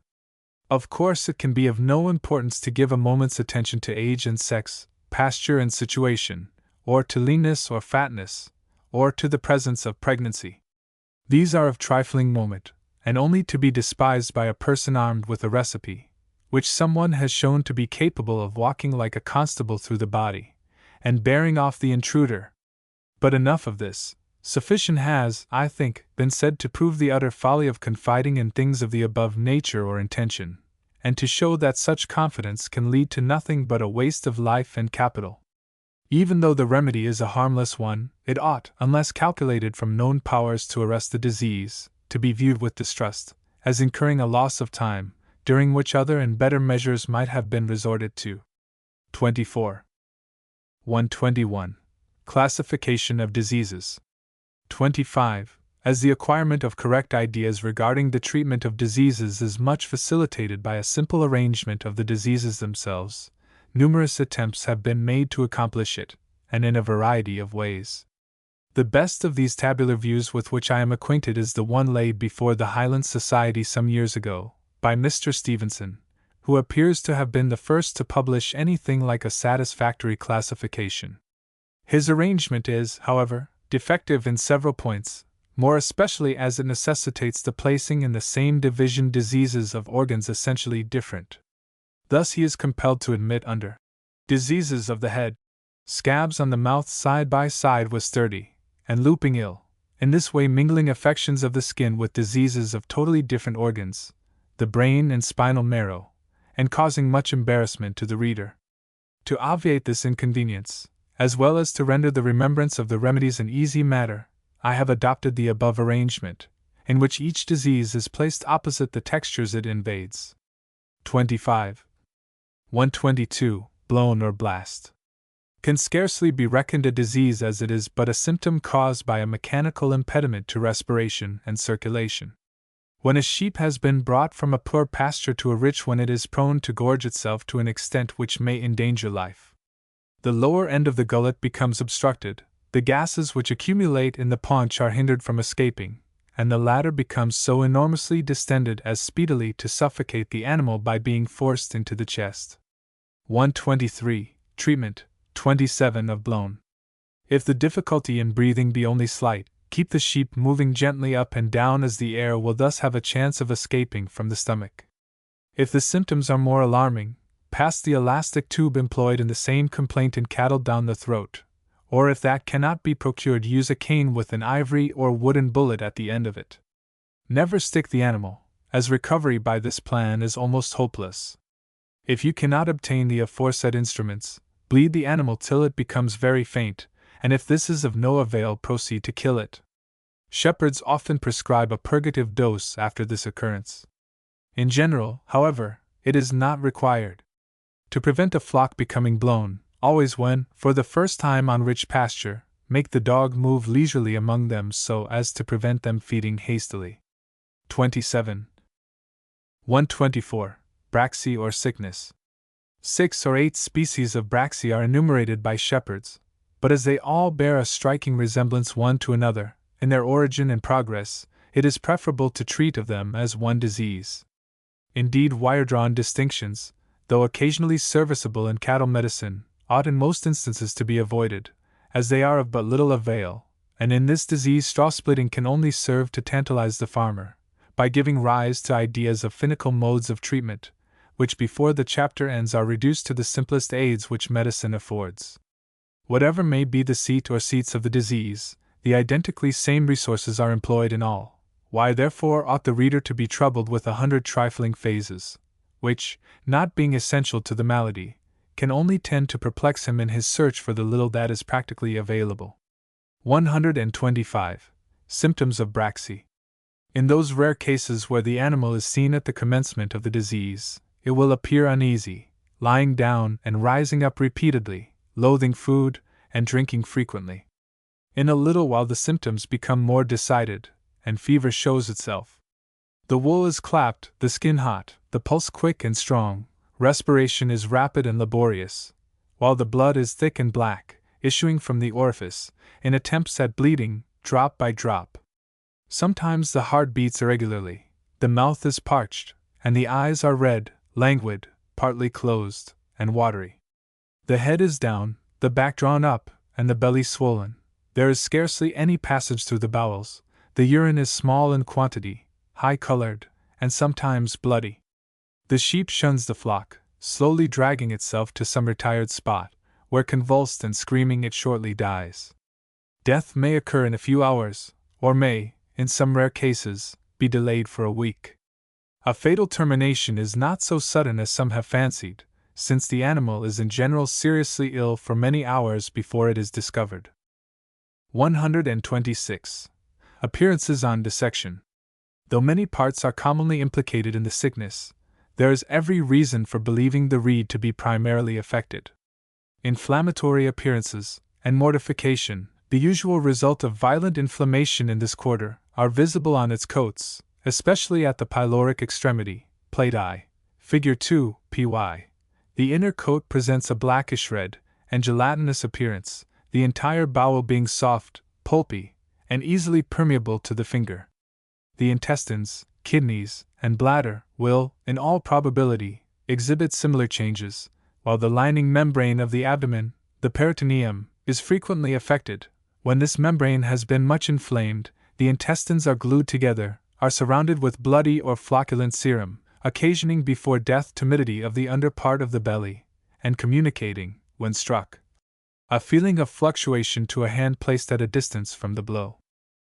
Of course, it can be of no importance to give a moment's attention to age and sex, pasture and situation, or to leanness or fatness, or to the presence of pregnancy. These are of trifling moment, and only to be despised by a person armed with a recipe, which someone has shown to be capable of walking like a constable through the body, and bearing off the intruder. But enough of this. Sufficient has, I think, been said to prove the utter folly of confiding in things of the above nature or intention, and to show that such confidence can lead to nothing but a waste of life and capital. Even though the remedy is a harmless one, it ought, unless calculated from known powers to arrest the disease, to be viewed with distrust, as incurring a loss of time, during which other and better measures might have been resorted to. 24. 121. Classification of diseases. 25. As the acquirement of correct ideas regarding the treatment of diseases is much facilitated by a simple arrangement of the diseases themselves, numerous attempts have been made to accomplish it, and in a variety of ways. The best of these tabular views with which I am acquainted is the one laid before the Highland Society some years ago, by Mr. Stevenson, who appears to have been the first to publish anything like a satisfactory classification. His arrangement is, however, defective in several points, more especially as it necessitates the placing in the same division diseases of organs essentially different. Thus he is compelled to admit under diseases of the head, scabs on the mouth side by side with sturdy and looping ill, in this way mingling affections of the skin with diseases of totally different organs, the brain and spinal marrow, and causing much embarrassment to the reader. To obviate this inconvenience, as well as to render the remembrance of the remedies an easy matter, I have adopted the above arrangement, in which each disease is placed opposite the textures it invades. 25. 122. Blown or blast. Can scarcely be reckoned a disease as it is but a symptom caused by a mechanical impediment to respiration and circulation. When a sheep has been brought from a poor pasture to a rich one, it is prone to gorge itself to an extent which may endanger life. The lower end of the gullet becomes obstructed, the gases which accumulate in the paunch are hindered from escaping, and the latter becomes so enormously distended as speedily to suffocate the animal by being forced into the chest. 123. Treatment. 27 of blown. If the difficulty in breathing be only slight, keep the sheep moving gently up and down, as the air will thus have a chance of escaping from the stomach. If the symptoms are more alarming, pass the elastic tube employed in the same complaint in cattle down the throat, or if that cannot be procured, use a cane with an ivory or wooden bullet at the end of it. Never stick the animal, as recovery by this plan is almost hopeless. If you cannot obtain the aforesaid instruments, bleed the animal till it becomes very faint, and if this is of no avail, proceed to kill it. Shepherds often prescribe a purgative dose after this occurrence. In general, however, it is not required. To prevent a flock becoming blown, always when, for the first time on rich pasture, make the dog move leisurely among them so as to prevent them feeding hastily. 27. 124. Braxy or sickness. 6 or 8 species of braxy are enumerated by shepherds, but as they all bear a striking resemblance one to another, in their origin and progress, it is preferable to treat of them as one disease. Indeed, wire-drawn distinctions, though occasionally serviceable in cattle medicine, ought in most instances to be avoided, as they are of but little avail, and in this disease straw-splitting can only serve to tantalize the farmer, by giving rise to ideas of finical modes of treatment, which before the chapter ends are reduced to the simplest aids which medicine affords. Whatever may be the seat or seats of the disease, the identically same resources are employed in all. Why therefore ought the reader to be troubled with 100 trifling phases, which, not being essential to the malady, can only tend to perplex him in his search for the little that is practically available? 125. Symptoms of braxy. In those rare cases where the animal is seen at the commencement of the disease, it will appear uneasy, lying down and rising up repeatedly, loathing food, and drinking frequently. In a little while the symptoms become more decided, and fever shows itself. The wool is clapped, the skin hot, the pulse quick and strong, respiration is rapid and laborious, while the blood is thick and black, issuing from the orifice, in attempts at bleeding, drop by drop. Sometimes the heart beats irregularly, the mouth is parched, and the eyes are red, languid, partly closed, and watery. The head is down, the back drawn up, and the belly swollen. There is scarcely any passage through the bowels. The urine is small in quantity, high-colored, and sometimes bloody. The sheep shuns the flock, slowly dragging itself to some retired spot, where convulsed and screaming it shortly dies. Death may occur in a few hours, or may, in some rare cases, be delayed for a week. A fatal termination is not so sudden as some have fancied, since the animal is in general seriously ill for many hours before it is discovered. 126. Appearances on dissection. Though many parts are commonly implicated in the sickness, there is every reason for believing the reed to be primarily affected. Inflammatory appearances, and mortification, the usual result of violent inflammation in this quarter, are visible on its coats, especially at the pyloric extremity, Plate I, Figure 2, py. The inner coat presents a blackish red and gelatinous appearance, the entire bowel being soft, pulpy, and easily permeable to the finger. The intestines, kidneys, and bladder will, in all probability, exhibit similar changes, while the lining membrane of the abdomen, the peritoneum, is frequently affected. When this membrane has been much inflamed, the intestines are glued together, are surrounded with bloody or flocculent serum, occasioning before death timidity of the under part of the belly, and communicating, when struck, a feeling of fluctuation to a hand placed at a distance from the blow.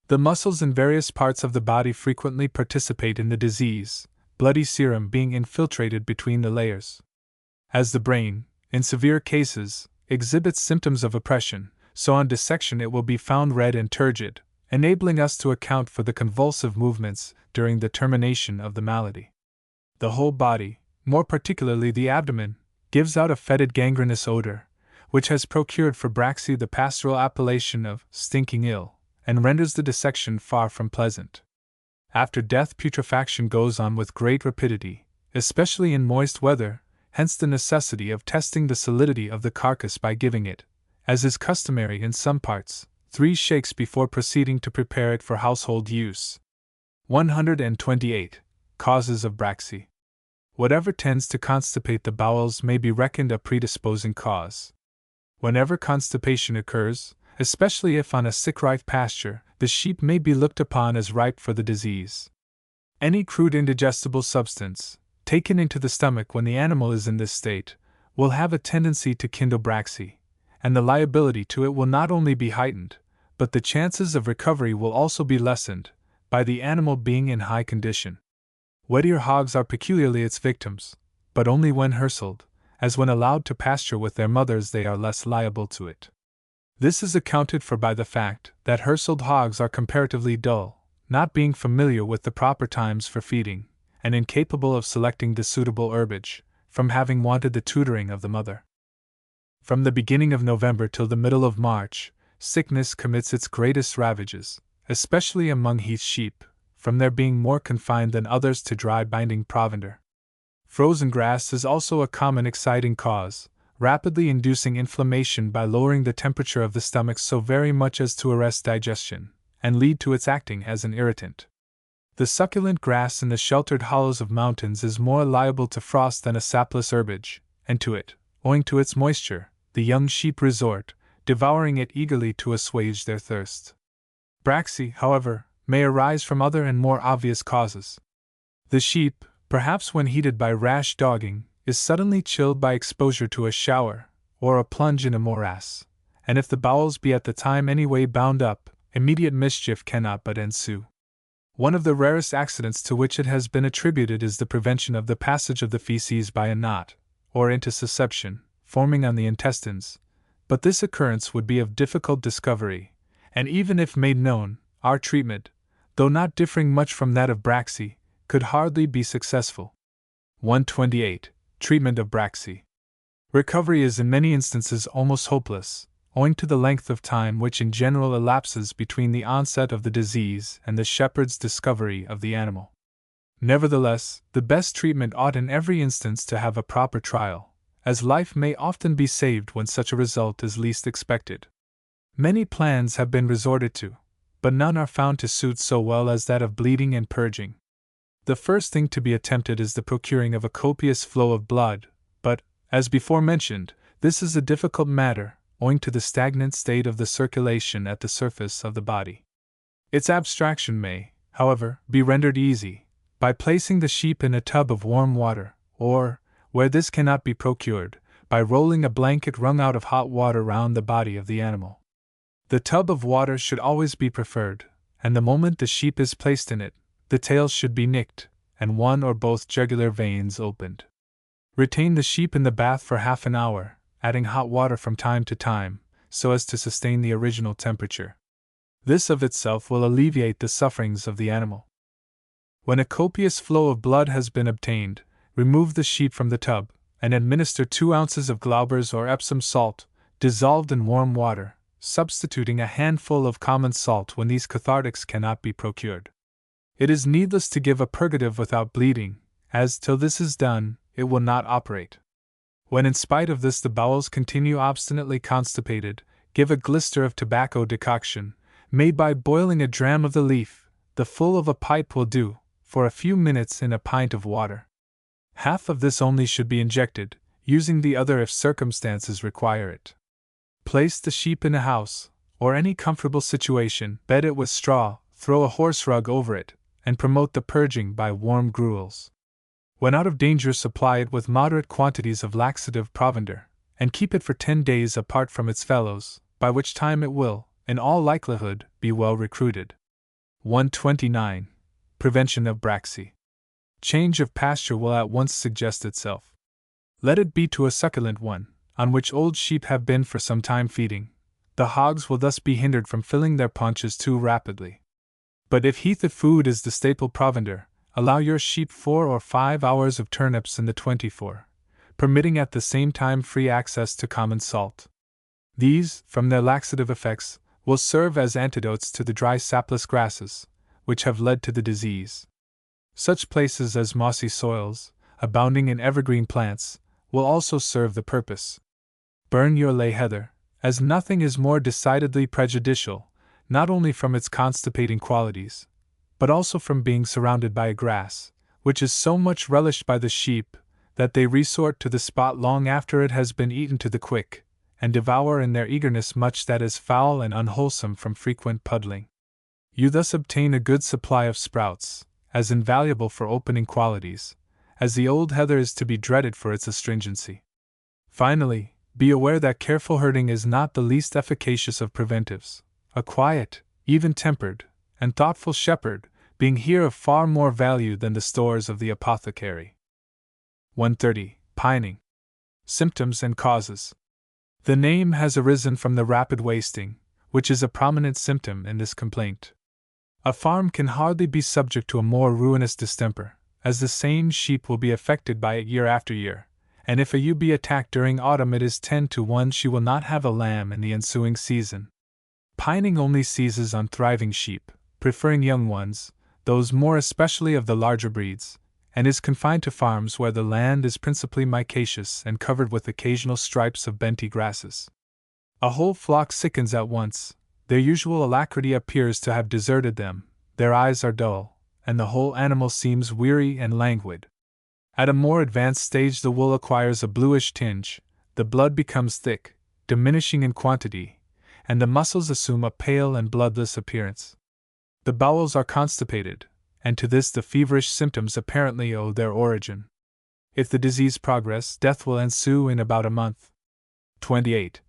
The muscles in various parts of the body frequently participate in the disease, bloody serum being infiltrated between the layers. As the brain, in severe cases, exhibits symptoms of oppression, so on dissection it will be found red and turgid, enabling us to account for the convulsive movements during the termination of the malady. The whole body, more particularly the abdomen, gives out a fetid gangrenous odor, which has procured for Braxy the pastoral appellation of stinking ill, and renders the dissection far from pleasant. After death, putrefaction goes on with great rapidity, especially in moist weather, hence the necessity of testing the solidity of the carcass by giving it, as is customary in some parts, 3 shakes before proceeding to prepare it for household use. 128. Causes of Braxy. Whatever tends to constipate the bowels may be reckoned a predisposing cause. Whenever constipation occurs, especially if on a sick-rife pasture, the sheep may be looked upon as ripe for the disease. Any crude indigestible substance, taken into the stomach when the animal is in this state, will have a tendency to kindle Braxy, and the liability to it will not only be heightened, but the chances of recovery will also be lessened, by the animal being in high condition. Wet-ear hogs are peculiarly its victims, but only when hirsled, as when allowed to pasture with their mothers they are less liable to it. This is accounted for by the fact that hirsled hogs are comparatively dull, not being familiar with the proper times for feeding, and incapable of selecting the suitable herbage, from having wanted the tutoring of the mother. From the beginning of November till the middle of March, sickness commits its greatest ravages, especially among heath sheep, from their being more confined than others to dry binding provender. Frozen grass is also a common exciting cause, rapidly inducing inflammation by lowering the temperature of the stomach so very much as to arrest digestion, and lead to its acting as an irritant. The succulent grass in the sheltered hollows of mountains is more liable to frost than a sapless herbage, and to it, owing to its moisture, the young sheep resort, devouring it eagerly to assuage their thirst. Braxy, however, may arise from other and more obvious causes. The sheep, perhaps when heated by rash dogging, is suddenly chilled by exposure to a shower, or a plunge in a morass, and if the bowels be at the time any way bound up, immediate mischief cannot but ensue. One of the rarest accidents to which it has been attributed is the prevention of the passage of the feces by a knot, or intussusception, forming on the intestines, but this occurrence would be of difficult discovery, and even if made known, our treatment, though not differing much from that of Braxy, could hardly be successful. 128. Treatment of Braxy. Recovery is in many instances almost hopeless, owing to the length of time which in general elapses between the onset of the disease and the shepherd's discovery of the animal. Nevertheless, the best treatment ought in every instance to have a proper trial, as life may often be saved when such a result is least expected. Many plans have been resorted to, but none are found to suit so well as that of bleeding and purging. The first thing to be attempted is the procuring of a copious flow of blood, but, as before mentioned, this is a difficult matter, owing to the stagnant state of the circulation at the surface of the body. Its abstraction may, however, be rendered easy, by placing the sheep in a tub of warm water, or, where this cannot be procured, by rolling a blanket wrung out of hot water round the body of the animal. The tub of water should always be preferred, and the moment the sheep is placed in it, the tail should be nicked, and one or both jugular veins opened. Retain the sheep in the bath for half an hour, adding hot water from time to time, so as to sustain the original temperature. This of itself will alleviate the sufferings of the animal. When a copious flow of blood has been obtained, remove the sheep from the tub, and administer 2 ounces of Glauber's or Epsom salt, dissolved in warm water, substituting a handful of common salt when these cathartics cannot be procured. It is needless to give a purgative without bleeding, as till this is done, it will not operate. When in spite of this the bowels continue obstinately constipated, give a glister of tobacco decoction, made by boiling a dram of the leaf, the full of a pipe will do, for a few minutes in a pint of water. Half of this only should be injected, using the other if circumstances require it. Place the sheep in a house, or any comfortable situation, bed it with straw, throw a horse rug over it, and promote the purging by warm gruels. When out of danger, supply it with moderate quantities of laxative provender, and keep it for 10 days apart from its fellows, by which time it will, in all likelihood, be well recruited. 129. Prevention of Braxy. Change of pasture will at once suggest itself. Let it be to a succulent one, on which old sheep have been for some time feeding. The hogs will thus be hindered from filling their paunches too rapidly. But if heated food is the staple provender, allow your sheep 4 or 5 hours of turnips in the 24, permitting at the same time free access to common salt. These, from their laxative effects, will serve as antidotes to the dry sapless grasses, which have led to the disease. Such places as mossy soils, abounding in evergreen plants, will also serve the purpose. Burn your lay heather, as nothing is more decidedly prejudicial, not only from its constipating qualities, but also from being surrounded by a grass, which is so much relished by the sheep, that they resort to the spot long after it has been eaten to the quick, and devour in their eagerness much that is foul and unwholesome from frequent puddling. You thus obtain a good supply of sprouts, as invaluable for opening qualities, as the old heather is to be dreaded for its astringency. Finally, be aware that careful herding is not the least efficacious of preventives, a quiet, even-tempered, and thoughtful shepherd being here of far more value than the stores of the apothecary. 130. Pining. Symptoms and causes. The name has arisen from the rapid wasting, which is a prominent symptom in this complaint. A farm can hardly be subject to a more ruinous distemper, as the same sheep will be affected by it year after year, and if a ewe be attacked during autumn it is 10 to 1 she will not have a lamb in the ensuing season. Pining only seizes on thriving sheep, preferring young ones, those more especially of the larger breeds, and is confined to farms where the land is principally micaceous and covered with occasional stripes of benty grasses. A whole flock sickens at once, their usual alacrity appears to have deserted them, their eyes are dull, and the whole animal seems weary and languid. At a more advanced stage the wool acquires a bluish tinge, the blood becomes thick, diminishing in quantity, and the muscles assume a pale and bloodless appearance. The bowels are constipated, and to this the feverish symptoms apparently owe their origin. If the disease progress, death will ensue in about a month. 28.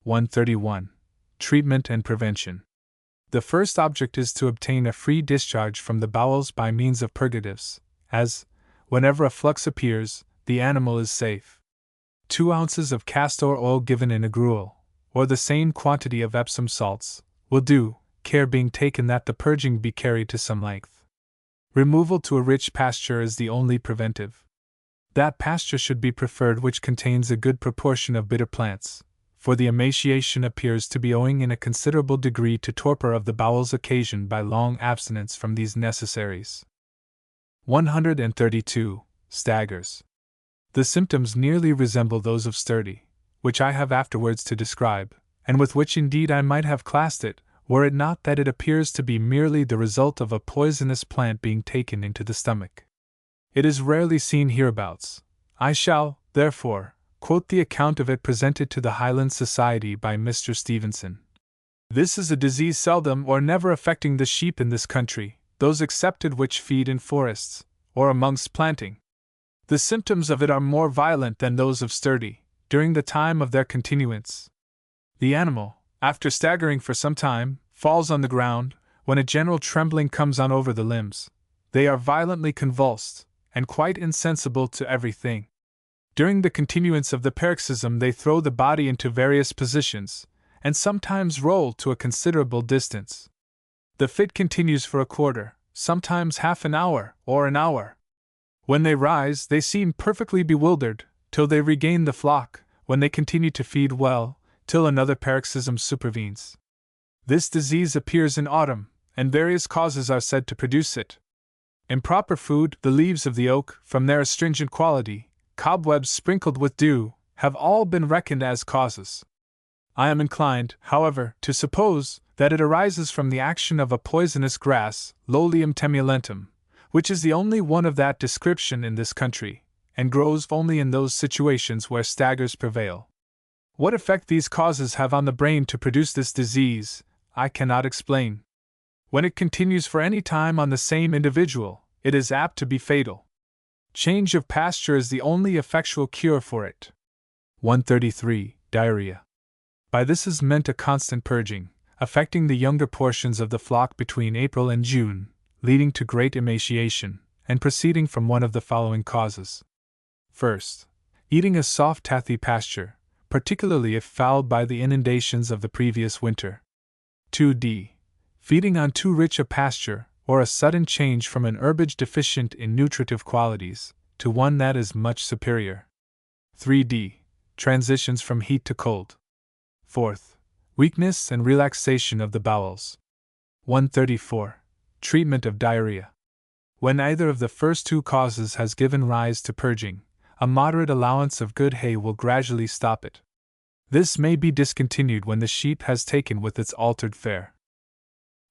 131. Treatment and prevention. The first object is to obtain a free discharge from the bowels by means of purgatives, as, whenever a flux appears, the animal is safe. 2 ounces of castor oil given in a gruel, or the same quantity of Epsom salts, will do, care being taken that the purging be carried to some length. Removal to a rich pasture is the only preventive. That pasture should be preferred which contains a good proportion of bitter plants, for the emaciation appears to be owing in a considerable degree to torpor of the bowels occasioned by long abstinence from these necessaries. 132. Staggers. The symptoms nearly resemble those of sturdy, which I have afterwards to describe, and with which indeed I might have classed it, were it not that it appears to be merely the result of a poisonous plant being taken into the stomach. It is rarely seen hereabouts. I shall, therefore, quote the account of it presented to the Highland Society by Mr. Stevenson. This is a disease seldom or never affecting the sheep in this country, those excepted which feed in forests, or amongst planting. The symptoms of it are more violent than those of sturdy, during the time of their continuance. The animal, after staggering for some time, falls on the ground, when a general trembling comes on over the limbs. They are violently convulsed, and quite insensible to everything. During the continuance of the paroxysm, they throw the body into various positions, and sometimes roll to a considerable distance. The fit continues for a quarter, sometimes half an hour, or an hour. When they rise, they seem perfectly bewildered, till they regain the flock, when they continue to feed well, till another paroxysm supervenes. This disease appears in autumn, and various causes are said to produce it. Improper food, the leaves of the oak, from their astringent quality, cobwebs sprinkled with dew, have all been reckoned as causes. I am inclined, however, to suppose that it arises from the action of a poisonous grass, Lolium temulentum, which is the only one of that description in this country, and grows only in those situations where staggers prevail. What effect these causes have on the brain to produce this disease, I cannot explain. When it continues for any time on the same individual, it is apt to be fatal. Change of pasture is the only effectual cure for it. 133. Diarrhea. By this is meant a constant purging, affecting the younger portions of the flock between April and June, leading to great emaciation, and proceeding from one of the following causes. First, eating a soft tathy pasture, particularly if fouled by the inundations of the previous winter. 2d. Feeding on too rich a pasture, or a sudden change from an herbage deficient in nutritive qualities, to one that is much superior. 3d. Transitions from heat to cold. 4th. Weakness and relaxation of the bowels. 134. Treatment of diarrhea. When either of the first two causes has given rise to purging, a moderate allowance of good hay will gradually stop it. This may be discontinued when the sheep has taken with its altered fare.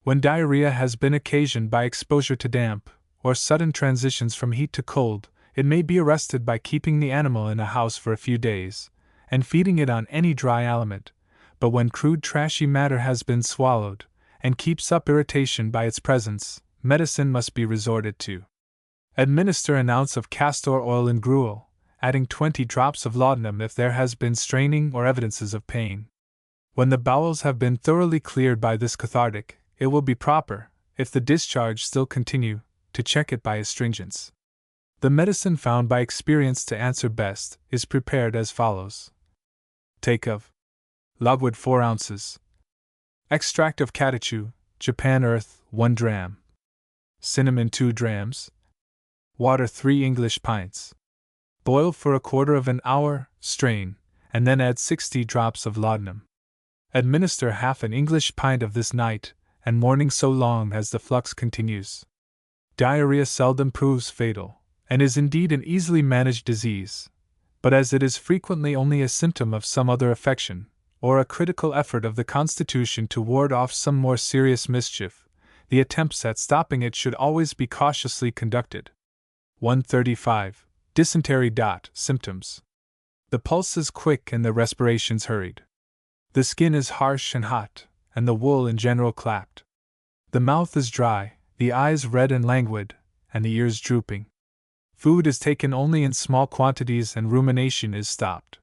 When diarrhea has been occasioned by exposure to damp, or sudden transitions from heat to cold, it may be arrested by keeping the animal in a house for a few days, and feeding it on any dry aliment, but when crude trashy matter has been swallowed, and keeps up irritation by its presence, medicine must be resorted to. Administer an ounce of castor oil in gruel, adding 20 drops of laudanum if there has been straining or evidences of pain. When the bowels have been thoroughly cleared by this cathartic, it will be proper, if the discharge still continue, to check it by astringents. The medicine found by experience to answer best is prepared as follows. Take of logwood 4 ounces. Extract of catechu, Japan earth 1 dram. Cinnamon 2 drams. Water 3 English pints. Boil for a quarter of an hour, strain, and then add 60 drops of laudanum. Administer half an English pint of this night and morning so long as the flux continues. Diarrhea seldom proves fatal, and is indeed an easily managed disease, but as it is frequently only a symptom of some other affection, or a critical effort of the constitution to ward off some more serious mischief, the attempts at stopping it should always be cautiously conducted. 135. Dysentery. Symptoms. The pulse is quick and the respirations hurried. The skin is harsh and hot, and the wool in general clapped. The mouth is dry, the eyes red and languid, and the ears drooping. Food is taken only in small quantities and rumination is stopped.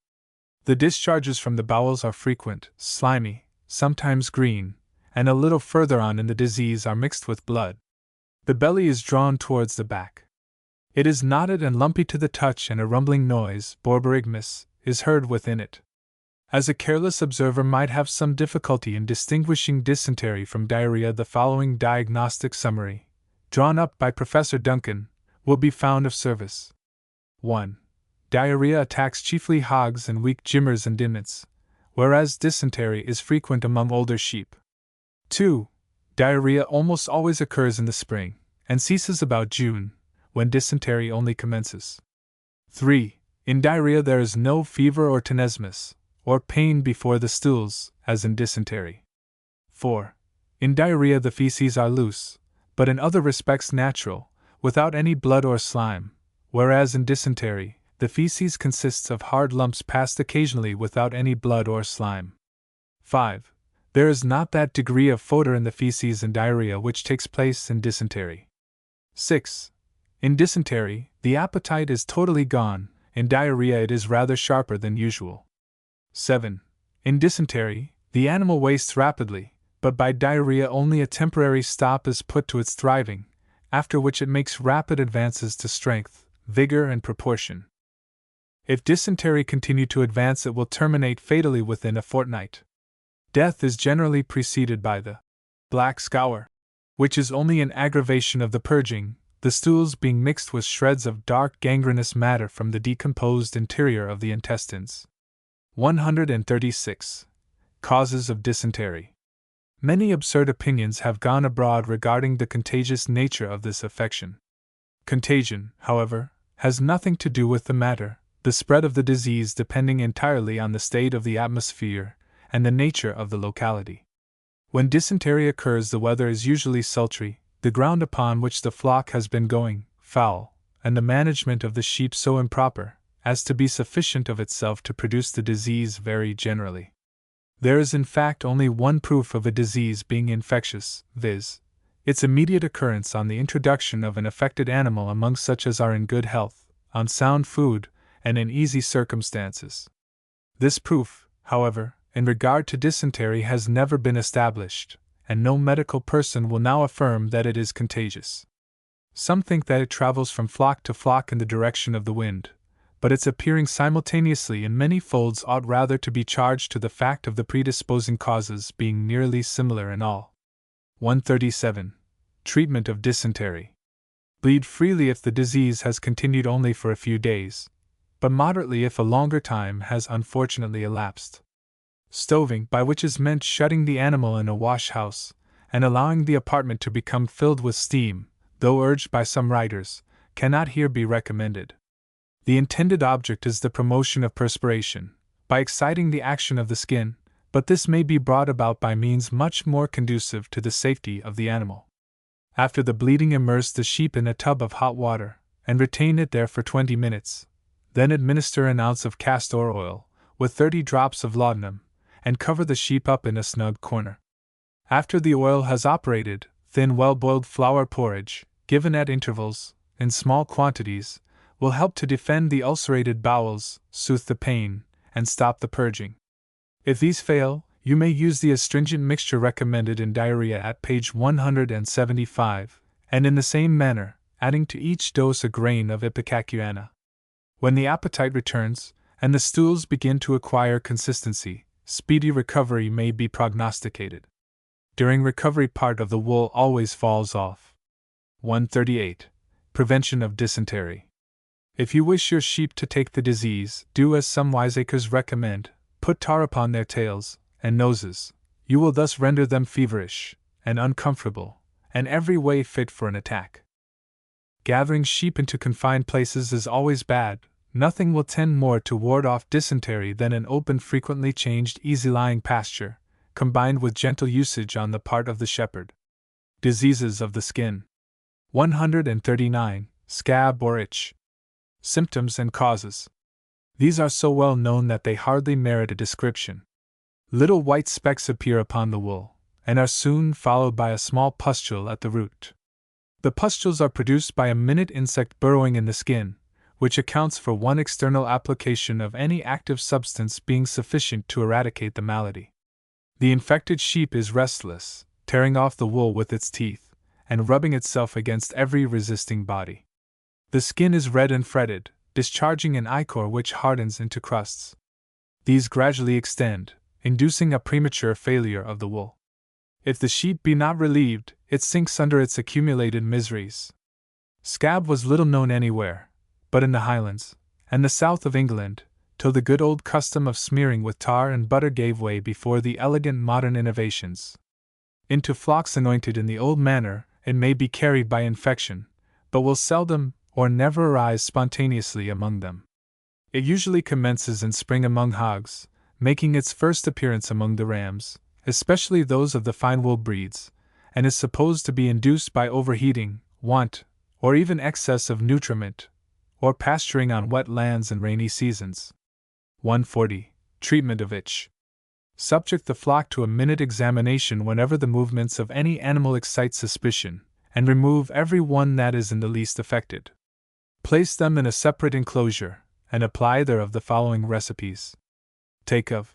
The discharges from the bowels are frequent, slimy, sometimes green, and a little further on in the disease are mixed with blood. The belly is drawn towards the back. It is knotted and lumpy to the touch, and a rumbling noise, borborygmus, is heard within it. As a careless observer might have some difficulty in distinguishing dysentery from diarrhea, the following diagnostic summary, drawn up by Professor Duncan, will be found of service. 1. Diarrhea attacks chiefly hogs and weak jimmers and dimits, whereas dysentery is frequent among older sheep. 2. Diarrhea almost always occurs in the spring, and ceases about June, when dysentery only commences. 3. In diarrhea there is no fever or tenesmus, or pain before the stools, as in dysentery. 4. In diarrhea the feces are loose, but in other respects natural, without any blood or slime, whereas in dysentery, the feces consists of hard lumps passed occasionally without any blood or slime. 5. There is not that degree of fodor in the feces in diarrhea which takes place in dysentery. 6. In dysentery, the appetite is totally gone, in diarrhea it is rather sharper than usual. 7. In dysentery, the animal wastes rapidly, but by diarrhea only a temporary stop is put to its thriving, after which it makes rapid advances to strength, vigor, and proportion. If dysentery continue to advance, it will terminate fatally within a fortnight. Death is generally preceded by the black scour, which is only an aggravation of the purging, the stools being mixed with shreds of dark gangrenous matter from the decomposed interior of the intestines. 136. Causes of dysentery. Many absurd opinions have gone abroad regarding the contagious nature of this affection. Contagion, however, has nothing to do with the matter, the spread of the disease depending entirely on the state of the atmosphere and the nature of the locality. When dysentery occurs, the weather is usually sultry, the ground upon which the flock has been going foul, and the management of the sheep so improper as to be sufficient of itself to produce the disease very generally. There is in fact only one proof of a disease being infectious, viz., its immediate occurrence on the introduction of an affected animal among such as are in good health, on sound food, and in easy circumstances. This proof, however, in regard to dysentery has never been established, and no medical person will now affirm that it is contagious. Some think that it travels from flock to flock in the direction of the wind, but its appearing simultaneously in many folds ought rather to be charged to the fact of the predisposing causes being nearly similar in all. 137. Treatment of dysentery. Bleed freely if the disease has continued only for a few days, but moderately if a longer time has unfortunately elapsed. Stoving, by which is meant shutting the animal in a wash-house, and allowing the apartment to become filled with steam, though urged by some writers, cannot here be recommended. The intended object is the promotion of perspiration, by exciting the action of the skin, but this may be brought about by means much more conducive to the safety of the animal. After the bleeding, immerse the sheep in a tub of hot water, and retain it there for 20 minutes. Then administer an ounce of castor oil, with 30 drops of laudanum, and cover the sheep up in a snug corner. After the oil has operated, thin well-boiled flour porridge, given at intervals, in small quantities, will help to defend the ulcerated bowels, soothe the pain, and stop the purging. If these fail, you may use the astringent mixture recommended in diarrhea at page 175, and in the same manner, adding to each dose a grain of ipecacuanha. When the appetite returns, and the stools begin to acquire consistency, speedy recovery may be prognosticated. During recovery, part of the wool always falls off. 138. Prevention of dysentery. If you wish your sheep to take the disease, do as some wiseacres recommend: put tar upon their tails and noses. You will thus render them feverish and uncomfortable, and every way fit for an attack. Gathering sheep into confined places is always bad. Nothing will tend more to ward off dysentery than an open, frequently changed, easy-lying pasture, combined with gentle usage on the part of the shepherd. Diseases of the skin. 139. Scab or itch. Symptoms and causes. These are so well known that they hardly merit a description. Little white specks appear upon the wool, and are soon followed by a small pustule at the root. The pustules are produced by a minute insect burrowing in the skin, which accounts for one external application of any active substance being sufficient to eradicate the malady. The infected sheep is restless, tearing off the wool with its teeth, and rubbing itself against every resisting body. The skin is red and fretted, discharging an ichor which hardens into crusts. These gradually extend, inducing a premature failure of the wool. If the sheep be not relieved, it sinks under its accumulated miseries. Scab was little known anywhere, but in the Highlands, and the south of England, till the good old custom of smearing with tar and butter gave way before the elegant modern innovations. Into flocks anointed in the old manner, it may be carried by infection, but will seldom or never arise spontaneously among them. It usually commences in spring among hogs, making its first appearance among the rams, especially those of the fine wool breeds, and is supposed to be induced by overheating, want, or even excess of nutriment, or pasturing on wet lands in rainy seasons. 140. Treatment of itch. Subject the flock to a minute examination whenever the movements of any animal excite suspicion, and remove every one that is in the least affected. Place them in a separate enclosure, and apply thereof the following recipes. Take of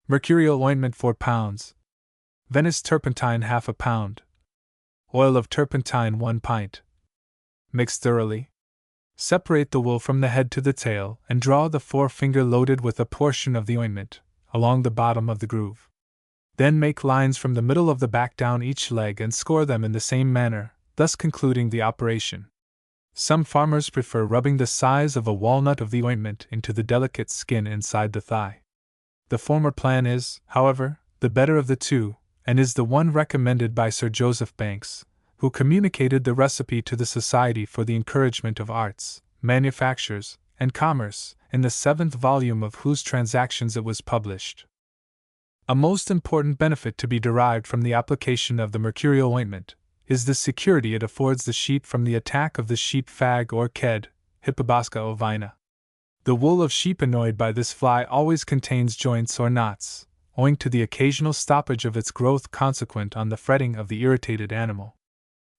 mercurial ointment 4 pounds, Venice turpentine half a pound, oil of turpentine 1 pint. Mix thoroughly. Separate the wool from the head to the tail and draw the forefinger loaded with a portion of the ointment along the bottom of the groove. Then make lines from the middle of the back down each leg and score them in the same manner, thus concluding the operation. Some farmers prefer rubbing the size of a walnut of the ointment into the delicate skin inside the thigh. The former plan is, however, the better of the two, and is the one recommended by Sir Joseph Banks, who communicated the recipe to the Society for the Encouragement of Arts, Manufactures, and Commerce, in the 7th volume of whose Transactions it was published. A most important benefit to be derived from the application of the mercurial ointment is the security it affords the sheep from the attack of the sheep fag or ked, Hippobosca ovina. The wool of sheep annoyed by this fly always contains joints or knots, owing to the occasional stoppage of its growth consequent on the fretting of the irritated animal.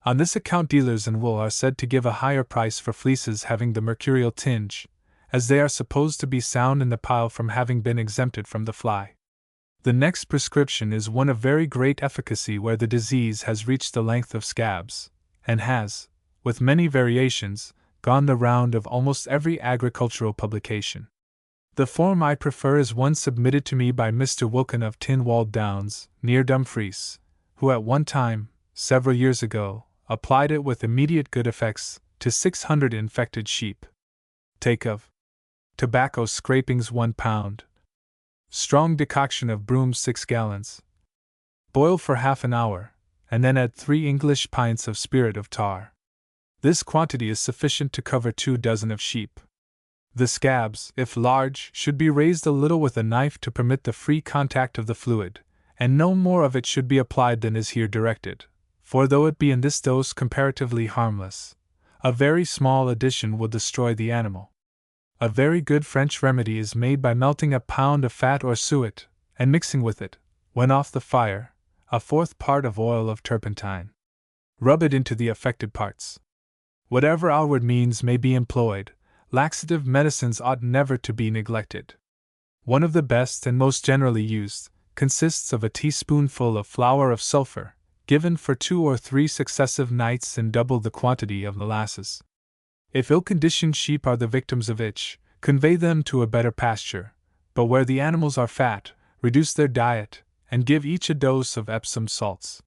On this account dealers in wool are said to give a higher price for fleeces having the mercurial tinge, as they are supposed to be sound in the pile from having been exempted from the fly. The next prescription is one of very great efficacy where the disease has reached the length of scabs, and has, with many variations, gone the round of almost every agricultural publication. The form I prefer is one submitted to me by Mr. Wilkin of Tinwald Downs, near Dumfries, who at one time, several years ago, applied it with immediate good effects to 600 infected sheep. Take of tobacco scrapings 1 pound. Strong decoction of brooms 6 gallons. Boil for half an hour, and then add 3 English pints of spirit of tar. This quantity is sufficient to cover 2 dozen of sheep. The scabs, if large, should be raised a little with a knife to permit the free contact of the fluid, and no more of it should be applied than is here directed, for though it be in this dose comparatively harmless, a very small addition will destroy the animal. A very good French remedy is made by melting a pound of fat or suet, and mixing with it, when off the fire, a 1/4 part of oil of turpentine. Rub it into the affected parts. Whatever outward means may be employed, laxative medicines ought never to be neglected. One of the best and most generally used consists of a teaspoonful of flour of sulphur, given for 2 or 3 successive nights in double the quantity of molasses. If ill-conditioned sheep are the victims of itch, convey them to a better pasture, but where the animals are fat, reduce their diet, and give each a dose of Epsom salts.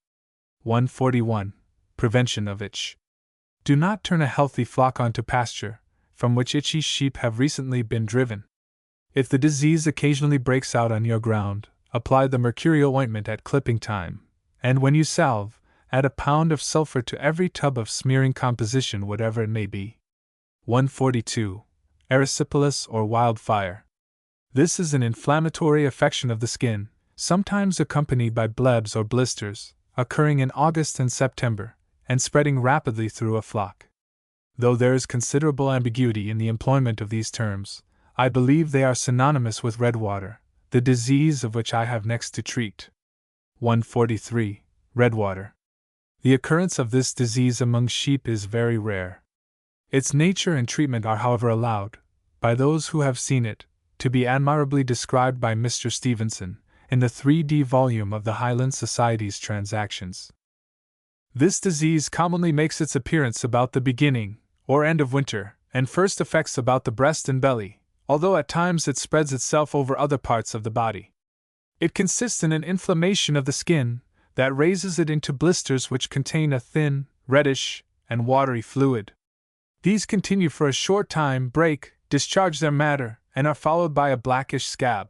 141. Prevention of itch. Do not turn a healthy flock onto pasture, from which itchy sheep have recently been driven. If the disease occasionally breaks out on your ground, apply the mercurial ointment at clipping time, and when you salve, add a pound of sulphur to every tub of smearing composition whatever it may be. 142. Erysipelas or wildfire. This is an inflammatory affection of the skin, sometimes accompanied by blebs or blisters, occurring in August and September, and spreading rapidly through a flock. Though there is considerable ambiguity in the employment of these terms, I believe they are synonymous with redwater, the disease of which I have next to treat. 143. Redwater. The occurrence of this disease among sheep is very rare. Its nature and treatment are, however, allowed, by those who have seen it, to be admirably described by Mr. Stevenson, in the 3d volume of the Highland Society's Transactions. This disease commonly makes its appearance about the beginning, or end of winter, and first affects about the breast and belly, although at times it spreads itself over other parts of the body. It consists in an inflammation of the skin, that raises it into blisters which contain a thin, reddish, and watery fluid. These continue for a short time, break, discharge their matter, and are followed by a blackish scab.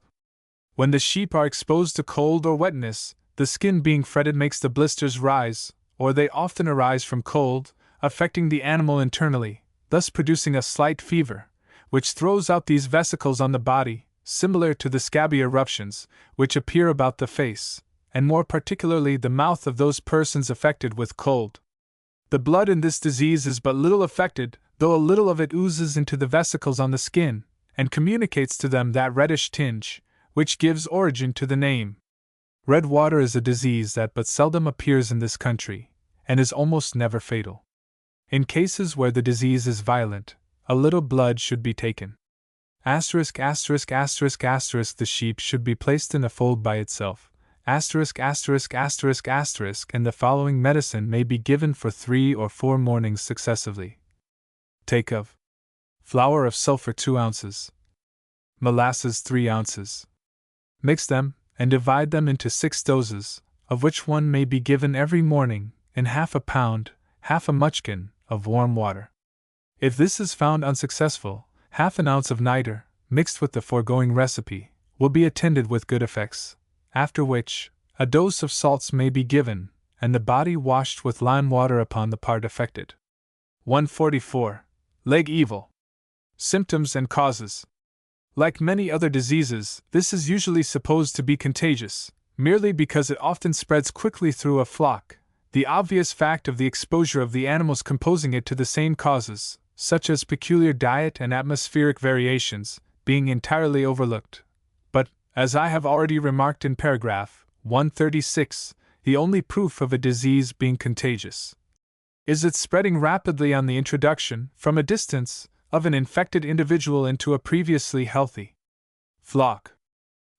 When the sheep are exposed to cold or wetness, the skin being fretted makes the blisters rise, or they often arise from cold, affecting the animal internally, thus producing a slight fever, which throws out these vesicles on the body, similar to the scabby eruptions, which appear about the face, and more particularly the mouth of those persons affected with cold. The blood in this disease is but little affected, though a little of it oozes into the vesicles on the skin, and communicates to them that reddish tinge, which gives origin to the name. Redwater is a disease that but seldom appears in this country, and is almost never fatal. In cases where the disease is violent, a little blood should be taken. ********* The sheep should be placed in a fold by itself. ********, and the following medicine may be given for 3 or 4 mornings successively. Take of Flour of sulfur 2 ounces. Molasses 3 ounces. Mix them, and divide them into 6 doses, of which one may be given every morning, in half a pound, half a mutchkin, of warm water. If this is found unsuccessful, half an ounce of niter, mixed with the foregoing recipe, will be attended with good effects, after which, a dose of salts may be given, and the body washed with lime water upon the part affected. 144. Leg evil. Symptoms and causes. Like many other diseases, this is usually supposed to be contagious, merely because it often spreads quickly through a flock, the obvious fact of the exposure of the animals composing it to the same causes, such as peculiar diet and atmospheric variations, being entirely overlooked. But, as I have already remarked in paragraph 136, the only proof of a disease being contagious is its spreading rapidly on the introduction, from a distance, of an infected individual into a previously healthy flock.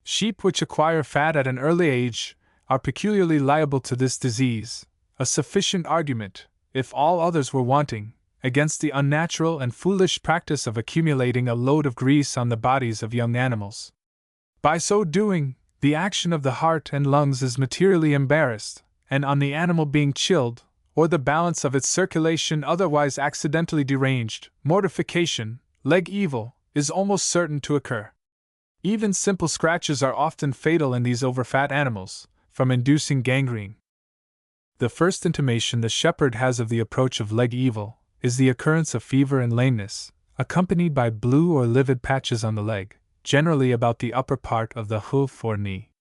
Sheep which acquire fat at an early age are peculiarly liable to this disease, a sufficient argument, if all others were wanting, against the unnatural and foolish practice of accumulating a load of grease on the bodies of young animals. By so doing, the action of the heart and lungs is materially embarrassed, and on the animal being chilled, or the balance of its circulation otherwise accidentally deranged, mortification, leg evil, is almost certain to occur. Even simple scratches are often fatal in these overfat animals, from inducing gangrene. The first intimation the shepherd has of the approach of leg evil is the occurrence of fever and lameness, accompanied by blue or livid patches on the leg, generally about the upper part of the hoof or knee.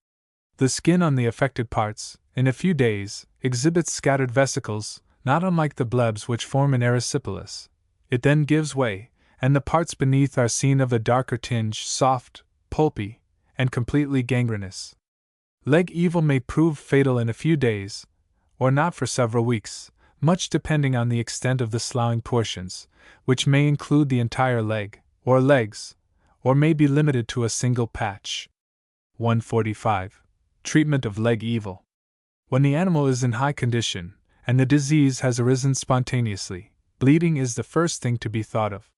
The skin on the affected parts, in a few days, exhibits scattered vesicles, not unlike the blebs which form an erysipelas. It then gives way, and the parts beneath are seen of a darker tinge, soft, pulpy, and completely gangrenous. Leg evil may prove fatal in a few days, or not for several weeks, much depending on the extent of the sloughing portions, which may include the entire leg, or legs, or may be limited to a single patch. 145. Treatment of leg evil. When the animal is in high condition, and the disease has arisen spontaneously, bleeding is the first thing to be thought of.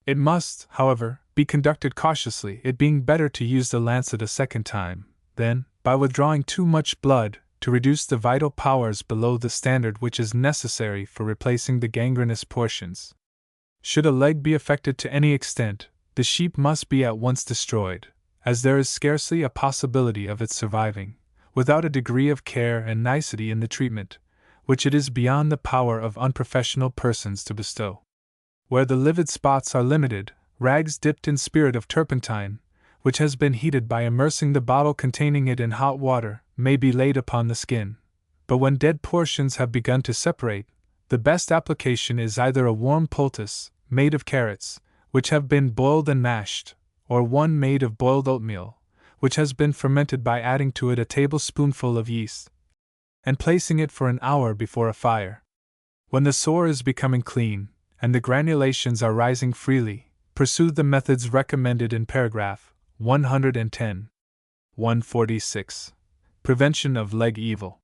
It must, however, be conducted cautiously, it being better to use the lancet a second time, than, by withdrawing too much blood, to reduce the vital powers below the standard which is necessary for replacing the gangrenous portions. Should a leg be affected to any extent, the sheep must be at once destroyed, as there is scarcely a possibility of its surviving, without a degree of care and nicety in the treatment, which it is beyond the power of unprofessional persons to bestow. Where the livid spots are limited, rags dipped in spirit of turpentine, which has been heated by immersing the bottle containing it in hot water, may be laid upon the skin. But when dead portions have begun to separate, the best application is either a warm poultice, made of carrots, which have been boiled and mashed, or one made of boiled oatmeal, which has been fermented by adding to it a tablespoonful of yeast, and placing it for an hour before a fire. When the sore is becoming clean, and the granulations are rising freely, pursue the methods recommended in paragraph 110. 146. Prevention of leg evil.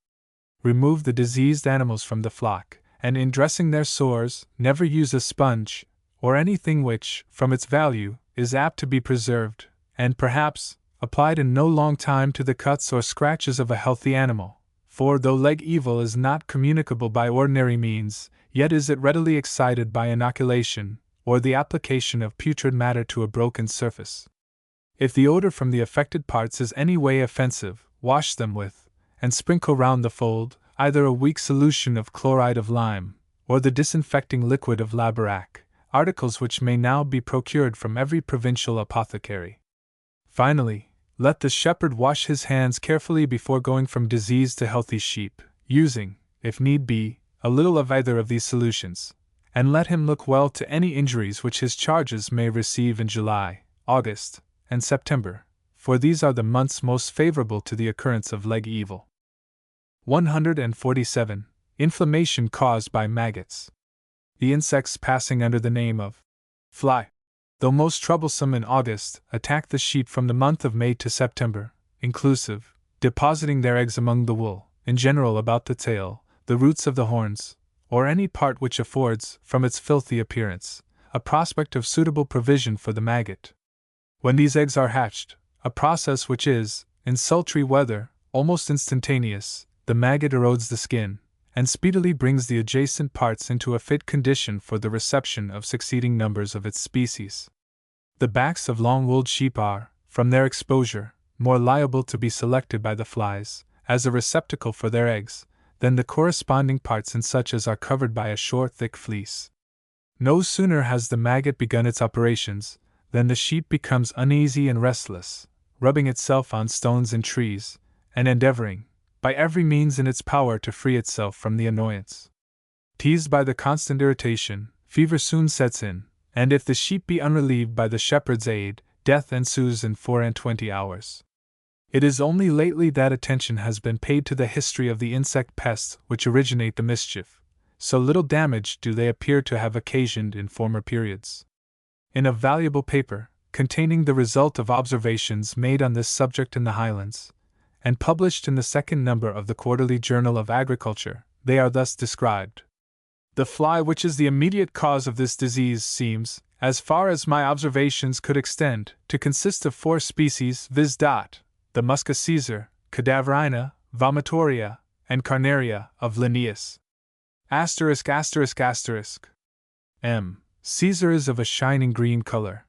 Remove the diseased animals from the flock, and in dressing their sores, never use a sponge, or anything which, from its value, is apt to be preserved, and perhaps, applied in no long time to the cuts or scratches of a healthy animal. For though leg evil is not communicable by ordinary means, yet is it readily excited by inoculation, or the application of putrid matter to a broken surface. If the odor from the affected parts is any way offensive, wash them with, and sprinkle round the fold, either a weak solution of chloride of lime, or the disinfecting liquid of laberac, articles which may now be procured from every provincial apothecary. Finally, let the shepherd wash his hands carefully before going from diseased to healthy sheep, using, if need be, a little of either of these solutions, and let him look well to any injuries which his charges may receive in July, August, and September, for these are the months most favorable to the occurrence of leg evil. 147. Inflammation caused by maggots. The insects passing under the name of fly, though most troublesome in August, attack the sheep from the month of May to September, inclusive, depositing their eggs among the wool, in general about the tail, the roots of the horns, or any part which affords, from its filthy appearance, a prospect of suitable provision for the maggot. When these eggs are hatched, a process which is, in sultry weather, almost instantaneous, the maggot erodes the skin, and speedily brings the adjacent parts into a fit condition for the reception of succeeding numbers of its species. The backs of long-wooled sheep are, from their exposure, more liable to be selected by the flies, as a receptacle for their eggs, than the corresponding parts in such as are covered by a short thick fleece. No sooner has the maggot begun its operations, than the sheep becomes uneasy and restless, rubbing itself on stones and trees, and endeavoring, by every means in its power to free itself from the annoyance. Teased by the constant irritation, fever soon sets in, and if the sheep be unrelieved by the shepherd's aid, death ensues in 24 hours. It is only lately that attention has been paid to the history of the insect pests which originate the mischief, so little damage do they appear to have occasioned in former periods. In a valuable paper, containing the result of observations made on this subject in the Highlands, and published in the second number of the Quarterly Journal of Agriculture, they are thus described. The fly which is the immediate cause of this disease seems, as far as my observations could extend, to consist of 4 species, viz. The Musca Caesar, Cadaverina, Vomitoria, and Carnaria of Linnaeus. M. Caesar is of a shining green color.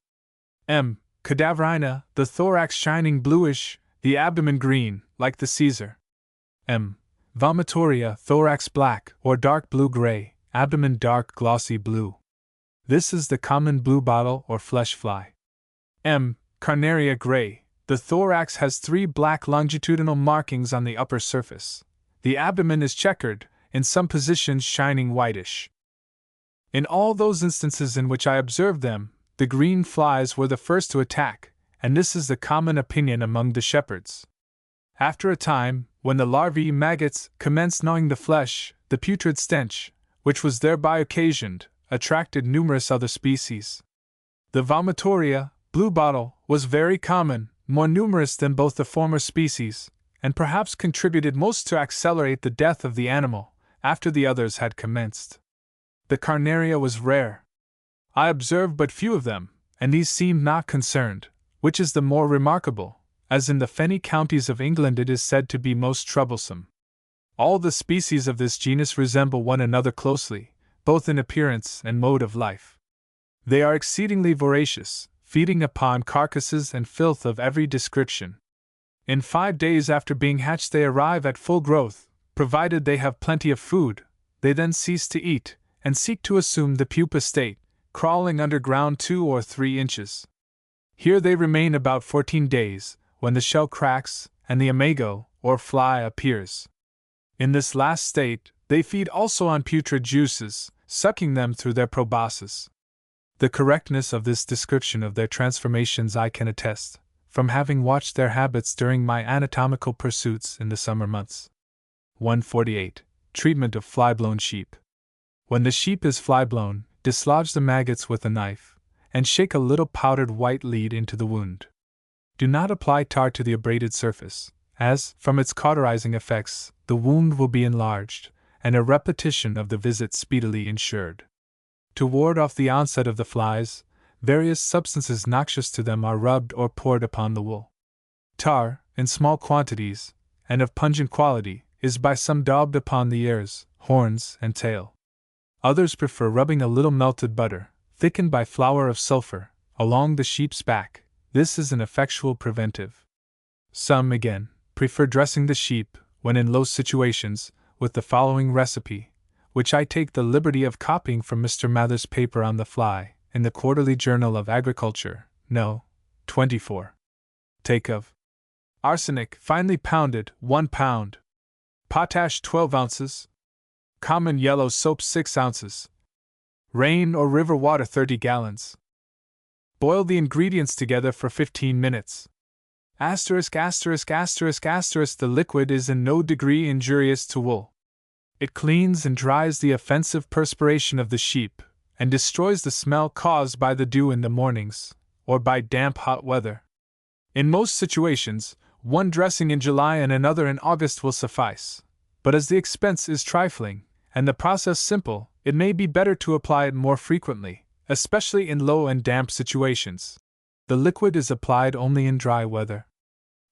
M. Cadaverina, the thorax shining bluish, the abdomen green, like the Caesar. M. Vomitoria, thorax black or dark blue-gray, abdomen dark glossy blue. This is the common bluebottle or flesh fly. M. Carnaria gray. The thorax has 3 black longitudinal markings on the upper surface. The abdomen is checkered, in some positions shining whitish. In all those instances in which I observed them, the green flies were the first to attack, and this is the common opinion among the shepherds. After a time, when the larvae maggots commenced gnawing the flesh, the putrid stench, which was thereby occasioned, attracted numerous other species. The Vomitoria, bluebottle, was very common, more numerous than both the former species, and perhaps contributed most to accelerate the death of the animal, after the others had commenced. The Carnaria was rare. I observed but few of them, and these seemed not concerned, which is the more remarkable, as in the fenny counties of England it is said to be most troublesome. All the species of this genus resemble one another closely, both in appearance and mode of life. They are exceedingly voracious, feeding upon carcasses and filth of every description. In 5 days after being hatched they arrive at full growth, provided they have plenty of food. They then cease to eat, and seek to assume the pupa state, crawling underground 2 or 3 inches. Here they remain about 14 days, when the shell cracks, and the imago, or fly, appears. In this last state, they feed also on putrid juices, sucking them through their proboscis. The correctness of this description of their transformations I can attest, from having watched their habits during my anatomical pursuits in the summer months. 148. Treatment of fly-blown sheep. When the sheep is fly-blown, dislodge the maggots with a knife, and shake a little powdered white lead into the wound. Do not apply tar to the abraded surface, as, from its cauterizing effects, the wound will be enlarged, and a repetition of the visit speedily ensured. To ward off the onset of the flies, various substances noxious to them are rubbed or poured upon the wool. Tar, in small quantities, and of pungent quality, is by some daubed upon the ears, horns, and tail. Others prefer rubbing a little melted butter, thickened by flour of sulfur, along the sheep's back. This is an effectual preventive. Some, again, prefer dressing the sheep, when in low situations, with the following recipe, which I take the liberty of copying from Mr. Mather's paper on the fly, in the Quarterly Journal of Agriculture, No. 24. Take of arsenic, finely pounded, 1 pound. Potash, 12 ounces. Common yellow soap, 6 ounces. Rain or river water, 30 gallons. Boil the ingredients together for 15 minutes. The liquid is in no degree injurious to wool. It cleans and dries the offensive perspiration of the sheep, and destroys the smell caused by the dew in the mornings, or by damp hot weather. In most situations, 1 dressing in July and another in August will suffice, but as the expense is trifling, and the process simple, it may be better to apply it more frequently, especially in low and damp situations. The liquid is applied only in dry weather.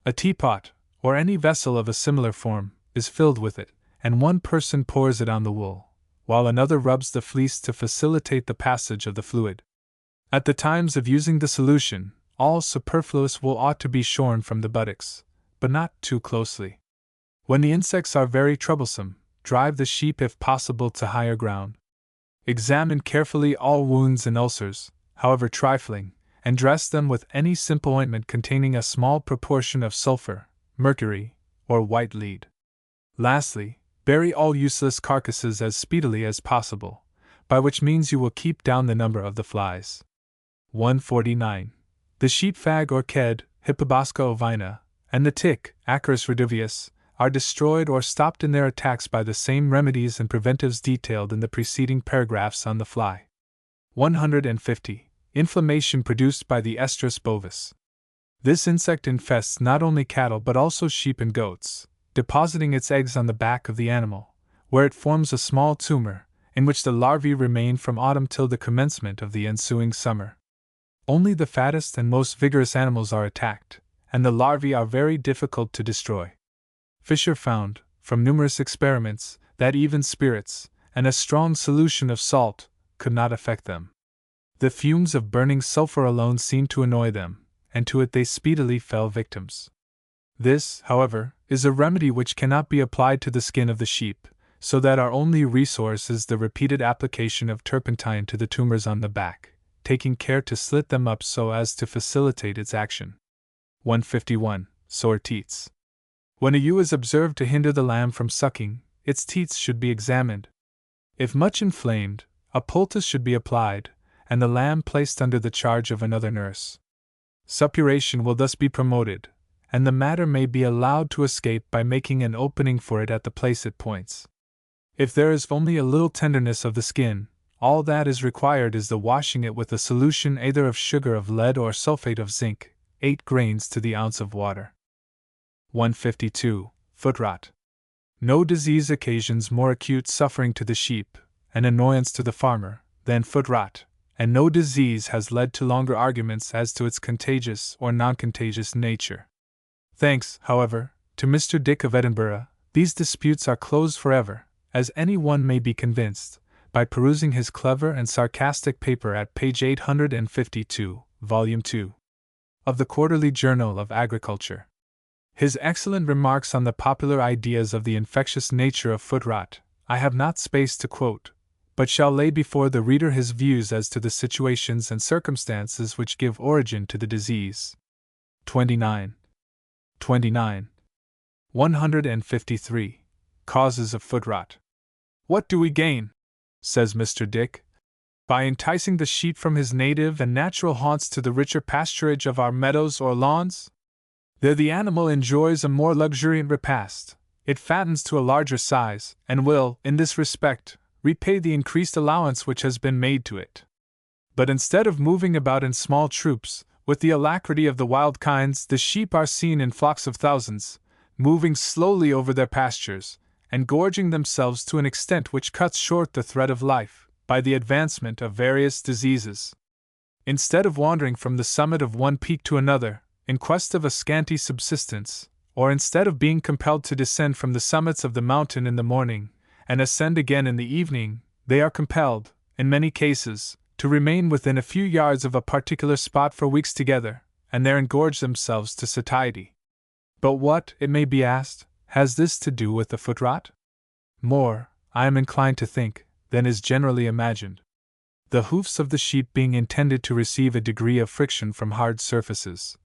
A teapot, or any vessel of a similar form, is filled with it, and one person pours it on the wool, while another rubs the fleece to facilitate the passage of the fluid. At the times of using the solution, all superfluous wool ought to be shorn from the buttocks, but not too closely. When the insects are very troublesome, drive the sheep if possible to higher ground. Examine carefully all wounds and ulcers, however trifling, and dress them with any simple ointment containing a small proportion of sulfur, mercury, or white lead. Lastly, bury all useless carcasses as speedily as possible, by which means you will keep down the number of the flies. 149. The sheep fag or ked, Hippobosca ovina, and the tick, Acarus redivius, are destroyed or stopped in their attacks by the same remedies and preventives detailed in the preceding paragraphs on the fly. 150. Inflammation produced by the Estrus bovis. This insect infests not only cattle but also sheep and goats, depositing its eggs on the back of the animal, where it forms a small tumor, in which the larvae remain from autumn till the commencement of the ensuing summer. Only the fattest and most vigorous animals are attacked, and the larvae are very difficult to destroy. Fischer found, from numerous experiments, that even spirits, and a strong solution of salt, could not affect them. The fumes of burning sulfur alone seemed to annoy them, and to it they speedily fell victims. This, however, is a remedy which cannot be applied to the skin of the sheep, so that our only resource is the repeated application of turpentine to the tumors on the back, taking care to slit them up so as to facilitate its action. 151. Sore teats. When a ewe is observed to hinder the lamb from sucking, its teats should be examined. If much inflamed, a poultice should be applied, and the lamb placed under the charge of another nurse. Suppuration will thus be promoted, and the matter may be allowed to escape by making an opening for it at the place it points. If there is only a little tenderness of the skin, all that is required is the washing it with a solution either of sugar of lead or sulfate of zinc, 8 grains to the ounce of water. 152. Foot rot. No disease occasions more acute suffering to the sheep, and annoyance to the farmer, than foot rot, and no disease has led to longer arguments as to its contagious or non-contagious nature. Thanks, however, to Mr. Dick of Edinburgh, these disputes are closed forever, as any one may be convinced, by perusing his clever and sarcastic paper at page 852, volume 2, of the Quarterly Journal of Agriculture. His excellent remarks on the popular ideas of the infectious nature of foot rot, I have not space to quote, but shall lay before the reader his views as to the situations and circumstances which give origin to the disease. 29. 153. Causes of foot rot. What do we gain, says Mr. Dick, by enticing the sheep from his native and natural haunts to the richer pasturage of our meadows or lawns? There the animal enjoys a more luxuriant repast, it fattens to a larger size, and will, in this respect, repay the increased allowance which has been made to it. But instead of moving about in small troops, with the alacrity of the wild kinds, the sheep are seen in flocks of thousands, moving slowly over their pastures, and gorging themselves to an extent which cuts short the thread of life, by the advancement of various diseases. Instead of wandering from the summit of one peak to another, in quest of a scanty subsistence, or instead of being compelled to descend from the summits of the mountain in the morning, and ascend again in the evening, they are compelled, in many cases, to remain within a few yards of a particular spot for weeks together, and there engorge themselves to satiety. But what, it may be asked, has this to do with the foot rot? More, I am inclined to think, than is generally imagined. The hoofs of the sheep being intended to receive a degree of friction from hard surfaces,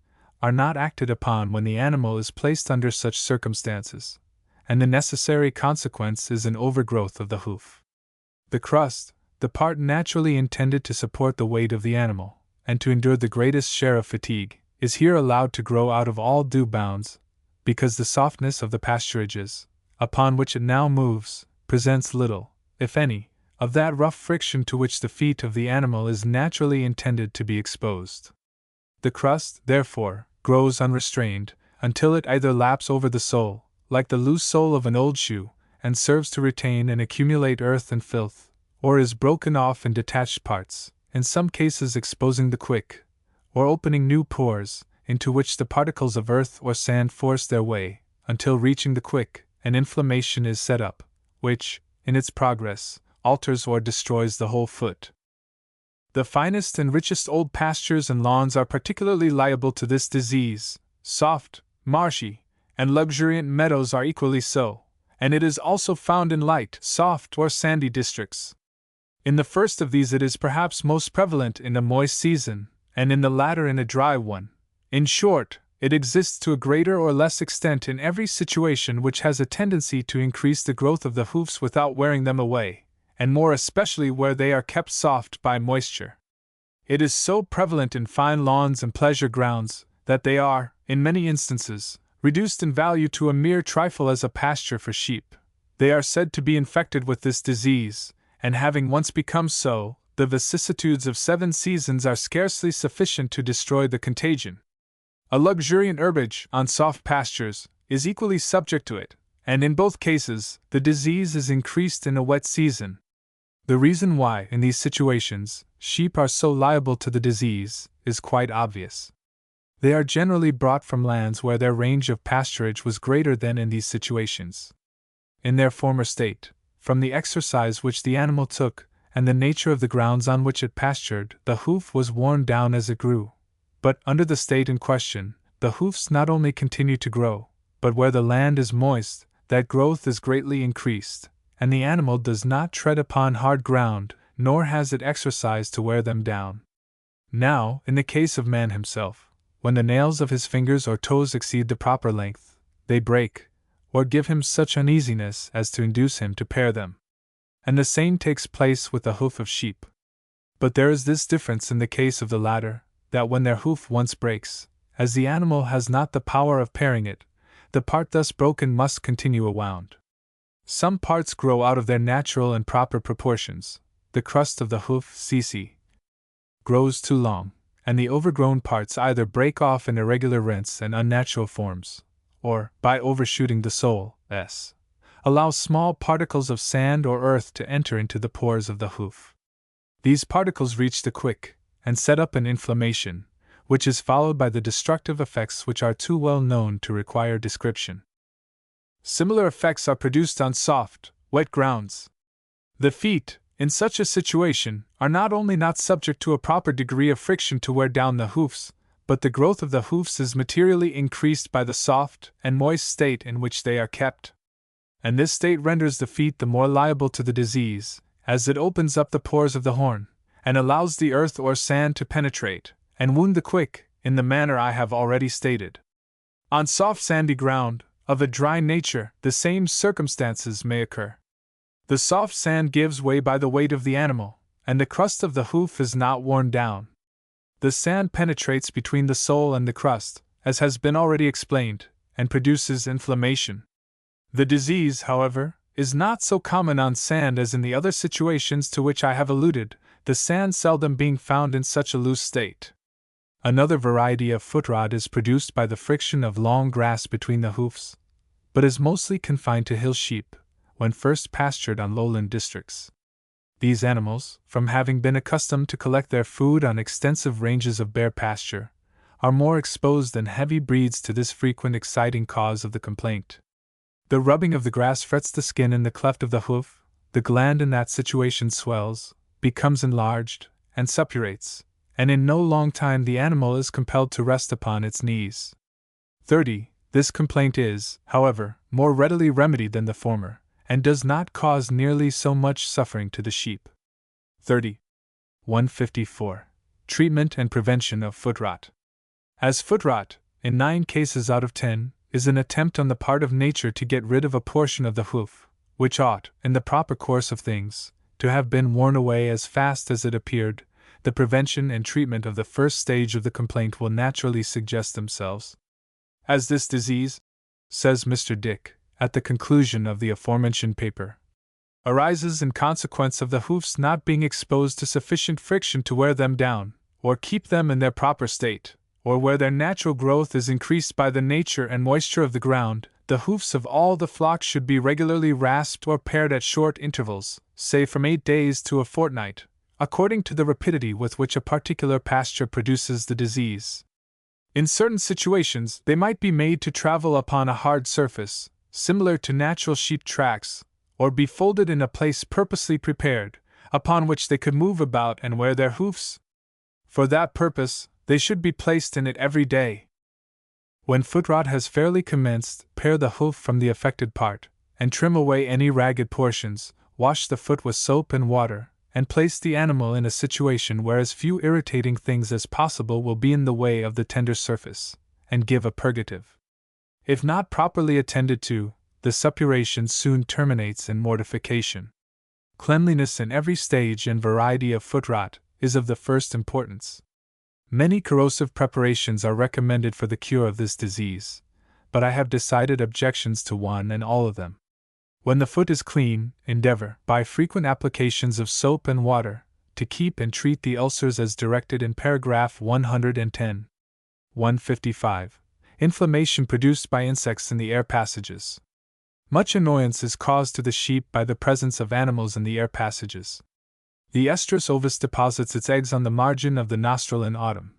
are not acted upon when the animal is placed under such circumstances, and the necessary consequence is an overgrowth of the hoof. The crust, the part naturally intended to support the weight of the animal, and to endure the greatest share of fatigue, is here allowed to grow out of all due bounds, because the softness of the pasturages, upon which it now moves, presents little, if any, of that rough friction to which the feet of the animal is naturally intended to be exposed. The crust, therefore, grows unrestrained, until it either laps over the sole, like the loose sole of an old shoe, and serves to retain and accumulate earth and filth, or is broken off in detached parts, in some cases exposing the quick, or opening new pores, into which the particles of earth or sand force their way, until reaching the quick, an inflammation is set up, which, in its progress, alters or destroys the whole foot. The finest and richest old pastures and lawns are particularly liable to this disease. Soft, marshy, and luxuriant meadows are equally so, and it is also found in light, soft, or sandy districts. In the first of these it is perhaps most prevalent in a moist season, and in the latter in a dry one. In short, it exists to a greater or less extent in every situation which has a tendency to increase the growth of the hoofs without wearing them away, and more especially where they are kept soft by moisture. It is so prevalent in fine lawns and pleasure grounds that they are, in many instances, reduced in value to a mere trifle as a pasture for sheep. They are said to be infected with this disease, and having once become so, the vicissitudes of 7 seasons are scarcely sufficient to destroy the contagion. A luxuriant herbage, on soft pastures, is equally subject to it, and in both cases, the disease is increased in a wet season. The reason why, in these situations, sheep are so liable to the disease is quite obvious. They are generally brought from lands where their range of pasturage was greater than in these situations. In their former state, from the exercise which the animal took, and the nature of the grounds on which it pastured, the hoof was worn down as it grew. But, under the state in question, the hoofs not only continue to grow, but where the land is moist, that growth is greatly increased, and the animal does not tread upon hard ground, nor has it exercise to wear them down. Now, in the case of man himself, when the nails of his fingers or toes exceed the proper length, they break, or give him such uneasiness as to induce him to pare them. And the same takes place with the hoof of sheep. But there is this difference in the case of the latter, that when their hoof once breaks, as the animal has not the power of paring it, the part thus broken must continue awound. Some parts grow out of their natural and proper proportions. The crust of the hoof (cc) grows too long, and the overgrown parts either break off in irregular rents and unnatural forms, or, by overshooting the sole (s), allow small particles of sand or earth to enter into the pores of the hoof. These particles reach the quick, and set up an inflammation, which is followed by the destructive effects which are too well known to require description. Similar effects are produced on soft, wet grounds. The feet, in such a situation, are not only not subject to a proper degree of friction to wear down the hoofs, but the growth of the hoofs is materially increased by the soft and moist state in which they are kept. And this state renders the feet the more liable to the disease, as it opens up the pores of the horn, and allows the earth or sand to penetrate, and wound the quick, in the manner I have already stated. On soft sandy ground, of a dry nature, the same circumstances may occur. The soft sand gives way by the weight of the animal, and the crust of the hoof is not worn down. The sand penetrates between the sole and the crust, as has been already explained, and produces inflammation. The disease, however, is not so common on sand as in the other situations to which I have alluded, the sand seldom being found in such a loose state. Another variety of foot rot is produced by the friction of long grass between the hoofs, but is mostly confined to hill sheep, when first pastured on lowland districts. These animals, from having been accustomed to collect their food on extensive ranges of bare pasture, are more exposed than heavy breeds to this frequent exciting cause of the complaint. The rubbing of the grass frets the skin in the cleft of the hoof, the gland in that situation swells, becomes enlarged, and suppurates, and in no long time the animal is compelled to rest upon its knees. 30. This complaint is, however, more readily remedied than the former, and does not cause nearly so much suffering to the sheep. 30. 154. Treatment and prevention of foot rot. As foot rot, in 9 cases out of 10, is an attempt on the part of nature to get rid of a portion of the hoof, which ought, in the proper course of things, to have been worn away as fast as it appeared, the prevention and treatment of the first stage of the complaint will naturally suggest themselves. As this disease, says Mr. Dick, at the conclusion of the aforementioned paper, arises in consequence of the hoofs not being exposed to sufficient friction to wear them down, or keep them in their proper state, or where their natural growth is increased by the nature and moisture of the ground, the hoofs of all the flock should be regularly rasped or pared at short intervals, say from 8 days to a fortnight, according to the rapidity with which a particular pasture produces the disease. In certain situations, they might be made to travel upon a hard surface, similar to natural sheep tracks, or be folded in a place purposely prepared, upon which they could move about and wear their hoofs. For that purpose, they should be placed in it every day. When foot rot has fairly commenced, pare the hoof from the affected part, and trim away any ragged portions, wash the foot with soap and water, and place the animal in a situation where as few irritating things as possible will be in the way of the tender surface, and give a purgative. If not properly attended to, the suppuration soon terminates in mortification. Cleanliness in every stage and variety of foot rot is of the first importance. Many corrosive preparations are recommended for the cure of this disease, but I have decided objections to one and all of them. When the foot is clean, endeavor, by frequent applications of soap and water, to keep and treat the ulcers as directed in paragraph 110. 155. Inflammation produced by insects in the air passages. Much annoyance is caused to the sheep by the presence of animals in the air passages. The estrus ovis deposits its eggs on the margin of the nostril in autumn.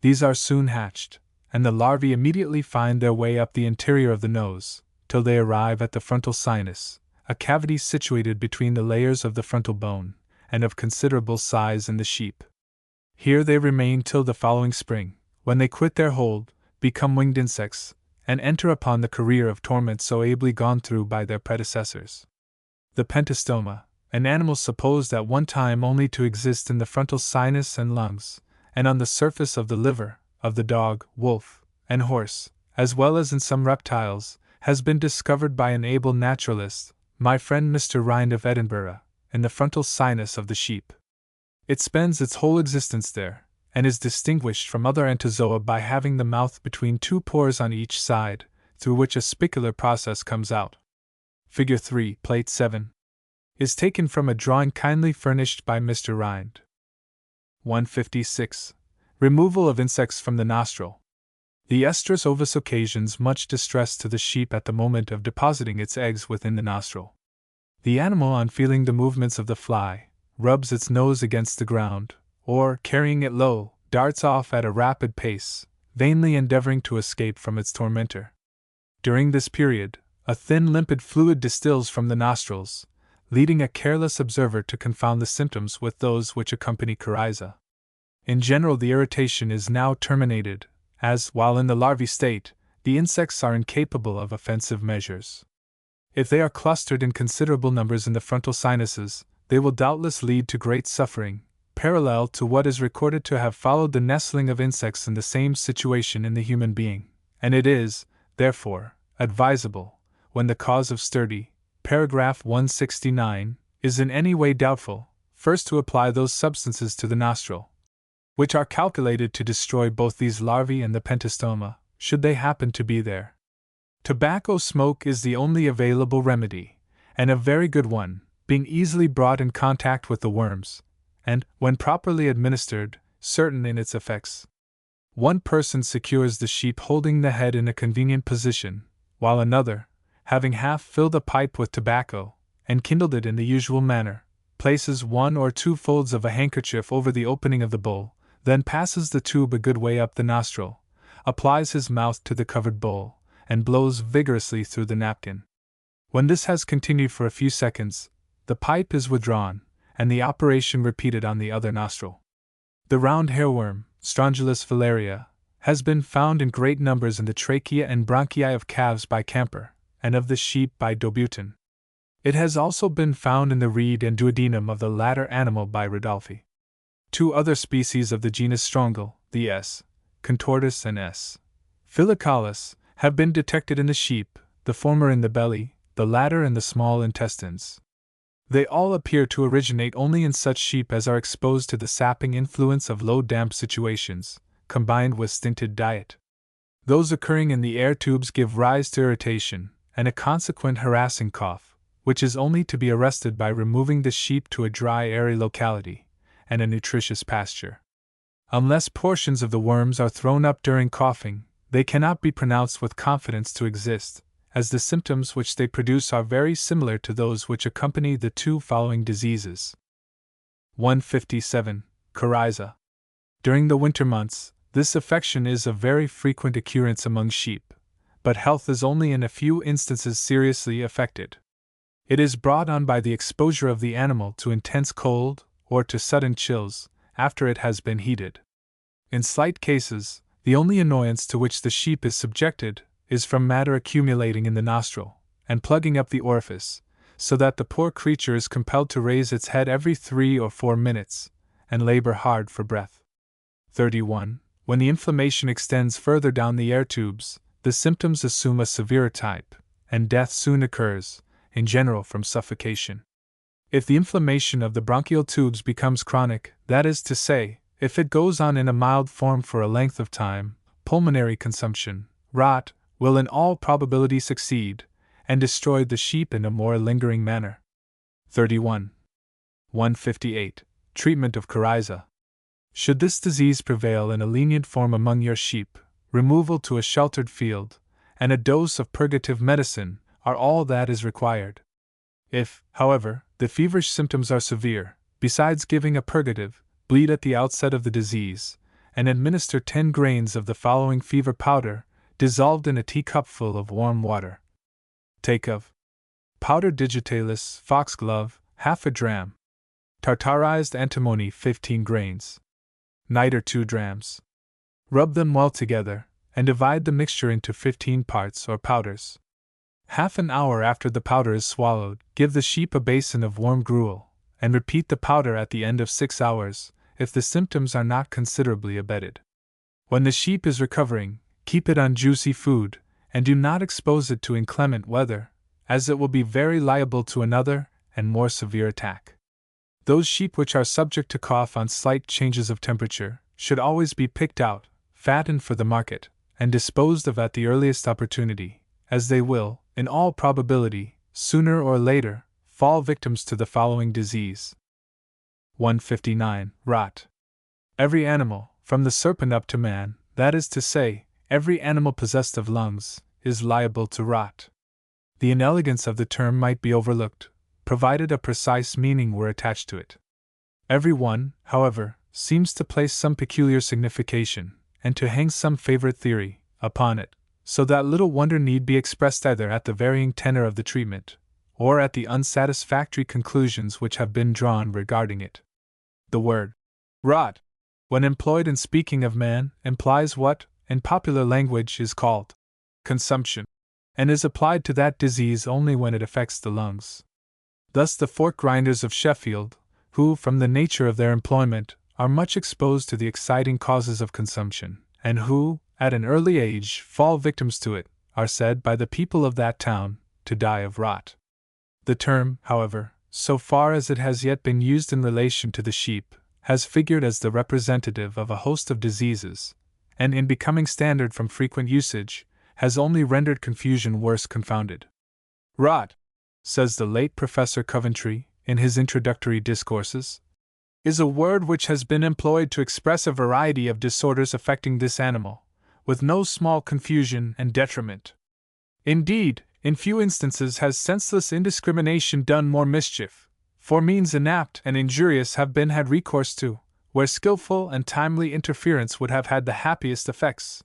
These are soon hatched, and the larvae immediately find their way up the interior of the nose, till they arrive at the frontal sinus, a cavity situated between the layers of the frontal bone, and of considerable size in the sheep. Here they remain till the following spring, when they quit their hold, become winged insects, and enter upon the career of torment so ably gone through by their predecessors. The pentastoma, an animal supposed at one time only to exist in the frontal sinus and lungs, and on the surface of the liver, of the dog, wolf, and horse, as well as in some reptiles, has been discovered by an able naturalist, my friend Mr. Rind of Edinburgh, in the frontal sinus of the sheep. It spends its whole existence there, and is distinguished from other entozoa by having the mouth between two pores on each side, through which a spicular process comes out. Figure 3, Plate 7. Is taken from a drawing kindly furnished by Mr. Rind. 156. Removal of insects from the nostril. The estrus ovis occasions much distress to the sheep at the moment of depositing its eggs within the nostril. The animal, on feeling the movements of the fly, rubs its nose against the ground, or, carrying it low, darts off at a rapid pace, vainly endeavoring to escape from its tormentor. During this period, a thin limpid fluid distills from the nostrils, leading a careless observer to confound the symptoms with those which accompany coryza. In general, the irritation is now terminated, as, while in the larvae state, the insects are incapable of offensive measures. If they are clustered in considerable numbers in the frontal sinuses, they will doubtless lead to great suffering, parallel to what is recorded to have followed the nestling of insects in the same situation in the human being, and it is, therefore, advisable, when the cause of sturdy, paragraph 169, is in any way doubtful, first to apply those substances to the nostril, which are calculated to destroy both these larvae and the pentastoma, should they happen to be there. Tobacco smoke is the only available remedy, and a very good one, being easily brought in contact with the worms, and, when properly administered, certain in its effects. One person secures the sheep holding the head in a convenient position, while another, having half filled a pipe with tobacco, and kindled it in the usual manner, places 1 or 2 folds of a handkerchief over the opening of the bowl, then passes the tube a good way up the nostril, applies his mouth to the covered bowl, and blows vigorously through the napkin. When this has continued for a few seconds, the pipe is withdrawn, and the operation repeated on the other nostril. The round hairworm, Strongylus filaria, has been found in great numbers in the trachea and bronchi of calves by Camper, and of the sheep by Dobutin. It has also been found in the reed and duodenum of the latter animal by Rodolphi. 2 other species of the genus Strongyle, the S. contortus and S. filicalis, have been detected in the sheep, the former in the belly, the latter in the small intestines. They all appear to originate only in such sheep as are exposed to the sapping influence of low damp situations, combined with stinted diet. Those occurring in the air tubes give rise to irritation, and a consequent harassing cough, which is only to be arrested by removing the sheep to a dry, airy locality, and a nutritious pasture. Unless portions of the worms are thrown up during coughing, they cannot be pronounced with confidence to exist, as the symptoms which they produce are very similar to those which accompany the 2 following diseases. 157. Coryza. During the winter months, this affection is of very frequent occurrence among sheep, but health is only in a few instances seriously affected. It is brought on by the exposure of the animal to intense cold or to sudden chills after it has been heated. In slight cases, the only annoyance to which the sheep is subjected is from matter accumulating in the nostril and plugging up the orifice, so that the poor creature is compelled to raise its head every 3 or 4 minutes and labor hard for breath. 31. When the inflammation extends further down the air tubes, the symptoms assume a severer type, and death soon occurs, in general from suffocation. If the inflammation of the bronchial tubes becomes chronic, that is to say, if it goes on in a mild form for a length of time, pulmonary consumption, rot, will in all probability succeed, and destroy the sheep in a more lingering manner. 31. 158. Treatment of coryza. Should this disease prevail in a lenient form among your sheep, removal to a sheltered field, and a dose of purgative medicine are all that is required. If, however, the feverish symptoms are severe, besides giving a purgative, bleed at the outset of the disease, and administer 10 grains of the following fever powder, dissolved in a teacupful of warm water. Take of powder digitalis foxglove, half a dram. Tartarized antimony 15 grains. Nitre 2 drams. Rub them well together, and divide the mixture into 15 parts or powders. Half an hour after the powder is swallowed, give the sheep a basin of warm gruel, and repeat the powder at the end of 6 hours, if the symptoms are not considerably abated. When the sheep is recovering, keep it on juicy food, and do not expose it to inclement weather, as it will be very liable to another and more severe attack. Those sheep which are subject to cough on slight changes of temperature should always be picked out, fattened for the market, and disposed of at the earliest opportunity, as they will, in all probability, sooner or later, fall victims to the following disease. 159. Rot. Every animal, from the serpent up to man, that is to say, every animal possessed of lungs, is liable to rot. The inelegance of the term might be overlooked, provided a precise meaning were attached to it. Every one, however, seems to place some peculiar signification, and to hang some favorite theory, upon it, so that little wonder need be expressed either at the varying tenor of the treatment, or at the unsatisfactory conclusions which have been drawn regarding it. The word rot, when employed in speaking of man, implies what, in popular language, is called consumption, and is applied to that disease only when it affects the lungs. Thus the fork grinders of Sheffield, who, from the nature of their employment, are much exposed to the exciting causes of consumption, and who, at an early age, fall victims to it, are said by the people of that town to die of rot. The term, however, so far as it has yet been used in relation to the sheep, has figured as the representative of a host of diseases, and in becoming standard from frequent usage, has only rendered confusion worse confounded. Rot, says the late Professor Coventry, in his introductory discourses, is a word which has been employed to express a variety of disorders affecting this animal, with no small confusion and detriment. Indeed, in few instances has senseless indiscrimination done more mischief, for means inapt and injurious have been had recourse to, where skillful and timely interference would have had the happiest effects.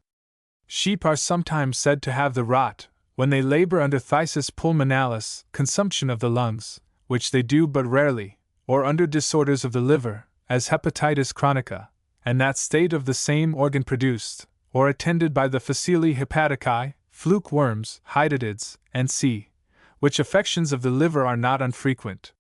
Sheep are sometimes said to have the rot, when they labor under phthisis pulmonalis, consumption of the lungs, which they do but rarely, or under disorders of the liver, as hepatitis chronica, and that state of the same organ produced, or attended by the facili hepaticae, fluke worms, hydatidis, and c., which affections of the liver are not unfrequent.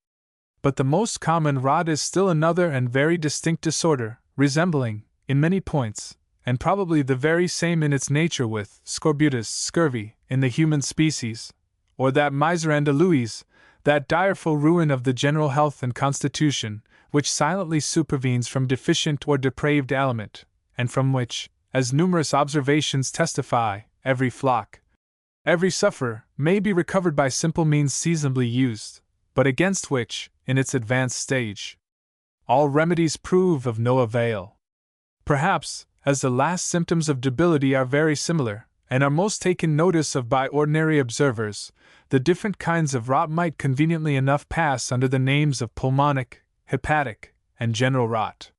But the most common rot is still another and very distinct disorder, resembling, in many points, and probably the very same in its nature with scorbutus, scurvy, in the human species, or that miseranda lues, that direful ruin of the general health and constitution, which silently supervenes from deficient or depraved aliment, and from which, as numerous observations testify, every flock, every sufferer, may be recovered by simple means seasonably used, but against which, in its advanced stage, all remedies prove of no avail. Perhaps, as the last symptoms of debility are very similar, and are most taken notice of by ordinary observers, the different kinds of rot might conveniently enough pass under the names of pulmonic, hepatic, and general rot.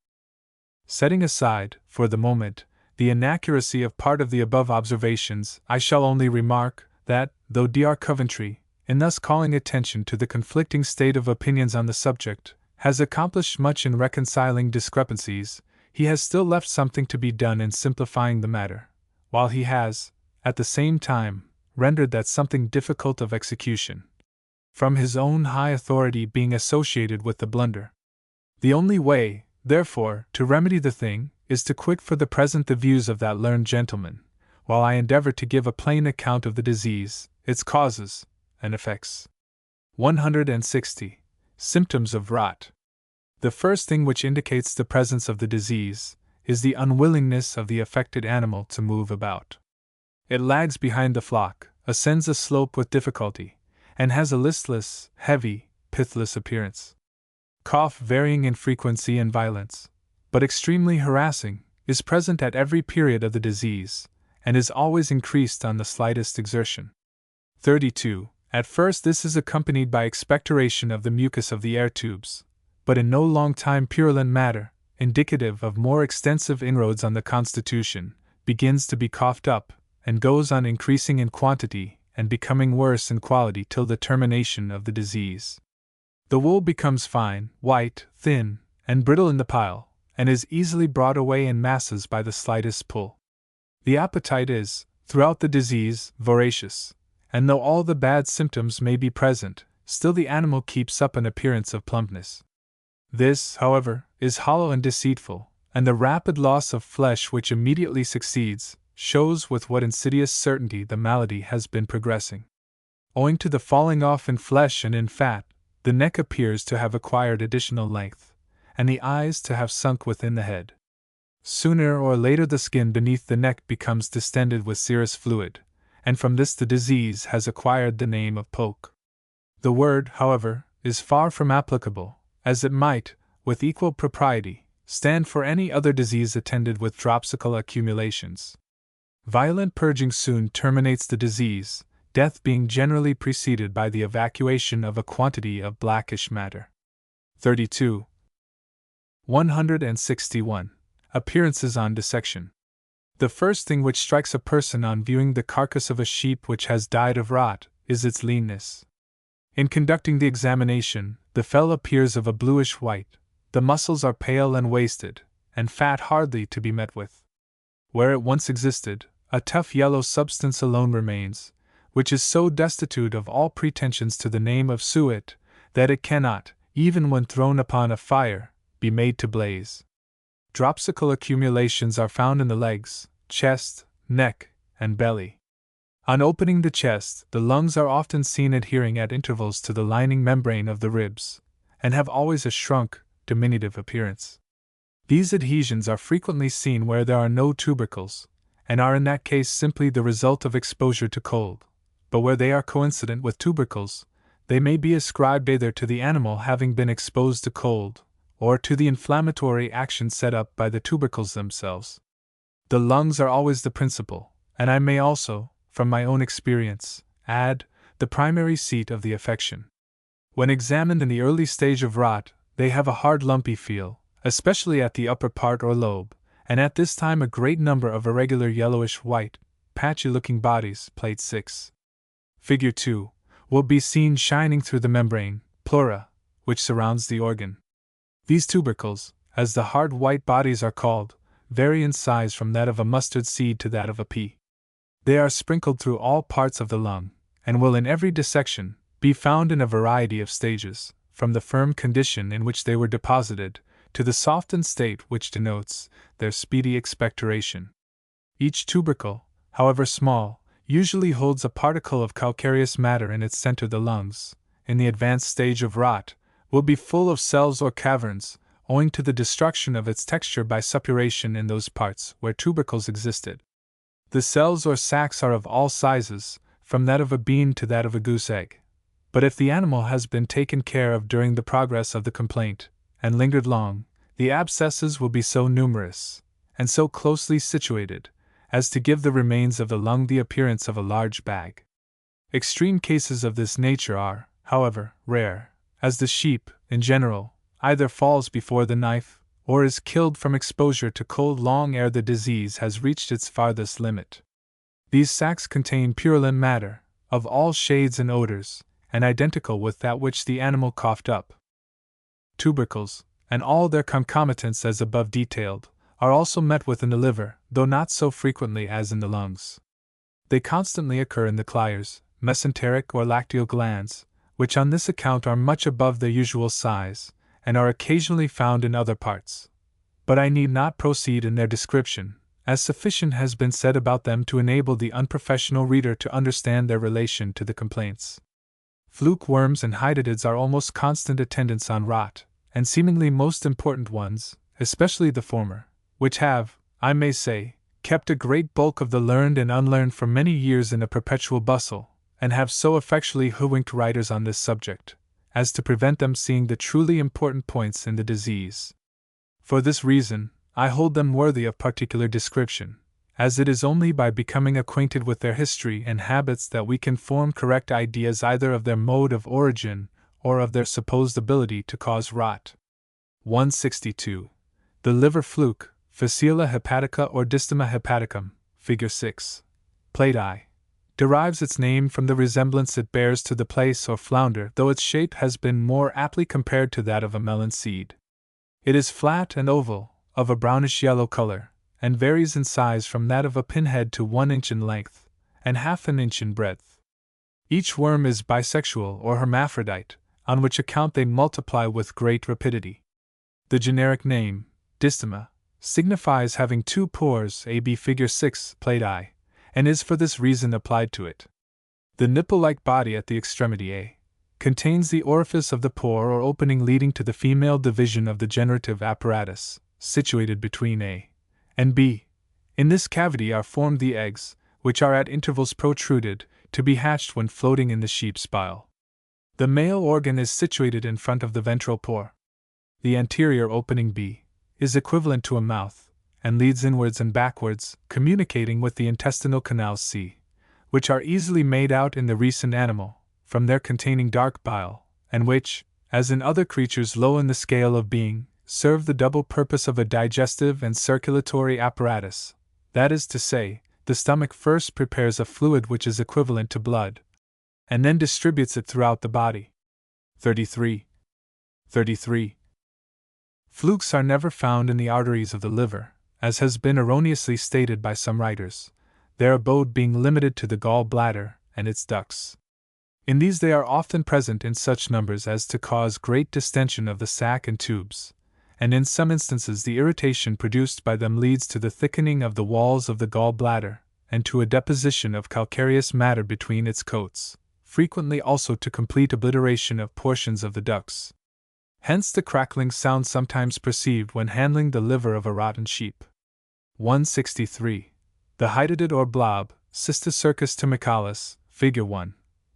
Setting aside, for the moment, the inaccuracy of part of the above observations, I shall only remark that, though Dr. Coventry, in thus calling attention to the conflicting state of opinions on the subject, has accomplished much in reconciling discrepancies, he has still left something to be done in simplifying the matter, while he has, at the same time, rendered that something difficult of execution, from his own high authority being associated with the blunder. The only way, therefore, to remedy the thing, is to quit for the present the views of that learned gentleman, while I endeavor to give a plain account of the disease, its causes, and effects. 160. Symptoms of rot. The first thing which indicates the presence of the disease is the unwillingness of the affected animal to move about. It lags behind the flock, ascends a slope with difficulty, and has a listless, heavy, pithless appearance. Cough varying in frequency and violence, but extremely harassing, is present at every period of the disease, and is always increased on the slightest exertion. 32. At first this is accompanied by expectoration of the mucus of the air tubes, but in no long time purulent matter, indicative of more extensive inroads on the constitution, begins to be coughed up, and goes on increasing in quantity and becoming worse in quality till the termination of the disease. The wool becomes fine, white, thin, and brittle in the pile, and is easily brought away in masses by the slightest pull. The appetite is, throughout the disease, voracious, and though all the bad symptoms may be present, still the animal keeps up an appearance of plumpness. This, however, is hollow and deceitful, and the rapid loss of flesh which immediately succeeds shows with what insidious certainty the malady has been progressing. Owing to the falling off in flesh and in fat, the neck appears to have acquired additional length, and the eyes to have sunk within the head. Sooner or later the skin beneath the neck becomes distended with serous fluid, and from this the disease has acquired the name of poke. The word, however, is far from applicable, as it might, with equal propriety, stand for any other disease attended with dropsical accumulations. Violent purging soon terminates the disease, death being generally preceded by the evacuation of a quantity of blackish matter. 32. 161. Appearances on dissection. The first thing which strikes a person on viewing the carcass of a sheep which has died of rot is its leanness. In conducting the examination, the fell appears of a bluish white, the muscles are pale and wasted, and fat hardly to be met with. Where it once existed, a tough yellow substance alone remains, which is so destitute of all pretensions to the name of suet, that it cannot, even when thrown upon a fire, be made to blaze. Dropsical accumulations are found in the legs, chest, neck, and belly. On opening the chest, the lungs are often seen adhering at intervals to the lining membrane of the ribs, and have always a shrunk, diminutive appearance. These adhesions are frequently seen where there are no tubercles, and are in that case simply the result of exposure to cold, but where they are coincident with tubercles, they may be ascribed either to the animal having been exposed to cold, or to the inflammatory action set up by the tubercles themselves. The lungs are always the principal, and I may also, from my own experience, add, the primary seat of the affection. When examined in the early stage of rot, they have a hard lumpy feel, especially at the upper part or lobe, and at this time a great number of irregular yellowish-white, patchy-looking bodies, Plate 6. Figure 2, will be seen shining through the membrane, pleura, which surrounds the organ. These tubercles, as the hard white bodies are called, vary in size from that of a mustard seed to that of a pea. They are sprinkled through all parts of the lung, and will in every dissection be found in a variety of stages, from the firm condition in which they were deposited, to the softened state which denotes their speedy expectoration. Each tubercle, however small, usually holds a particle of calcareous matter in its center. The lungs, in the advanced stage of rot, will be full of cells or caverns, owing to the destruction of its texture by suppuration in those parts where tubercles existed. The cells or sacs are of all sizes, from that of a bean to that of a goose egg. But if the animal has been taken care of during the progress of the complaint, and lingered long, the abscesses will be so numerous, and so closely situated, as to give the remains of the lung the appearance of a large bag. Extreme cases of this nature are, however, rare, as the sheep, in general, either falls before the knife, or is killed from exposure to cold long ere the disease has reached its farthest limit. These sacs contain purulent matter, of all shades and odors, and identical with that which the animal coughed up. Tubercles, and all their concomitants as above detailed, are also met with in the liver, though not so frequently as in the lungs. They constantly occur in the cliers, mesenteric or lacteal glands, which on this account are much above their usual size, and are occasionally found in other parts. But I need not proceed in their description, as sufficient has been said about them to enable the unprofessional reader to understand their relation to the complaints. Fluke worms and hydatid are almost constant attendants on rot, and seemingly most important ones, especially the former, which have, I may say, kept a great bulk of the learned and unlearned for many years in a perpetual bustle, and have so effectually hoodwinked writers on this subject, as to prevent them seeing the truly important points in the disease. For this reason, I hold them worthy of particular description, as it is only by becoming acquainted with their history and habits that we can form correct ideas either of their mode of origin or of their supposed ability to cause rot. 162. The liver fluke, Fasciola hepatica or Distema hepaticum, Fig. 6. Plate I, derives its name from the resemblance it bears to the plaice or flounder, though its shape has been more aptly compared to that of a melon seed. It is flat and oval, of a brownish-yellow color, and varies in size from that of a pinhead to 1 inch in length, and half an inch in breadth. Each worm is bisexual or hermaphrodite, on which account they multiply with great rapidity. The generic name, Distema, signifies having 2 pores, AB Fig. 6, Plate I, and is for this reason applied to it. The nipple-like body at the extremity A contains the orifice of the pore or opening leading to the female division of the generative apparatus, situated between A and B. In this cavity are formed the eggs, which are at intervals protruded, to be hatched when floating in the sheep's bile. The male organ is situated in front of the ventral pore. The anterior opening B is equivalent to a mouth, and leads inwards and backwards, communicating with the intestinal canals C, which are easily made out in the recent animal, from their containing dark bile, and which, as in other creatures low in the scale of being, serve the double purpose of a digestive and circulatory apparatus. That is to say, the stomach first prepares a fluid which is equivalent to blood, and then distributes it throughout the body. 33. Flukes are never found in the arteries of the liver, as has been erroneously stated by some writers, their abode being limited to the gall bladder and its ducts. In these they are often present in such numbers as to cause great distension of the sac and tubes, and in some instances the irritation produced by them leads to the thickening of the walls of the gall bladder, and to a deposition of calcareous matter between its coats, frequently also to complete obliteration of portions of the ducts. Hence the crackling sound sometimes perceived when handling the liver of a rotten sheep. 163. The hydatid or blob, Cysticercus timicalis, Fig. 1,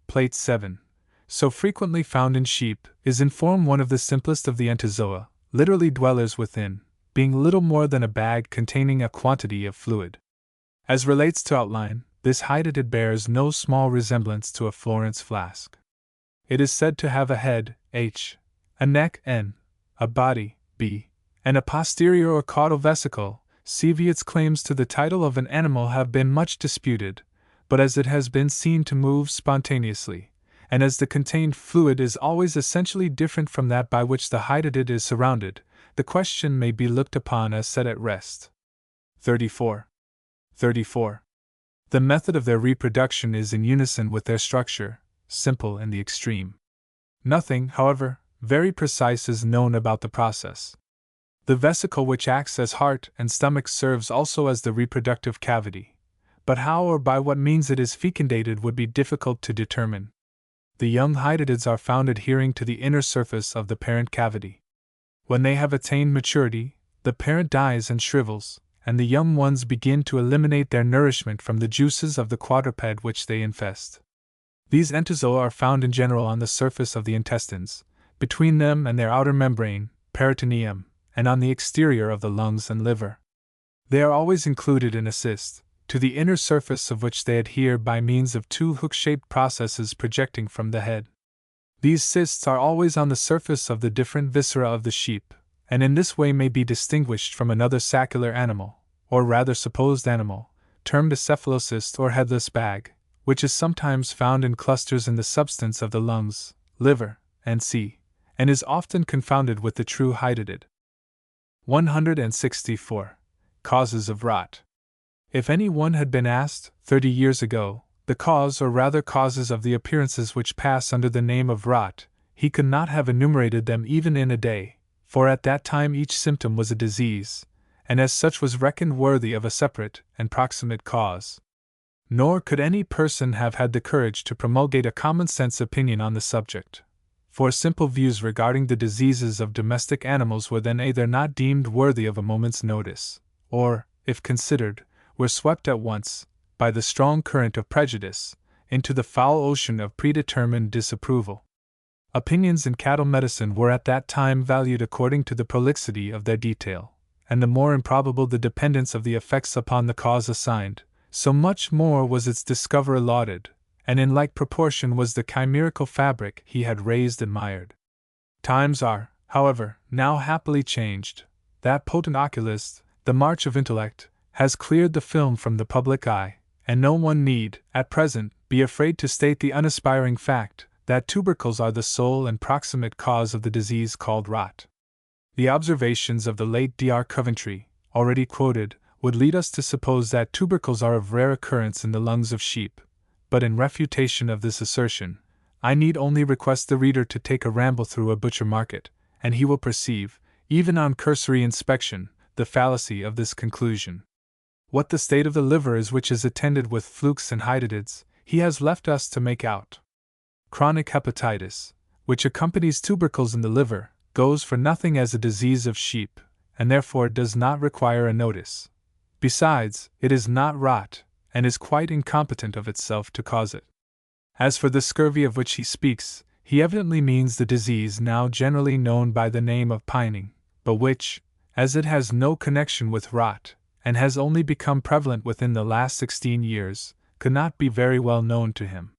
Plate 7, so frequently found in sheep, is in form one of the simplest of the entozoa, literally dwellers within, being little more than a bag containing a quantity of fluid. As relates to outline, this hydatid bears no small resemblance to a Florence flask. It is said to have a head, H, a neck, N, a body, B, and a posterior or caudal vesicle, CV. Its claims to the title of an animal have been much disputed, but as it has been seen to move spontaneously, and as the contained fluid is always essentially different from that by which the hydatid is surrounded, the question may be looked upon as set at rest. 34. The method of their reproduction is in unison with their structure, simple in the extreme. Nothing, however, very precise is known about the process. The vesicle which acts as heart and stomach serves also as the reproductive cavity, but how or by what means it is fecundated would be difficult to determine. The young hydatids are found adhering to the inner surface of the parent cavity. When they have attained maturity, the parent dies and shrivels, and the young ones begin to eliminate their nourishment from the juices of the quadruped which they infest. These entozoa are found in general on the surface of the intestines, between them and their outer membrane, peritoneum, and on the exterior of the lungs and liver. They are always included in a cyst, to the inner surface of which they adhere by means of 2 hook-shaped processes projecting from the head. These cysts are always on the surface of the different viscera of the sheep, and in this way may be distinguished from another saccular animal, or rather supposed animal, termed a cephalocyst or headless bag, which is sometimes found in clusters in the substance of the lungs, liver, and sea, and is often confounded with the true hydatid. 164. Causes of rot. If any one had been asked, 30 years ago, the cause or rather causes of the appearances which pass under the name of rot, he could not have enumerated them even in a day, for at that time each symptom was a disease, and as such was reckoned worthy of a separate and proximate cause. Nor could any person have had the courage to promulgate a common-sense opinion on the subject, for simple views regarding the diseases of domestic animals were then either not deemed worthy of a moment's notice, or, if considered, were swept at once, by the strong current of prejudice, into the foul ocean of predetermined disapproval. Opinions in cattle medicine were at that time valued according to the prolixity of their detail, and the more improbable the dependence of the effects upon the cause assigned, so much more was its discoverer lauded, and in like proportion was the chimerical fabric he had raised admired. Times are, however, now happily changed. That potent oculist, the march of intellect, has cleared the film from the public eye, and no one need, at present, be afraid to state the unaspiring fact that tubercles are the sole and proximate cause of the disease called rot. The observations of the late Dr. Coventry, already quoted, would lead us to suppose that tubercles are of rare occurrence in the lungs of sheep, but in refutation of this assertion, I need only request the reader to take a ramble through a butcher market, and he will perceive, even on cursory inspection, the fallacy of this conclusion. What the state of the liver is which is attended with flukes and hydatids, he has left us to make out. Chronic hepatitis, which accompanies tubercles in the liver, goes for nothing as a disease of sheep, and therefore does not require a notice. Besides, it is not rot, and is quite incompetent of itself to cause it. As for the scurvy of which he speaks, he evidently means the disease now generally known by the name of pining, but which, as it has no connection with rot, and has only become prevalent within the last 16 years, could not be very well known to him.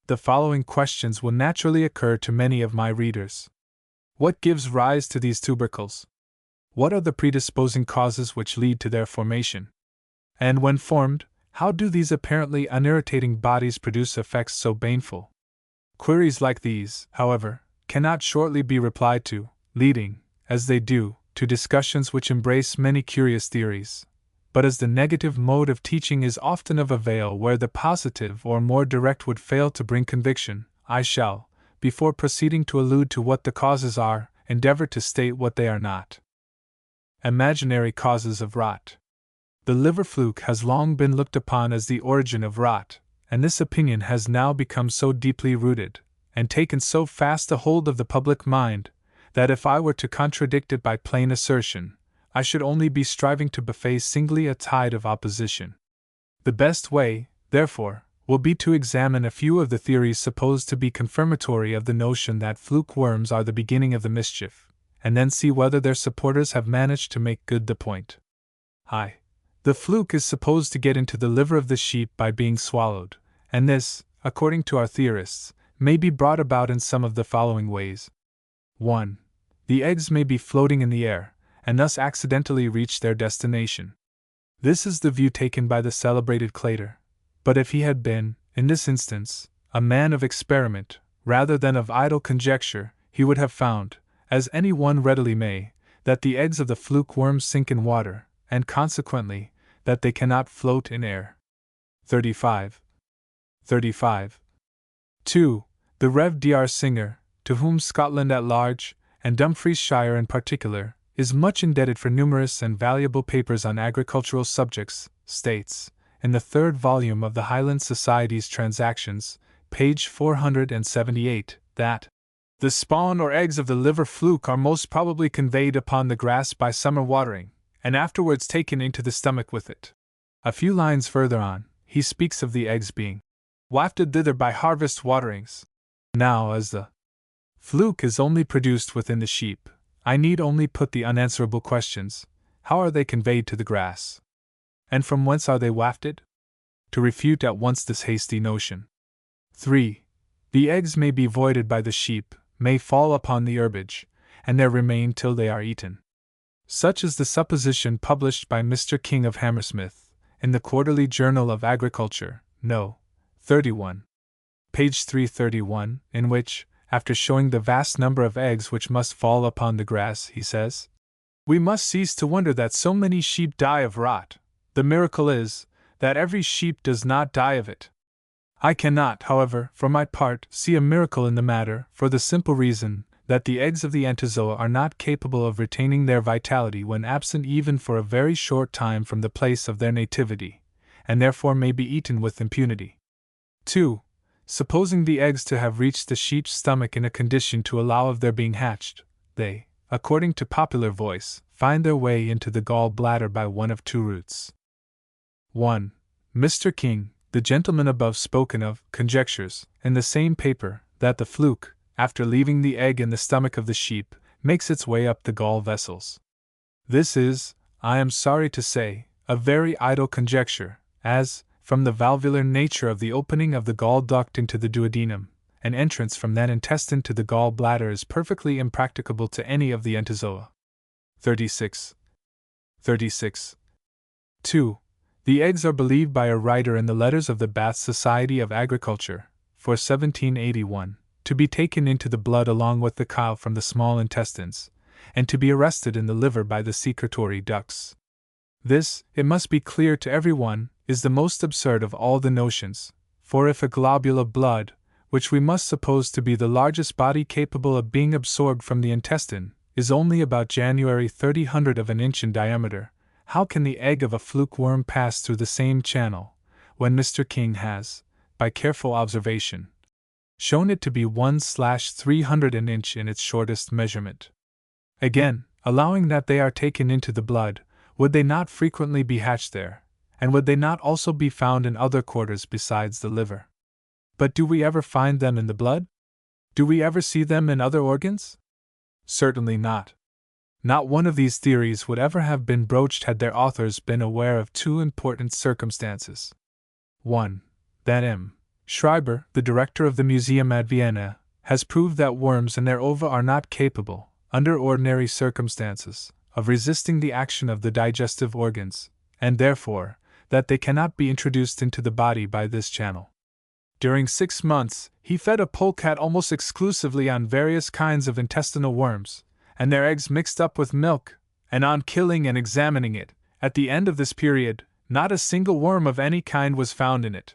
The following questions will naturally occur to many of my readers. What gives rise to these tubercles? What are the predisposing causes which lead to their formation? And when formed, how do these apparently unirritating bodies produce effects so baneful? Queries like these, however, cannot shortly be replied to, leading, as they do, to discussions which embrace many curious theories. But as the negative mode of teaching is often of avail where the positive or more direct would fail to bring conviction, I shall, before proceeding to allude to what the causes are, endeavor to state what they are not. Imaginary causes of rot. The liver fluke has long been looked upon as the origin of rot, and this opinion has now become so deeply rooted, and taken so fast a hold of the public mind, that if I were to contradict it by plain assertion, I should only be striving to buffet singly a tide of opposition. The best way, therefore, will be to examine a few of the theories supposed to be confirmatory of the notion that fluke worms are the beginning of the mischief, and then see whether their supporters have managed to make good the point. The fluke is supposed to get into the liver of the sheep by being swallowed, and this, according to our theorists, may be brought about in some of the following ways. 1. The eggs may be floating in the air, and thus accidentally reach their destination. This is the view taken by the celebrated Clater, but if he had been, in this instance, a man of experiment, rather than of idle conjecture, he would have found, as any one readily may, that the eggs of the fluke worms sink in water, and consequently, that they cannot float in air. 35. 2. The Rev. Dr. Singer, to whom Scotland at large, and Dumfriesshire in particular, is much indebted for numerous and valuable papers on agricultural subjects, states, in the 3rd volume of the Highland Society's Transactions, page 478, that the spawn or eggs of the liver fluke are most probably conveyed upon the grass by summer watering, and afterwards taken into the stomach with it. A few lines further on, he speaks of the eggs being wafted thither by harvest waterings. Now, as the fluke is only produced within the sheep, I need only put the unanswerable questions: how are they conveyed to the grass? And from whence are they wafted? To refute at once this hasty notion. 3. The eggs may be voided by the sheep, may fall upon the herbage, and there remain till they are eaten. Such is the supposition published by Mr. King of Hammersmith, in the Quarterly Journal of Agriculture, No. 31. Page 331, in which, after showing the vast number of eggs which must fall upon the grass, he says, "We must cease to wonder that so many sheep die of rot. The miracle is, that every sheep does not die of it." I cannot, however, for my part, see a miracle in the matter, for the simple reason that the eggs of the entozoa are not capable of retaining their vitality when absent even for a very short time from the place of their nativity, and therefore may be eaten with impunity. 2. Supposing the eggs to have reached the sheep's stomach in a condition to allow of their being hatched, they, according to popular voice, find their way into the gall bladder by one of two routes. 1. Mr. King, the gentleman above spoken of, conjectures, in the same paper, that the fluke, after leaving the egg in the stomach of the sheep, makes its way up the gall vessels. This is, I am sorry to say, a very idle conjecture, as, from the valvular nature of the opening of the gall duct into the duodenum, an entrance from that intestine to the gall bladder is perfectly impracticable to any of the entozoa. 36. 2. The eggs are believed by a writer in the Letters of the Bath Society of Agriculture, for 1781, to be taken into the blood along with the chyle from the small intestines, and to be arrested in the liver by the secretory ducts. This, it must be clear to every one, is the most absurd of all the notions, for if a globule of blood, which we must suppose to be the largest body capable of being absorbed from the intestine, is only about January 30th of an inch in diameter, how can the egg of a fluke worm pass through the same channel, when Mr. King has, by careful observation, shown it to be 1/300 an inch in its shortest measurement? Again, allowing that they are taken into the blood, would they not frequently be hatched there, and would they not also be found in other quarters besides the liver? But do we ever find them in the blood? Do we ever see them in other organs? Certainly not. Not one of these theories would ever have been broached had their authors been aware of two important circumstances. 1. That M. Schreiber, the director of the museum at Vienna, has proved that worms and their ova are not capable, under ordinary circumstances, of resisting the action of the digestive organs, and therefore, that they cannot be introduced into the body by this channel. During 6 months, he fed a polecat almost exclusively on various kinds of intestinal worms, and their eggs mixed up with milk, and on killing and examining it, at the end of this period, not a single worm of any kind was found in it.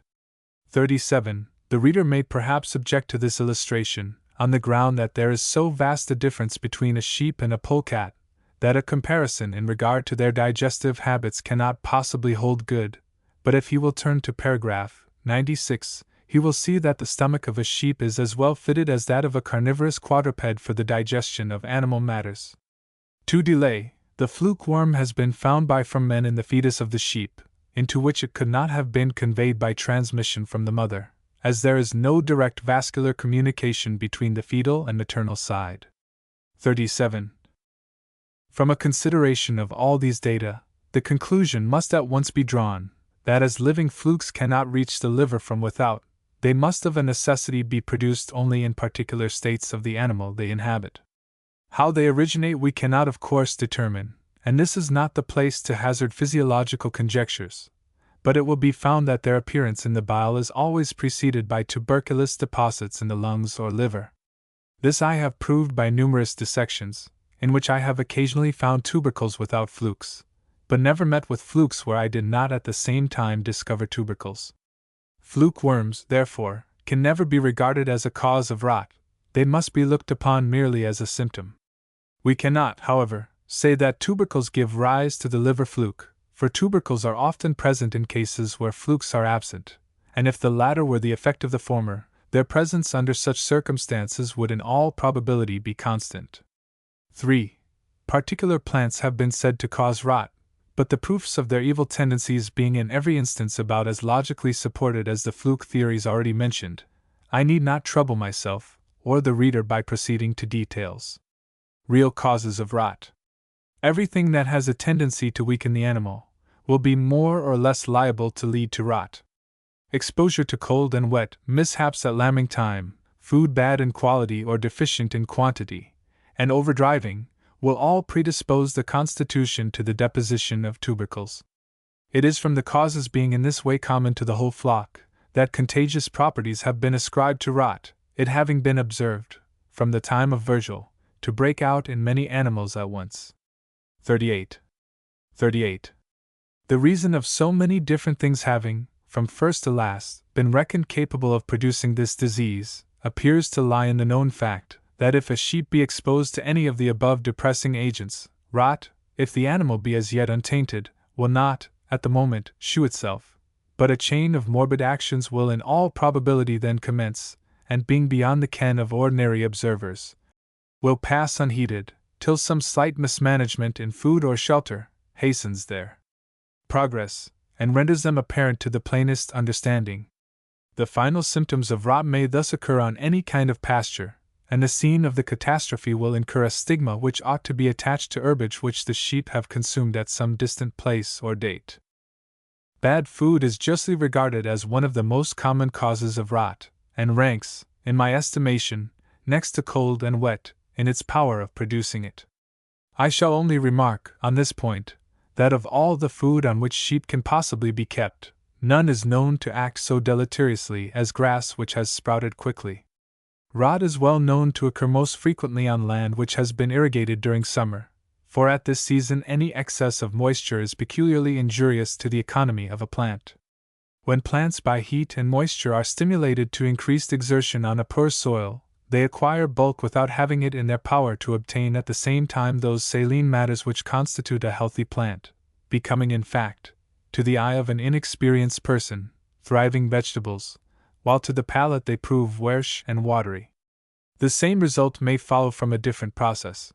37. The reader may perhaps object to this illustration, on the ground that there is so vast a difference between a sheep and a polecat, that a comparison in regard to their digestive habits cannot possibly hold good, but if he will turn to paragraph 96, he will see that the stomach of a sheep is as well fitted as that of a carnivorous quadruped for the digestion of animal matters. To delay, the fluke worm has been found by from men in the fetus of the sheep, into which it could not have been conveyed by transmission from the mother, as there is no direct vascular communication between the fetal and maternal side. 37. From a consideration of all these data, the conclusion must at once be drawn, that as living flukes cannot reach the liver from without, they must of a necessity be produced only in particular states of the animal they inhabit. How they originate we cannot of course determine, and this is not the place to hazard physiological conjectures, but it will be found that their appearance in the bile is always preceded by tuberculous deposits in the lungs or liver. This I have proved by numerous dissections, in which I have occasionally found tubercles without flukes, but never met with flukes where I did not at the same time discover tubercles. Fluke worms, therefore, can never be regarded as a cause of rot, they must be looked upon merely as a symptom. We cannot, however, say that tubercles give rise to the liver fluke, for tubercles are often present in cases where flukes are absent, and if the latter were the effect of the former, their presence under such circumstances would in all probability be constant. 3. Particular plants have been said to cause rot, but the proofs of their evil tendencies being in every instance about as logically supported as the fluke theories already mentioned, I need not trouble myself, or the reader by proceeding to details. Real causes of rot. Everything that has a tendency to weaken the animal will be more or less liable to lead to rot. Exposure to cold and wet, mishaps at lambing time, food bad in quality or deficient in quantity, and overdriving, will all predispose the constitution to the deposition of tubercles. It is from the causes being in this way common to the whole flock, that contagious properties have been ascribed to rot, it having been observed, from the time of Virgil, to break out in many animals at once. 38. The reason of so many different things having, from first to last, been reckoned capable of producing this disease, appears to lie in the known fact, that if a sheep be exposed to any of the above depressing agents, rot, if the animal be as yet untainted, will not, at the moment, shew itself, but a chain of morbid actions will in all probability then commence, and being beyond the ken of ordinary observers, will pass unheeded, till some slight mismanagement in food or shelter hastens their progress, and renders them apparent to the plainest understanding. The final symptoms of rot may thus occur on any kind of pasture, and the scene of the catastrophe will incur a stigma which ought to be attached to herbage which the sheep have consumed at some distant place or date. Bad food is justly regarded as one of the most common causes of rot, and ranks, in my estimation, next to cold and wet, in its power of producing it. I shall only remark, on this point, that of all the food on which sheep can possibly be kept, none is known to act so deleteriously as grass which has sprouted quickly. Rot is well known to occur most frequently on land which has been irrigated during summer, for at this season any excess of moisture is peculiarly injurious to the economy of a plant. When plants by heat and moisture are stimulated to increased exertion on a poor soil, they acquire bulk without having it in their power to obtain at the same time those saline matters which constitute a healthy plant, becoming in fact, to the eye of an inexperienced person, thriving vegetables, while to the palate they prove wearish and watery. The same result may follow from a different process.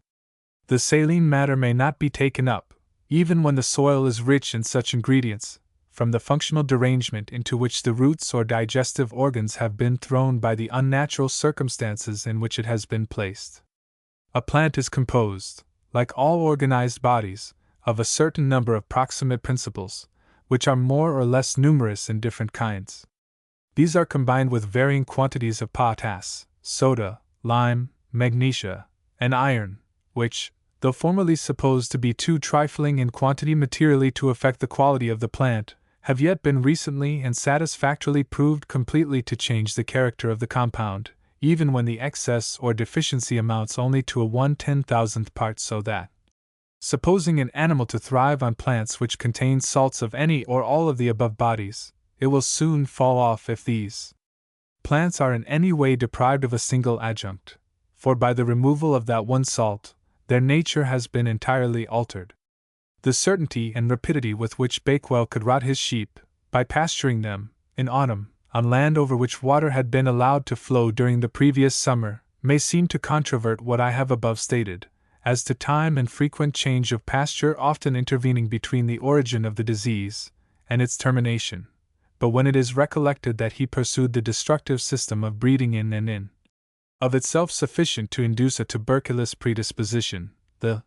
The saline matter may not be taken up, even when the soil is rich in such ingredients, from the functional derangement into which the roots or digestive organs have been thrown by the unnatural circumstances in which it has been placed. A plant is composed, like all organized bodies, of a certain number of proximate principles, which are more or less numerous in different kinds. These are combined with varying quantities of potass, soda, lime, magnesia, and iron, which, though formerly supposed to be too trifling in quantity materially to affect the quality of the plant, have yet been recently and satisfactorily proved completely to change the character of the compound, even when the excess or deficiency amounts only to a 1/10,000th part, so that, supposing an animal to thrive on plants which contain salts of any or all of the above bodies, it will soon fall off if these plants are in any way deprived of a single adjunct, for by the removal of that one salt, their nature has been entirely altered. The certainty and rapidity with which Bakewell could rot his sheep, by pasturing them, in autumn, on land over which water had been allowed to flow during the previous summer, may seem to controvert what I have above stated, as to time and frequent change of pasture often intervening between the origin of the disease and its termination. But when it is recollected that he pursued the destructive system of breeding in and in, of itself sufficient to induce a tuberculous predisposition, the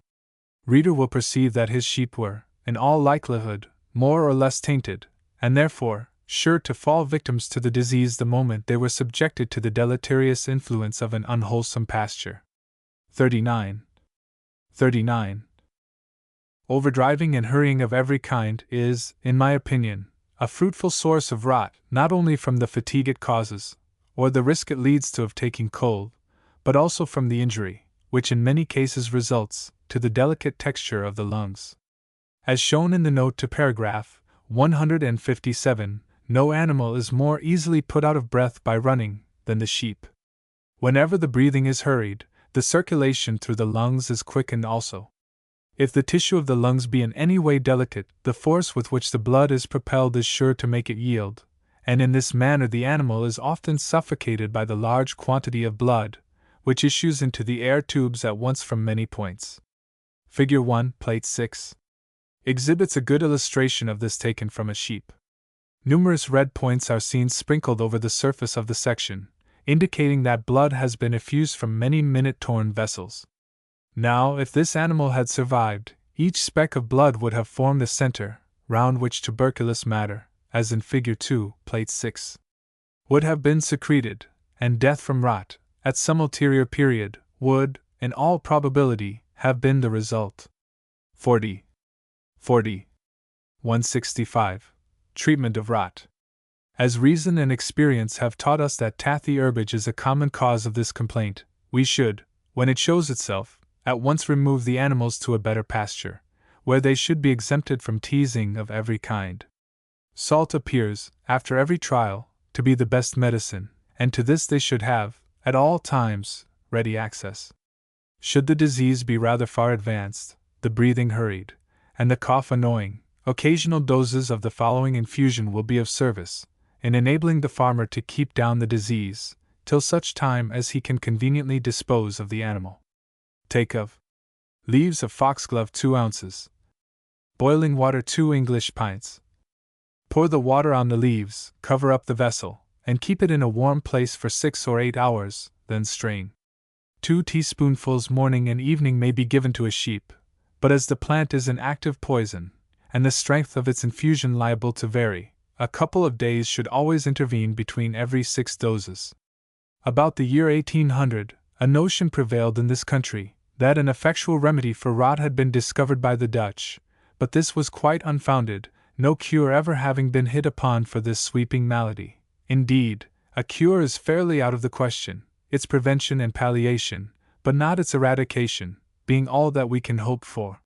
reader will perceive that his sheep were, in all likelihood, more or less tainted, and therefore sure to fall victims to the disease the moment they were subjected to the deleterious influence of an unwholesome pasture. 39. Overdriving and hurrying of every kind is, in my opinion, a fruitful source of rot, not only from the fatigue it causes, or the risk it leads to of taking cold, but also from the injury, which in many cases results, to the delicate texture of the lungs. As shown in the note to paragraph 157, no animal is more easily put out of breath by running than the sheep. Whenever the breathing is hurried, the circulation through the lungs is quickened also. If the tissue of the lungs be in any way delicate, the force with which the blood is propelled is sure to make it yield, and in this manner the animal is often suffocated by the large quantity of blood, which issues into the air tubes at once from many points. Figure 1, Plate 6, exhibits a good illustration of this taken from a sheep. Numerous red points are seen sprinkled over the surface of the section, indicating that blood has been effused from many minute-torn vessels. Now, if this animal had survived, each speck of blood would have formed the center, round which tuberculous matter, as in Figure 2, Plate 6, would have been secreted, and death from rot, at some ulterior period, would, in all probability, have been the result. 40. 165. Treatment of rot. As reason and experience have taught us that tathy herbage is a common cause of this complaint, we should, when it shows itself, at once remove the animals to a better pasture, where they should be exempted from teasing of every kind. Salt appears, after every trial, to be the best medicine, and to this they should have, at all times, ready access. Should the disease be rather far advanced, the breathing hurried, and the cough annoying, occasional doses of the following infusion will be of service, in enabling the farmer to keep down the disease, till such time as he can conveniently dispose of the animal. Take of leaves of foxglove 2 ounces. Boiling water 2 English pints. Pour the water on the leaves, cover up the vessel, and keep it in a warm place for 6 or 8 hours, then strain. 2 teaspoonfuls morning and evening may be given to a sheep, but as the plant is an active poison, and the strength of its infusion liable to vary, a couple of days should always intervene between every 6 doses. About the year 1800, a notion prevailed in this country that an effectual remedy for rot had been discovered by the Dutch, but this was quite unfounded, no cure ever having been hit upon for this sweeping malady. Indeed, a cure is fairly out of the question, its prevention and palliation, but not its eradication, being all that we can hope for.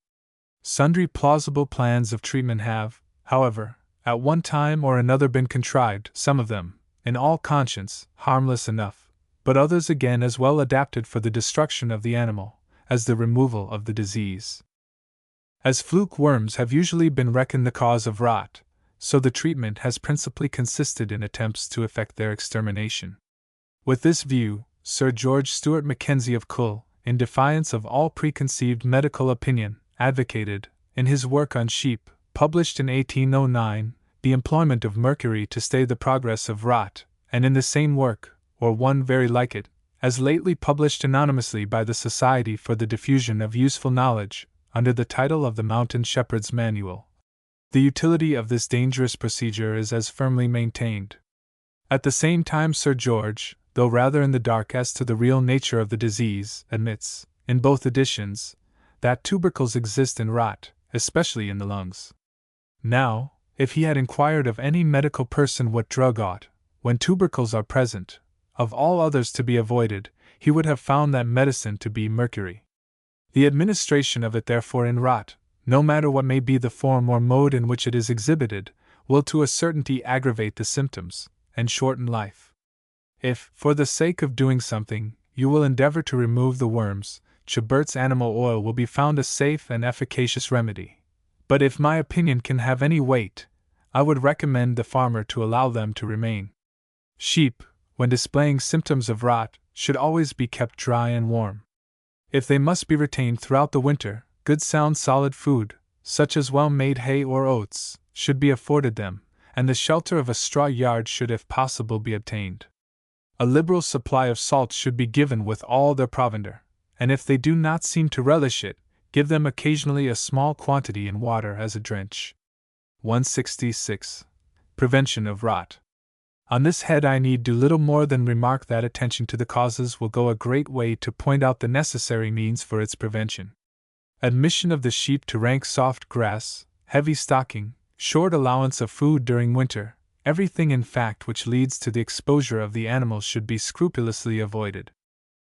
Sundry plausible plans of treatment have, however, at one time or another been contrived, some of them, in all conscience, harmless enough, but others again as well adapted for the destruction of the animal, as the removal of the disease. As fluke worms have usually been reckoned the cause of rot, so the treatment has principally consisted in attempts to effect their extermination. With this view, Sir George Stuart Mackenzie of Cull, in defiance of all preconceived medical opinion, advocated, in his work on sheep, published in 1809, the employment of mercury to stay the progress of rot, and in the same work, or one very like it, as lately published anonymously by the Society for the Diffusion of Useful Knowledge, under the title of the Mountain Shepherd's Manual, the utility of this dangerous procedure is as firmly maintained. At the same time Sir George, though rather in the dark as to the real nature of the disease, admits, in both editions, that tubercles exist in rot, especially in the lungs. Now, if he had inquired of any medical person what drug ought, when tubercles are present, of all others to be avoided, he would have found that medicine to be mercury. The administration of it therefore in rot, no matter what may be the form or mode in which it is exhibited, will to a certainty aggravate the symptoms, and shorten life. If, for the sake of doing something, you will endeavor to remove the worms, Chibert's animal oil will be found a safe and efficacious remedy. But if my opinion can have any weight, I would recommend the farmer to allow them to remain. Sheep, when displaying symptoms of rot, should always be kept dry and warm. If they must be retained throughout the winter, good sound solid food, such as well-made hay or oats, should be afforded them, and the shelter of a straw yard should if possible be obtained. A liberal supply of salt should be given with all their provender, and if they do not seem to relish it, give them occasionally a small quantity in water as a drench. 166. Prevention of rot. On this head I need do little more than remark that attention to the causes will go a great way to point out the necessary means for its prevention. Admission of the sheep to rank soft grass, heavy stocking, short allowance of food during winter, everything in fact which leads to the exposure of the animals should be scrupulously avoided.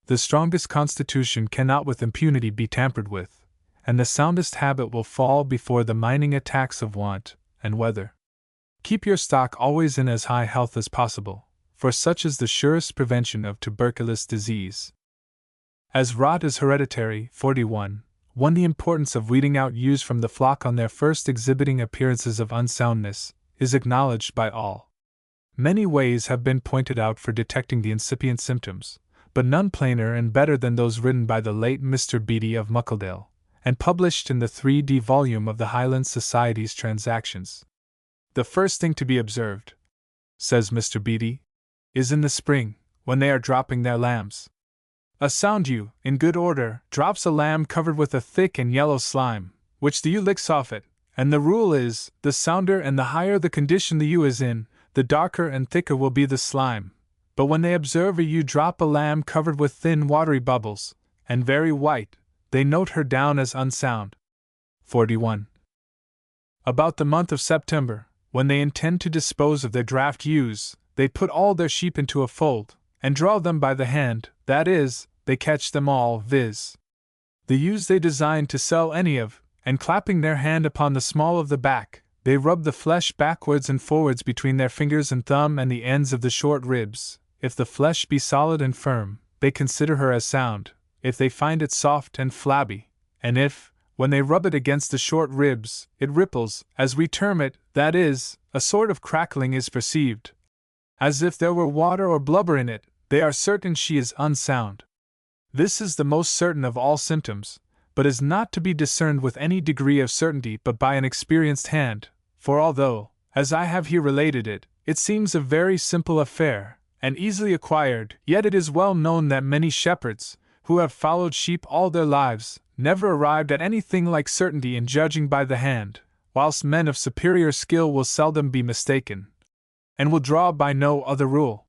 The strongest constitution cannot with impunity be tampered with, and the soundest habit will fall before the mining attacks of want and weather. Keep your stock always in as high health as possible, for such is the surest prevention of tuberculous disease. As rot is hereditary, 41. The importance of weeding out ewes from the flock on their first exhibiting appearances of unsoundness is acknowledged by all. Many ways have been pointed out for detecting the incipient symptoms, but none plainer and better than those written by the late Mr. Beattie of Muckledale, and published in the 3d volume of the Highland Society's Transactions. The first thing to be observed, says Mr. Beattie, is in the spring, when they are dropping their lambs. A sound ewe, in good order, drops a lamb covered with a thick and yellow slime, which the ewe licks off it, and the rule is, the sounder and the higher the condition the ewe is in, the darker and thicker will be the slime, but when they observe a ewe drop a lamb covered with thin watery bubbles, and very white, they note her down as unsound. 41. About the month of September, when they intend to dispose of their draft ewes, they put all their sheep into a fold, and draw them by the hand, that is, they catch them all, viz. the ewes they design to sell any of, and clapping their hand upon the small of the back, they rub the flesh backwards and forwards between their fingers and thumb and the ends of the short ribs. If the flesh be solid and firm, they consider her as sound, if they find it soft and flabby, and if, when they rub it against the short ribs, it ripples, as we term it, that is, a sort of crackling is perceived, as if there were water or blubber in it, they are certain she is unsound. This is the most certain of all symptoms, but is not to be discerned with any degree of certainty but by an experienced hand, for although, as I have here related it, it seems a very simple affair, and easily acquired, yet it is well known that many shepherds, who have followed sheep all their lives, never arrived at anything like certainty in judging by the hand, whilst men of superior skill will seldom be mistaken, and will draw by no other rule.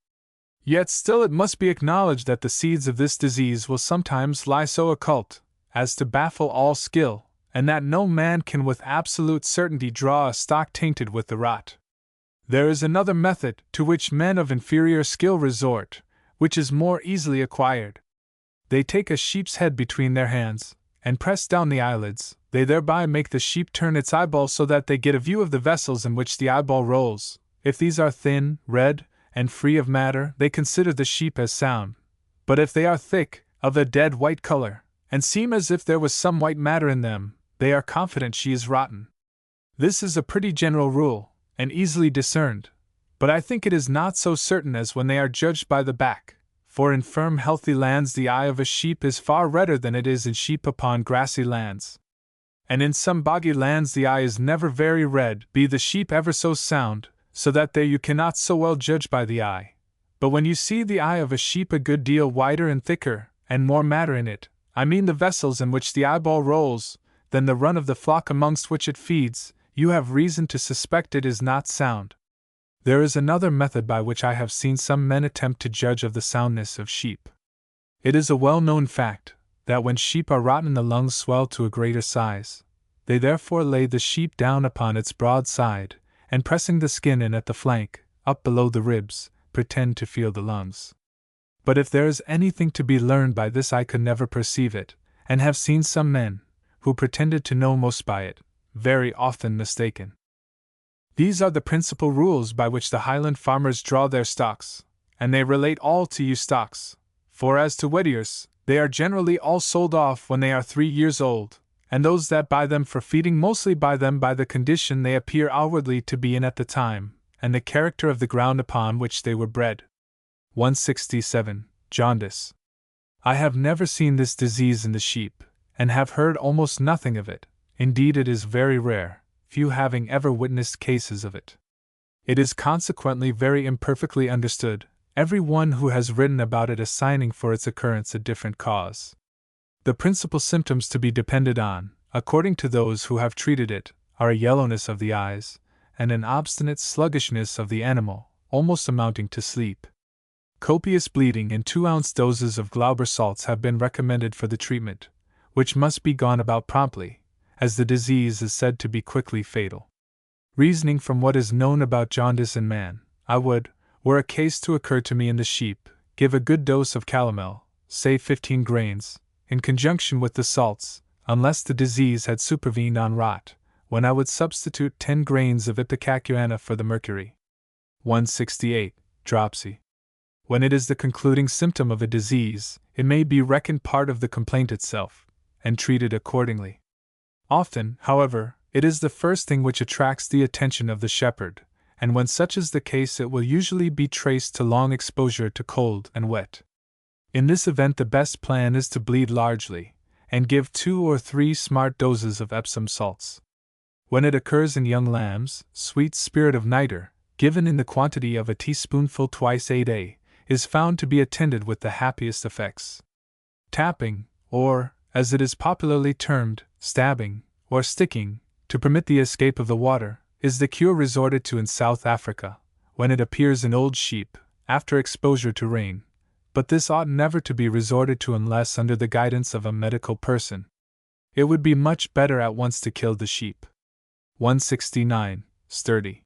Yet still it must be acknowledged that the seeds of this disease will sometimes lie so occult as to baffle all skill, and that no man can with absolute certainty draw a stock tainted with the rot. There is another method to which men of inferior skill resort, which is more easily acquired. They take a sheep's head between their hands, and press down the eyelids. They thereby make the sheep turn its eyeball so that they get a view of the vessels in which the eyeball rolls. If these are thin, red, and free of matter, they consider the sheep as sound. But if they are thick, of a dead white color, and seem as if there was some white matter in them, they are confident she is rotten. This is a pretty general rule, and easily discerned, but I think it is not so certain as when they are judged by the back, for in firm healthy lands the eye of a sheep is far redder than it is in sheep upon grassy lands. And in some boggy lands the eye is never very red, be the sheep ever so sound, so that there you cannot so well judge by the eye. But when you see the eye of a sheep a good deal wider and thicker, and more matter in it, I mean the vessels in which the eyeball rolls, than the run of the flock amongst which it feeds, you have reason to suspect it is not sound. There is another method by which I have seen some men attempt to judge of the soundness of sheep. It is a well-known fact, that when sheep are rotten the lungs swell to a greater size. They therefore lay the sheep down upon its broad side, and pressing the skin in at the flank, up below the ribs, pretend to feel the lungs. But if there is anything to be learned by this I could never perceive it, and have seen some men, who pretended to know most by it, very often mistaken. These are the principal rules by which the Highland farmers draw their stocks, and they relate all to ewe stocks, for as to wettiers, they are generally all sold off when they are 3 years old, and those that buy them for feeding mostly buy them by the condition they appear outwardly to be in at the time, and the character of the ground upon which they were bred. 167. Jaundice. I have never seen this disease in the sheep, and have heard almost nothing of it. Indeed, it is very rare, few having ever witnessed cases of it. It is consequently very imperfectly understood, every one who has written about it assigning for its occurrence a different cause. The principal symptoms to be depended on, according to those who have treated it, are a yellowness of the eyes, and an obstinate sluggishness of the animal, almost amounting to sleep. Copious bleeding and 2-ounce doses of Glauber salts have been recommended for the treatment, which must be gone about promptly, as the disease is said to be quickly fatal. Reasoning from what is known about jaundice in man, I would, were a case to occur to me in the sheep, give a good dose of calomel, say 15 grains, in conjunction with the salts, unless the disease had supervened on rot, when I would substitute 10 grains of ipecacuanha for the mercury. 168. Dropsy. When it is the concluding symptom of a disease, it may be reckoned part of the complaint itself, and treated accordingly. Often, however, it is the first thing which attracts the attention of the shepherd, and when such is the case it will usually be traced to long exposure to cold and wet. In this event the best plan is to bleed largely, and give 2 or 3 smart doses of Epsom salts. When it occurs in young lambs, sweet spirit of nitre, given in the quantity of a teaspoonful twice a day, is found to be attended with the happiest effects. Tapping, or, as it is popularly termed, stabbing, or sticking, to permit the escape of the water, is the cure resorted to in South Africa, when it appears in old sheep, after exposure to rain, but this ought never to be resorted to unless under the guidance of a medical person. It would be much better at once to kill the sheep. 169. Sturdy.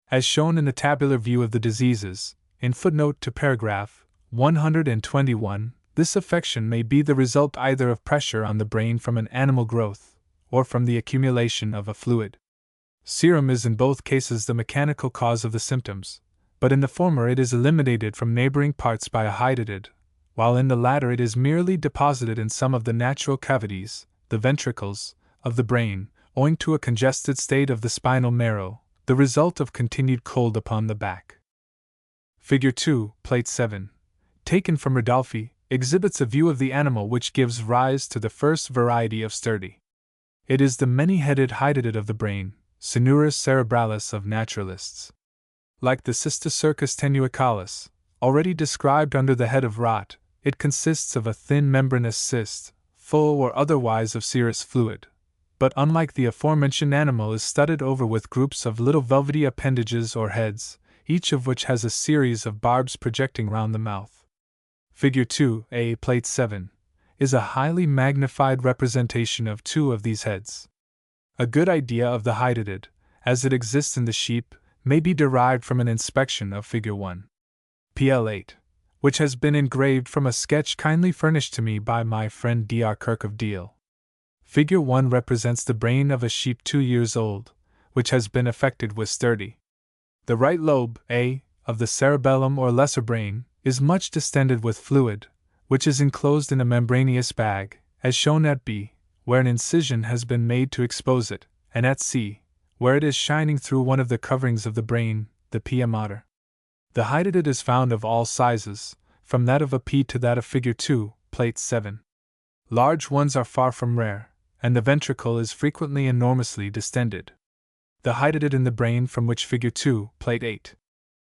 As shown in the tabular view of the diseases, in footnote to paragraph 121, this affection may be the result either of pressure on the brain from an animal growth, or from the accumulation of a fluid. Serum is in both cases the mechanical cause of the symptoms, but in the former it is eliminated from neighboring parts by a hydatid, while in the latter it is merely deposited in some of the natural cavities, the ventricles, of the brain, owing to a congested state of the spinal marrow, the result of continued cold upon the back. Figure 2, Plate 7, taken from Rodolphi, exhibits a view of the animal which gives rise to the first variety of sturdy. It is the many-headed hydatid of the brain, Cinereus cerebralis of naturalists. Like the Cysticercus tenuicalis, already described under the head of rot, it consists of a thin membranous cyst, full or otherwise of serous fluid, but unlike the aforementioned animal is studded over with groups of little velvety appendages or heads, each of which has a series of barbs projecting round the mouth. Figure 2a, Plate 7, is a highly magnified representation of two of these heads. A good idea of the hydatid, as it exists in the sheep, may be derived from an inspection of Figure 1. PL 8, which has been engraved from a sketch kindly furnished to me by my friend Dr. Kirk of Deal. Figure 1 represents the brain of a sheep 2 years old, which has been affected with sturdy. The right lobe, A, of the cerebellum or lesser brain, is much distended with fluid, which is enclosed in a membranous bag, as shown at B, where an incision has been made to expose it, and at C, where it is shining through one of the coverings of the brain, the pia mater. The hydatid is found of all sizes, from that of a pea to that of Figure 2, Plate 7. Large ones are far from rare, and the ventricle is frequently enormously distended. The hydatid in the brain from which Figure 2, Plate 8,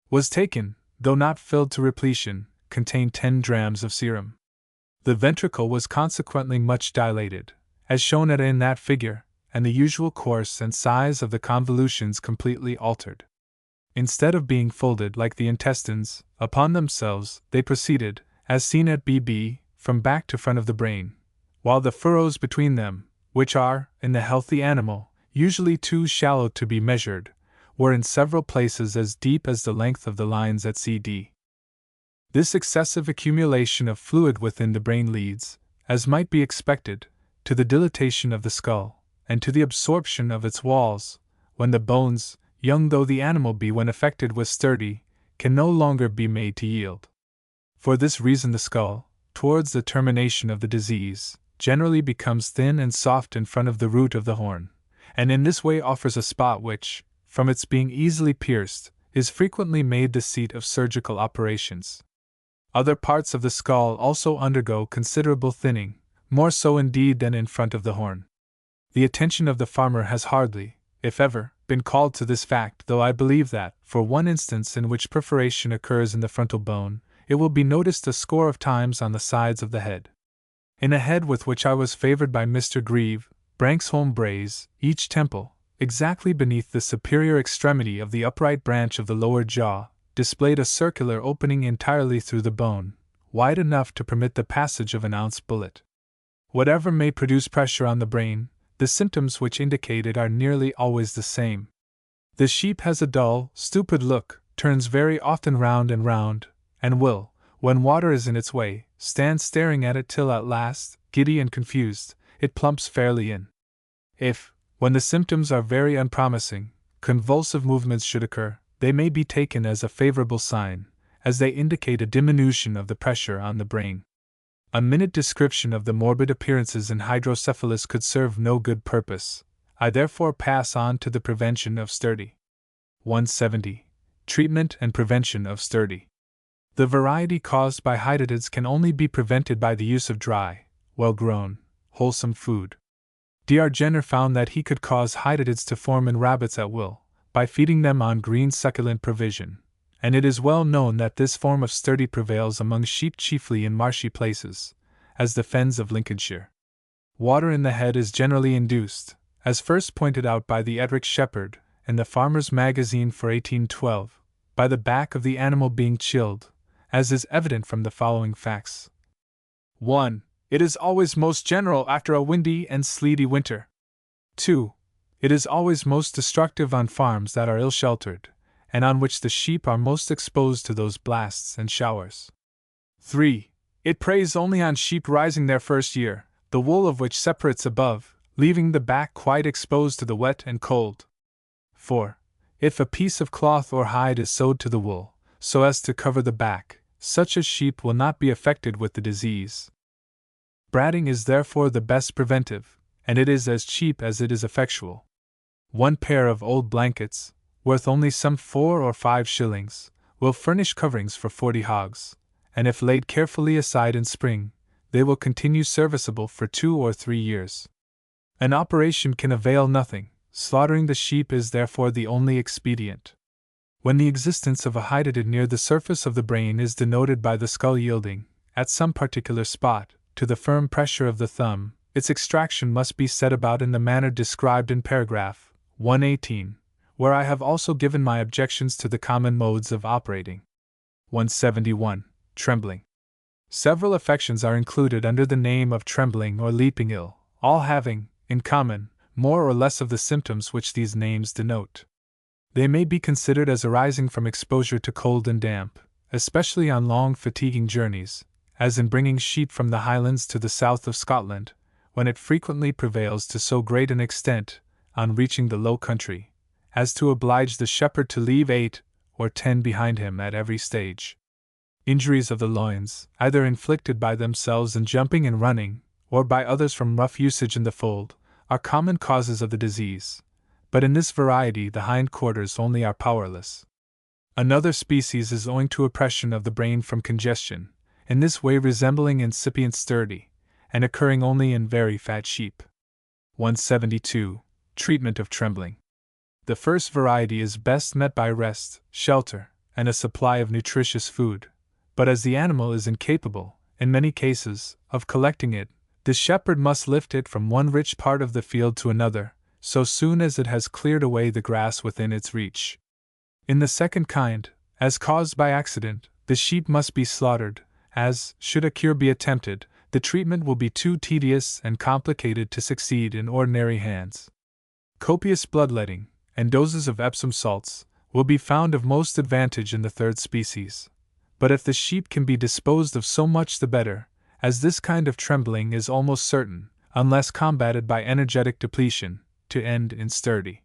was taken, though not filled to repletion, contained 10 drams of serum. The ventricle was consequently much dilated, as shown in that figure, and the usual course and size of the convolutions completely altered. Instead of being folded like the intestines, upon themselves, they proceeded, as seen at BB, from back to front of the brain, while the furrows between them, which are, in the healthy animal, usually too shallow to be measured, were in several places as deep as the length of the lines at CD. This excessive accumulation of fluid within the brain leads, as might be expected, to the dilatation of the skull, and to the absorption of its walls, when the bones, young though the animal be when affected with sturdy, can no longer be made to yield. For this reason the skull, towards the termination of the disease, generally becomes thin and soft in front of the root of the horn, and in this way offers a spot which, from its being easily pierced, is frequently made the seat of surgical operations. Other parts of the skull also undergo considerable thinning, more so indeed than in front of the horn. The attention of the farmer has hardly, if ever, been called to this fact, though I believe that, for one instance in which perforation occurs in the frontal bone, it will be noticed a score of times on the sides of the head. In a head with which I was favored by Mr. Grieve, Branxholme Braes, each temple, exactly beneath the superior extremity of the upright branch of the lower jaw, displayed a circular opening entirely through the bone, wide enough to permit the passage of an ounce bullet. Whatever may produce pressure on the brain, the symptoms which indicate it are nearly always the same. The sheep has a dull, stupid look, turns very often round, and will, when water is in its way, stand staring at it till at last, giddy and confused, it plumps fairly in. If, when the symptoms are very unpromising, convulsive movements should occur, they may be taken as a favorable sign, as they indicate a diminution of the pressure on the brain. A minute description of the morbid appearances in hydrocephalus could serve no good purpose. I therefore pass on to the prevention of sturdy. 170. Treatment and prevention of sturdy. The variety caused by hydatids can only be prevented by the use of dry, well-grown, wholesome food. Dr. Jenner found that he could cause hydatids to form in rabbits at will, by feeding them on green succulent provision, and it is well known that this form of sturdy prevails among sheep chiefly in marshy places, as the fens of Lincolnshire. Water in the head is generally induced, as first pointed out by the Ettrick Shepherd, in the Farmer's Magazine for 1812, by the back of the animal being chilled, as is evident from the following facts. 1. It is always most general after a windy and sleety winter. 2. It is always most destructive on farms that are ill-sheltered, and on which the sheep are most exposed to those blasts and showers. 3. It preys only on sheep rising their first year, the wool of which separates above, leaving the back quite exposed to the wet and cold. 4. If a piece of cloth or hide is sewed to the wool, so as to cover the back, such a sheep will not be affected with the disease. Bratting is therefore the best preventive, and it is as cheap as it is effectual. 1 pair of old blankets, worth only some 4 or 5 shillings, will furnish coverings for 40 hogs, and if laid carefully aside in spring, they will continue serviceable for 2 or 3 years. An operation can avail nothing, slaughtering the sheep is therefore the only expedient. When the existence of a hydatid near the surface of the brain is denoted by the skull yielding, at some particular spot, to the firm pressure of the thumb, its extraction must be set about in the manner described in paragraph 118, where I have also given my objections to the common modes of operating. 171. Trembling. Several affections are included under the name of trembling or leaping ill, all having, in common, more or less of the symptoms which these names denote. They may be considered as arising from exposure to cold and damp, especially on long fatiguing journeys, as in bringing sheep from the Highlands to the south of Scotland, when it frequently prevails to so great an extent, on reaching the low country, as to oblige the shepherd to leave 8 or 10 behind him at every stage. Injuries of the loins, either inflicted by themselves in jumping and running, or by others from rough usage in the fold, are common causes of the disease, but in this variety the hind quarters only are powerless. Another species is owing to oppression of the brain from congestion, in this way resembling incipient scurvy, and occurring only in very fat sheep. 172. Treatment of trembling. The first variety is best met by rest, shelter, and a supply of nutritious food, but as the animal is incapable, in many cases, of collecting it, the shepherd must lift it from one rich part of the field to another, so soon as it has cleared away the grass within its reach. In the second kind, as caused by accident, the sheep must be slaughtered, as, should a cure be attempted, the treatment will be too tedious and complicated to succeed in ordinary hands. Copious bloodletting, and doses of Epsom salts, will be found of most advantage in the third species. But if the sheep can be disposed of so much the better, as this kind of trembling is almost certain, unless combated by energetic depletion, to end in scurvy.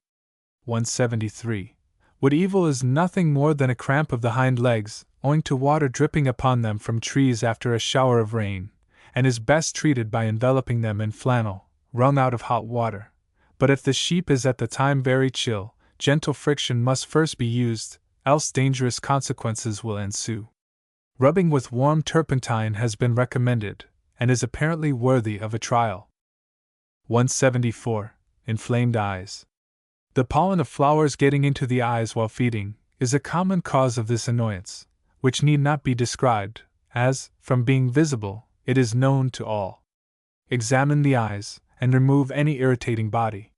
173. Wood evil is nothing more than a cramp of the hind legs, owing to water dripping upon them from trees after a shower of rain, and is best treated by enveloping them in flannel, wrung out of hot water. But if the sheep is at the time very chill, gentle friction must first be used, else dangerous consequences will ensue. Rubbing with warm turpentine has been recommended, and is apparently worthy of a trial. 174. Inflamed eyes. The pollen of flowers getting into the eyes while feeding is a common cause of this annoyance, which need not be described, as, from being visible, it is known to all. Examine the eyes, and remove any irritating body.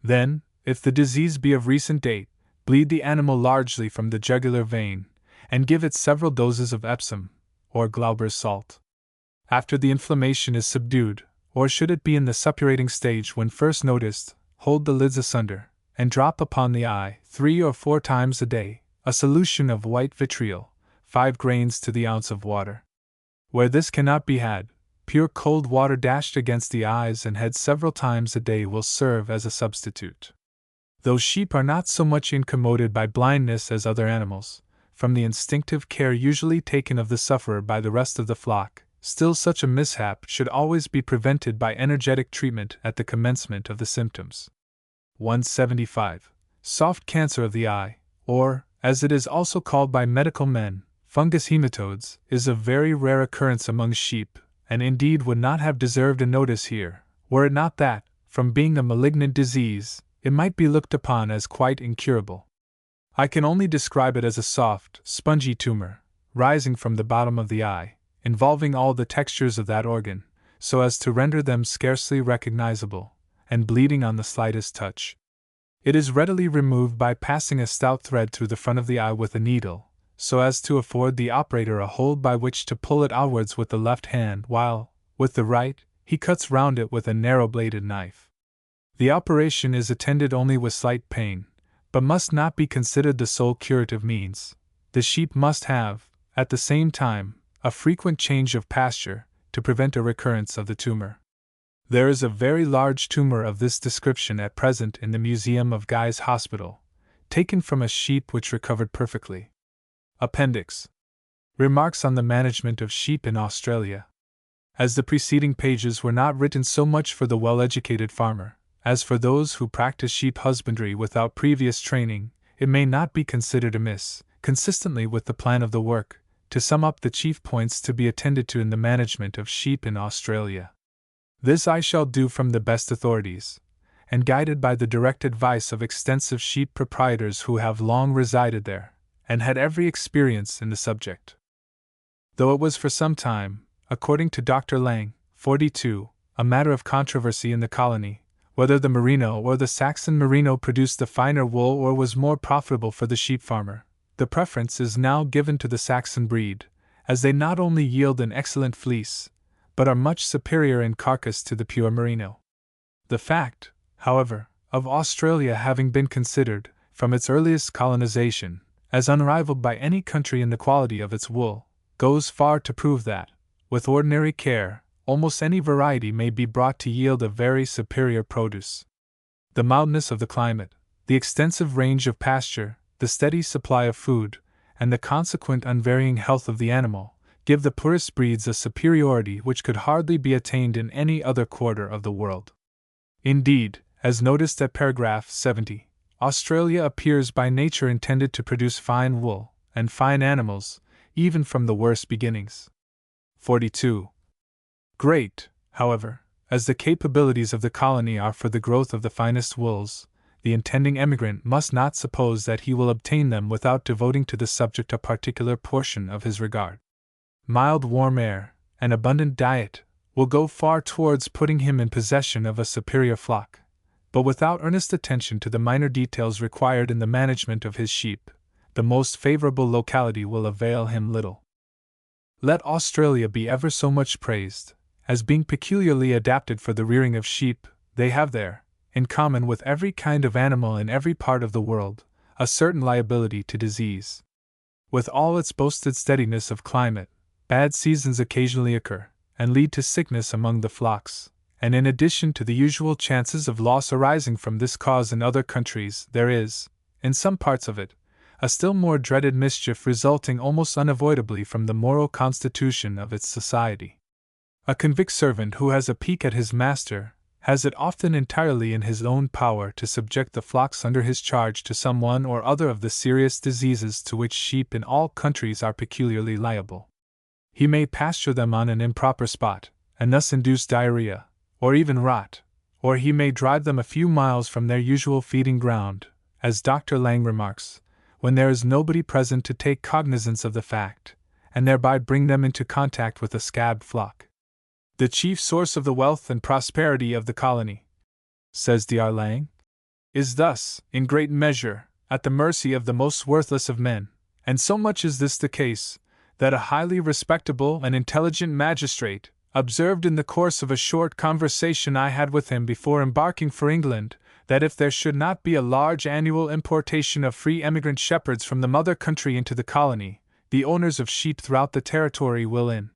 Then, if the disease be of recent date, bleed the animal largely from the jugular vein, and give it several doses of Epsom, or Glauber's salt. After the inflammation is subdued, or should it be in the suppurating stage when first noticed, hold the lids asunder, and drop upon the eye 3 or 4 times a day a solution of white vitriol, 5 grains to the ounce of water. Where this cannot be had, pure cold water dashed against the eyes and head several times a day will serve as a substitute. Though sheep are not so much incommoded by blindness as other animals, from the instinctive care usually taken of the sufferer by the rest of the flock, still such a mishap should always be prevented by energetic treatment at the commencement of the symptoms. 175. Soft cancer of the eye, or, as it is also called by medical men, fungus hematodes, is of very rare occurrence among sheep, and indeed would not have deserved a notice here, were it not that, from being a malignant disease, it might be looked upon as quite incurable. I can only describe it as a soft, spongy tumor, rising from the bottom of the eye, involving all the textures of that organ, so as to render them scarcely recognizable, and bleeding on the slightest touch. It is readily removed by passing a stout thread through the front of the eye with a needle, so as to afford the operator a hold by which to pull it outwards with the left hand, while, with the right, he cuts round it with a narrow-bladed knife. The operation is attended only with slight pain, but must not be considered the sole curative means. The sheep must have, at the same time, a frequent change of pasture, to prevent a recurrence of the tumor. There is a very large tumor of this description at present in the museum of Guy's Hospital, taken from a sheep which recovered perfectly. Appendix. Remarks on the management of sheep in Australia. As the preceding pages were not written so much for the well-educated farmer, as for those who practice sheep husbandry without previous training, it may not be considered amiss, consistently with the plan of the work, to sum up the chief points to be attended to in the management of sheep in Australia. This I shall do from the best authorities, and guided by the direct advice of extensive sheep proprietors who have long resided there, and had every experience in the subject. Though it was for some time, according to Dr. Lang, 42, a matter of controversy in the colony, whether the Merino or the Saxon Merino produced the finer wool or was more profitable for the sheep farmer, the preference is now given to the Saxon breed, as they not only yield an excellent fleece, but are much superior in carcass to the pure Merino. The fact, however, of Australia having been considered, from its earliest colonization, as unrivaled by any country in the quality of its wool, goes far to prove that, with ordinary care, almost any variety may be brought to yield a very superior produce. The mildness of the climate, the extensive range of pasture, the steady supply of food, and the consequent unvarying health of the animal, give the poorest breeds a superiority which could hardly be attained in any other quarter of the world. Indeed, as noticed at paragraph 70, Australia appears by nature intended to produce fine wool, and fine animals, even from the worst beginnings. 42. Great, however, as the capabilities of the colony are for the growth of the finest wools, the intending emigrant must not suppose that he will obtain them without devoting to the subject a particular portion of his regard. Mild warm air, and abundant diet, will go far towards putting him in possession of a superior flock, but without earnest attention to the minor details required in the management of his sheep, the most favorable locality will avail him little. Let Australia be ever so much praised, as being peculiarly adapted for the rearing of sheep, they have there, in common with every kind of animal in every part of the world, a certain liability to disease. With all its boasted steadiness of climate, bad seasons occasionally occur, and lead to sickness among the flocks, and in addition to the usual chances of loss arising from this cause in other countries, there is, in some parts of it, a still more dreaded mischief resulting almost unavoidably from the moral constitution of its society. A convict servant who has a pique at his master has it often entirely in his own power to subject the flocks under his charge to some one or other of the serious diseases to which sheep in all countries are peculiarly liable. He may pasture them on an improper spot, and thus induce diarrhea, or even rot, or he may drive them a few miles from their usual feeding ground, as Dr. Lang remarks, when there is nobody present to take cognizance of the fact, and thereby bring them into contact with a scabbed flock. The chief source of the wealth and prosperity of the colony, says Dr. Lang, is thus, in great measure, at the mercy of the most worthless of men, and so much is this the case, that a highly respectable and intelligent magistrate observed in the course of a short conversation I had with him before embarking for England, that if there should not be a large annual importation of free emigrant shepherds from the mother country into the colony, the owners of sheep throughout the territory will in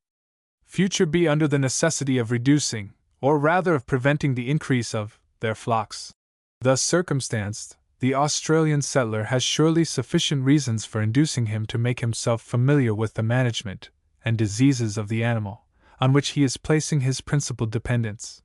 future be under the necessity of reducing, or rather of preventing the increase of, their flocks. Thus circumstanced, the Australian settler has surely sufficient reasons for inducing him to make himself familiar with the management and diseases of the animal, on which he is placing his principal dependence.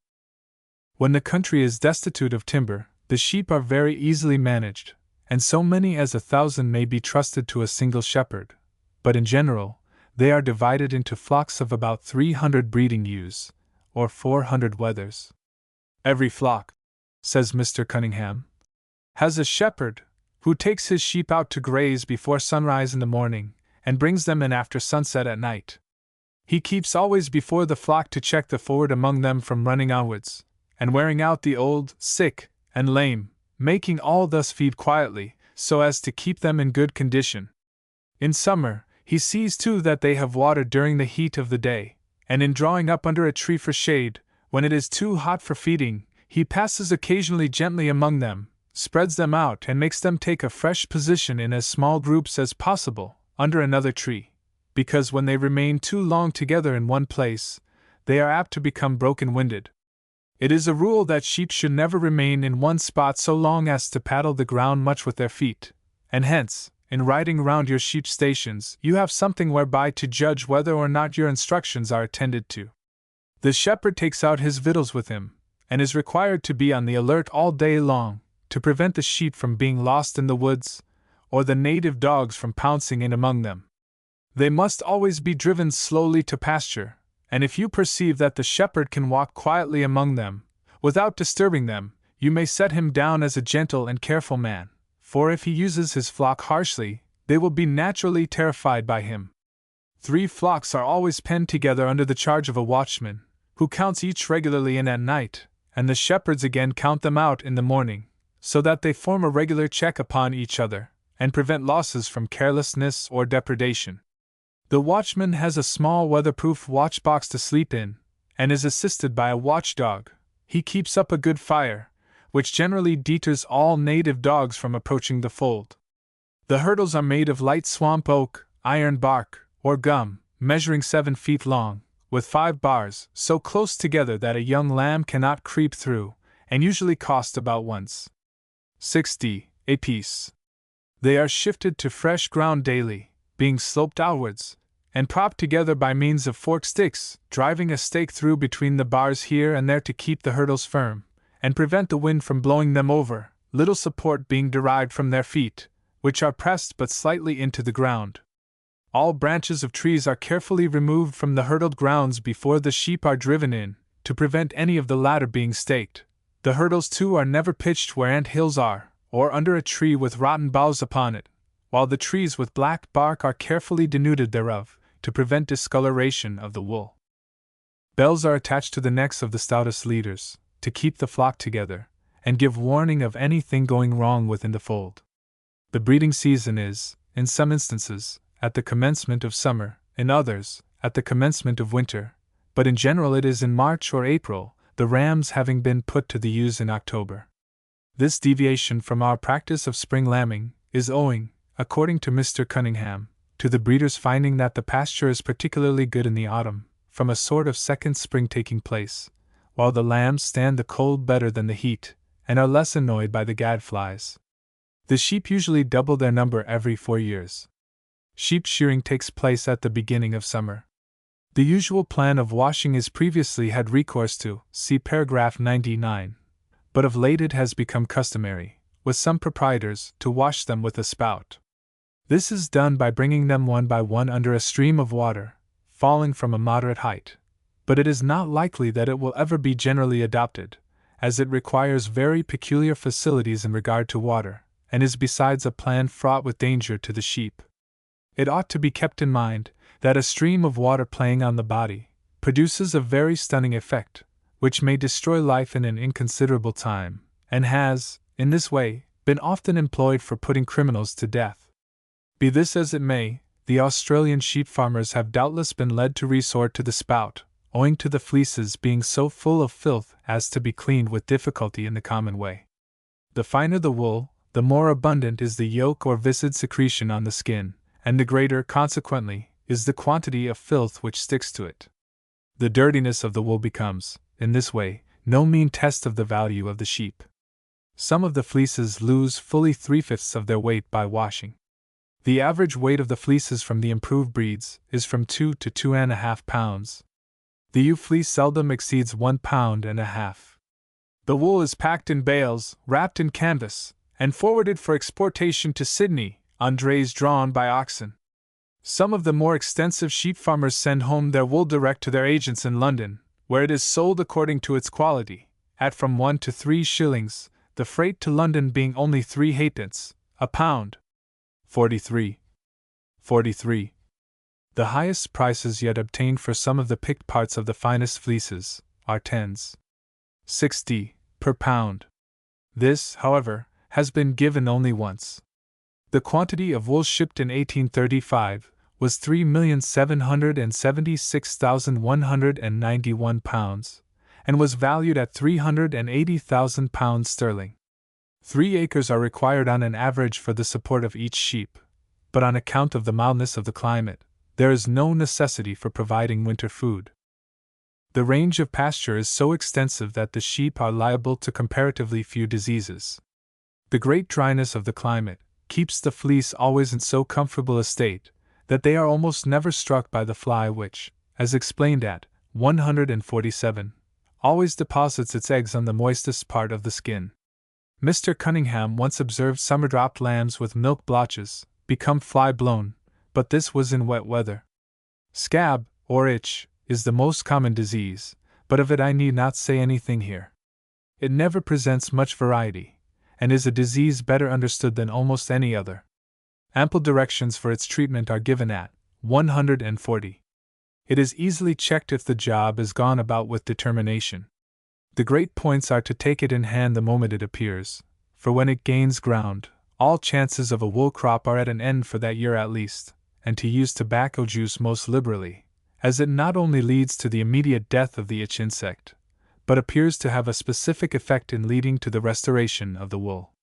When the country is destitute of timber, the sheep are very easily managed, and so many as 1,000 may be trusted to a single shepherd, but in general, they are divided into flocks of about 300 breeding ewes, or 400 wethers. Every flock, says Mr. Cunningham, has a shepherd, who takes his sheep out to graze before sunrise in the morning, and brings them in after sunset at night. He keeps always before the flock to check the forward among them from running onwards, and wearing out the old, sick, and lame, making all thus feed quietly, so as to keep them in good condition. In summer, he sees too that they have water during the heat of the day, and in drawing up under a tree for shade, when it is too hot for feeding, he passes occasionally gently among them, spreads them out and makes them take a fresh position in as small groups as possible, under another tree, because when they remain too long together in one place, they are apt to become broken-winded. It is a rule that sheep should never remain in one spot so long as to paddle the ground much with their feet, and hence, in riding round your sheep stations, you have something whereby to judge whether or not your instructions are attended to. The shepherd takes out his victuals with him, and is required to be on the alert all day long, to prevent the sheep from being lost in the woods, or the native dogs from pouncing in among them. They must always be driven slowly to pasture, and if you perceive that the shepherd can walk quietly among them, without disturbing them, you may set him down as a gentle and careful man, for if he uses his flock harshly, they will be naturally terrified by him. 3 flocks are always penned together under the charge of a watchman, who counts each regularly in at night, and the shepherds again count them out in the morning, so that they form a regular check upon each other, and prevent losses from carelessness or depredation. The watchman has a small weatherproof watchbox to sleep in, and is assisted by a watchdog. He keeps up a good fire, which generally deters all native dogs from approaching the fold. The hurdles are made of light swamp oak, iron bark, or gum, measuring 7 feet long, with 5 bars, so close together that a young lamb cannot creep through, and usually cost about $1.60 a piece. They are shifted to fresh ground daily, being sloped outwards, and propped together by means of forked sticks, driving a stake through between the bars here and there to keep the hurdles firm, and prevent the wind from blowing them over, little support being derived from their feet, which are pressed but slightly into the ground. All branches of trees are carefully removed from the hurdled grounds before the sheep are driven in, to prevent any of the latter being staked. The hurdles too are never pitched where ant hills are, or under a tree with rotten boughs upon it, while the trees with black bark are carefully denuded thereof, to prevent discoloration of the wool. Bells are attached to the necks of the stoutest leaders, to keep the flock together, and give warning of anything going wrong within the fold. The breeding season is, in some instances, at the commencement of summer, in others, at the commencement of winter, but in general it is in March or April, the rams having been put to the use in October. This deviation from our practice of spring lambing is owing, according to Mr. Cunningham, to the breeders finding that the pasture is particularly good in the autumn, from a sort of second spring taking place, while the lambs stand the cold better than the heat, and are less annoyed by the gadflies. The sheep usually double their number every 4 years. Sheep shearing takes place at the beginning of summer. The usual plan of washing is previously had recourse to, see paragraph 99, but of late it has become customary, with some proprietors, to wash them with a spout. This is done by bringing them one by one under a stream of water, falling from a moderate height, but it is not likely that it will ever be generally adopted, as it requires very peculiar facilities in regard to water, and is besides a plan fraught with danger to the sheep. It ought to be kept in mind that a stream of water playing on the body produces a very stunning effect, which may destroy life in an inconsiderable time, and has, in this way, been often employed for putting criminals to death. Be this as it may, the Australian sheep farmers have doubtless been led to resort to the spout, owing to the fleeces being so full of filth as to be cleaned with difficulty in the common way. The finer the wool, the more abundant is the yolk or viscid secretion on the skin, and the greater, consequently, is the quantity of filth which sticks to it. The dirtiness of the wool becomes, in this way, no mean test of the value of the sheep. Some of the fleeces lose fully 3/5 of their weight by washing. The average weight of the fleeces from the improved breeds is from 2 to 2.5 pounds. The ewe fleece seldom exceeds 1.5 pounds. The wool is packed in bales, wrapped in canvas, and forwarded for exportation to Sydney, on drays drawn by oxen. Some of the more extensive sheep farmers send home their wool direct to their agents in London, where it is sold according to its quality, at from 1 to 3 shillings, the freight to London being only 3 halfpence a pound. 43. The highest prices yet obtained for some of the picked parts of the finest fleeces are 10s. 60 per pound. This, however, has been given only once. The quantity of wool shipped in 1835 was 3,776,191 pounds, and was valued at £380,000 sterling. 3 acres are required on an average for the support of each sheep, but on account of the mildness of the climate, there is no necessity for providing winter food. The range of pasture is so extensive that the sheep are liable to comparatively few diseases. The great dryness of the climate keeps the fleece always in so comfortable a state that they are almost never struck by the fly which, as explained at 147, always deposits its eggs on the moistest part of the skin. Mr. Cunningham once observed summer-dropped lambs with milk blotches become fly-blown, but this was in wet weather. Scab, or itch, is the most common disease, but of it I need not say anything here. It never presents much variety, and is a disease better understood than almost any other. Ample directions for its treatment are given at 140. It is easily checked if the job is gone about with determination. The great points are to take it in hand the moment it appears, for when it gains ground, all chances of a wool crop are at an end for that year at least, and to use tobacco juice most liberally, as it not only leads to the immediate death of the itch insect, but appears to have a specific effect in leading to the restoration of the wool.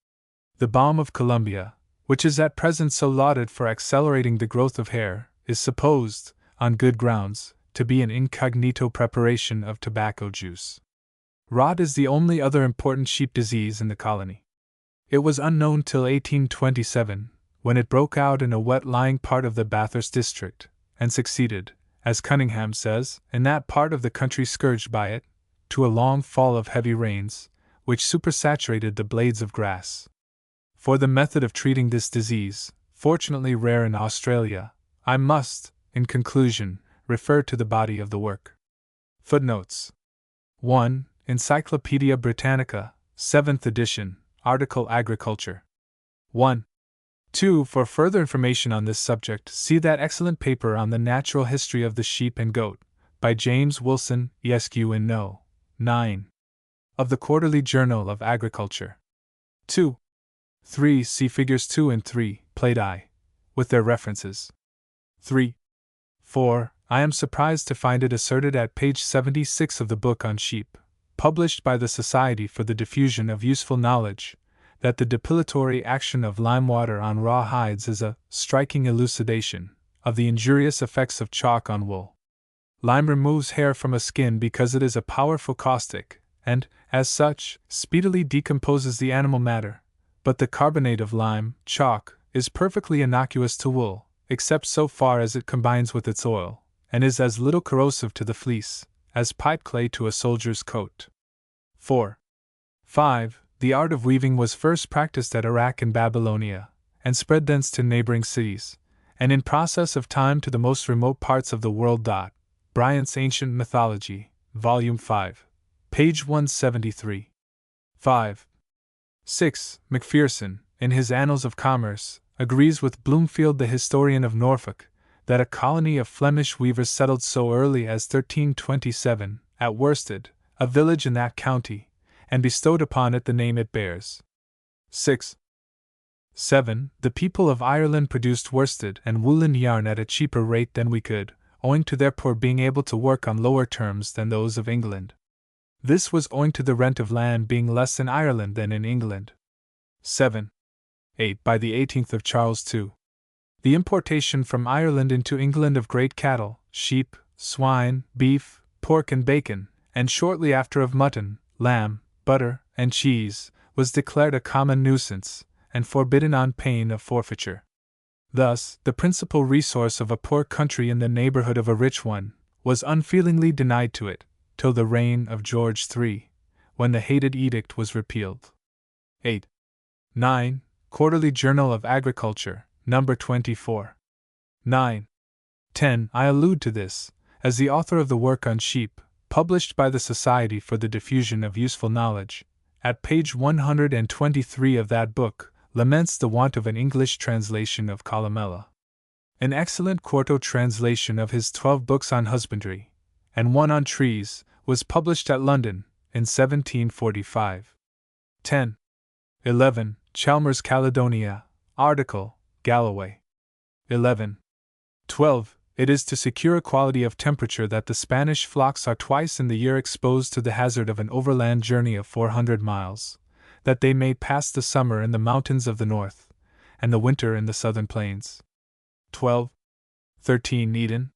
The balm of Colombia, which is at present so lauded for accelerating the growth of hair, is supposed, on good grounds, to be an incognito preparation of tobacco juice. Rot is the only other important sheep disease in the colony. It was unknown till 1827, when it broke out in a wet-lying part of the Bathurst district, and succeeded, as Cunningham says, in that part of the country scourged by it, to a long fall of heavy rains, which supersaturated the blades of grass. For the method of treating this disease, fortunately rare in Australia, I must, in conclusion, refer to the body of the work. Footnotes 1. Encyclopaedia Britannica, 7th edition, article Agriculture. 1. 2. For further information on this subject, see that excellent paper on the natural history of the sheep and goat, by James Wilson, Esq. in No. 9. of the Quarterly Journal of Agriculture. 2. 3. See figures 2 and 3, Plate I, with their references. 3. 4. I am surprised to find it asserted at page 76 of the book on sheep, published by the Society for the Diffusion of Useful Knowledge, that the depilatory action of lime water on raw hides is a striking elucidation of the injurious effects of chalk on wool. Lime removes hair from a skin because it is a powerful caustic, and, as such, speedily decomposes the animal matter, but the carbonate of lime, chalk, is perfectly innocuous to wool, except so far as it combines with its oil, and is as little corrosive to the fleece as pipe clay to a soldier's coat. 4. 5. The art of weaving was first practiced at Iraq and Babylonia, and spread thence to neighboring cities, and in process of time to the most remote parts of the world. Bryant's Ancient Mythology, Volume 5, page 173. 5. 6. Macpherson, in his Annals of Commerce, agrees with Bloomfield the historian of Norfolk, that a colony of Flemish weavers settled so early as 1327, at Worsted, a village in that county, and bestowed upon it the name it bears. 6. 7. The people of Ireland produced worsted and woolen yarn at a cheaper rate than we could, owing to their poor being able to work on lower terms than those of England. This was owing to the rent of land being less in Ireland than in England. 7. 8. By the 18th of Charles II. The importation from Ireland into England of great cattle, sheep, swine, beef, pork and bacon, and shortly after of mutton, lamb, butter, and cheese, was declared a common nuisance, and forbidden on pain of forfeiture. Thus, the principal resource of a poor country in the neighborhood of a rich one was unfeelingly denied to it, till the reign of George III, when the hated edict was repealed. 8. 9. Quarterly Journal of Agriculture, No. 24. 9. 10. I allude to this, as the author of the work on sheep, published by the Society for the Diffusion of Useful Knowledge, at page 123 of that book, laments the want of an English translation of Columella. An excellent quarto translation of his 12 books on husbandry, and one on trees, was published at London, in 1745. 10. 11. Chalmers, Caledonia. Article, Galloway. 11. 12. It is to secure equality of temperature that the Spanish flocks are twice in the year exposed to the hazard of an overland journey of 400 miles, that they may pass the summer in the mountains of the north, and the winter in the southern plains. 12. 13. Eden.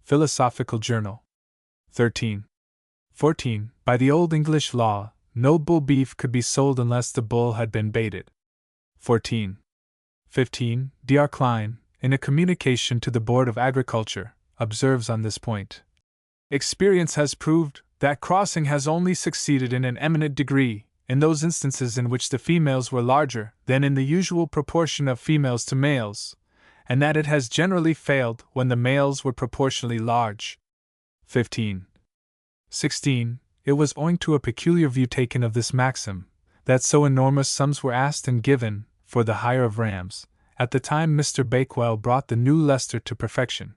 Philosophical Journal. 13. 14. By the Old English law, no bull beef could be sold unless the bull had been baited. 14. 15. Dr. Klein, in a communication to the Board of Agriculture, observes on this point: experience has proved that crossing has only succeeded in an eminent degree in those instances in which the females were larger than in the usual proportion of females to males, and that it has generally failed when the males were proportionally large. 15. 16. It was owing to a peculiar view taken of this maxim that so enormous sums were asked and given for the hire of rams, at the time Mr. Bakewell brought the new Leicester to perfection.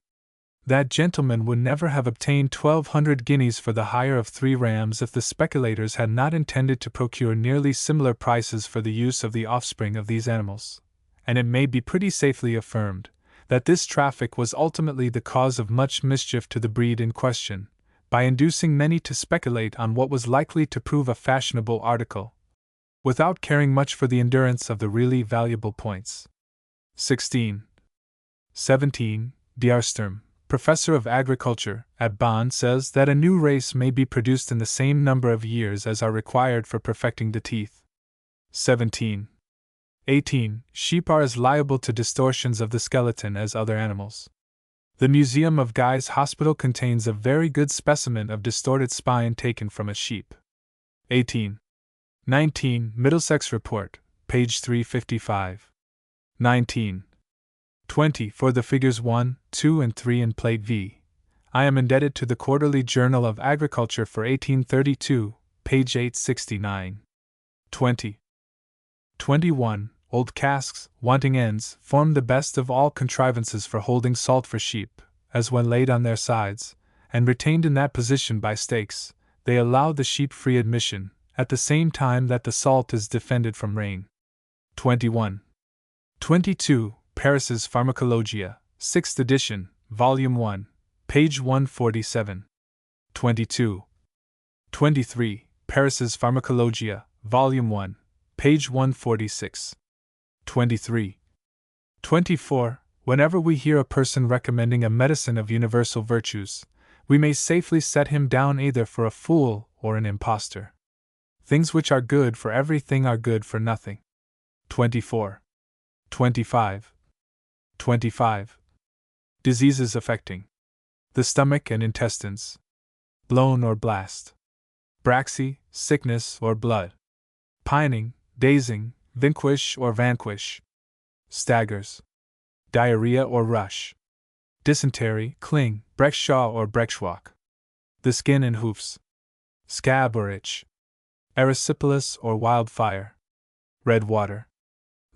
That gentleman would never have obtained 1,200 guineas for the hire of 3 rams if the speculators had not intended to procure nearly similar prices for the use of the offspring of these animals, and it may be pretty safely affirmed that this traffic was ultimately the cause of much mischief to the breed in question, by inducing many to speculate on what was likely to prove a fashionable article, without caring much for the endurance of the really valuable points. 16. 17. D'Arsturm, professor of agriculture at Bonn, says that a new race may be produced in the same number of years as are required for perfecting the teeth. 17. 18. Sheep are as liable to distortions of the skeleton as other animals. The Museum of Guy's Hospital contains a very good specimen of distorted spine taken from a sheep. 18. 19. Middlesex Report, page 355. 19. 20. For the figures 1, 2, and 3 in Plate V, I am indebted to the Quarterly Journal of Agriculture for 1832, page 869. 20. 21. Old casks, wanting ends, form the best of all contrivances for holding salt for sheep, as when laid on their sides, and retained in that position by stakes, they allow the sheep free admission, at the same time that the salt is defended from rain. 21. 22. Paris's Pharmacologia, 6th edition, Volume 1, page 147. 22. 23. Paris's Pharmacologia, Volume 1, page 146. 23. 24. Whenever we hear a person recommending a medicine of universal virtues, we may safely set him down either for a fool or an impostor. Things which are good for everything are good for nothing. 24. 25. 25. Diseases affecting the stomach and intestines. Blown or blast. Braxy, sickness or blood. Pining, dazing, vinquish or vanquish. Staggers. Diarrhea or rush. Dysentery, cling, Breckshaw or Breckschwach. The skin and hoofs. Scab or itch. Erysipelas or wildfire. Red water.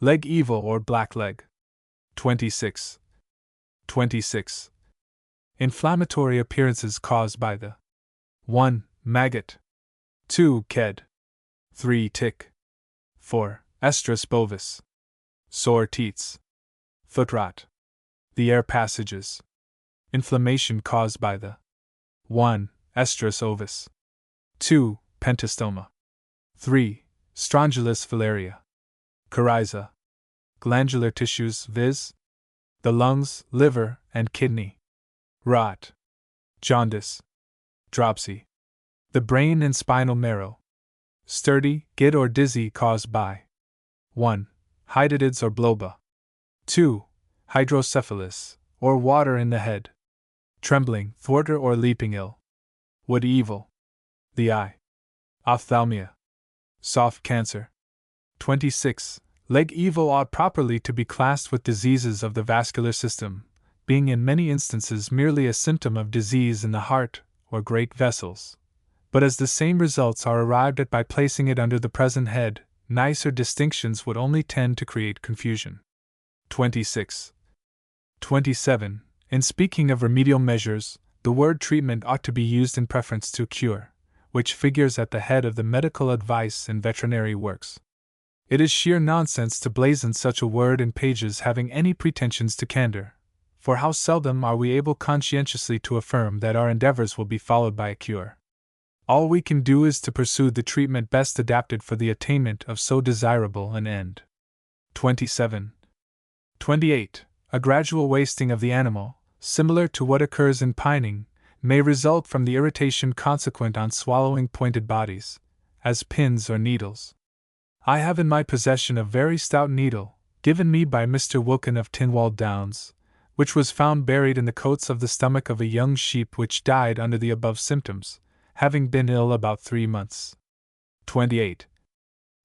Leg evil or black leg. 26. 26. Inflammatory appearances caused by the 1. Maggot. 2. Ked. 3. Tick. 4. Estrus bovis. Sore teats. Foot rot. The air passages. Inflammation caused by the 1. Estrus ovis. 2. Pentastoma. 3. Strongylus filaria. Coryza. Glandular tissues, viz. the lungs, liver, and kidney. Rot. Jaundice. Dropsy. The brain and spinal marrow. Sturdy, gid or dizzy caused by 1. Hydatidis or bloba. 2. Hydrocephalus, or water in the head. Trembling, thwarter or leaping ill. Wood evil. The eye. Ophthalmia. Soft cancer. 26. Leg evil ought properly to be classed with diseases of the vascular system, being in many instances merely a symptom of disease in the heart or great vessels. But as the same results are arrived at by placing it under the present head, nicer distinctions would only tend to create confusion. 26. 27. In speaking of remedial measures, the word treatment ought to be used in preference to cure, which figures at the head of the medical advice in veterinary works. It is sheer nonsense to blazon such a word in pages having any pretensions to candor, for how seldom are we able conscientiously to affirm that our endeavors will be followed by a cure. All we can do is to pursue the treatment best adapted for the attainment of so desirable an end. 27. 28. A gradual wasting of the animal, similar to what occurs in pining, may result from the irritation consequent on swallowing pointed bodies, as pins or needles. I have in my possession a very stout needle, given me by Mr. Wilkin of Tinwald Downs, which was found buried in the coats of the stomach of a young sheep which died under the above symptoms, having been ill about 3 months. 28.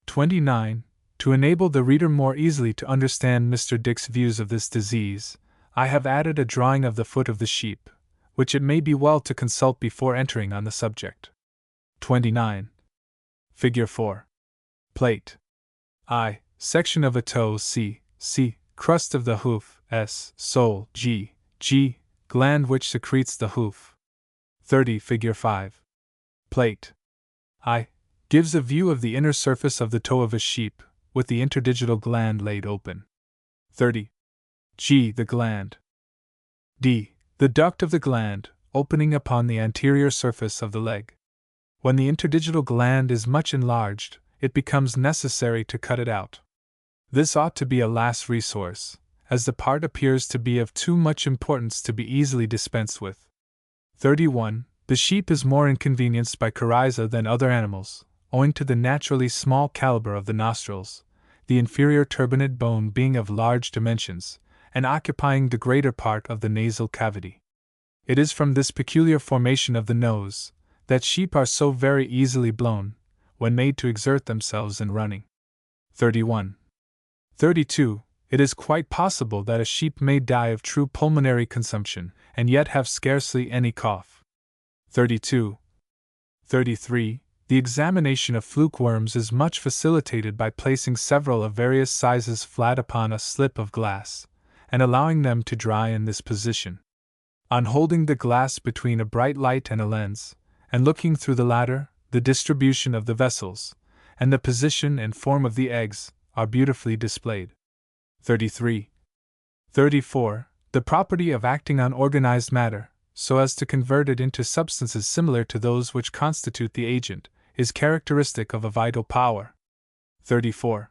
29. To enable the reader more easily to understand Mr. Dick's views of this disease, I have added a drawing of the foot of the sheep, which it may be well to consult before entering on the subject. 29. Figure 4. Plate I. Section of a toe C. Crust of the hoof S. Sole G. Gland which secretes the hoof. 30. Figure 5. Plate I. Gives a view of the inner surface of the toe of a sheep, with the interdigital gland laid open. 30. G. The gland. D. The duct of the gland, opening upon the anterior surface of the leg. When the interdigital gland is much enlarged, it becomes necessary to cut it out. This ought to be a last resource, as the part appears to be of too much importance to be easily dispensed with. 31. The sheep is more inconvenienced by coryza than other animals, owing to the naturally small caliber of the nostrils, the inferior turbinate bone being of large dimensions, and occupying the greater part of the nasal cavity. It is from this peculiar formation of the nose that sheep are so very easily blown, when made to exert themselves in running. 31. 32. It is quite possible that a sheep may die of true pulmonary consumption, and yet have scarcely any cough. 32. 33. The examination of fluke worms is much facilitated by placing several of various sizes flat upon a slip of glass, and allowing them to dry in this position. On holding the glass between a bright light and a lens, and looking through the latter, the distribution of the vessels, and the position and form of the eggs, are beautifully displayed. 33. 34. The property of acting on organized matter, so as to convert it into substances similar to those which constitute the agent, is characteristic of a vital power. 34.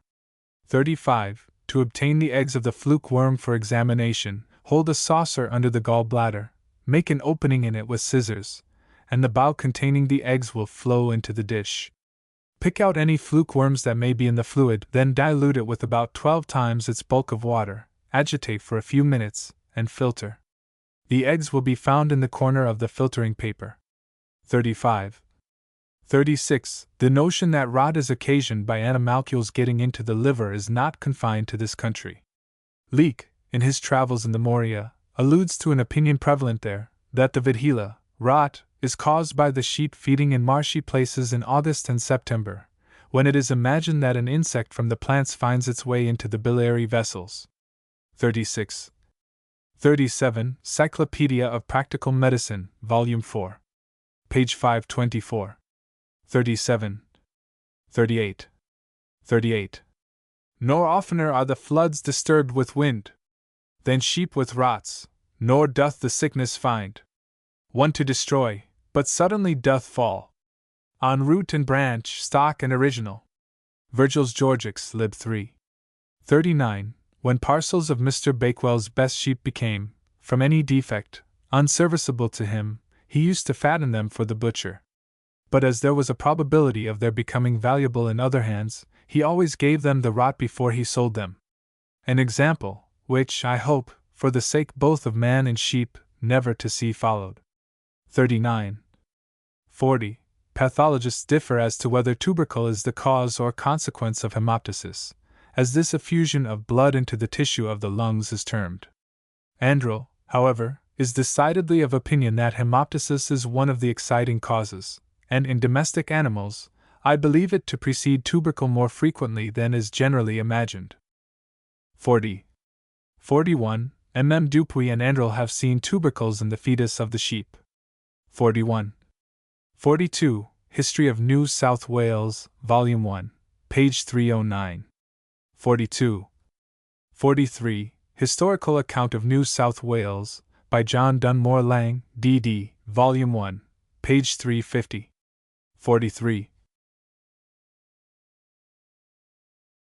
35. To obtain the eggs of the fluke worm for examination, hold a saucer under the gall bladder, make an opening in it with scissors, and the bowel containing the eggs will flow into the dish. Pick out any fluke worms that may be in the fluid, then dilute it with about 12 times its bulk of water, agitate for a few minutes, and filter. The eggs will be found in the corner of the filtering paper. 35. 36. The notion that rot is occasioned by animalcules getting into the liver is not confined to this country. Leake, in his travels in the Morea, alludes to an opinion prevalent there, that the vidhila, rot, is caused by the sheep feeding in marshy places in August and September, when it is imagined that an insect from the plants finds its way into the biliary vessels. 36. 37. Cyclopedia of Practical Medicine, Volume 4. Page 524. 37. 38. 38. Nor oftener are the floods disturbed with wind than sheep with rots, nor doth the sickness find one to destroy, but suddenly doth fall on root and branch, stock and original. Virgil's Georgics, Lib 3. 39. When parcels of Mr. Bakewell's best sheep became, from any defect, unserviceable to him, he used to fatten them for the butcher. But as there was a probability of their becoming valuable in other hands, he always gave them the rot before he sold them. An example, which, I hope, for the sake both of man and sheep, never to see followed. 39. 40. Pathologists differ as to whether tubercle is the cause or consequence of hemoptysis, as this effusion of blood into the tissue of the lungs is termed. Andrel, however, is decidedly of opinion that hemoptysis is one of the exciting causes, and in domestic animals, I believe it to precede tubercle more frequently than is generally imagined. 40. 41. M. Dupuy and Andrel have seen tubercles in the fetus of the sheep. 41. 42. History of New South Wales, Volume 1, page 309. 42. 43. Historical Account of New South Wales, by John Dunmore Lang, D.D., Volume 1, page 350. 43.